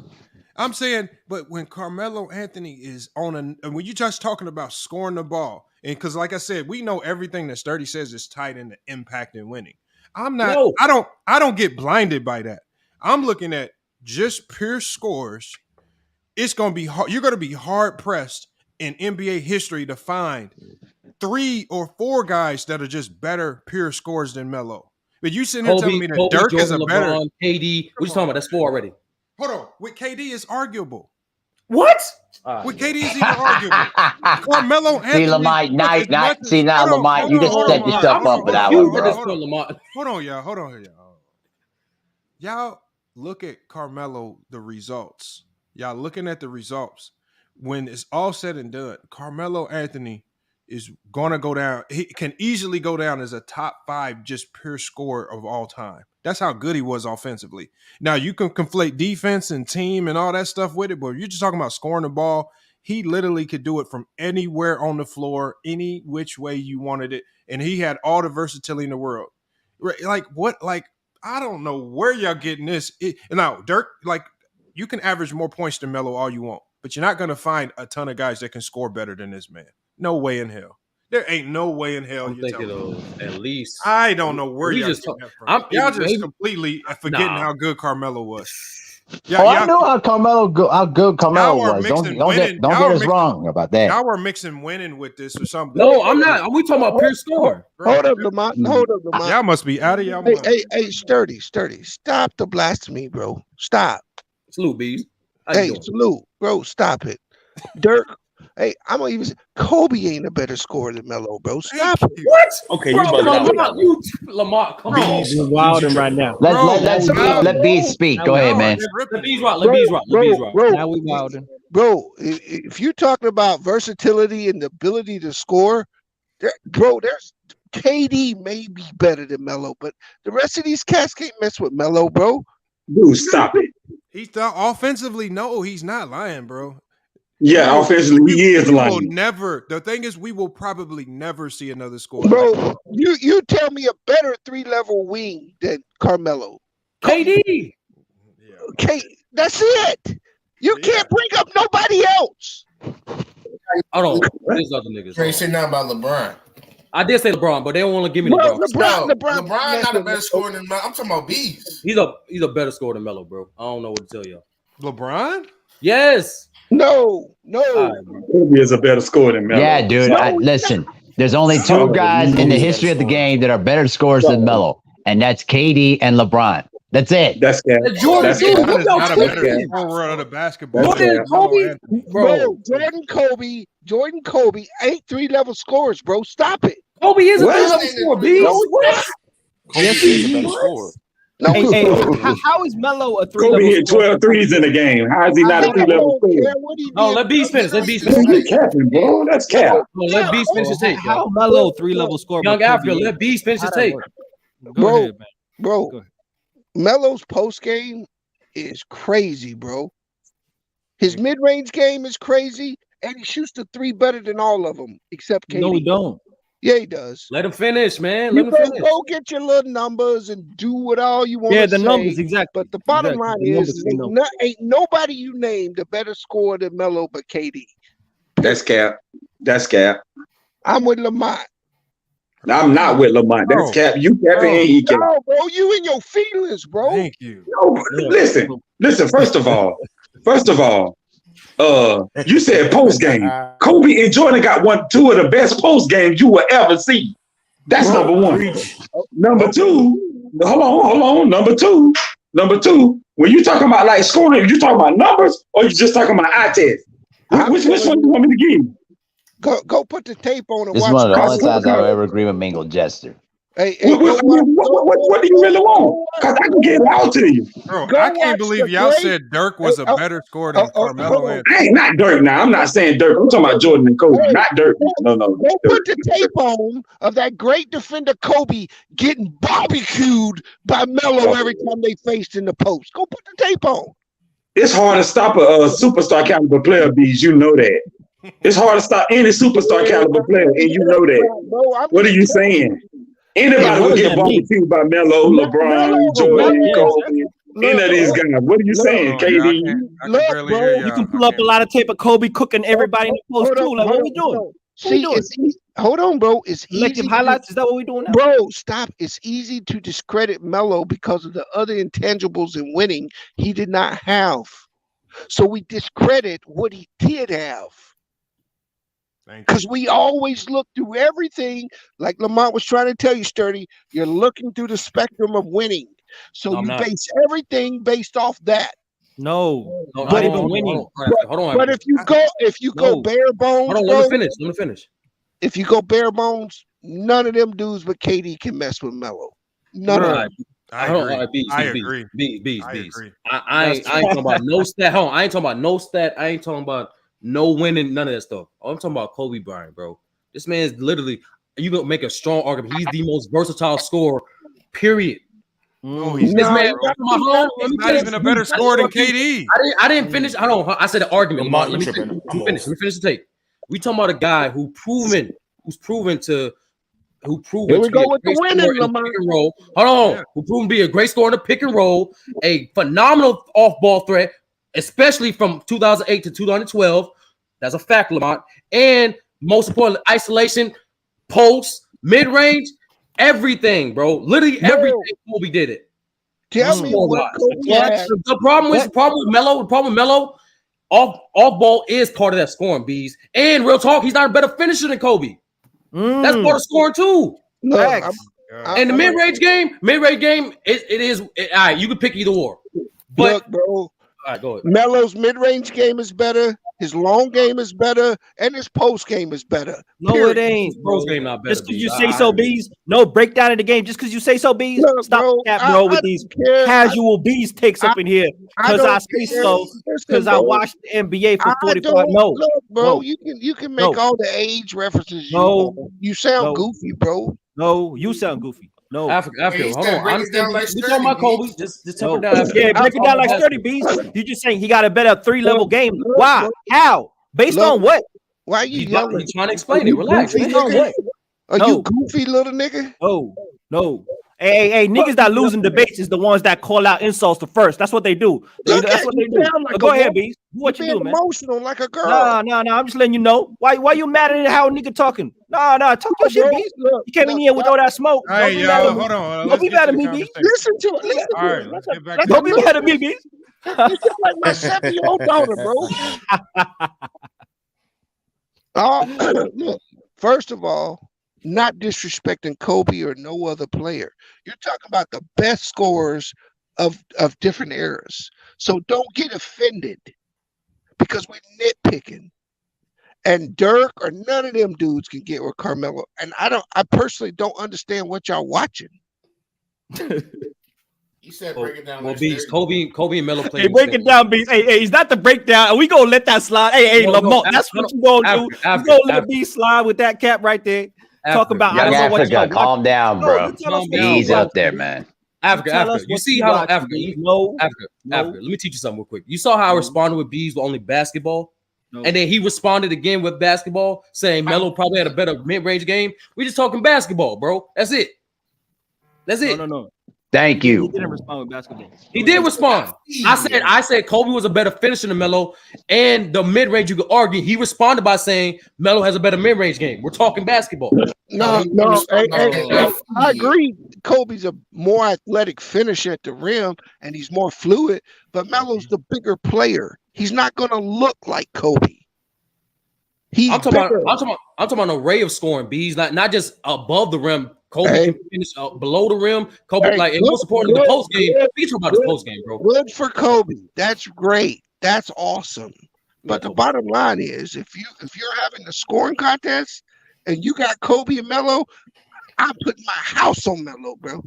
I'm saying, but when Carmelo Anthony is on when you just talking about scoring the ball, and because like I said, we know everything that Sturdy says is tied into impact and winning. I'm not. No. I don't get blinded by that. I'm looking at just pure scores. It's going to be hard. You're going to be hard pressed in NBA history to find 3 or 4 guys that are just better pure scores than Melo. But you sitting here telling me that Dirk is a better LeBron, KD. What you talking about? That's 4 already. Hold on. With KD is arguable. What? With KD is even arguable. Carmelo Anthony. See, Lamont, Lamont, you just set yourself up for that one, bro. Hold on, y'all. Y'all look at Carmelo, the results. Y'all looking at the results. When it's all said and done, Carmelo Anthony is going to go down. He can easily go down as a top 5 just pure scorer of all time. That's how good he was offensively. Now, you can conflate defense and team and all that stuff with it, but if you're just talking about scoring the ball, he literally could do it from anywhere on the floor, any which way you wanted it, and he had all the versatility in the world. Like, what? Like, I don't know where y'all getting this. Now, Dirk, like, you can average more points than Melo all you want, but you're not going to find a ton of guys that can score better than this man. No way in hell. There ain't no way in hell. I'm thinking of at least. I don't know where y'all getting that from. Y'all just completely forgetting how good Carmelo was. I know how good Carmelo was. Don't get us wrong about that. Y'all were mixing winning with this or something. No, I'm not. We talking about pure score. Hold up, Lamont. Y'all must be out of y'all mind. Hey, Sturdy. Stop the blasphemy, bro. Stop. Salute, Bees. Salute, bro. Stop it. Dirk. Hey, I'm gonna even say Kobe ain't a better scorer than Melo, bro. Stop it. What? Okay, bro, Lamont, come on. You're wilding right now. Let Bees speak. Go ahead, man. Let Bees rock. Now we wilding. Bro, if you're talking about versatility and the ability to score, there's KD may be better than Melo, but the rest of these cats can't mess with Melo, bro. Dude, stop it. He's offensively, no, he's not lying, bro. Yeah, offensively, he is lying. The thing is, we will probably never see another score. Bro, you tell me a better 3-level wing than Carmelo. KD. That's it. You can't bring up nobody else. Hold on. There's other niggas. You ain't saying nothing about LeBron. I did say LeBron, but they don't want to give me LeBron. LeBron not a better scorer than Melo. I'm talking about Bees. He's a better scorer than Melo, bro. I don't know what to tell you. LeBron? Yes. No. Kobe is a better scorer than Melo. Yeah, dude. Listen, there's only 2 guys in the history of the game that are better scorers than Melo, and that's KD and LeBron. That's it. That's Jordan is not a better scorer out of basketball. Jordan Kobe ain't 3-level scorers, bro. Stop it. Kobe is a 3-level scorer, B. Yes, he's a better scorer. Hey, how is Melo a 3-level? Kobe hit 12 threes in the game. How is he not a 3-level scorer? No, let Bees finish. That's capping, bro. That's cap. No, let Bees finish his take. How Melo 3-level scorer? Young Africa, let Bees finish his take. Go ahead, man. Bro, Melo's post game is crazy, bro. His mid-range game is crazy, and he shoots the 3 better than all of them, except KD. No, he don't. Yeah, he does. Let him finish, man. Let him finish. Go get your little numbers and do what all you want to say. Yeah, the numbers, exactly. But the bottom line is, ain't nobody you named a better scorer than Melo but KD. That's cap. I'm with Lamont. I'm not with Lamont. That's cap. You capping and he capping. No, bro, you in your feelings, bro. Thank you. No, listen. First of all, you said post game. Kobe and Jordan got 2 of the best post games you will ever see. That's number 1. Number 2, hold on. Number two. When you talking about like scoring, you talking about numbers or you just talking about eye test? Which one do you want me to give you? Go put the tape on and this watch. This is one of the only times I'll ever agree with Mingle Jester. What do you really want? Because I can get it out to you. Bro, I can't believe y'all said Dirk was a better scorer than Carmelo Anthony. I ain't not Dirk now. I'm not saying Dirk. I'm talking about Jordan and Kobe, not Dirk. No. Go put the tape on of that great defender Kobe getting barbecued by Melo every time they faced in the post. Go put the tape on. It's hard to stop a superstar caliber player, Bees. You know that. It's hard to stop any superstar caliber player, and you know that. What are you saying? Anybody would get barbecued by Melo, LeBron, Jordan, Kobe, any of these guys. What are you saying, KD? Look, bro, you can pull up a lot of tape of Kobe cooking everybody in the post too. Like, what are we doing? Hold on, bro. It's easy. Highlights. Is that what we doing now? Bro, stop. It's easy to discredit Melo because of the other intangibles in winning he did not have. So we discredit what he did have. Because we always look through everything, like Lamont was trying to tell you, Sturdy. You're looking through the spectrum of winning. So you base everything based off that. No, not even winning. Hold on. But if you go bare bones, hold on, let me finish. If you go bare bones, none of them dudes but KD can mess with Melo. None of them. I agree. Bees. I ain't talking about no stat. Hold on. I ain't talking about no stat. I ain't talking about no winning, none of that stuff. I'm talking about Kobe Bryant, bro. This man is literally, you gonna make a strong argument. He's the most versatile scorer, period. He's not even a better scorer than KD. I didn't finish. I said the argument. Let me finish the tape. We talking about a guy who's proven to be a great scorer in the pick and roll, a phenomenal off-ball threat, especially from 2008 to 2012. That's a fact, Lamont. And most importantly, isolation, post, mid-range, everything, bro. Literally everything. Kobe did it. Tell me what Kobe had. The problem with Melo, off ball is part of that scoring, Bees. And real talk, he's not a better finisher than Kobe. That's part of scoring too. And the mid-range game, it is. All right, you can pick either or. But look, bro. All right, go ahead. Melo's mid-range game is better. His long game is better, and his post game is better. No, it ain't. Post game not better. Just because you say so, Bees. No breakdown of the game. Just because you say so, Bees. Stop that, bro. With these casual Bees takes up in here. Because I say so. Because I watched the NBA for 45. No, look, bro. You can make all the age references. You sound goofy, bro. No, you sound goofy. No, Africa. Hold on. I'm talking about Kobe. Just tell me down. Yeah, break it down like 30 Bees. You just saying he got a better 3-level game. Why? How? Based on what? Why are you yelling? He's trying to explain it. Relax. Based on what? Are you goofy little nigga? No. Hey, niggas that losing debates is the ones that call out insults the first. That's what they do. That's what they do. Go ahead, Bees. Do what you do, man. Emotional like a girl. No. I'm just letting you know. Why you mad at how a nigga talking? No. Talk your shit, Bees. You came in here with all that smoke. Hey, y'all, hold on. Don't be mad at me, Bees. Listen to it. All right, let's get back. Don't be mad at me, Bees. You sound like my 7-year-old daughter, bro. Look, first of all, not disrespecting Kobe or no other player. You're talking about the best scorers of different eras. So don't get offended because we're nitpicking. And Dirk or none of them dudes can get with Carmelo. And I personally don't understand what y'all watching. You said break it down. Well, Bees, Kobe and Melo played. Hey, break it down, Bees. Hey, it's not the breakdown. We gonna let that slide. Hey, Lamont, that's what you gonna do. You gonna let Bees slide with that cap right there. Talk about Young Africa, calm down, bro. Ease up there, man. Africa. You see how Africa? Africa. Let me teach you something real quick. You saw how I responded with Bees with only basketball, and then he responded again with basketball, saying Melo probably had a better mid-range game. We just talking basketball, bro. That's it. No. Thank you. He didn't respond with basketball. He did respond. I said Kobe was a better finisher than Melo, and the mid-range you could argue. He responded by saying Melo has a better mid-range game. We're talking basketball. No. I agree. Kobe's a more athletic finisher at the rim, and he's more fluid. But Melo's the bigger player. He's not going to look like Kobe. I'm talking about an array of scoring, Bees, not just above the rim. Kobe can finish below the rim. Kobe, and most importantly, the post game. We talk about the post game, bro. Good for Kobe. That's great. That's awesome. But the bottom line is, if you're having a scoring contest and you got Kobe and Melo, I put my house on Melo, bro.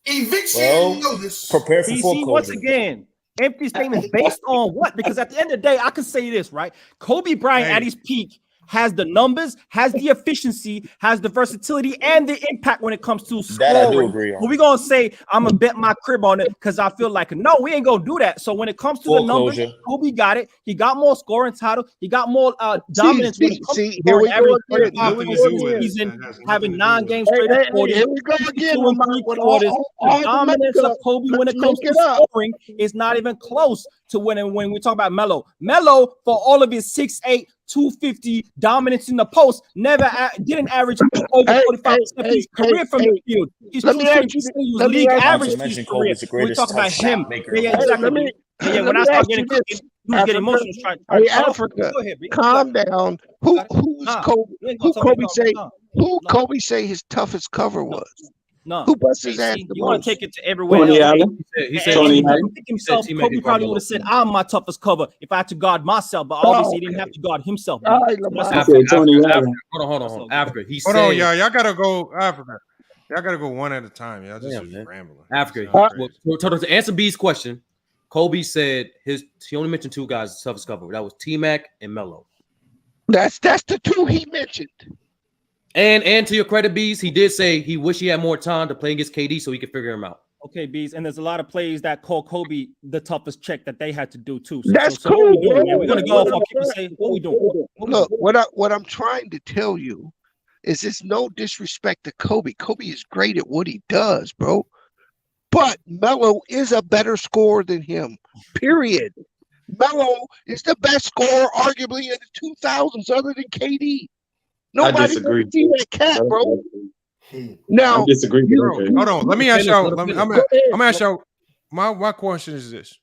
Eviction notice. Prepare for DC, foreclosure. once again, empty statements based on what? Because at the end of the day, I can say this, right? Kobe Bryant at his peak has the numbers, has the efficiency, has the versatility, and the impact when it comes to scoring. That I do agree on. But we're going to say, I'm going to bet my crib on it because I feel like, no, we ain't going to do that. So when it comes to the numbers, Kobe got it. He got more scoring title. He got more dominance when it comes to scoring. Average 35 points a season, having 9 games straight of 40. Here we go again. The dominance of Kobe when it comes to scoring is not even close to when we talk about Melo. Melo, for all of his 6'8", 250 dominance in the post, didn't average over 45% of his career from the field. He's league average for his career. We're talking about him. Yeah, exactly. When I start getting emotional, Africa, calm down. Who Kobe say his toughest cover was? No. Who busts his ass the You want most? to take it to everywhere Tony else. Allen. He said Tony Allen. Kobe probably would have said, I'm my toughest cover if I had to guard myself, but obviously he didn't have to guard himself. All right, Hold on. Africa. He Hold said, on, y'all gotta go Africa. Y'all gotta go one at a time. Y'all just rambling. Africa. To answer B's question, Kobe said he only mentioned 2 guys as toughest cover. That was T-Mac and Melo. That's the 2 he mentioned. And to your credit, Bees, he did say he wished he had more time to play against KD so he could figure him out. Okay, Bees, and there's a lot of plays that call Kobe the toughest check that they had to do too. That's cool. What we doing, man? We're gonna go off what people say. What we doing? Look, what I'm trying to tell you is it's no disrespect to Kobe. Kobe is great at what he does, bro. But Melo is a better scorer than him. Period. Melo is the best scorer, arguably in the 2000s, other than KD. Nobody I disagree. can see that cat, bro. Now, I disagree. Hold on. Let me ask y'all. I'm gonna ask y'all. My question is this: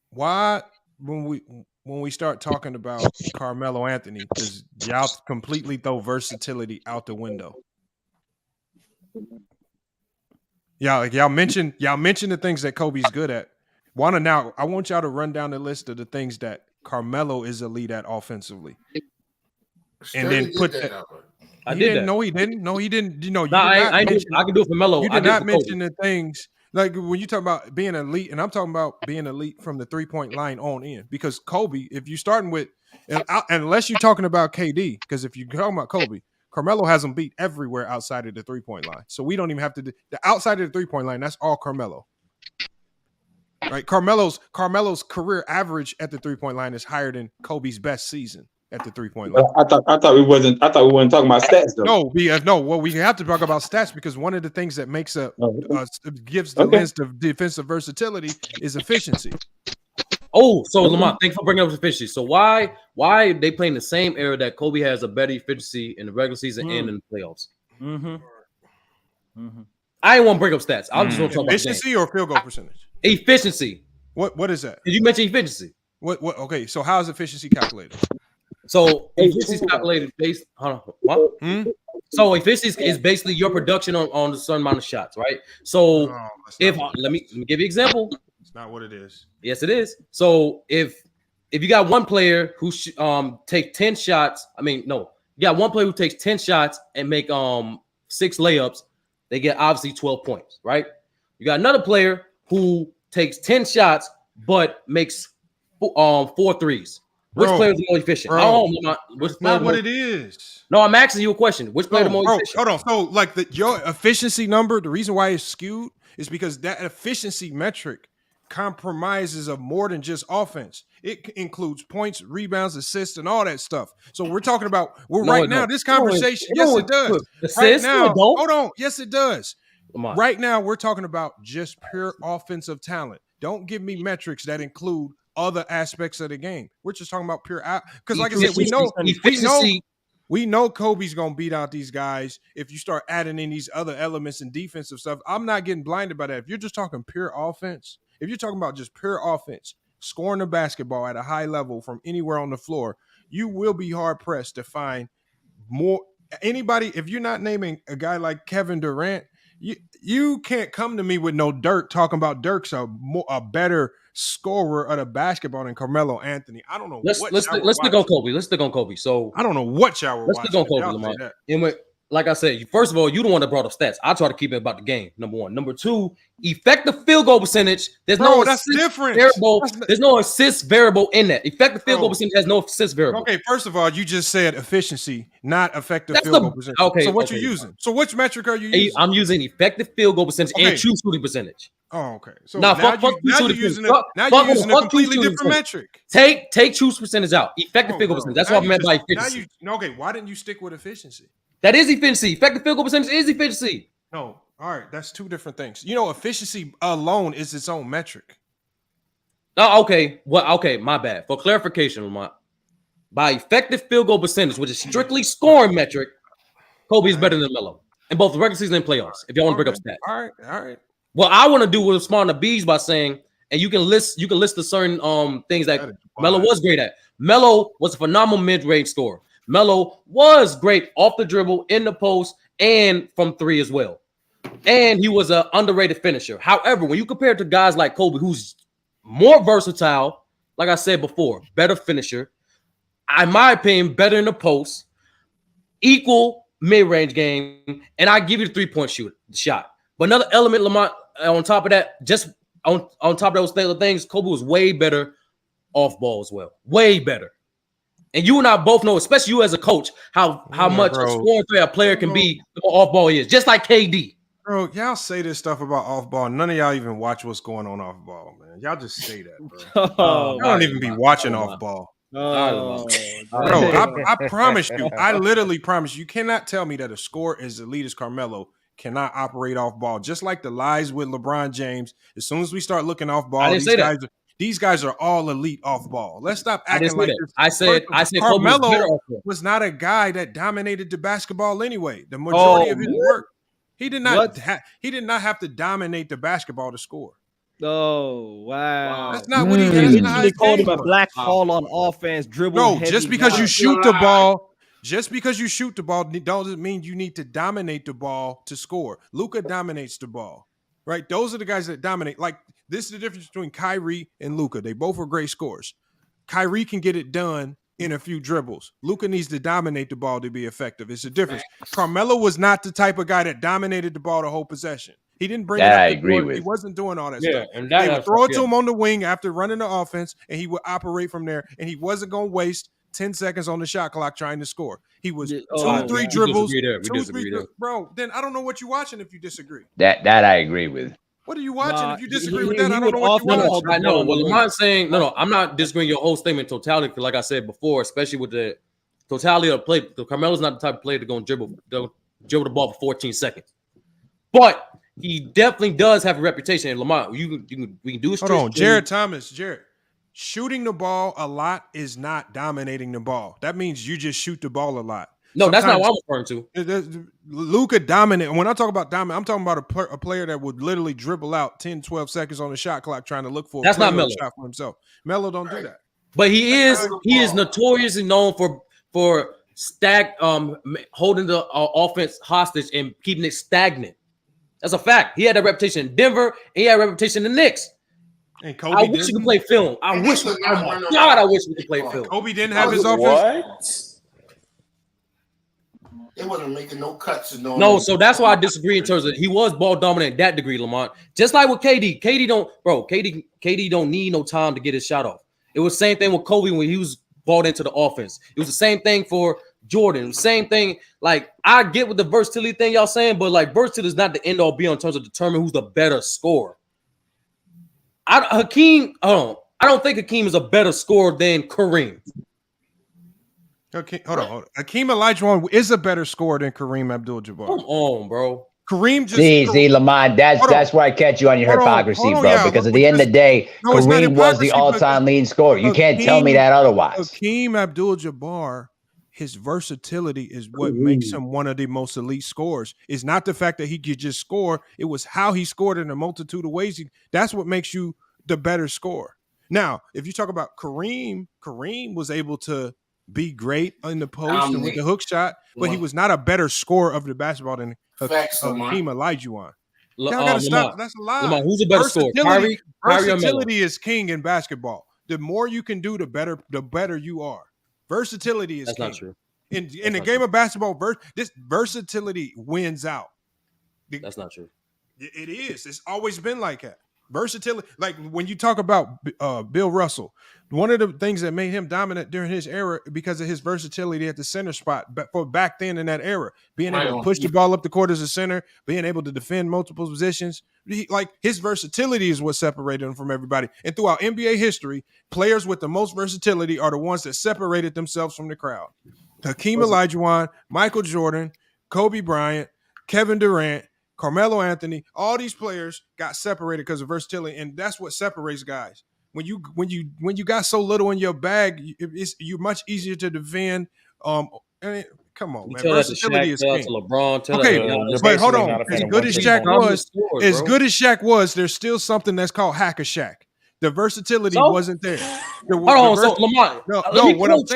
why, when we start talking about Carmelo Anthony, does y'all completely throw versatility out the window? Y'all mentioned the things that Kobe's good at. Now I want y'all to run down the list of the things that Carmelo is elite at offensively. And then put that. I did that. No, he didn't. I can do it for Melo. You did not mention the things like when you talk about being elite, and I'm talking about being elite from the 3-point line on in. Because Kobe, if you're starting with, unless you're talking about KD, because if you're talking about Kobe, Carmelo has him beat everywhere outside of the 3-point line. So we don't even have to do the outside of the 3-point line. That's all Carmelo. Right? Carmelo's career average at the 3-point line is higher than Kobe's best season at the 3-point line. I thought we wasn't talking about stats though. No. Well, we have to talk about stats because one of the things that makes gives the list of defensive versatility is efficiency. Oh, so Lamont, thanks for bringing up efficiency. So why are they playing the same era that Kobe has a better efficiency in the regular season and in the playoffs? I didn't want to bring up stats. I just want to talk about efficiency or field goal percentage. Efficiency. What is that? Did you mention efficiency? What? Okay, so how is efficiency calculated? So efficiency is calculated based on what? So efficiency is basically your production on a certain amount of shots, right? So let me give you an example. It's not what it is. Yes, it is. So if you got one player who take 10 shots, you got one player who takes 10 shots and make 6 layups, they get obviously 12 points, right? You got another player who takes 10 shots but makes 4 threes. Which player is more efficient? It's not what it is. No, I'm asking you a question. Which player is more efficient? Hold on. So, like your efficiency number, the reason why it's skewed is because that efficiency metric compromises of more than just offense. It includes points, rebounds, assists, and all that stuff. So we're talking about this conversation. Yes, it does. Right now, hold on. Yes, it does. Right now, we're talking about just pure offensive talent. Don't give me metrics that include other aspects of the game. We're just talking about pure because, like I said, we know Kobe's gonna beat out these guys if you start adding in these other elements and defensive stuff. I'm not getting blinded by that. If you're just talking pure offense, if you're talking about just pure offense, scoring the basketball at a high level from anywhere on the floor, you will be hard pressed to find more anybody. If you're not naming a guy like Kevin Durant, you can't come to me with no Dirk talking about Dirk's a better scorer of the basketball than Carmelo Anthony. I don't know. Let's stick on Kobe. Let's stick on Kobe. So I don't know what y'all were watching. Let's stick on Kobe, Lamont. And like I said, first of all, you the one that brought up stats. I try to keep it about the game. Number one. Number two, effective field goal percentage. There's no that's different. Variable. There's no assist variable in that. Effective field goal percentage has no assist variable. Okay, first of all, you just said efficiency, not effective field goal percentage. Okay. So what you using? So which metric are you using? I'm using effective field goal percentage and true shooting percentage. Oh, okay. So now you're using a completely different metric. Take true percentage out. Effective field goal percentage. That's what I meant by efficiency. Okay, why didn't you stick with efficiency? That is efficiency. Effective field goal percentage is efficiency. No, all right, that's two different things. You know, efficiency alone is its own metric. Oh, okay. Well, okay, my bad. For clarification, Lamont, by effective field goal percentage, which is strictly scoring metric, Kobe is better than Melo in both the regular season and playoffs. If y'all want to bring up stats, all right. What I want to do was respond to Bees by saying, and you can list the certain things that Melo was great at. Melo was a phenomenal mid-range scorer. Melo was great off the dribble, in the post, and from three as well. And he was an underrated finisher. However, when you compare it to guys like Kobe, who's more versatile, like I said before, better finisher, in my opinion, better in the post, equal mid-range game, and I give you the three-point shot. But another element, Lamont, on top of that, just on top of those things, Kobe was way better off ball as well. Way better. And you and I both know, especially you as a coach, how much a scoring threat a player can be the more off ball he is, just like KD. Bro, y'all say this stuff about off ball. None of y'all even watch what's going on off ball, man. Y'all just say that, bro. Y'all don't even be watching off ball. Bro, I promise you, I literally promise you cannot tell me that a scorer as elite as Carmelo cannot operate off ball. Just like the lies with LeBron James. As soon as we start looking off ball, these guys are all elite off ball. Let's stop acting like this. I said Carmelo was not a guy that dominated the basketball anyway. The majority of his work, he did not have to dominate the basketball to score. Oh, wow. That's not what he did. They called him a black hole on offense, dribble. No, just because you shoot the ball. Just because you shoot the ball doesn't mean you need to dominate the ball to score. Luka dominates the ball, right? Those are the guys that dominate. Like, this is the difference between Kyrie and Luka. They both are great scorers. Kyrie can get it done in a few dribbles. Luka needs to dominate the ball to be effective. It's a difference. Carmelo was not the type of guy that dominated the ball the whole possession. He didn't bring it up. I agree with. He wasn't doing all that stuff. And they would throw it to him on the wing after running the offense, and he would operate from there, and he wasn't going to waste 10 seconds on the shot clock trying to score. He was 2-3 dribbles. Bro, then I don't know what you're watching if you disagree. That I agree with. What are you watching? If you disagree with that, I don't know what you're watching. I know. Well, Lamont's saying, no, I'm not disagreeing your whole statement in totality, because like I said before, especially with the totality of the play, Carmelo's not the type of player to go and dribble the ball for 14 seconds. But he definitely does have a reputation. And Lamont, we can do it. Hold on, Jared Thomas. Shooting the ball a lot is not dominating the ball. That means you just shoot the ball a lot. No, that's not what I'm referring to. Luka dominant. When I talk about dominant, I'm talking about a player that would literally dribble out 10, 12 seconds on the shot clock trying to look for that's not Melo. Shot for himself. Melo don't do that. But he is notoriously known for holding the offense hostage and keeping it stagnant. That's a fact. He had that reputation in Denver, and he had a reputation in the Knicks. And Kobe I wish we could play film. I wish we could play film. Kobe didn't have his offense. What? They wasn't making no cuts. No, so that's why I disagree in terms of he was ball dominant at that degree, Lamont. Just like with KD. KD don't need no time to get his shot off. It was the same thing with Kobe when he was balled into the offense. It was the same thing for Jordan. Same thing. Like, I get with the versatility thing y'all saying, but like versatility is not the end all be all in terms of determining who's the better scorer. I don't think Hakeem is a better scorer than Kareem. Okay, hold on. Hakeem Olajuwon is a better scorer than Kareem Abdul-Jabbar. Come on, bro. Kareem just see, Lamont, that's where I catch you on your hypocrisy, bro. Because at the end of the day, Kareem was the all-time leading scorer. You can't tell me that otherwise. Hakeem Abdul-Jabbar, his versatility is what makes him one of the most elite scorers. It's not the fact that he could just score. It was how he scored in a multitude of ways. That's what makes you the better scorer. Now, if you talk about Kareem was able to be great in the post and with the hook shot, but he was not a better scorer of the basketball than Hakeem Olajuwon. Y'all gotta stop. That's a lie. Who's a better scorer? Kyrie versatility is king in basketball. The more you can do, the better you are. Versatility is king. Not true. In the game of basketball, this versatility wins out. That's not true. It is. It's always been like that. Versatility. Like when you talk about Bill Russell, one of the things that made him dominant during his era because of his versatility at the center spot. But for back then in that era, being able to push the ball up the court as a center, being able to defend multiple positions, his versatility is what separated him from everybody. And throughout NBA history, players with the most versatility are the ones that separated themselves from the crowd. Hakeem Olajuwon, Michael Jordan, Kobe Bryant, Kevin Durant, Carmelo Anthony, all these players got separated because of versatility, and that's what separates guys. When you got so little in your bag, you're much easier to defend. Come on, man. Versatility is king. LeBron, but hold on. As good as Shaq was, there's still something that's called hack a Shaq. The versatility wasn't there. Lamont. What I'm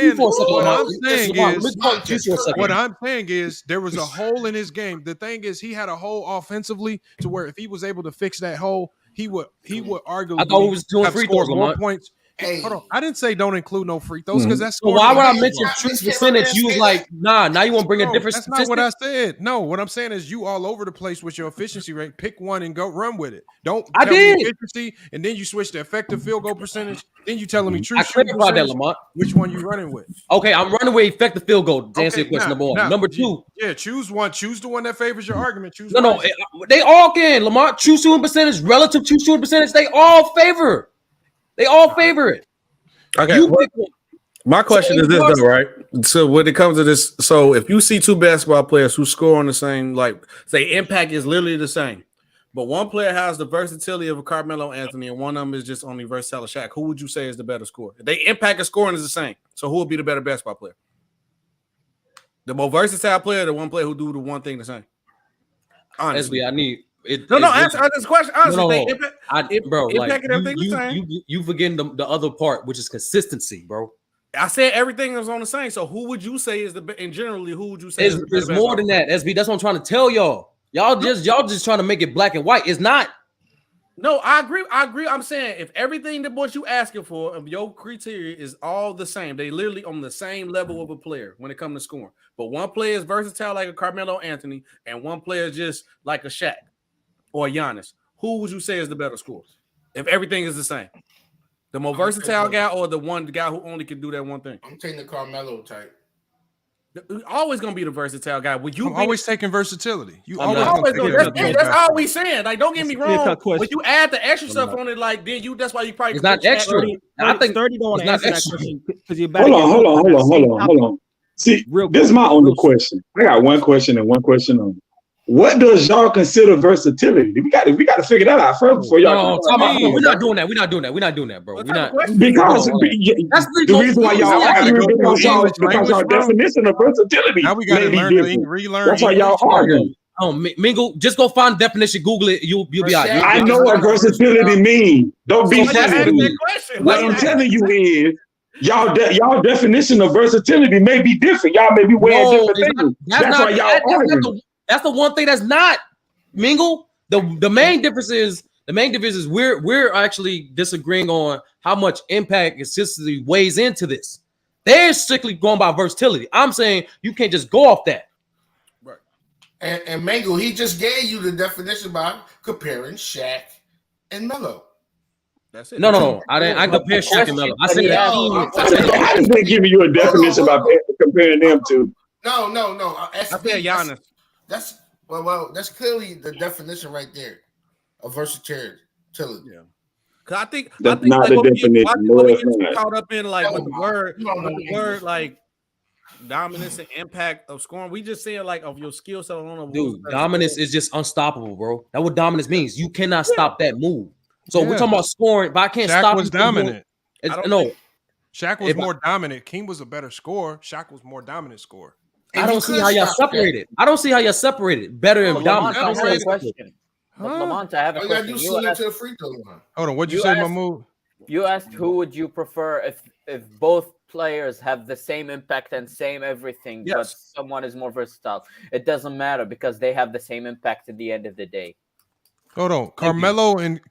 saying is there was a hole in his game. The thing is, he had a hole offensively to where if he was able to fix that hole, he would arguably. I thought he was doing free throws, more points. Hey. Hold on. I didn't say don't include no free throws because that's. So why would I mention true percentage? You was like, nah. Now you want to bring a different That's statistic? not what I said. No, what I'm saying is you all over the place with your efficiency rate. Pick one and go run with it. Don't. I tell did. me efficiency, and then you switch to effective field goal percentage. Then you telling me true. I clarified that, Lamont. Which one you running with? Okay, I'm running with effective field goal. To answer your question, number one. Number two. Yeah, choose one. Choose the one that favors your argument. Choose. No, they all can. Lamont, true shooting percentage, relative true shooting percentage. They all favor. They all favor it. Okay. My question is this, though, right? So when it comes to this, so if you see two basketball players who score on the same, like say impact is literally the same, but one player has the versatility of a Carmelo Anthony and one of them is just only versatile as Shaq, who would you say is the better scorer? They impact and scoring is the same. So who would be the better basketball player? The more versatile player, the one player who do the one thing the same. Honestly, SB, I need it. Answer this question. Honestly, you forgetting the other part, which is consistency, bro. I said everything was on the same. So who would you say is the and generally who would you say is the It's more than that, SB. That's what I'm trying to tell y'all. Y'all just trying to make it black and white. It's not. No, I agree. I'm saying if everything that what you asking for, if your criteria is all the same, they literally on the same level of a player when it comes to scoring. But one player is versatile like a Carmelo Anthony, and one player is just like a Shaq or a Giannis. Who would you say is the better scorer? If everything is the same, the more versatile guy or the guy who only can do that one thing? I'm taking the Carmelo type. Always gonna be the versatile guy. I'm always taking versatility. That's all we saying. Like, don't get me wrong. When you add the extra stuff on it, like then that's why you probably it's not extra. I think 30 don't want to answer that question because you're Hold on. See, this is my only question. I got one question and one question only. What does y'all consider versatility? We got to figure that out first before y'all. We're not doing that. We're not doing that, bro. We're not. Because the reason why y'all arguing because y'all definition of versatility. Now we got to relearn. That's why y'all arguing. Oh, Mingle, just go find the definition. Google it. You'll be all right. I know what versatility means. Don't be funny. What I'm telling you is, y'all definition of versatility may be different. Y'all may be wearing different things. That's why y'all arguing. That's the one thing that's not Mingle. The main difference is we're actually disagreeing on how much impact consistency weighs into this. They're strictly going by versatility. I'm saying you can't just go off that. Right. And Mango, he just gave you the definition by comparing Shaq and Melo. That's it. No. I didn't compare Shaq and Melo. I said I just been giving you a definition by comparing them to. No. I said Giannis. That's that's clearly the definition right there of versatility. Yeah. Cause I think not the definition. We get caught up in like with the word like dominance and impact of scoring. We just saying like of your skill set. Dude, dominance is just unstoppable, bro. That's what dominance means. You cannot stop that move. So we're talking about scoring, but I can't Shaq stop. Was dominant. Shaq was more dominant. King was a better scorer. Shaq was more dominant scorer. I don't see how y'all separated. I don't see how y'all separated better and dominant. Lamont, I have a question. Lamont, I have a question. Hold on, what'd you say, Mahmoud? You asked who would you prefer if both players have the same impact and same everything, but someone is more versatile. It doesn't matter because they have the same impact at the end of the day. Hold on, Carmelo and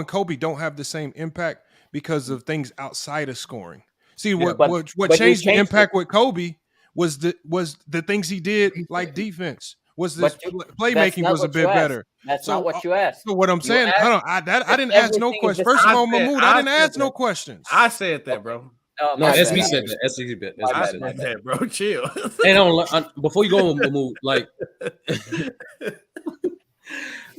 Kobe don't have the same impact because of things outside of scoring. See, what changed the impact with Kobe was the things he did, like defense. Was this playmaking not was a what bit you asked. better. That's not what you asked. So what I'm saying, asked hold on, I didn't ask no everything is questions. the First of same. all, Mahmoud, I didn't ask no questions. I said that, bro. No, SB said that. SB said I that. said that, bro. Chill. And before you go, Mahmoud, like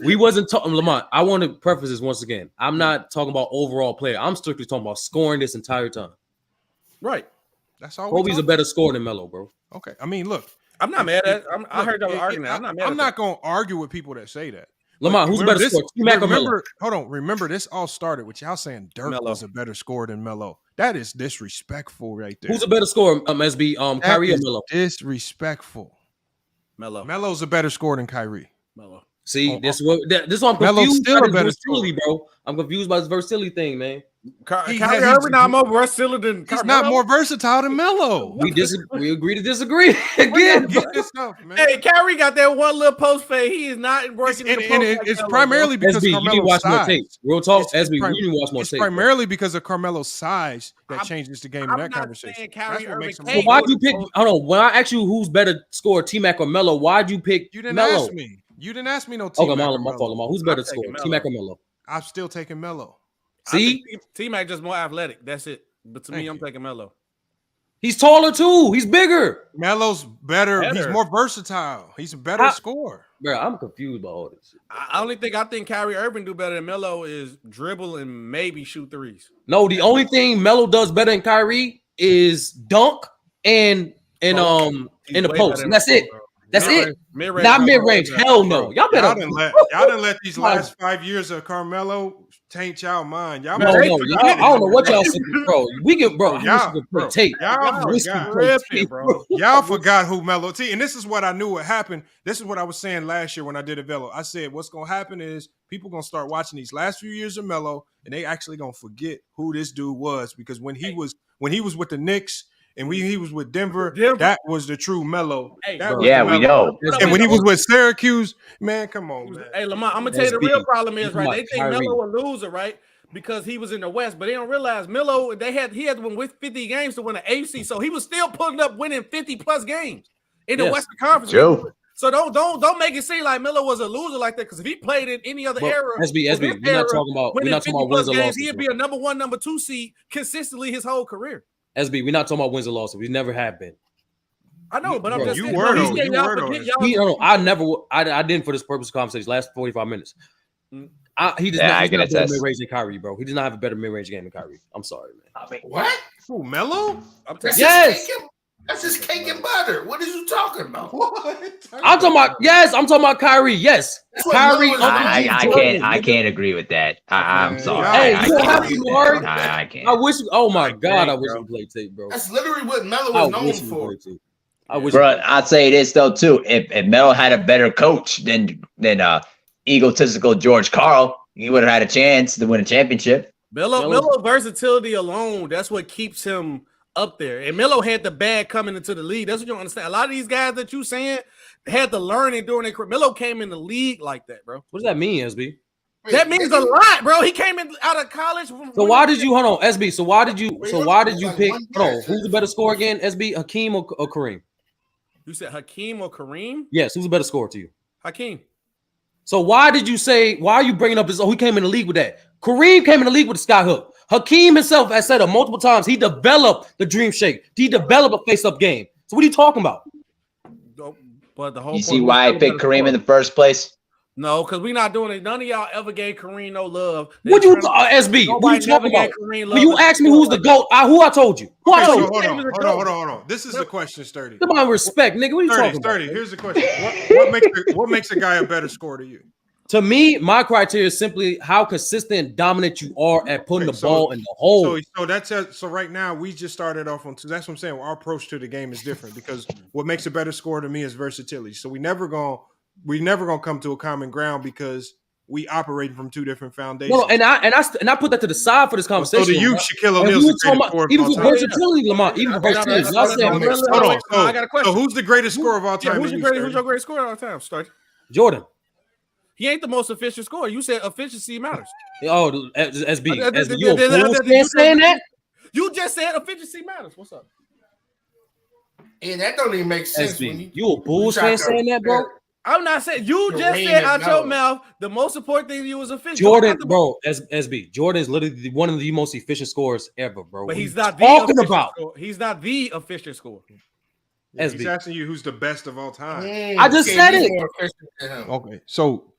we wasn't talking, Lamont. I want to preface this once again. I'm not talking about overall player. I'm strictly talking about scoring this entire time. Right. That's all. Kobe's a better scorer than Melo, bro. Okay. I mean, look. I'm not mad at. I heard that argument. I'm not mad. I'm not going to argue with people that say that. Lamont, who's a better scorer? T-Mac or Melo? Hold on. Remember, this all started with y'all saying Dirk was a better scorer than Melo. That is disrespectful, right there. Who's a better scorer? SB, Kyrie or Melo? Disrespectful. Melo. Melo's a better scorer than Kyrie. Melo. See, this is what I'm confused by this versatility, bro. I'm confused by this versatility thing, man. Kyrie Irving not more versatile than he's not more versatile than Melo. We agree to disagree again. Hey, Kyrie got that one little post fade. He is not working. It's primarily because SB, Carmelo's you need to watch size. more tape. Real talk, SB, you need to watch more it's tape. Primarily because of Carmelo's size that changes the game in that conversation. That's what makes him. So why'd you pick? Hold on. When I asked you who's better scorer, T-Mac or Melo, why'd you pick You didn't Melo? ask me. You didn't ask me no T-Mac. Okay, my fault. Who's better scorer, T-Mac or Melo? I'm still taking Melo. See, T-Mac just more athletic. That's it. But to me, I'm taking Melo. He's taller too. He's bigger. Melo's better. He's more versatile. He's a better scorer. Bro, I'm confused by all this. I think Kyrie Irving do better than Melo is dribble and maybe shoot threes. No, the only thing Melo does better than Kyrie is dunk and in the post. And that's it. That's it. Not mid range. Hell no. Y'all didn't let these last 5 years of Carmelo taint y'all mind. Y'all I don't know what y'all said, bro. We can, bro. Y'all tape. Y'all forgot who Melo. And this is what I knew would happen. This is what I was saying last year when I did a Velo. I said what's gonna happen is people gonna start watching these last few years of Melo, and they actually gonna forget who this dude was, because when he was with the Knicks. And he was with Denver, that was the true Melo. We know. And when he was with Syracuse, man, come on, man. Hey, Lamont, I'm gonna tell you the real problem is, right? They think Melo a loser, right? Because he was in the West, but they don't realize Melo. He had to win 50 games to win an AFC, so he was still putting up winning 50+ games in the Western Conference. True. So don't make it seem like Melo was a loser like that. Because if he played in any other era, SB, we're not talking about wins or losses. He'd be a number 1, number 2 seed consistently his whole career. SB, we're not talking about wins or losses. We never have been. I know, but I'm just saying. I didn't for this purpose of conversation. Last 45 minutes. He does not have a better mid-range than Kyrie, bro. He does not have a better mid-range game than Kyrie. I'm sorry, man. What? Who, Melo? Yes. That's just cake and butter. What are you talking about? I'm talking about Kyrie. Yes. Kyrie. I can't agree with that. I'm sorry. Hey, you don't have to worry. I can't. I wish. Oh my God, I wish we played tape, bro. That's literally what Melo was known for. I'd say this though too. If Melo had a better coach than egotistical George Karl, he would have had a chance to win a championship. Melo versatility alone, that's what keeps him up there. And Melo had the bag coming into the league. That's what you don't understand. A lot of these guys that you saying had to learn it during their career. Melo came in the league like that, bro. What does that mean, SB? That means a lot, bro. He came in out of college. So why did you hold on, SB? So why did you pick? Hold on, who's the better scorer again? SB, Hakeem or Kareem? You said Hakeem or Kareem? Yes, who's a better scorer to you? Hakeem. So why are you bringing up this? Oh, he came in the league with that. Kareem came in the league with the sky hook. Hakeem himself has said it multiple times. He developed the dream shake. He developed a face-up game. So what are you talking about? But the whole you see why I picked Kareem in the first place? No, because we're not doing it. None of y'all ever gave Kareem no love. What you SB? What you talking about? When you asked me who's the GOAT, who I told you. Who I told you? Hold on. This is the question, Sturdy. Come on, respect, nigga. What are you talking about? Sturdy, here's the question. What makes a guy a better scorer to you? To me, my criteria is simply how consistent and dominant you are at putting the ball in the hole. So right now we just started off on two. That's what I'm saying. Our approach to the game is different because what makes a better scorer to me is versatility. So we never gonna come to a common ground because we operate from two different foundations. No, and I put that to the side for this conversation. So to you, Shaquille O'Neal's the greatest scorer of all time. Even for versatility, Lamont. Even for versatility. I got a question. So who's the greatest scorer of all time? Who's your greatest scorer of all time? Start. Jordan. He ain't the most efficient scorer. You said efficiency matters. Oh, SB. You saying that? You just said efficiency matters. What's up? Yeah, that don't even make sense. SB, you a Bulls fan saying that, bro? I'm not saying you just said out your mouth the most important thing to you was efficient. Jordan, bro, SB. Jordan is literally one of the most efficient scorers ever, bro. But he's not not the efficient scorer. He's not the efficient scorer. Yeah, he's asking you who's the best of all time. I just said it. Okay, so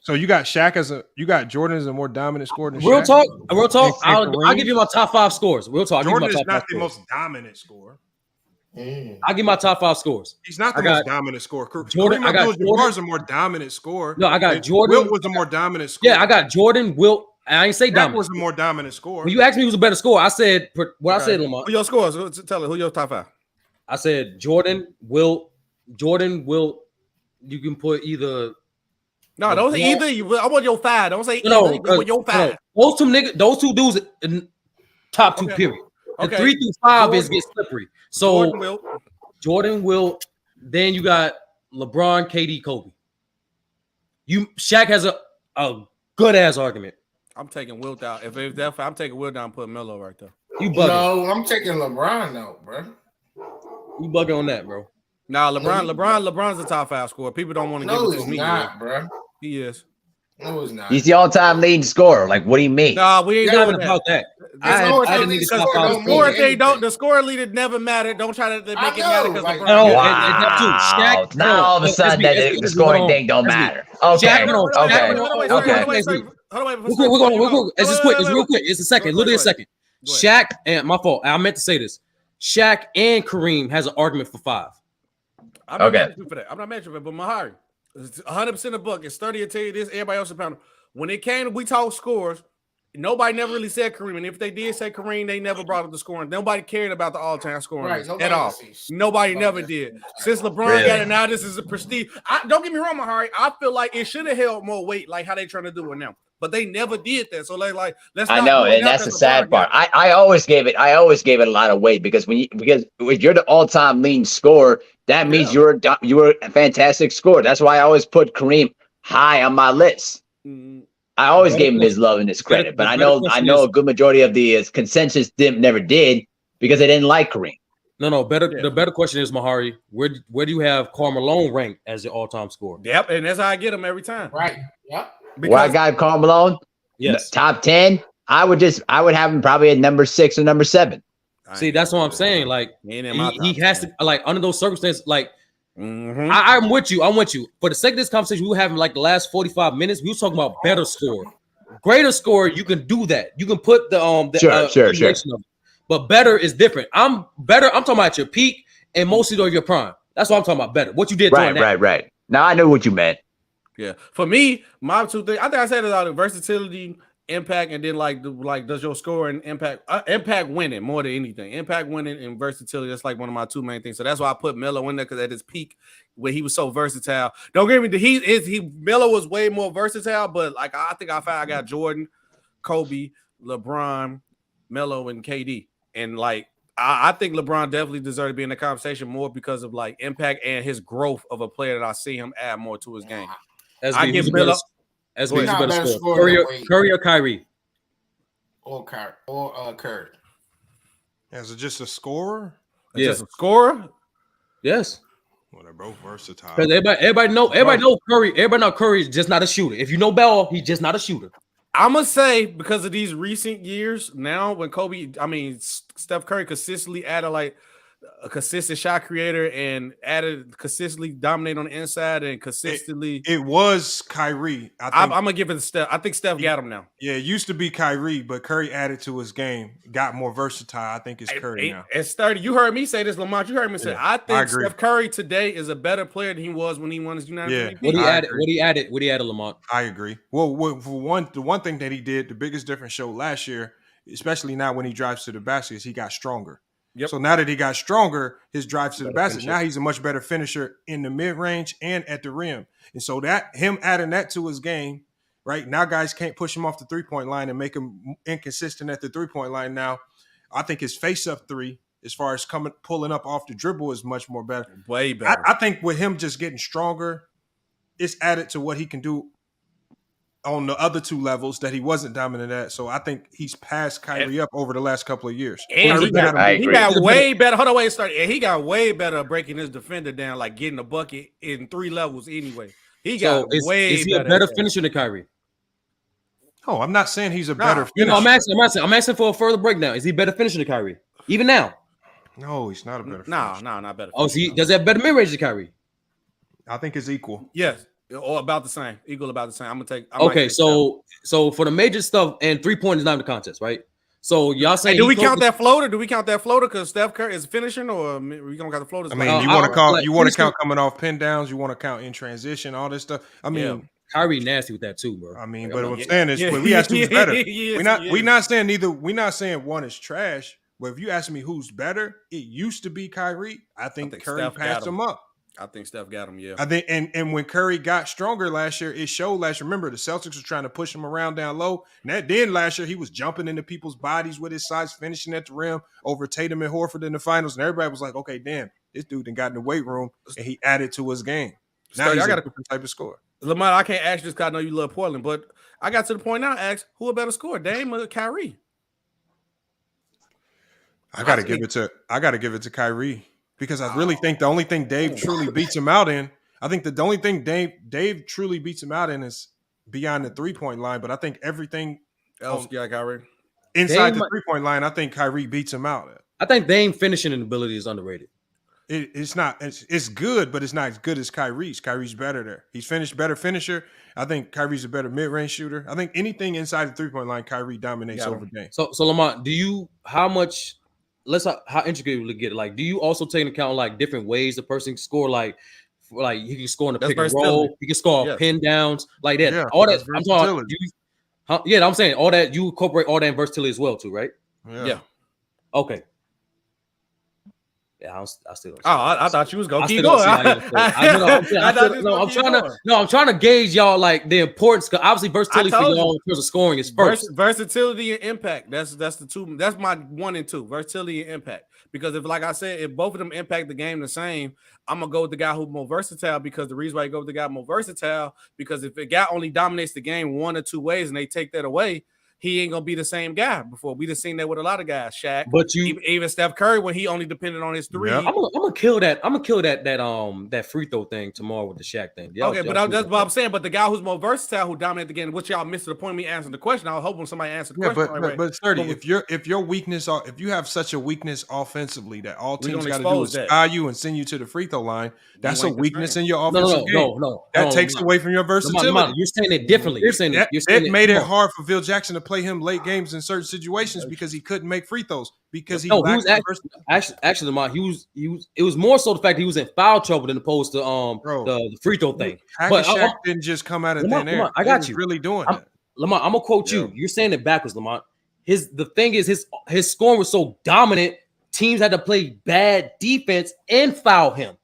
you got Shaq you got Jordan as a more dominant scorer than Real Shaq? talk. I'll give you my top 5 scores. Real talk. Jordan is not the most dominant scorer. I'll give my top 5 scores. He's not the most dominant scorer. Jordan, I got Jordan. Is a more dominant scorer. No, I got Jordan. Wilt was a more dominant scorer. Yeah, I got Jordan. Wilt. I ain't say dominant. was a more dominant scorer. When you asked me who's a better scorer, I said I said, Lamar. Who your scores? Tell it. Who your top 5? I said Jordan. Wilt. You can put either. No, don't say either. I want your 5. Don't say either. I want your 5. Those two dudes in top 2. Period. And 3 through 5 get slippery. So Jordan, Wilt. Then you got LeBron, KD, Kobe. Shaq has a good ass argument. I'm taking Wilt out. If I'm taking Wilt down, and putting Melo right there. You bugging? No, I'm taking LeBron out, bro. You bugging on that, bro? Nah, LeBron's the top 5 scorer. People don't want to give it to me. No, he's not, bro. He is. No, he's not. He's the all-time leading scorer. Like, what do you mean? Nah, we ain't doing about that. The score leader never mattered. Don't try to make it matter because LeBron. Wow. Now all of a sudden the scoring thing don't matter. Okay. We're going. It's just quick. It's real quick. It's a second. Literally a second. Shaq and my fault. I meant to say this. Shaq and Kareem has an argument for 5. I'm not mad at you for that. I'm not mad at you for that. But Mahari, it's 100% a book. It's 30 to tell you this. Everybody else is pounding. When it came, we talk scores. Nobody never really said Kareem, and if they did say Kareem, they never brought up the scoring. Nobody cared about the all-time scoring at all. Nobody never did. Since LeBron got it, now this is a prestige. Don't get me wrong, Mahari. I feel like it should have held more weight, like how they trying to do it now. But they never did that. So let's. I know, and that's the sad part. I always gave it a lot of weight because because if you're the all-time leading scorer, that means you're a fantastic scorer. That's why I always put Kareem high on my list. I always gave him his love and his credit, but I know a good majority of the consensus never did because they didn't like Kareem. No. The better question is, Mahari, where do you have Karl Malone ranked as the all-time scorer? Yep, and that's how I get him every time. Right. Yep. Where I got Karl Malone, yes, top 10. I would have him probably at number 6 or number 7. See, that's what I'm saying. Like he has to, like, under those circumstances, like. I'm with you. For the sake of this conversation, we were having like the last 45 minutes. We were talking about better score, greater score. You can do that. You can put the sure. But better is different. I'm talking about your peak and mostly of your prime. That's what I'm talking about. Better. What you did. Right. Now I know what you meant. Yeah. For me, my 2 things. I think I said it all: the versatility, impact, and then like does your score and impact winning more than anything. Impact winning and versatility. That's like one of my 2 main things. So that's why I put Melo in there, because at his peak, where he was so versatile. Don't get me. Melo was way more versatile, but like I think I got Jordan, Kobe, LeBron, Melo, and KD, and like I think LeBron definitely deserved to be in the conversation more because of like impact and his growth of a player that I see him add more to his game. I give Melo. As we better score. Curry or Kyrie? Or Curry. Is it just a scorer? Just a scorer? Yes. Well, they're both versatile. Because everybody know Curry. Everybody know Curry is just not a shooter. If you know Bell, he's just not a shooter. I'm gonna say because of these recent years now, when Steph Curry consistently added like a consistent shot creator and added consistently dominate on the inside and consistently. It was Kyrie. I'm gonna give it to Steph. I think Steph got him now. Yeah, it used to be Kyrie, but Curry added to his game, got more versatile. I think it's Curry now. It's 30. You heard me say this, Lamont. You heard me say. I think Steph Curry today is a better player than he was when he won his United. What he added, Lamont. I agree. Well, for the one thing that he did, the biggest difference showed last year, especially now when he drives to the basket, is he got stronger. Yep. So now that he got stronger, his drive to the basket, now he's a much better finisher in the mid-range and at the rim. And so that him adding that to his game, right? Now guys can't push him off the three-point line and make him inconsistent at the three-point line now. I think his face-up three, as far as pulling up off the dribble, is much more better. Way better. I think with him just getting stronger, it's added to what he can do on the other two levels that he wasn't dominant at. So I think he's passed Kyrie up over the last couple of years. And he got way better. Hold on, wait, start. And he got way better at breaking his defender down, like getting a bucket in 3 levels anyway. He got way is he better. a better finisher than Kyrie? Oh, I'm not saying he's a better finisher. No, I'm asking for a further breakdown. Is he better finisher than Kyrie? Even now? No, he's not a better finisher. No, not better. Oh, so does he have better mid-range than Kyrie? I think it's equal. Yes. Or about the same. Equal about the same. I'm gonna take. Okay, so for the major stuff and 3-point is not in the contest, right? So y'all saying do we count that floater? Do we count that floater because Steph Curry is finishing, or we gonna count the floaters? I mean, you want to count coming off pin downs, you want to count in transition, all this stuff. I mean, Kyrie nasty with that too, bro. I mean, but what I'm saying is, we asked who's better. We're not saying neither. We're not saying one is trash. But if you ask me who's better, it used to be Kyrie. I think Curry Steph passed him up. I think Steph got him. Yeah. I think, and when Curry got stronger last year, it showed last year. Remember, the Celtics were trying to push him around down low. And then last year, he was jumping into people's bodies with his size, finishing at the rim over Tatum and Horford in the finals. And everybody was like, okay, damn, this dude done got in the weight room and he added to his game. Now he's a different type of scorer. Lamar, I can't ask this because I know you love Portland, but I got to the point now. Ask who a better scorer, Dame or Kyrie? I gotta give it to Kyrie. Because I really think the only thing Dave truly beats him out in, I think the only thing Dave truly beats him out in is beyond the 3-point line. But I think everything else, Kyrie inside the 3-point line, I think Kyrie beats him out. I think Dame finishing ability is underrated. It's not. It's good, but it's not as good as Kyrie's. Kyrie's better there. He's better finisher. I think Kyrie's a better mid-range shooter. I think anything inside the 3-point line, Kyrie dominates over Dame. So Lamont, how intricate will it get? Like, do you also take into account like different ways the person can score? Like he can score in the pick and roll, he can score pin downs, like that. Yeah, all that. I'm talking. I'm saying all that. You incorporate all that in versatility as well, too, right? Yeah. Okay. Yeah, I still. I thought you was gonna keep going. I'm trying to gauge y'all like the importance because obviously versatility for y'all in terms of scoring is first. Versatility and impact. That's the two. That's my 1 and 2. Versatility and impact. Because if, like I said, if both of them impact the game the same, I'm gonna go with the guy who's more versatile. Because the reason why you go with the guy more versatile, because if a guy only dominates the game 1 or 2 ways and they take that away, he ain't gonna be the same guy. Before we just seen that with a lot of guys, Shaq. But even Steph Curry when he only depended on his 3. Yep. I'm gonna kill that free throw thing tomorrow with the Shaq thing. Okay, but that's what I'm saying. But the guy who's more versatile, who dominated the game, which y'all missed the point of me answering the question. I was hoping somebody answered the question. But 30, if your weakness, if you have such a weakness offensively that all teams got to do is foul you and send you to the free throw line, that's a weakness in your offensive game. No. That takes away from your versatility. You're saying it differently. It made it hard for Phil Jackson to play him late games in certain situations because he couldn't make free throws because he lacked actually Lamont, it was more so the fact that he was in foul trouble than opposed to the free throw thing. But Shaq didn't just come out of thin air. I got you. Really doing that. Lamont, I'm gonna quote you. You're saying it backwards, Lamont. The thing is his scoring was so dominant, teams had to play bad defense and foul him.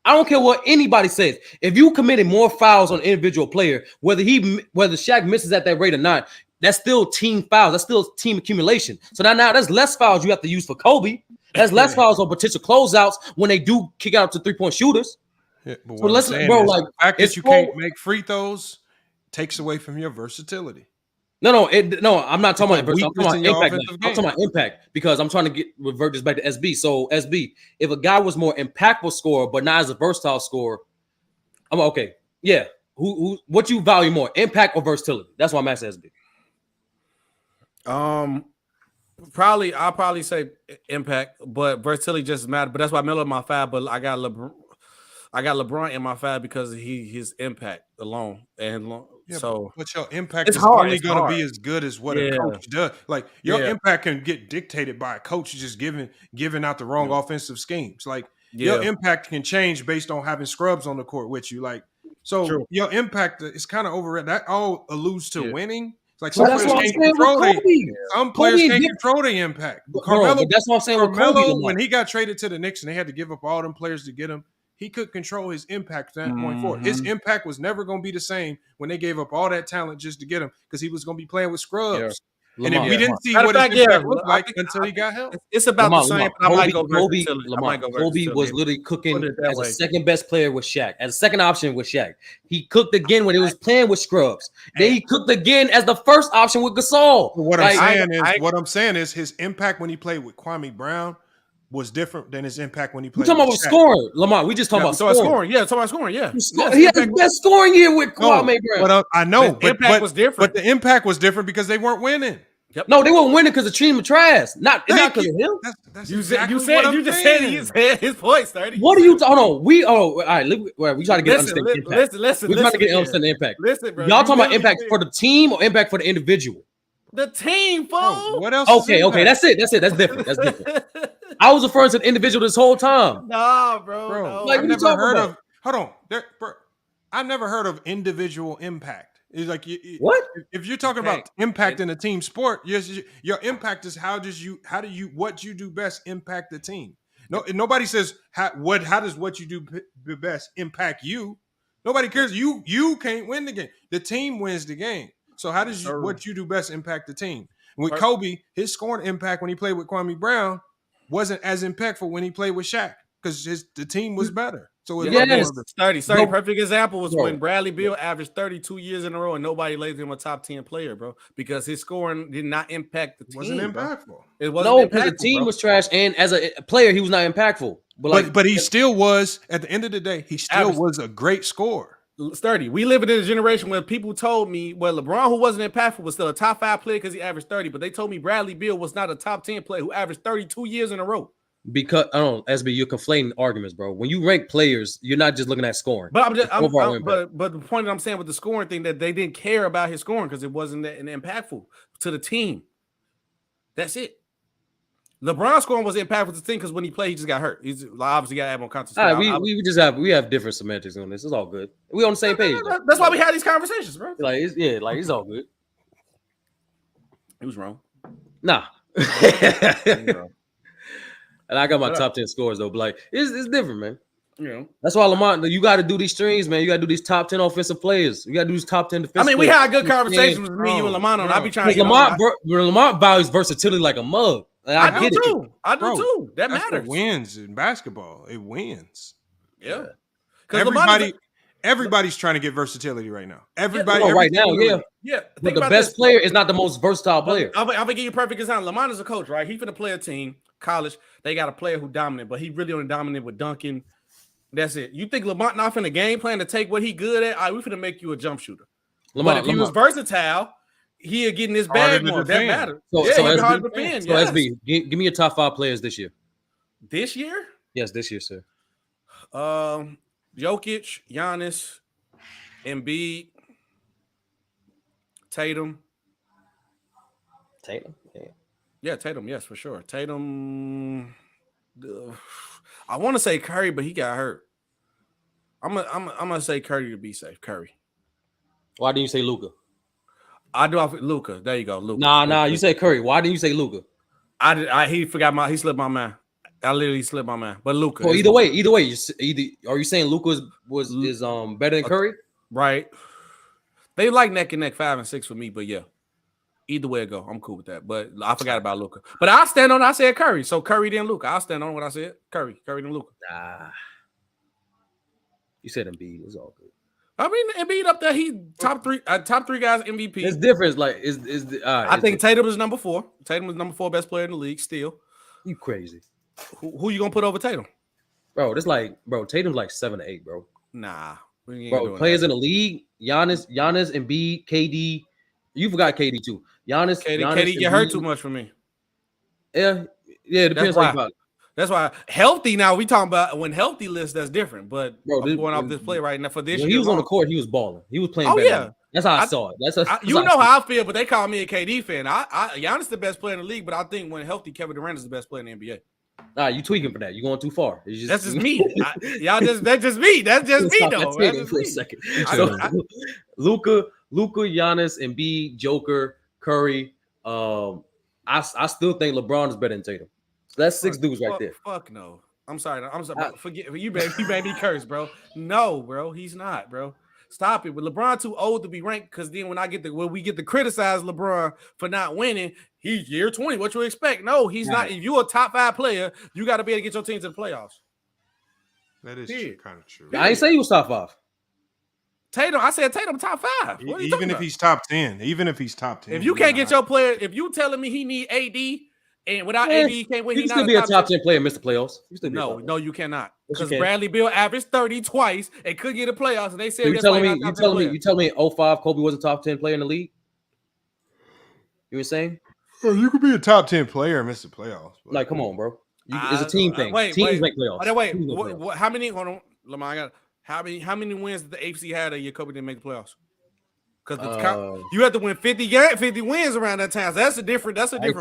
I don't care what anybody says. If you committed more fouls on an individual player, whether Shaq misses at that rate or not, that's still team fouls. That's still team accumulation. So now there's less fouls you have to use for Kobe. There's less fouls on potential closeouts when they do kick out to 3-point shooters. Yeah, but so let's, bro, the fact that you can't make free throws takes away from your versatility. No, I'm not talking about impact. I'm talking about impact because I'm trying to revert this back to SB. So SB, if a guy was more impactful scorer but not as a versatile scorer, I'm okay. Yeah, what you value more, impact or versatility? That's why I'm asking SB. I'll probably say impact, but versatility just matter. But that's why I Miller in my 5. But I got LeBron in my 5 because of his impact alone. So, but your impact is only going to be as good as what a coach does. Like your impact can get dictated by a coach just giving out the wrong offensive schemes. Like your impact can change based on having scrubs on the court with you. Like so, your impact is kind of overrated. That all alludes to winning. It's like some players can't control the impact. Carmelo, that's what I'm saying. Carmelo, when he got traded to the Knicks and they had to give up all them players to get him, he could control his impact from that point forward. His impact was never going to be the same when they gave up all that talent just to get him because he was going to be playing with scrubs. And we didn't see Matter what of his fact, impact yeah, looked I like think- until he got help. It's about the same. But I might go versatility. I might go Kobe was versatility. literally cooking Put it that as way. a second best player with Shaq, as a second option with Shaq. He cooked again when he was playing with Scrubs. Then he cooked again as the first option with Gasol. What I'm saying is his impact when he played with Kwame Brown was different than his impact when he We played. talking about with Shaq. scoring, Lamont. We just talking about scoring. Yeah, talking about scoring. Yeah, He had his best scoring year with Kwame Brown. But I know, The impact was different. But the impact was different because they weren't winning. Yep. No, they weren't winning because the team was trash. Not because of him. That's You exactly said what I'm you just saying. said his points 30. What are you? Hold on. All right. We try to get understand the impact. Listen. We trying to get understand the impact. Listen, bro. Y'all talking about impact for the team or impact for the individual? The team, fool. What else? Okay. That's it. That's different. That's different. I was referring to the individual this whole time. Nah, bro. No. Like, I've never heard of. Hold on, I've never heard of individual impact. It's like what? If you're talking about impact in a team sport, your impact is how what you do best impact the team. No, nobody says how does what you do best impact you. Nobody cares. You can't win the game. The team wins the game. So how does what you do best impact the team? With Kobe, his scoring impact when he played with Kwame Brown wasn't as impactful when he played with Shaq because the team was better. So it 30. Perfect example was when Bradley Beal averaged 32 years in a row and nobody laid him a top 10 player, bro, because his scoring did not impact the team. Wasn't impactful. It wasn't impactful, because the team was trash, and as a player, he was not impactful. But he still was. At the end of the day, he still was a great scorer. 30. We live in a generation where people told me, well, LeBron, who wasn't impactful, was still a top 5 player because he averaged 30. But they told me Bradley Beal was not a top 10 player who averaged 32 years in a row. Because I don't know, SB, you're conflating arguments, bro. When you rank players, you're not just looking at scoring. But but the point that I'm saying with the scoring thing, that they didn't care about his scoring because it wasn't that impactful to the team. That's it. LeBron scoring was impactful to the team because when he played, he just got hurt. He's obviously got to have on conscious. All right, we have different semantics on this. It's all good. We on the same page. That's why we had these conversations, bro. It's all good. He was wrong. Nah. And I got my top 10 scores though, but like it's different, man. Yeah, that's why Lamont, you got to do these streams, man. You got to do these top 10 offensive players. You got to do these top 10 defensive. I mean, we had good conversations with me, you, and Lamont. I be trying to get Lamont values versality like a mug. Like, I get it. I do too. That That's matters. what wins in basketball. It wins. Yeah. Everybody's trying to get versatility right now. Everybody right now, yeah. But the best player is not the most versatile player. I'm gonna give you a perfect example. Lamont is a coach, right? He finna play a team, college. They got a player who dominant, but he really only dominant with dunking. That's it. You think Lamont not finna game plan to take what he good at? All right, we finna make you a jump shooter. But if he was versatile, he'll get in his bag more. That matters. So hard to defend. So SB, give me your top 5 players this year. This year? Yes, this year, sir. Jokic, Giannis, Embiid, Tatum. Yeah, Tatum. Yes, for sure. Tatum. I want to say Curry, but he got hurt. I'm gonna say Curry to be safe. Curry. Why didn't you say Luka? I do off Luka. There you go, Luka. Nah. You say Curry. Why didn't you say Luka? He slipped my mind. I literally slipped my mind. But Luka. Well, either way, are you saying Luka is better than Curry? Right. They like neck and neck 5 and 6 for me, but yeah. Either way it go, I'm cool with that. But I forgot about Luka. But I'll stand on I said Curry. So Curry then Luka. I'll stand on what I said. Curry then Luka. You said Embiid. It's all good. I mean, Embiid up there, he top three guys MVP. It's different. Like I think Tatum is number 4. Tatum is number 4 best player in the league still. You crazy. Who you gonna put over Tatum? Bro, Tatum's like 7 to 8, bro. Nah. Bro, players in the league, Giannis, Embiid, KD. You forgot KD too. KD get hurt too much for me. Yeah, it depends on That's why healthy now. We talking about when healthy list, that's different. But I'm going off this play right now for this year. When he was on the court, he was balling. He was playing better. Yeah. That's how I saw it. That's how I feel, but they call me a KD fan. Giannis the best player in the league, but I think when healthy, Kevin Durant is the best player in the NBA. Nah, you tweaking for that. You going too far. That's just me. That's just me. That's just me, though. For a second. So, Luka, Giannis, Embiid, Joker, Curry. I still think LeBron is better than Tatum. So that's 6 dudes right there. Fuck no. I'm sorry. Forget you. You made me curse, bro. No, bro. He's not, bro. Stop it. But LeBron too old to be ranked because then when we get to criticize LeBron for not winning, he's year 20. What you expect? No, he's not. If you're a top 5 player, you got to be able to get your team to the playoffs. That is kind of true. I ain't say he was top 5. Tatum, I said Tatum top 5. What are you Even if he's top 10, if you can't get your player, if you telling me he need AD and without AD he can't win, he can still be a top 10 player, Mr. Playoffs. No, you cannot. Yes, you Because can. Bradley Beal averaged 30 twice and couldn't get a playoffs, and they said So you that's telling why me he's not top 10 you telling me in 05 Kobe was a top 10 player in the league? You were saying? You could be a top 10 player and miss the playoffs. Like, come on, bro. It's a team thing. Teams make playoffs. Teams make playoffs. How many? Hold on, Lamar. I got how many wins did the AFC had that year Kobe didn't make the playoffs? Because you have to win 50 wins around that time. So that's a different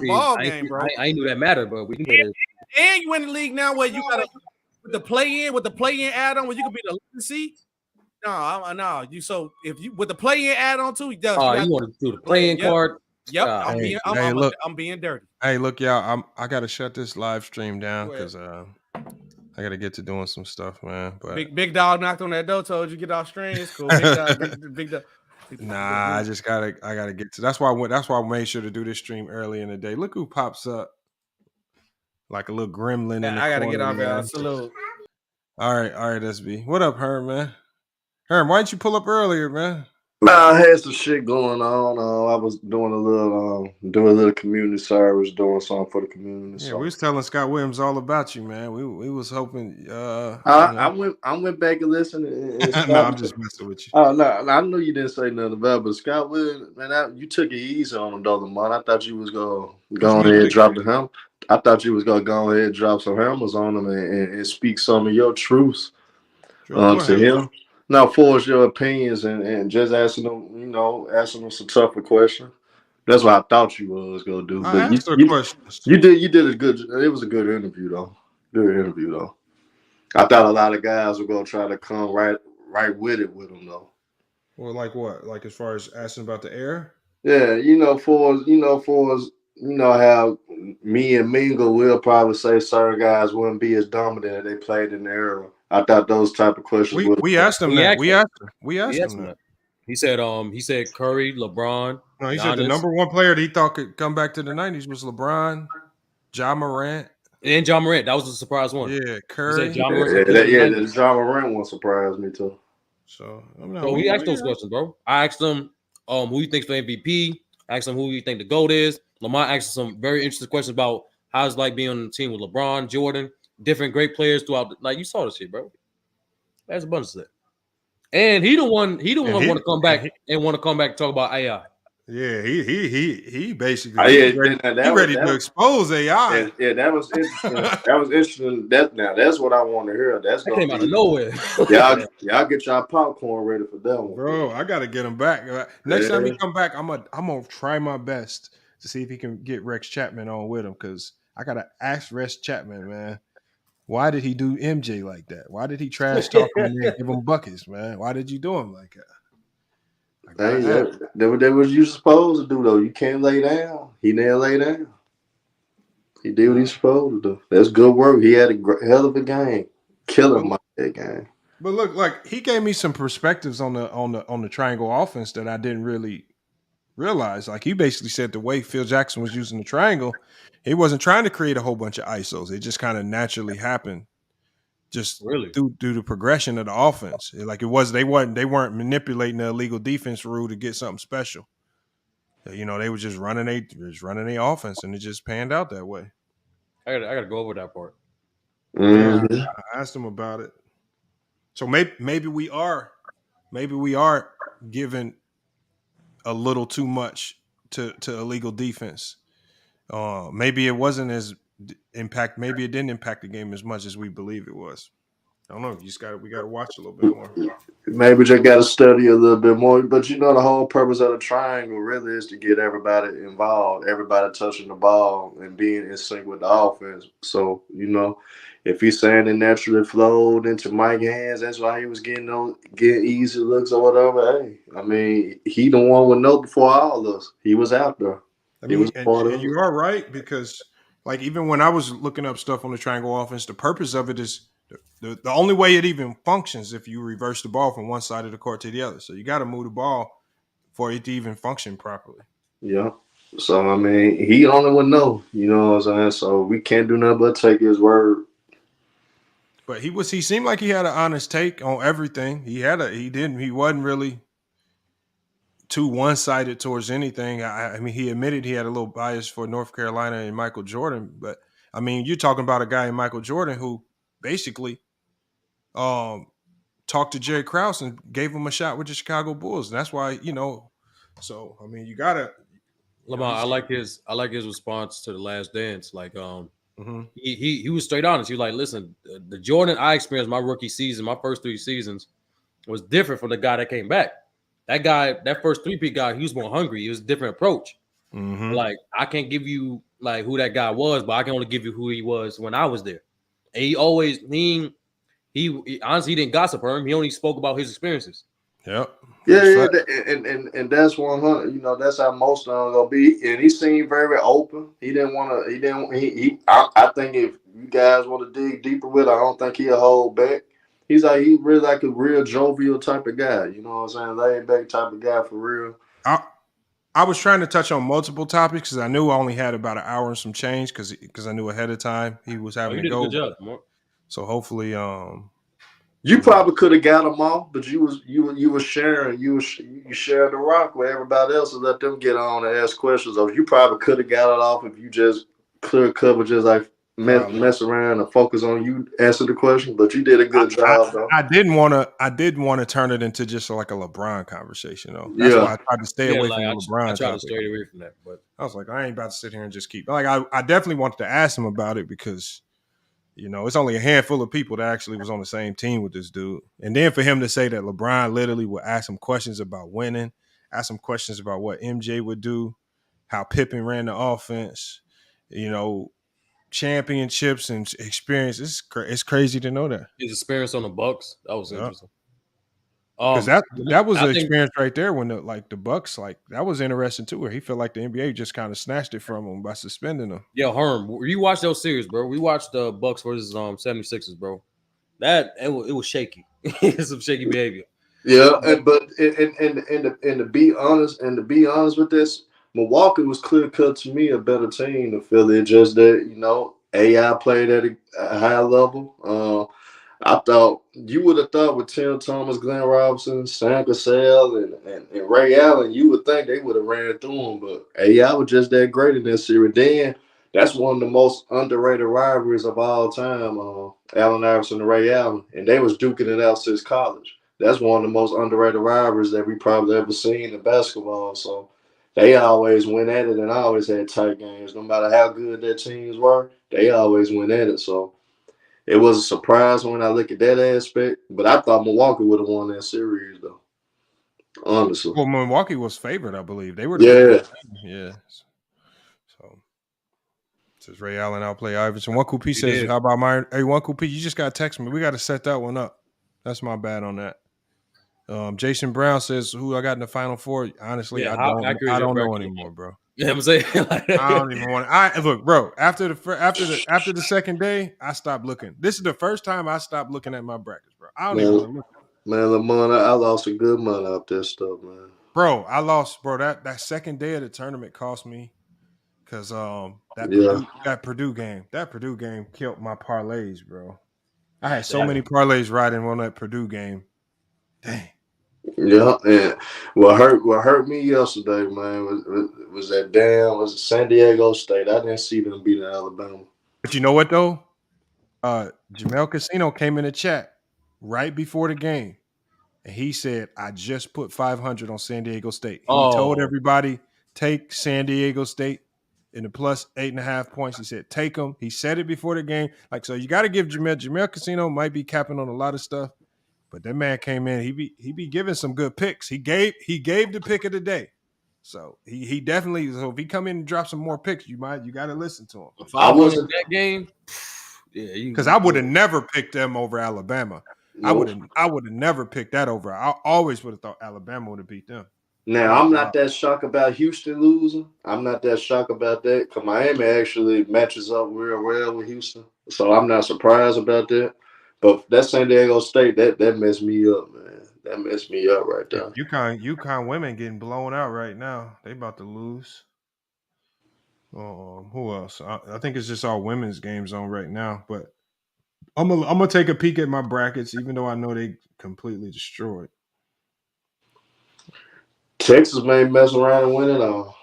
ball game, bro. I knew that mattered, but we can get it. And you in the league now where you gotta with the play-in add-on where you can be the 11th seed. No. If you with the play-in add-on too, you want to do the play-in card. Yep, I'm being dirty. Hey, look, y'all. I gotta shut this live stream down because I gotta get to doing some stuff, man. But big dog knocked on that door, told you get off stream. It's cool. Big dog. Nah, I gotta get to. That's why I made sure to do this stream early in the day. Look who pops up like a little gremlin. In the I gotta corner, get off man. here. Salute. All right, SB. What up, Herm, man? Herm, why didn't you pull up earlier, man? I had some shit going on. I was doing a little community service, doing something for the community. Yeah, we was telling Scott Williams all about you, man. We was hoping. I went back and listened. And no, I'm just messing with you. Oh no, I know you didn't say nothing about it, but Scott Williams, man, you took it easy on him the other month. I thought you was gonna go ahead and drop the hammer. I thought you was gonna go ahead and drop some hammers on him and speak some of your truths to him. Now, for your opinions and just asking them some tougher questions. That's what I thought you was gonna do. But you did a good. It was a good interview though. I thought a lot of guys were gonna try to come right with him though. Well, like what? Like as far as asking about the air? Yeah, for how me and Mingle will probably say certain guys wouldn't be as dominant if they played in the era. I thought those type of questions. We asked him that. We asked him that. He said Curry, LeBron. No, he said the number one player that he thought could come back to the 90s was LeBron, Ja Morant. And Ja Morant. That was a surprise one. Yeah, Curry. Ja Morant one surprised me too. So we asked those questions, bro. I asked him who he thinks for MVP. I asked him who you think the GOAT is. Lamar asked some very interesting questions about how it's like being on the team with LeBron, Jordan, different great players throughout. Like you saw this shit, bro. That's a bunch of shit. And he the one want to come back and talk about AI. Yeah, he basically ready to expose AI. Yeah, that was interesting. That was interesting. That's what I want to hear. That came out of nowhere. y'all get y'all popcorn ready for that one, bro. I gotta get him back. Next time he come back, I'm gonna try my best to see if he can get Rex Chapman on with him because I gotta ask Rex Chapman, man. Why did he do MJ like that? Why did he trash talk him and give him buckets, man? Why did you do him like that? That was you supposed to do though. You can't lay down. He didn't lay down. He did what he's supposed to do. That's good work. He had a hell of a game. Killing my game. But look, like he gave me some perspectives on the triangle offense that I didn't really realize. Like he basically said the way Phil Jackson was using the triangle, he wasn't trying to create a whole bunch of ISOs. It just kind of naturally happened. Just through the progression of the offense. Like they weren't manipulating the illegal defense rule to get something special. They were just running their offense and it just panned out that way. I gotta go over that part. Mm-hmm. I asked him about it. So maybe we are giving a little too much to illegal defense. Maybe it wasn't as impact. Maybe it didn't impact the game as much as we believe it was. I don't know. We got to watch a little bit more. Maybe just got to study a little bit more. But the whole purpose of the triangle really is to get everybody involved, everybody touching the ball and being in sync with the offense. So if he's saying it naturally flowed into Mike's hands, that's why he was getting easy looks or whatever. Hey, I mean, he the one would know before all of us. He was out there. And you are right because. Like even when I was looking up stuff on the triangle offense, the purpose of it is The only way it even functions if you reverse the ball from one side of the court to the other. So you got to move the ball for it to even function properly. Yeah. So I mean, he only would know. You know what I'm saying? So we can't do nothing but take his word. But he seemed like he had an honest take on everything. He wasn't really too one-sided towards anything. I mean, he admitted he had a little bias for North Carolina and Michael Jordan, but I mean, you're talking about a guy in Michael Jordan who basically talked to Jerry Krause and gave him a shot with the Chicago Bulls. And that's why, so I mean, you gotta Lamar, I like his response to the Last Dance. Like, he was straight honest. He was like, listen, the Jordan I experienced my rookie season, my first 3 seasons, was different from the guy that came back. That guy, that first 3-peat guy, he was more hungry. It was a different approach. Like, I can't give you like who that guy was, but I can only give you who he was when I was there. And he always he honestly, he didn't gossip on him. He only spoke about his experiences. Yep. Yeah, and that's 100. You know, that's how most of them gonna be. And he seemed very open. He didn't want to. I think if you guys want to dig deeper with it, I don't think he'll hold back. He really like a real jovial type of guy. You know what I'm saying? Laid back type of guy for real. I was trying to touch on multiple topics because I knew I only had about an hour and some change because I knew ahead of time he was having to go. Good job, Mark. So hopefully, you probably could have got them all, but you were sharing you shared the rock with everybody else and let them get on and ask questions. Or you probably could have got it off if you just clear cover, just like mess around and focus on you answer the question. But you did a good job, though. I didn't want to turn it into just like a LeBron conversation, though. That's why I tried to stay away from LeBron. I tried to stay away from that, but I was like, I ain't about to sit here and just keep like I definitely wanted to ask him about it because it's only a handful of people that actually was on the same team with this dude. And then for him to say that LeBron literally would ask him questions about winning, ask him questions about what MJ would do, how Pippen ran the offense, championships and experience. It's crazy to know that. His experience on the Bucks, that was interesting. Because that was an experience right there when the Bucks, that was interesting too, where he felt like the NBA just kind of snatched it from him by suspending him. Yo, Herm, you watched those series, bro. We watched the Bucks versus 76ers, bro. It was shaky. It's some shaky behavior. Yeah, but to be honest with this, Milwaukee was clear cut to me a better team than Philly. Just that AI played at a high level. I thought you would have thought with Tim Thomas, Glenn Robinson, Sam Cassell, and Ray Allen, you would think they would have ran through them. But AI was just that great in this series. Then that's one of the most underrated rivalries of all time. Allen Iverson and Ray Allen, and they was duking it out since college. That's one of the most underrated rivalries that we probably ever seen in basketball. So they always went at it and always had tight games. No matter how good their teams were, they always went at it. So it was a surprise when I look at that aspect, but I thought Milwaukee would have won that series, though. Honestly. Well, Milwaukee was favored, I believe. They were. Yeah. So, says Ray Allen outplay Iverson. One P says, "How about mine?" Hey, One P, you just got to text me. We got to set that one up. That's my bad on that. Jason Brown says, "Who I got in the Final Four?" Honestly, I don't know anymore, bro. Yeah, I'm saying I don't even want to. Look, bro. After the second day, I stopped looking. This is the first time I stopped looking at my brackets, bro. I don't even want to look. Man, Lamont, I lost a good money off this stuff, man. Bro, I lost, bro. That second day of the tournament cost me because that Purdue game killed my parlays, bro. I had so many parlays riding on that Purdue game. Dang. Yeah, and what hurt me yesterday, man, was that San Diego State. I didn't see them beating Alabama. But you know what though? Jamel Casino came in the chat right before the game, and he said, "I just put 500 on San Diego State." He told everybody take San Diego State in the plus 8.5 points. He said take them. He said it before the game. So you got to give Jamel Casino might be capping on a lot of stuff. But that man came in. He be giving some good picks. He gave the pick of the day. So he definitely. So if he come in and drop some more picks, you got to listen to him. If I wasn't that game, because I would have never picked them over Alabama. Nope. I would have never picked that over. I always would have thought Alabama would have beat them. Now I'm not that shocked about Houston losing. I'm not that shocked about that because Miami actually matches up real well with Houston. So I'm not surprised about that. But that San Diego State, that messed me up, man. That messed me up right there. UConn women getting blown out right now. They about to lose. Who else? I think it's just all women's games on right now. But I'm gonna take a peek at my brackets, even though I know they completely destroyed. Texas may mess around and win it all.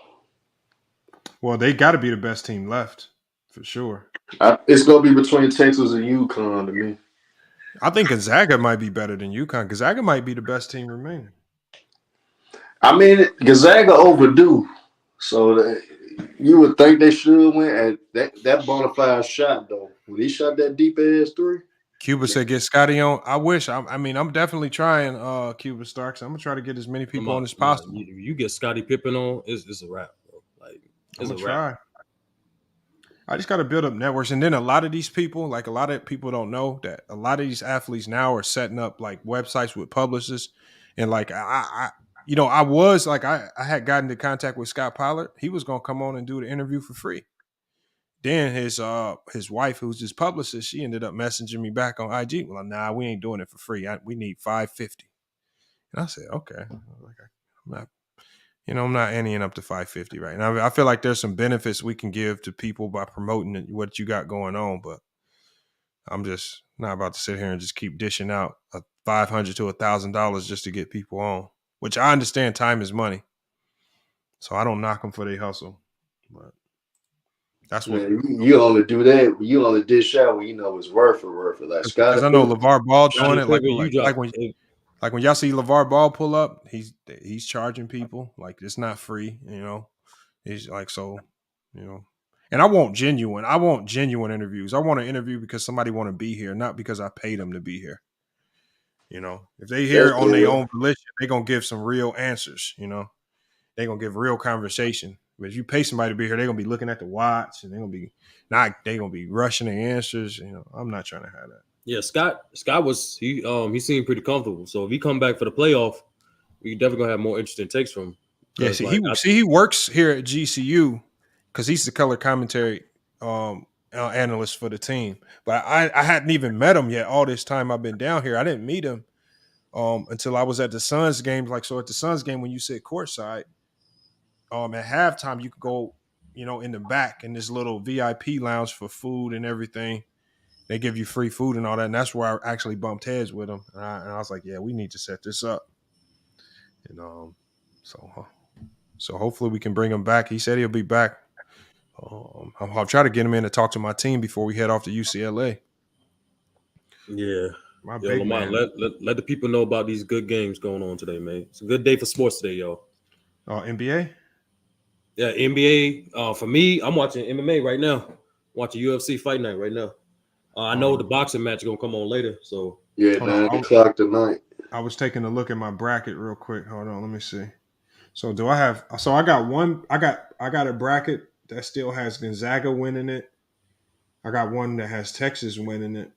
Well, they got to be the best team left for sure. It's gonna be between Texas and UConn to me. I think Gonzaga might be better than UConn. Gonzaga might be the best team remaining. I mean, Gonzaga overdue, so you would think they should win. At that bona fide shot though, when he shot that deep ass three. Cuba said, "Get Scotty on." I wish. I mean, I'm definitely trying. Cuba Starks. I'm gonna try to get as many people on as possible. You get Scottie Pippen on, it's a wrap, bro. Like it's I'm a gonna wrap. try. I just got to build up networks, and then a lot of these people, like a lot of people, don't know that a lot of these athletes now are setting up like websites with publicists, and like I was like I had gotten into contact with Scott Pollard. He was gonna come on and do the interview for free. Then his wife, who's his publicist, she ended up messaging me back on IG. Well, nah, we ain't doing it for free. We need $550. And I said, okay. I'm not anteing up to $550 right now. I feel like there's some benefits we can give to people by promoting what you got going on, but I'm just not about to sit here and just keep dishing out $500 to $1,000 just to get people on. Which I understand, time is money, so I don't knock them for their hustle, but. That's what you only do that. You only dish out when you know it's worth it. Like Scott, because I know LeVar Ball doing it. Like when y'all see LeVar Ball pull up, he's charging people. Like it's not free, He's like And I want genuine interviews. I want to interview because somebody want to be here, not because I paid them to be here. If they here on their own volition, they're gonna give some real answers. They're gonna give real conversation. But if you pay somebody to be here, they're gonna be looking at the watch and they're gonna be rushing their answers. I'm not trying to have that. Yeah, Scott he seemed pretty comfortable. So if he come back for the playoff, we definitely gonna have more interesting takes from him. Yeah, he works here at GCU because he's the color commentary analyst for the team. But I hadn't even met him yet. All this time I've been down here, I didn't meet him until I was at the Suns game. Like so, at the Suns game, when you sit courtside. At halftime, you could go, in the back in this little VIP lounge for food and everything. They give you free food and all that. And that's where I actually bumped heads with him. And I was like, yeah, we need to set this up. So hopefully we can bring him back. He said he'll be back. I'll try to get him in to talk to my team before we head off to UCLA. Yeah. Lamar, let the people know about these good games going on today, man. It's a good day for sports today, y'all. NBA? Yeah, NBA. For me, I'm watching MMA right now. Watching UFC Fight Night right now. I know the boxing match is gonna come on later. So 9 o'clock tonight. I was taking a look at my bracket real quick. Hold on, let me see. So do I have? So I got one. I got a bracket that still has Gonzaga winning it. I got one that has Texas winning it.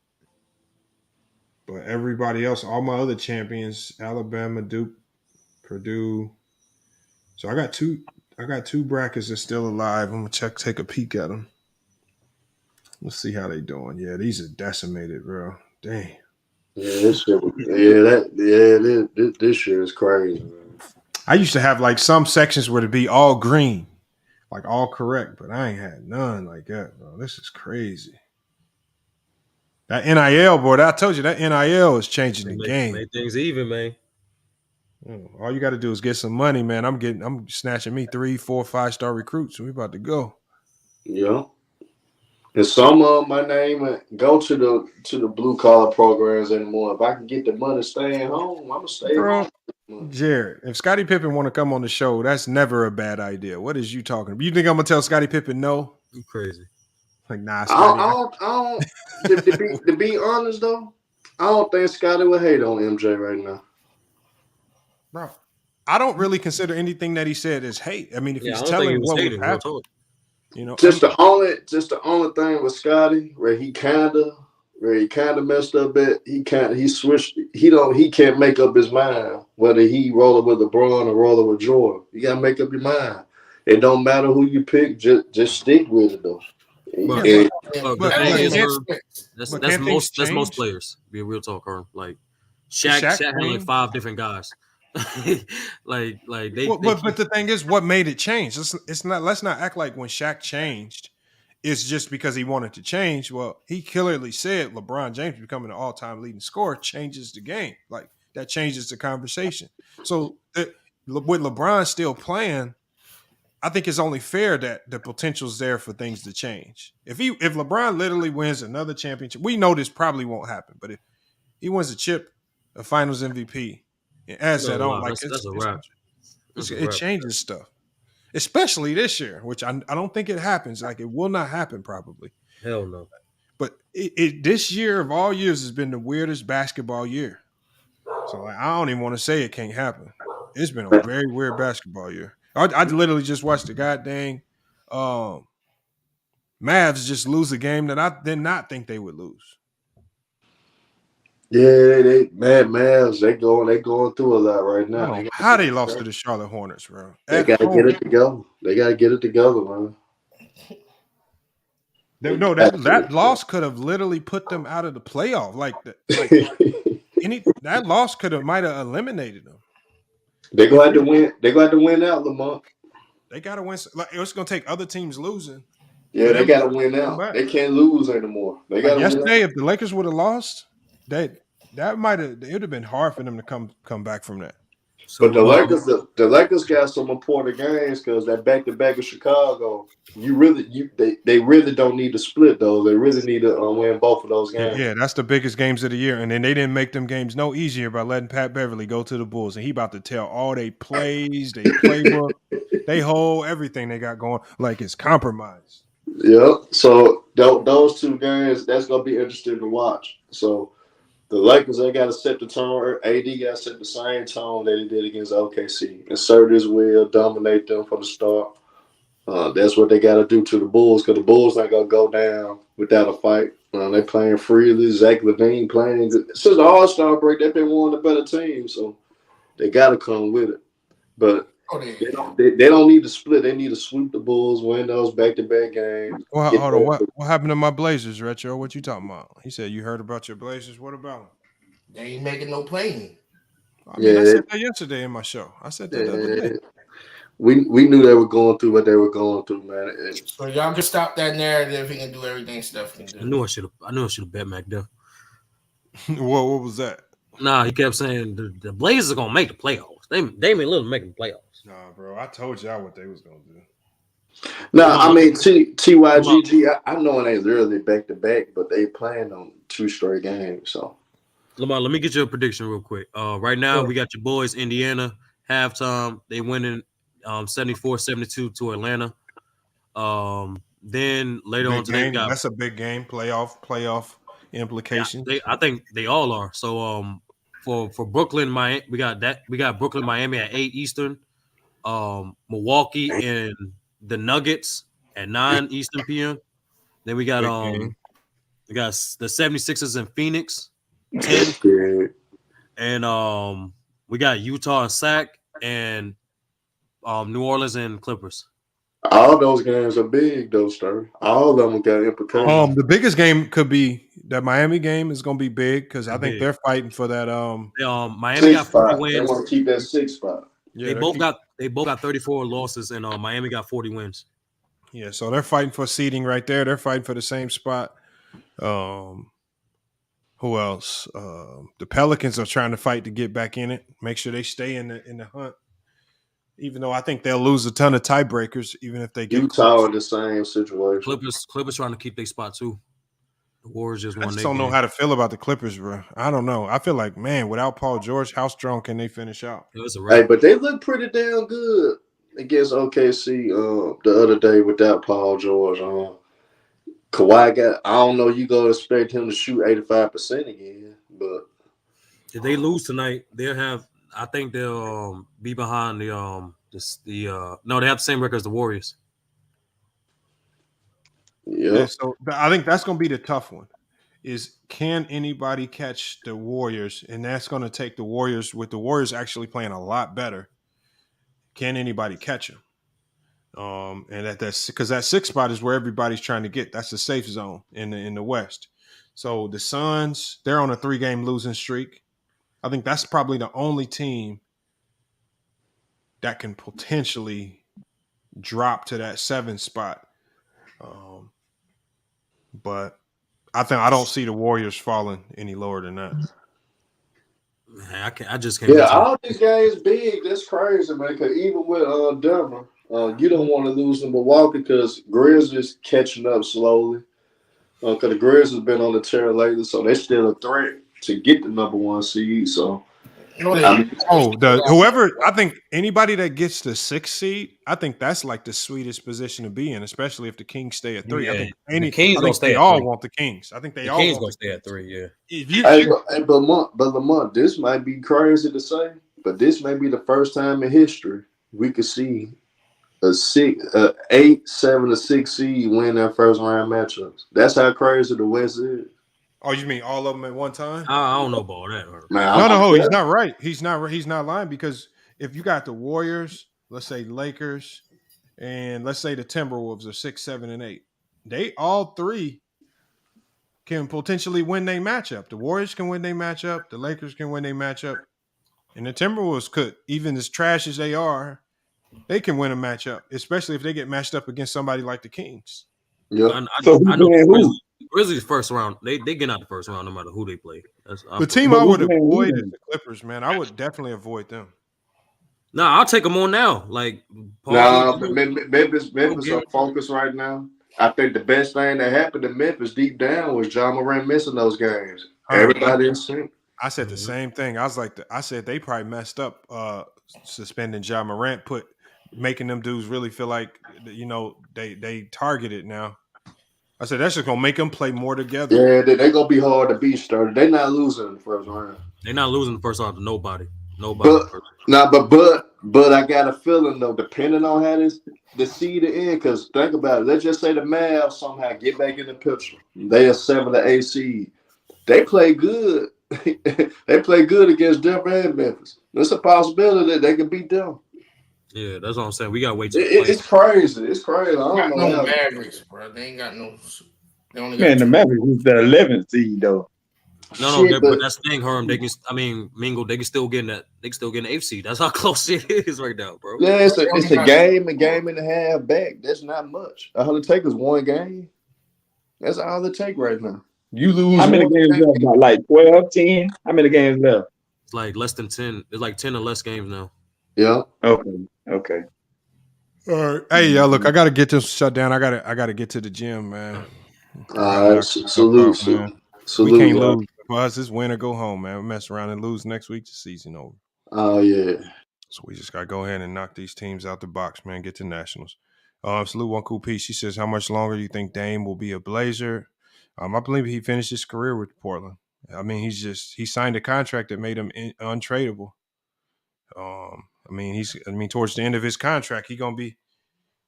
But everybody else, all my other champions, Alabama, Duke, Purdue. So I got two brackets that's still alive. I'm gonna take a peek at them. Let's see how they doing. Yeah, these are decimated, bro. Dang. Yeah, this shit. This shit is crazy, man. I used to have like some sections where to be all green, like all correct, but I ain't had none like that, bro. This is crazy. That NIL, boy, I told you that NIL is changing the game. Make things even, man. All you got to do is get some money, man. I'm snatching me 3, 4, 5-star recruits. We about to go. Yeah. And some of my name go to the blue collar programs anymore. If I can get the money staying home, I'm gonna stay home. Jared, if Scottie Pippen want to come on the show, that's never a bad idea. What is you talking about? You think I'm gonna tell Scottie Pippen no? You crazy? Like nah, Scottie. I don't to be honest though, I don't think Scottie would hate on MJ right now. Bro, I don't really consider anything that he said as hate. I mean, if he's telling what would happen, just the only thing with Scottie where he kind of messed up at he switched. He can't make up his mind whether he rolling with LeBron or rolling with Jordan. You gotta make up your mind. It don't matter who you pick, just stick with it though. But, Yeah, the thing is, but that's can't things most change? players. Be a real talk, Herm. Like Shaq Shaq had like changed? 5 different guys. like they. Well, but the thing is, what made it change? It's not. Let's not act like when Shaq changed, it's just because he wanted to change. Well, he clearly said LeBron James becoming an all-time leading scorer changes the game. Like that changes the conversation. So with LeBron still playing, I think it's only fair that the potential's there for things to change. If LeBron literally wins another championship, we know this probably won't happen. But if he wins a chip, a Finals MVP, and adds that on, like that's a wrap. it changes stuff, especially this year, which I don't think it happens. Like it will not happen probably. Hell no. But this year of all years has been the weirdest basketball year. So like, I don't even want to say it can't happen. It's been a very weird basketball year. I literally just watched the goddamn Mavs just lose a game that I did not think they would lose. Yeah, they Mavs. They going through a lot right now. How they lost to the Charlotte Hornets, bro? They got to get it together. They got to get it together, man. No, that loss could have literally put them out of the playoff. That loss might have eliminated them. They gonna have to win. They gonna have to win out, Lamont. They gotta win. Like it's gonna take other teams losing. Yeah, they gotta win out. They can't lose anymore. They got yesterday. If the Lakers would have lost, it would have been hard for them to come back from that. But the Lakers got some important games because that back-to-back of Chicago. They really don't need to split those. They really need to win both of those games. Yeah, that's the biggest games of the year, and then they didn't make them games no easier by letting Pat Beverly go to the Bulls, and he about to tell all they plays, they playbook, they whole everything they got going like it's compromised. Yep. So those 2 games, that's gonna be interesting to watch. So. The Lakers, they got to set the tone. AD got to set the same tone that he did against OKC. Assert his will, dominate them from the start. That's what they got to do to the Bulls because the Bulls not going to go down without a fight. They playing freely. Zach LaVine playing. Since the All-Star break, they've been one of the better teams, so they got to come with it. But they don't need to split. They need to sweep the Bulls, win those back-to-back games. Well, hold on. What happened to my Blazers, Retro? What you talking about? He said you heard about your Blazers. What about them? They ain't making no play. I said that yesterday in my show. I said that the other day. We knew they were going through what they were going through, man. So y'all can stop that narrative. He can do everything Steph can do. I knew I should have bet Mac there. What was that? Nah, he kept saying the Blazers are gonna make the playoffs. Damian Lillard making the playoffs. Nah, bro. I told y'all what they was gonna do. No, I mean TYGG. I know it ain't really back to back, but they playing on 2 straight games. So, Lamar, let me get your prediction real quick. Right now we got your boys Indiana halftime. They winning 74-72 to Atlanta. Then later on today, that's a big game. Playoff implications. Yeah, I think they all are. So for Brooklyn, Miami, we got Brooklyn, Miami at 8 Eastern. Milwaukee and the Nuggets at 9 Eastern PM. Then we got the 76ers in Phoenix 10. And we got Utah and Sac and New Orleans and Clippers. All those games are big, though, sir. All of them got implications. The biggest game could be that Miami game is going to be big because I think they're fighting for that. Miami got 40 wins. They want to keep that 6 spot. Yeah, they both got 34 losses, and Miami got 40 wins. Yeah, so they're fighting for seeding right there. They're fighting for the same spot. Who else? The Pelicans are trying to fight to get back in it, make sure they stay in the hunt. Even though I think they'll lose a ton of tiebreakers, even if they get Utah in the same situation. Clippers trying to keep their spot too. The Warriors just won. I just don't know how to feel about the Clippers, bro. I don't know. I feel like, man, without Paul George, how strong can they finish out? Hey, but they look pretty damn good against OKC the other day without Paul George. Kawhi I don't know. You go expect him to shoot 85% again, but if they lose tonight, I think they'll be behind no, they have the same record as the Warriors. Yeah, so I think that's going to be the tough one. Is can anybody catch the Warriors? And that's going to take the Warriors, with the Warriors actually playing a lot better. Can anybody catch them? And that's because that 6th spot is where everybody's trying to get. That's the safe zone in the West. So the Suns, they're on a 3-game losing streak. I think that's probably the only team that can potentially drop to that 7th spot. But I don't see the Warriors falling any lower than that. Man, I just can't. Yeah, all these games big. That's crazy, man. Because even with Denver, you don't want to lose to Milwaukee because Grizzlies catching up slowly. Because the Grizzlies been on the tear lately, so they're still a threat to get the number 1 seed. So, whoever, I think anybody that gets the 6th seed, I think that's like the sweetest position to be in, especially if the Kings stay at 3. Yeah. I think The Kings gonna stay they at all 3. want the Kings. I think they The all Kings want gonna the stay at 3. Yeah. But Lamont, this might be crazy to say, but this may be the first time in history we could see a 8, 7, or 6 seed win their first round matchups. That's how crazy the West is. Oh, you mean all of them at one time? I don't know about that. Man, No, he's not right. He's not lying because if you got the Warriors, let's say Lakers, and let's say the Timberwolves are 6, 7, and 8, they all 3 can potentially win their matchup. The Warriors can win their matchup. The Lakers can win their matchup. And the Timberwolves could, even as trash as they are, they can win a matchup, especially if they get matched up against somebody like the Kings. Yeah. I know the Grizzlies first round. They get out the first round no matter who they play. The team I would avoid is the Clippers, man. I would definitely avoid them. No, I'll take them on now. Like, Memphis are focused right now. I think the best thing that happened to Memphis deep down was Ja Morant missing those games. Everybody in sync. I said the same thing. I said they probably messed up suspending Ja Morant, making them dudes really feel like they targeted now. I said that's just gonna make them play more together. Yeah, they're gonna be hard to beat. Started. They're not losing in the first round. They're not losing the first round to nobody. But I got a feeling though, depending on how the seed end, because think about it. Let's just say the Mavs somehow get back in the picture. They are 7 to 8 seed. They play good. They play good against Denver and Memphis. There's a possibility that they can beat them. Yeah, that's what I'm saying. We gotta wait. It's crazy. It's crazy. I don't know. No Mavericks, bro. They ain't got no. They only got Man, the Mavericks is the 11th seed though. But that's the thing, Herm. They can. I mean, Mingle. They can still get in that. They can still get an 8th seed. That's how close it is right now, bro. Yeah, it's a game and a half back. That's not much. All it take is one game. That's all it take right now. You lose. How many games left? About like 12, 10? How many games left? It's like less than 10. It's like 10 or less games now. Yeah. Okay. All right. Hey, y'all, look, I gotta get this shut down. I gotta get to the gym, man. Salute. We can't lose. For us, it's win or go home, man. We mess around and lose next week, the season over. Oh yeah. So we just gotta go ahead and knock these teams out the box, man. Get to nationals. Salute One Cool Piece. She says, how much longer do you think Dame will be a Blazer? I believe he finished his career with Portland. I mean, he signed a contract that made him untradeable. Towards the end of his contract, he gonna be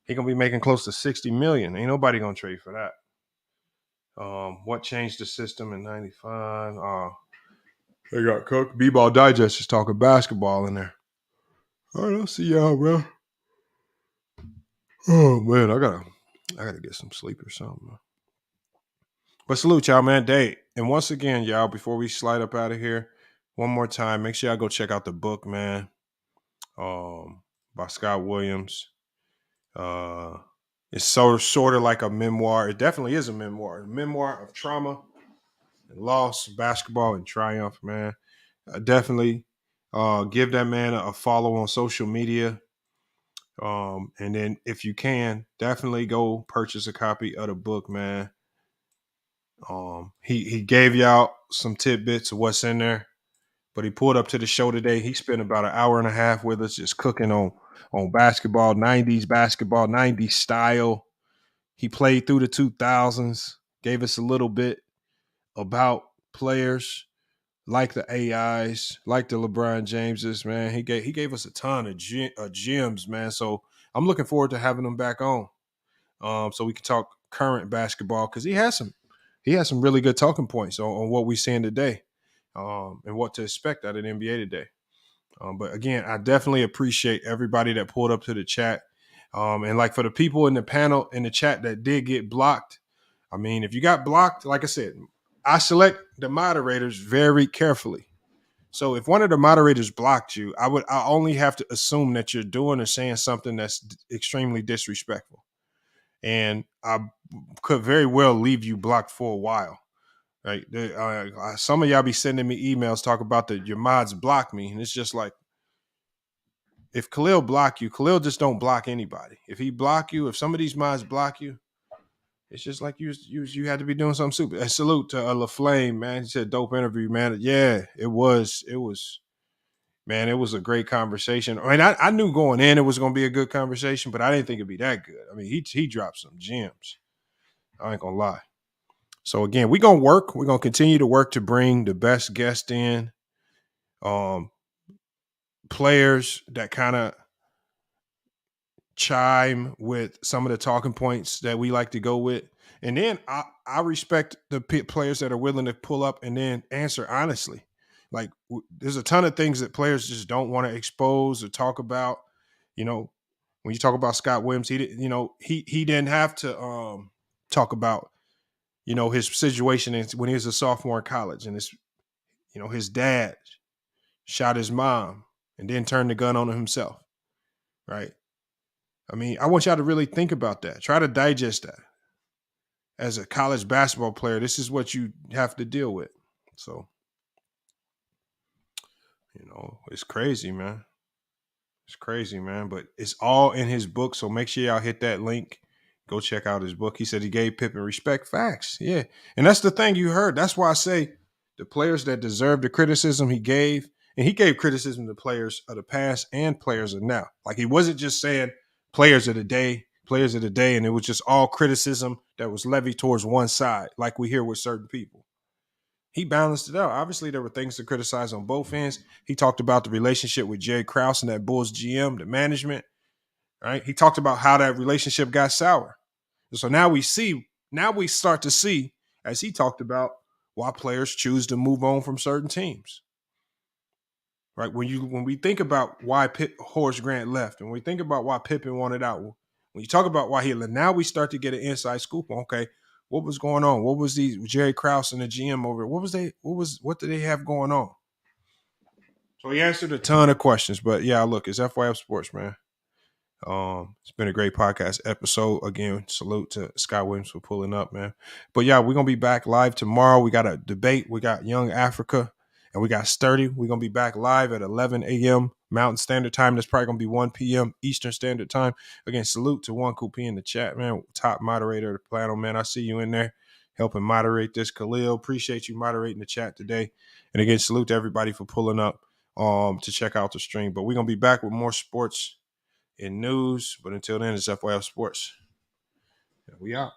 making close to $60 million. Ain't nobody gonna trade for that. What changed the system in '95? They got Cook. B-Ball Digest is talking basketball in there. All right, I'll see y'all, bro. Oh man, I gotta get some sleep or something. But salute y'all, man. Day. And once again, y'all, before we slide up out of here, one more time, make sure y'all go check out the book, man. By Scott Williams. It's sort of like a memoir. It definitely is a memoir. A memoir of trauma and loss, basketball and triumph, man. Definitely give that man a follow on social media. And then if you can, definitely go purchase a copy of the book, man. He gave y'all some tidbits of what's in there, but he pulled up to the show today. He spent about an hour and a half with us just cooking on basketball, 90s style. He played through the 2000s, gave us a little bit about players like the AIs, like the LeBron Jameses, man. He gave us a ton of gems, man. So I'm looking forward to having him back on, so we can talk current basketball, because he has some really good talking points on what we're seeing today, and what to expect out of the NBA today. But again, I definitely appreciate everybody that pulled up to the chat. And like for the people in the panel in the chat that did get blocked, I mean, if you got blocked, like I said, I select the moderators very carefully. So if one of the moderators blocked you, I only have to assume that you're doing or saying something that's extremely disrespectful. And I could very well leave you blocked for a while. Right? Some of y'all be sending me emails talk about your mods block me. And it's just like, if Khalil block you, Khalil just don't block anybody. If he block you, if some of these mods block you, it's just like you had to be doing something stupid. A salute to LaFlame, man. He said, dope interview, man. Yeah, it was, man, it was a great conversation. I mean, I knew going in it was going to be a good conversation, but I didn't think it'd be that good. I mean, he dropped some gems. I ain't going to lie. So again, we're going to work. We're going to continue to work to bring the best guest in. Players that kind of chime with some of the talking points that we like to go with. And then I respect the players that are willing to pull up and then answer honestly. Like there's a ton of things that players just don't want to expose or talk about. You know, when you talk about Scott Williams, he didn't have to talk about, his situation when he was a sophomore in college and his dad shot his mom and then turned the gun on himself. Right. I mean, I want y'all to really think about that. Try to digest that. As a college basketball player, this is what you have to deal with. So, it's crazy, man. It's crazy, man. But it's all in his book. So make sure y'all hit that link. Go check out his book. He said he gave Pippen respect. Facts. Yeah. And that's the thing you heard. That's why I say the players that deserve the criticism he gave, and he gave criticism to players of the past and players of now. Like he wasn't just saying players of the day, and it was just all criticism that was levied towards one side, like we hear with certain people. He balanced it out. Obviously, there were things to criticize on both ends. He talked about the relationship with Jerry Krause and that Bulls GM, the management, right? He talked about how that relationship got sour. So now we start to see, as he talked about, why players choose to move on from certain teams. Right? When we think about why Horace Grant left, and we think about why Pippen wanted out, when you talk about why he left, now we start to get an inside scoop on, okay, what was going on? What was these Jerry Krause and the GM over? What did they have going on? So he answered a ton of questions, but yeah, look, it's FYF Sports, man. It's been a great podcast episode. Again, salute to Scott Williams for pulling up, man. But yeah, we're gonna be back live tomorrow. We got a debate. We got Young Africa and we got Sturdy. We're gonna be back live at 11 a.m. Mountain Standard Time. That's probably gonna be 1 p.m. Eastern Standard Time. Again, salute to One Coopy in the chat, man. Top moderator of the panel, man. I see you in there helping moderate this. Khalil, appreciate you moderating the chat today. And again, salute to everybody for pulling up to check out the stream. But we're gonna be back with more sports in news. But until then, it's FYF Sports. We out.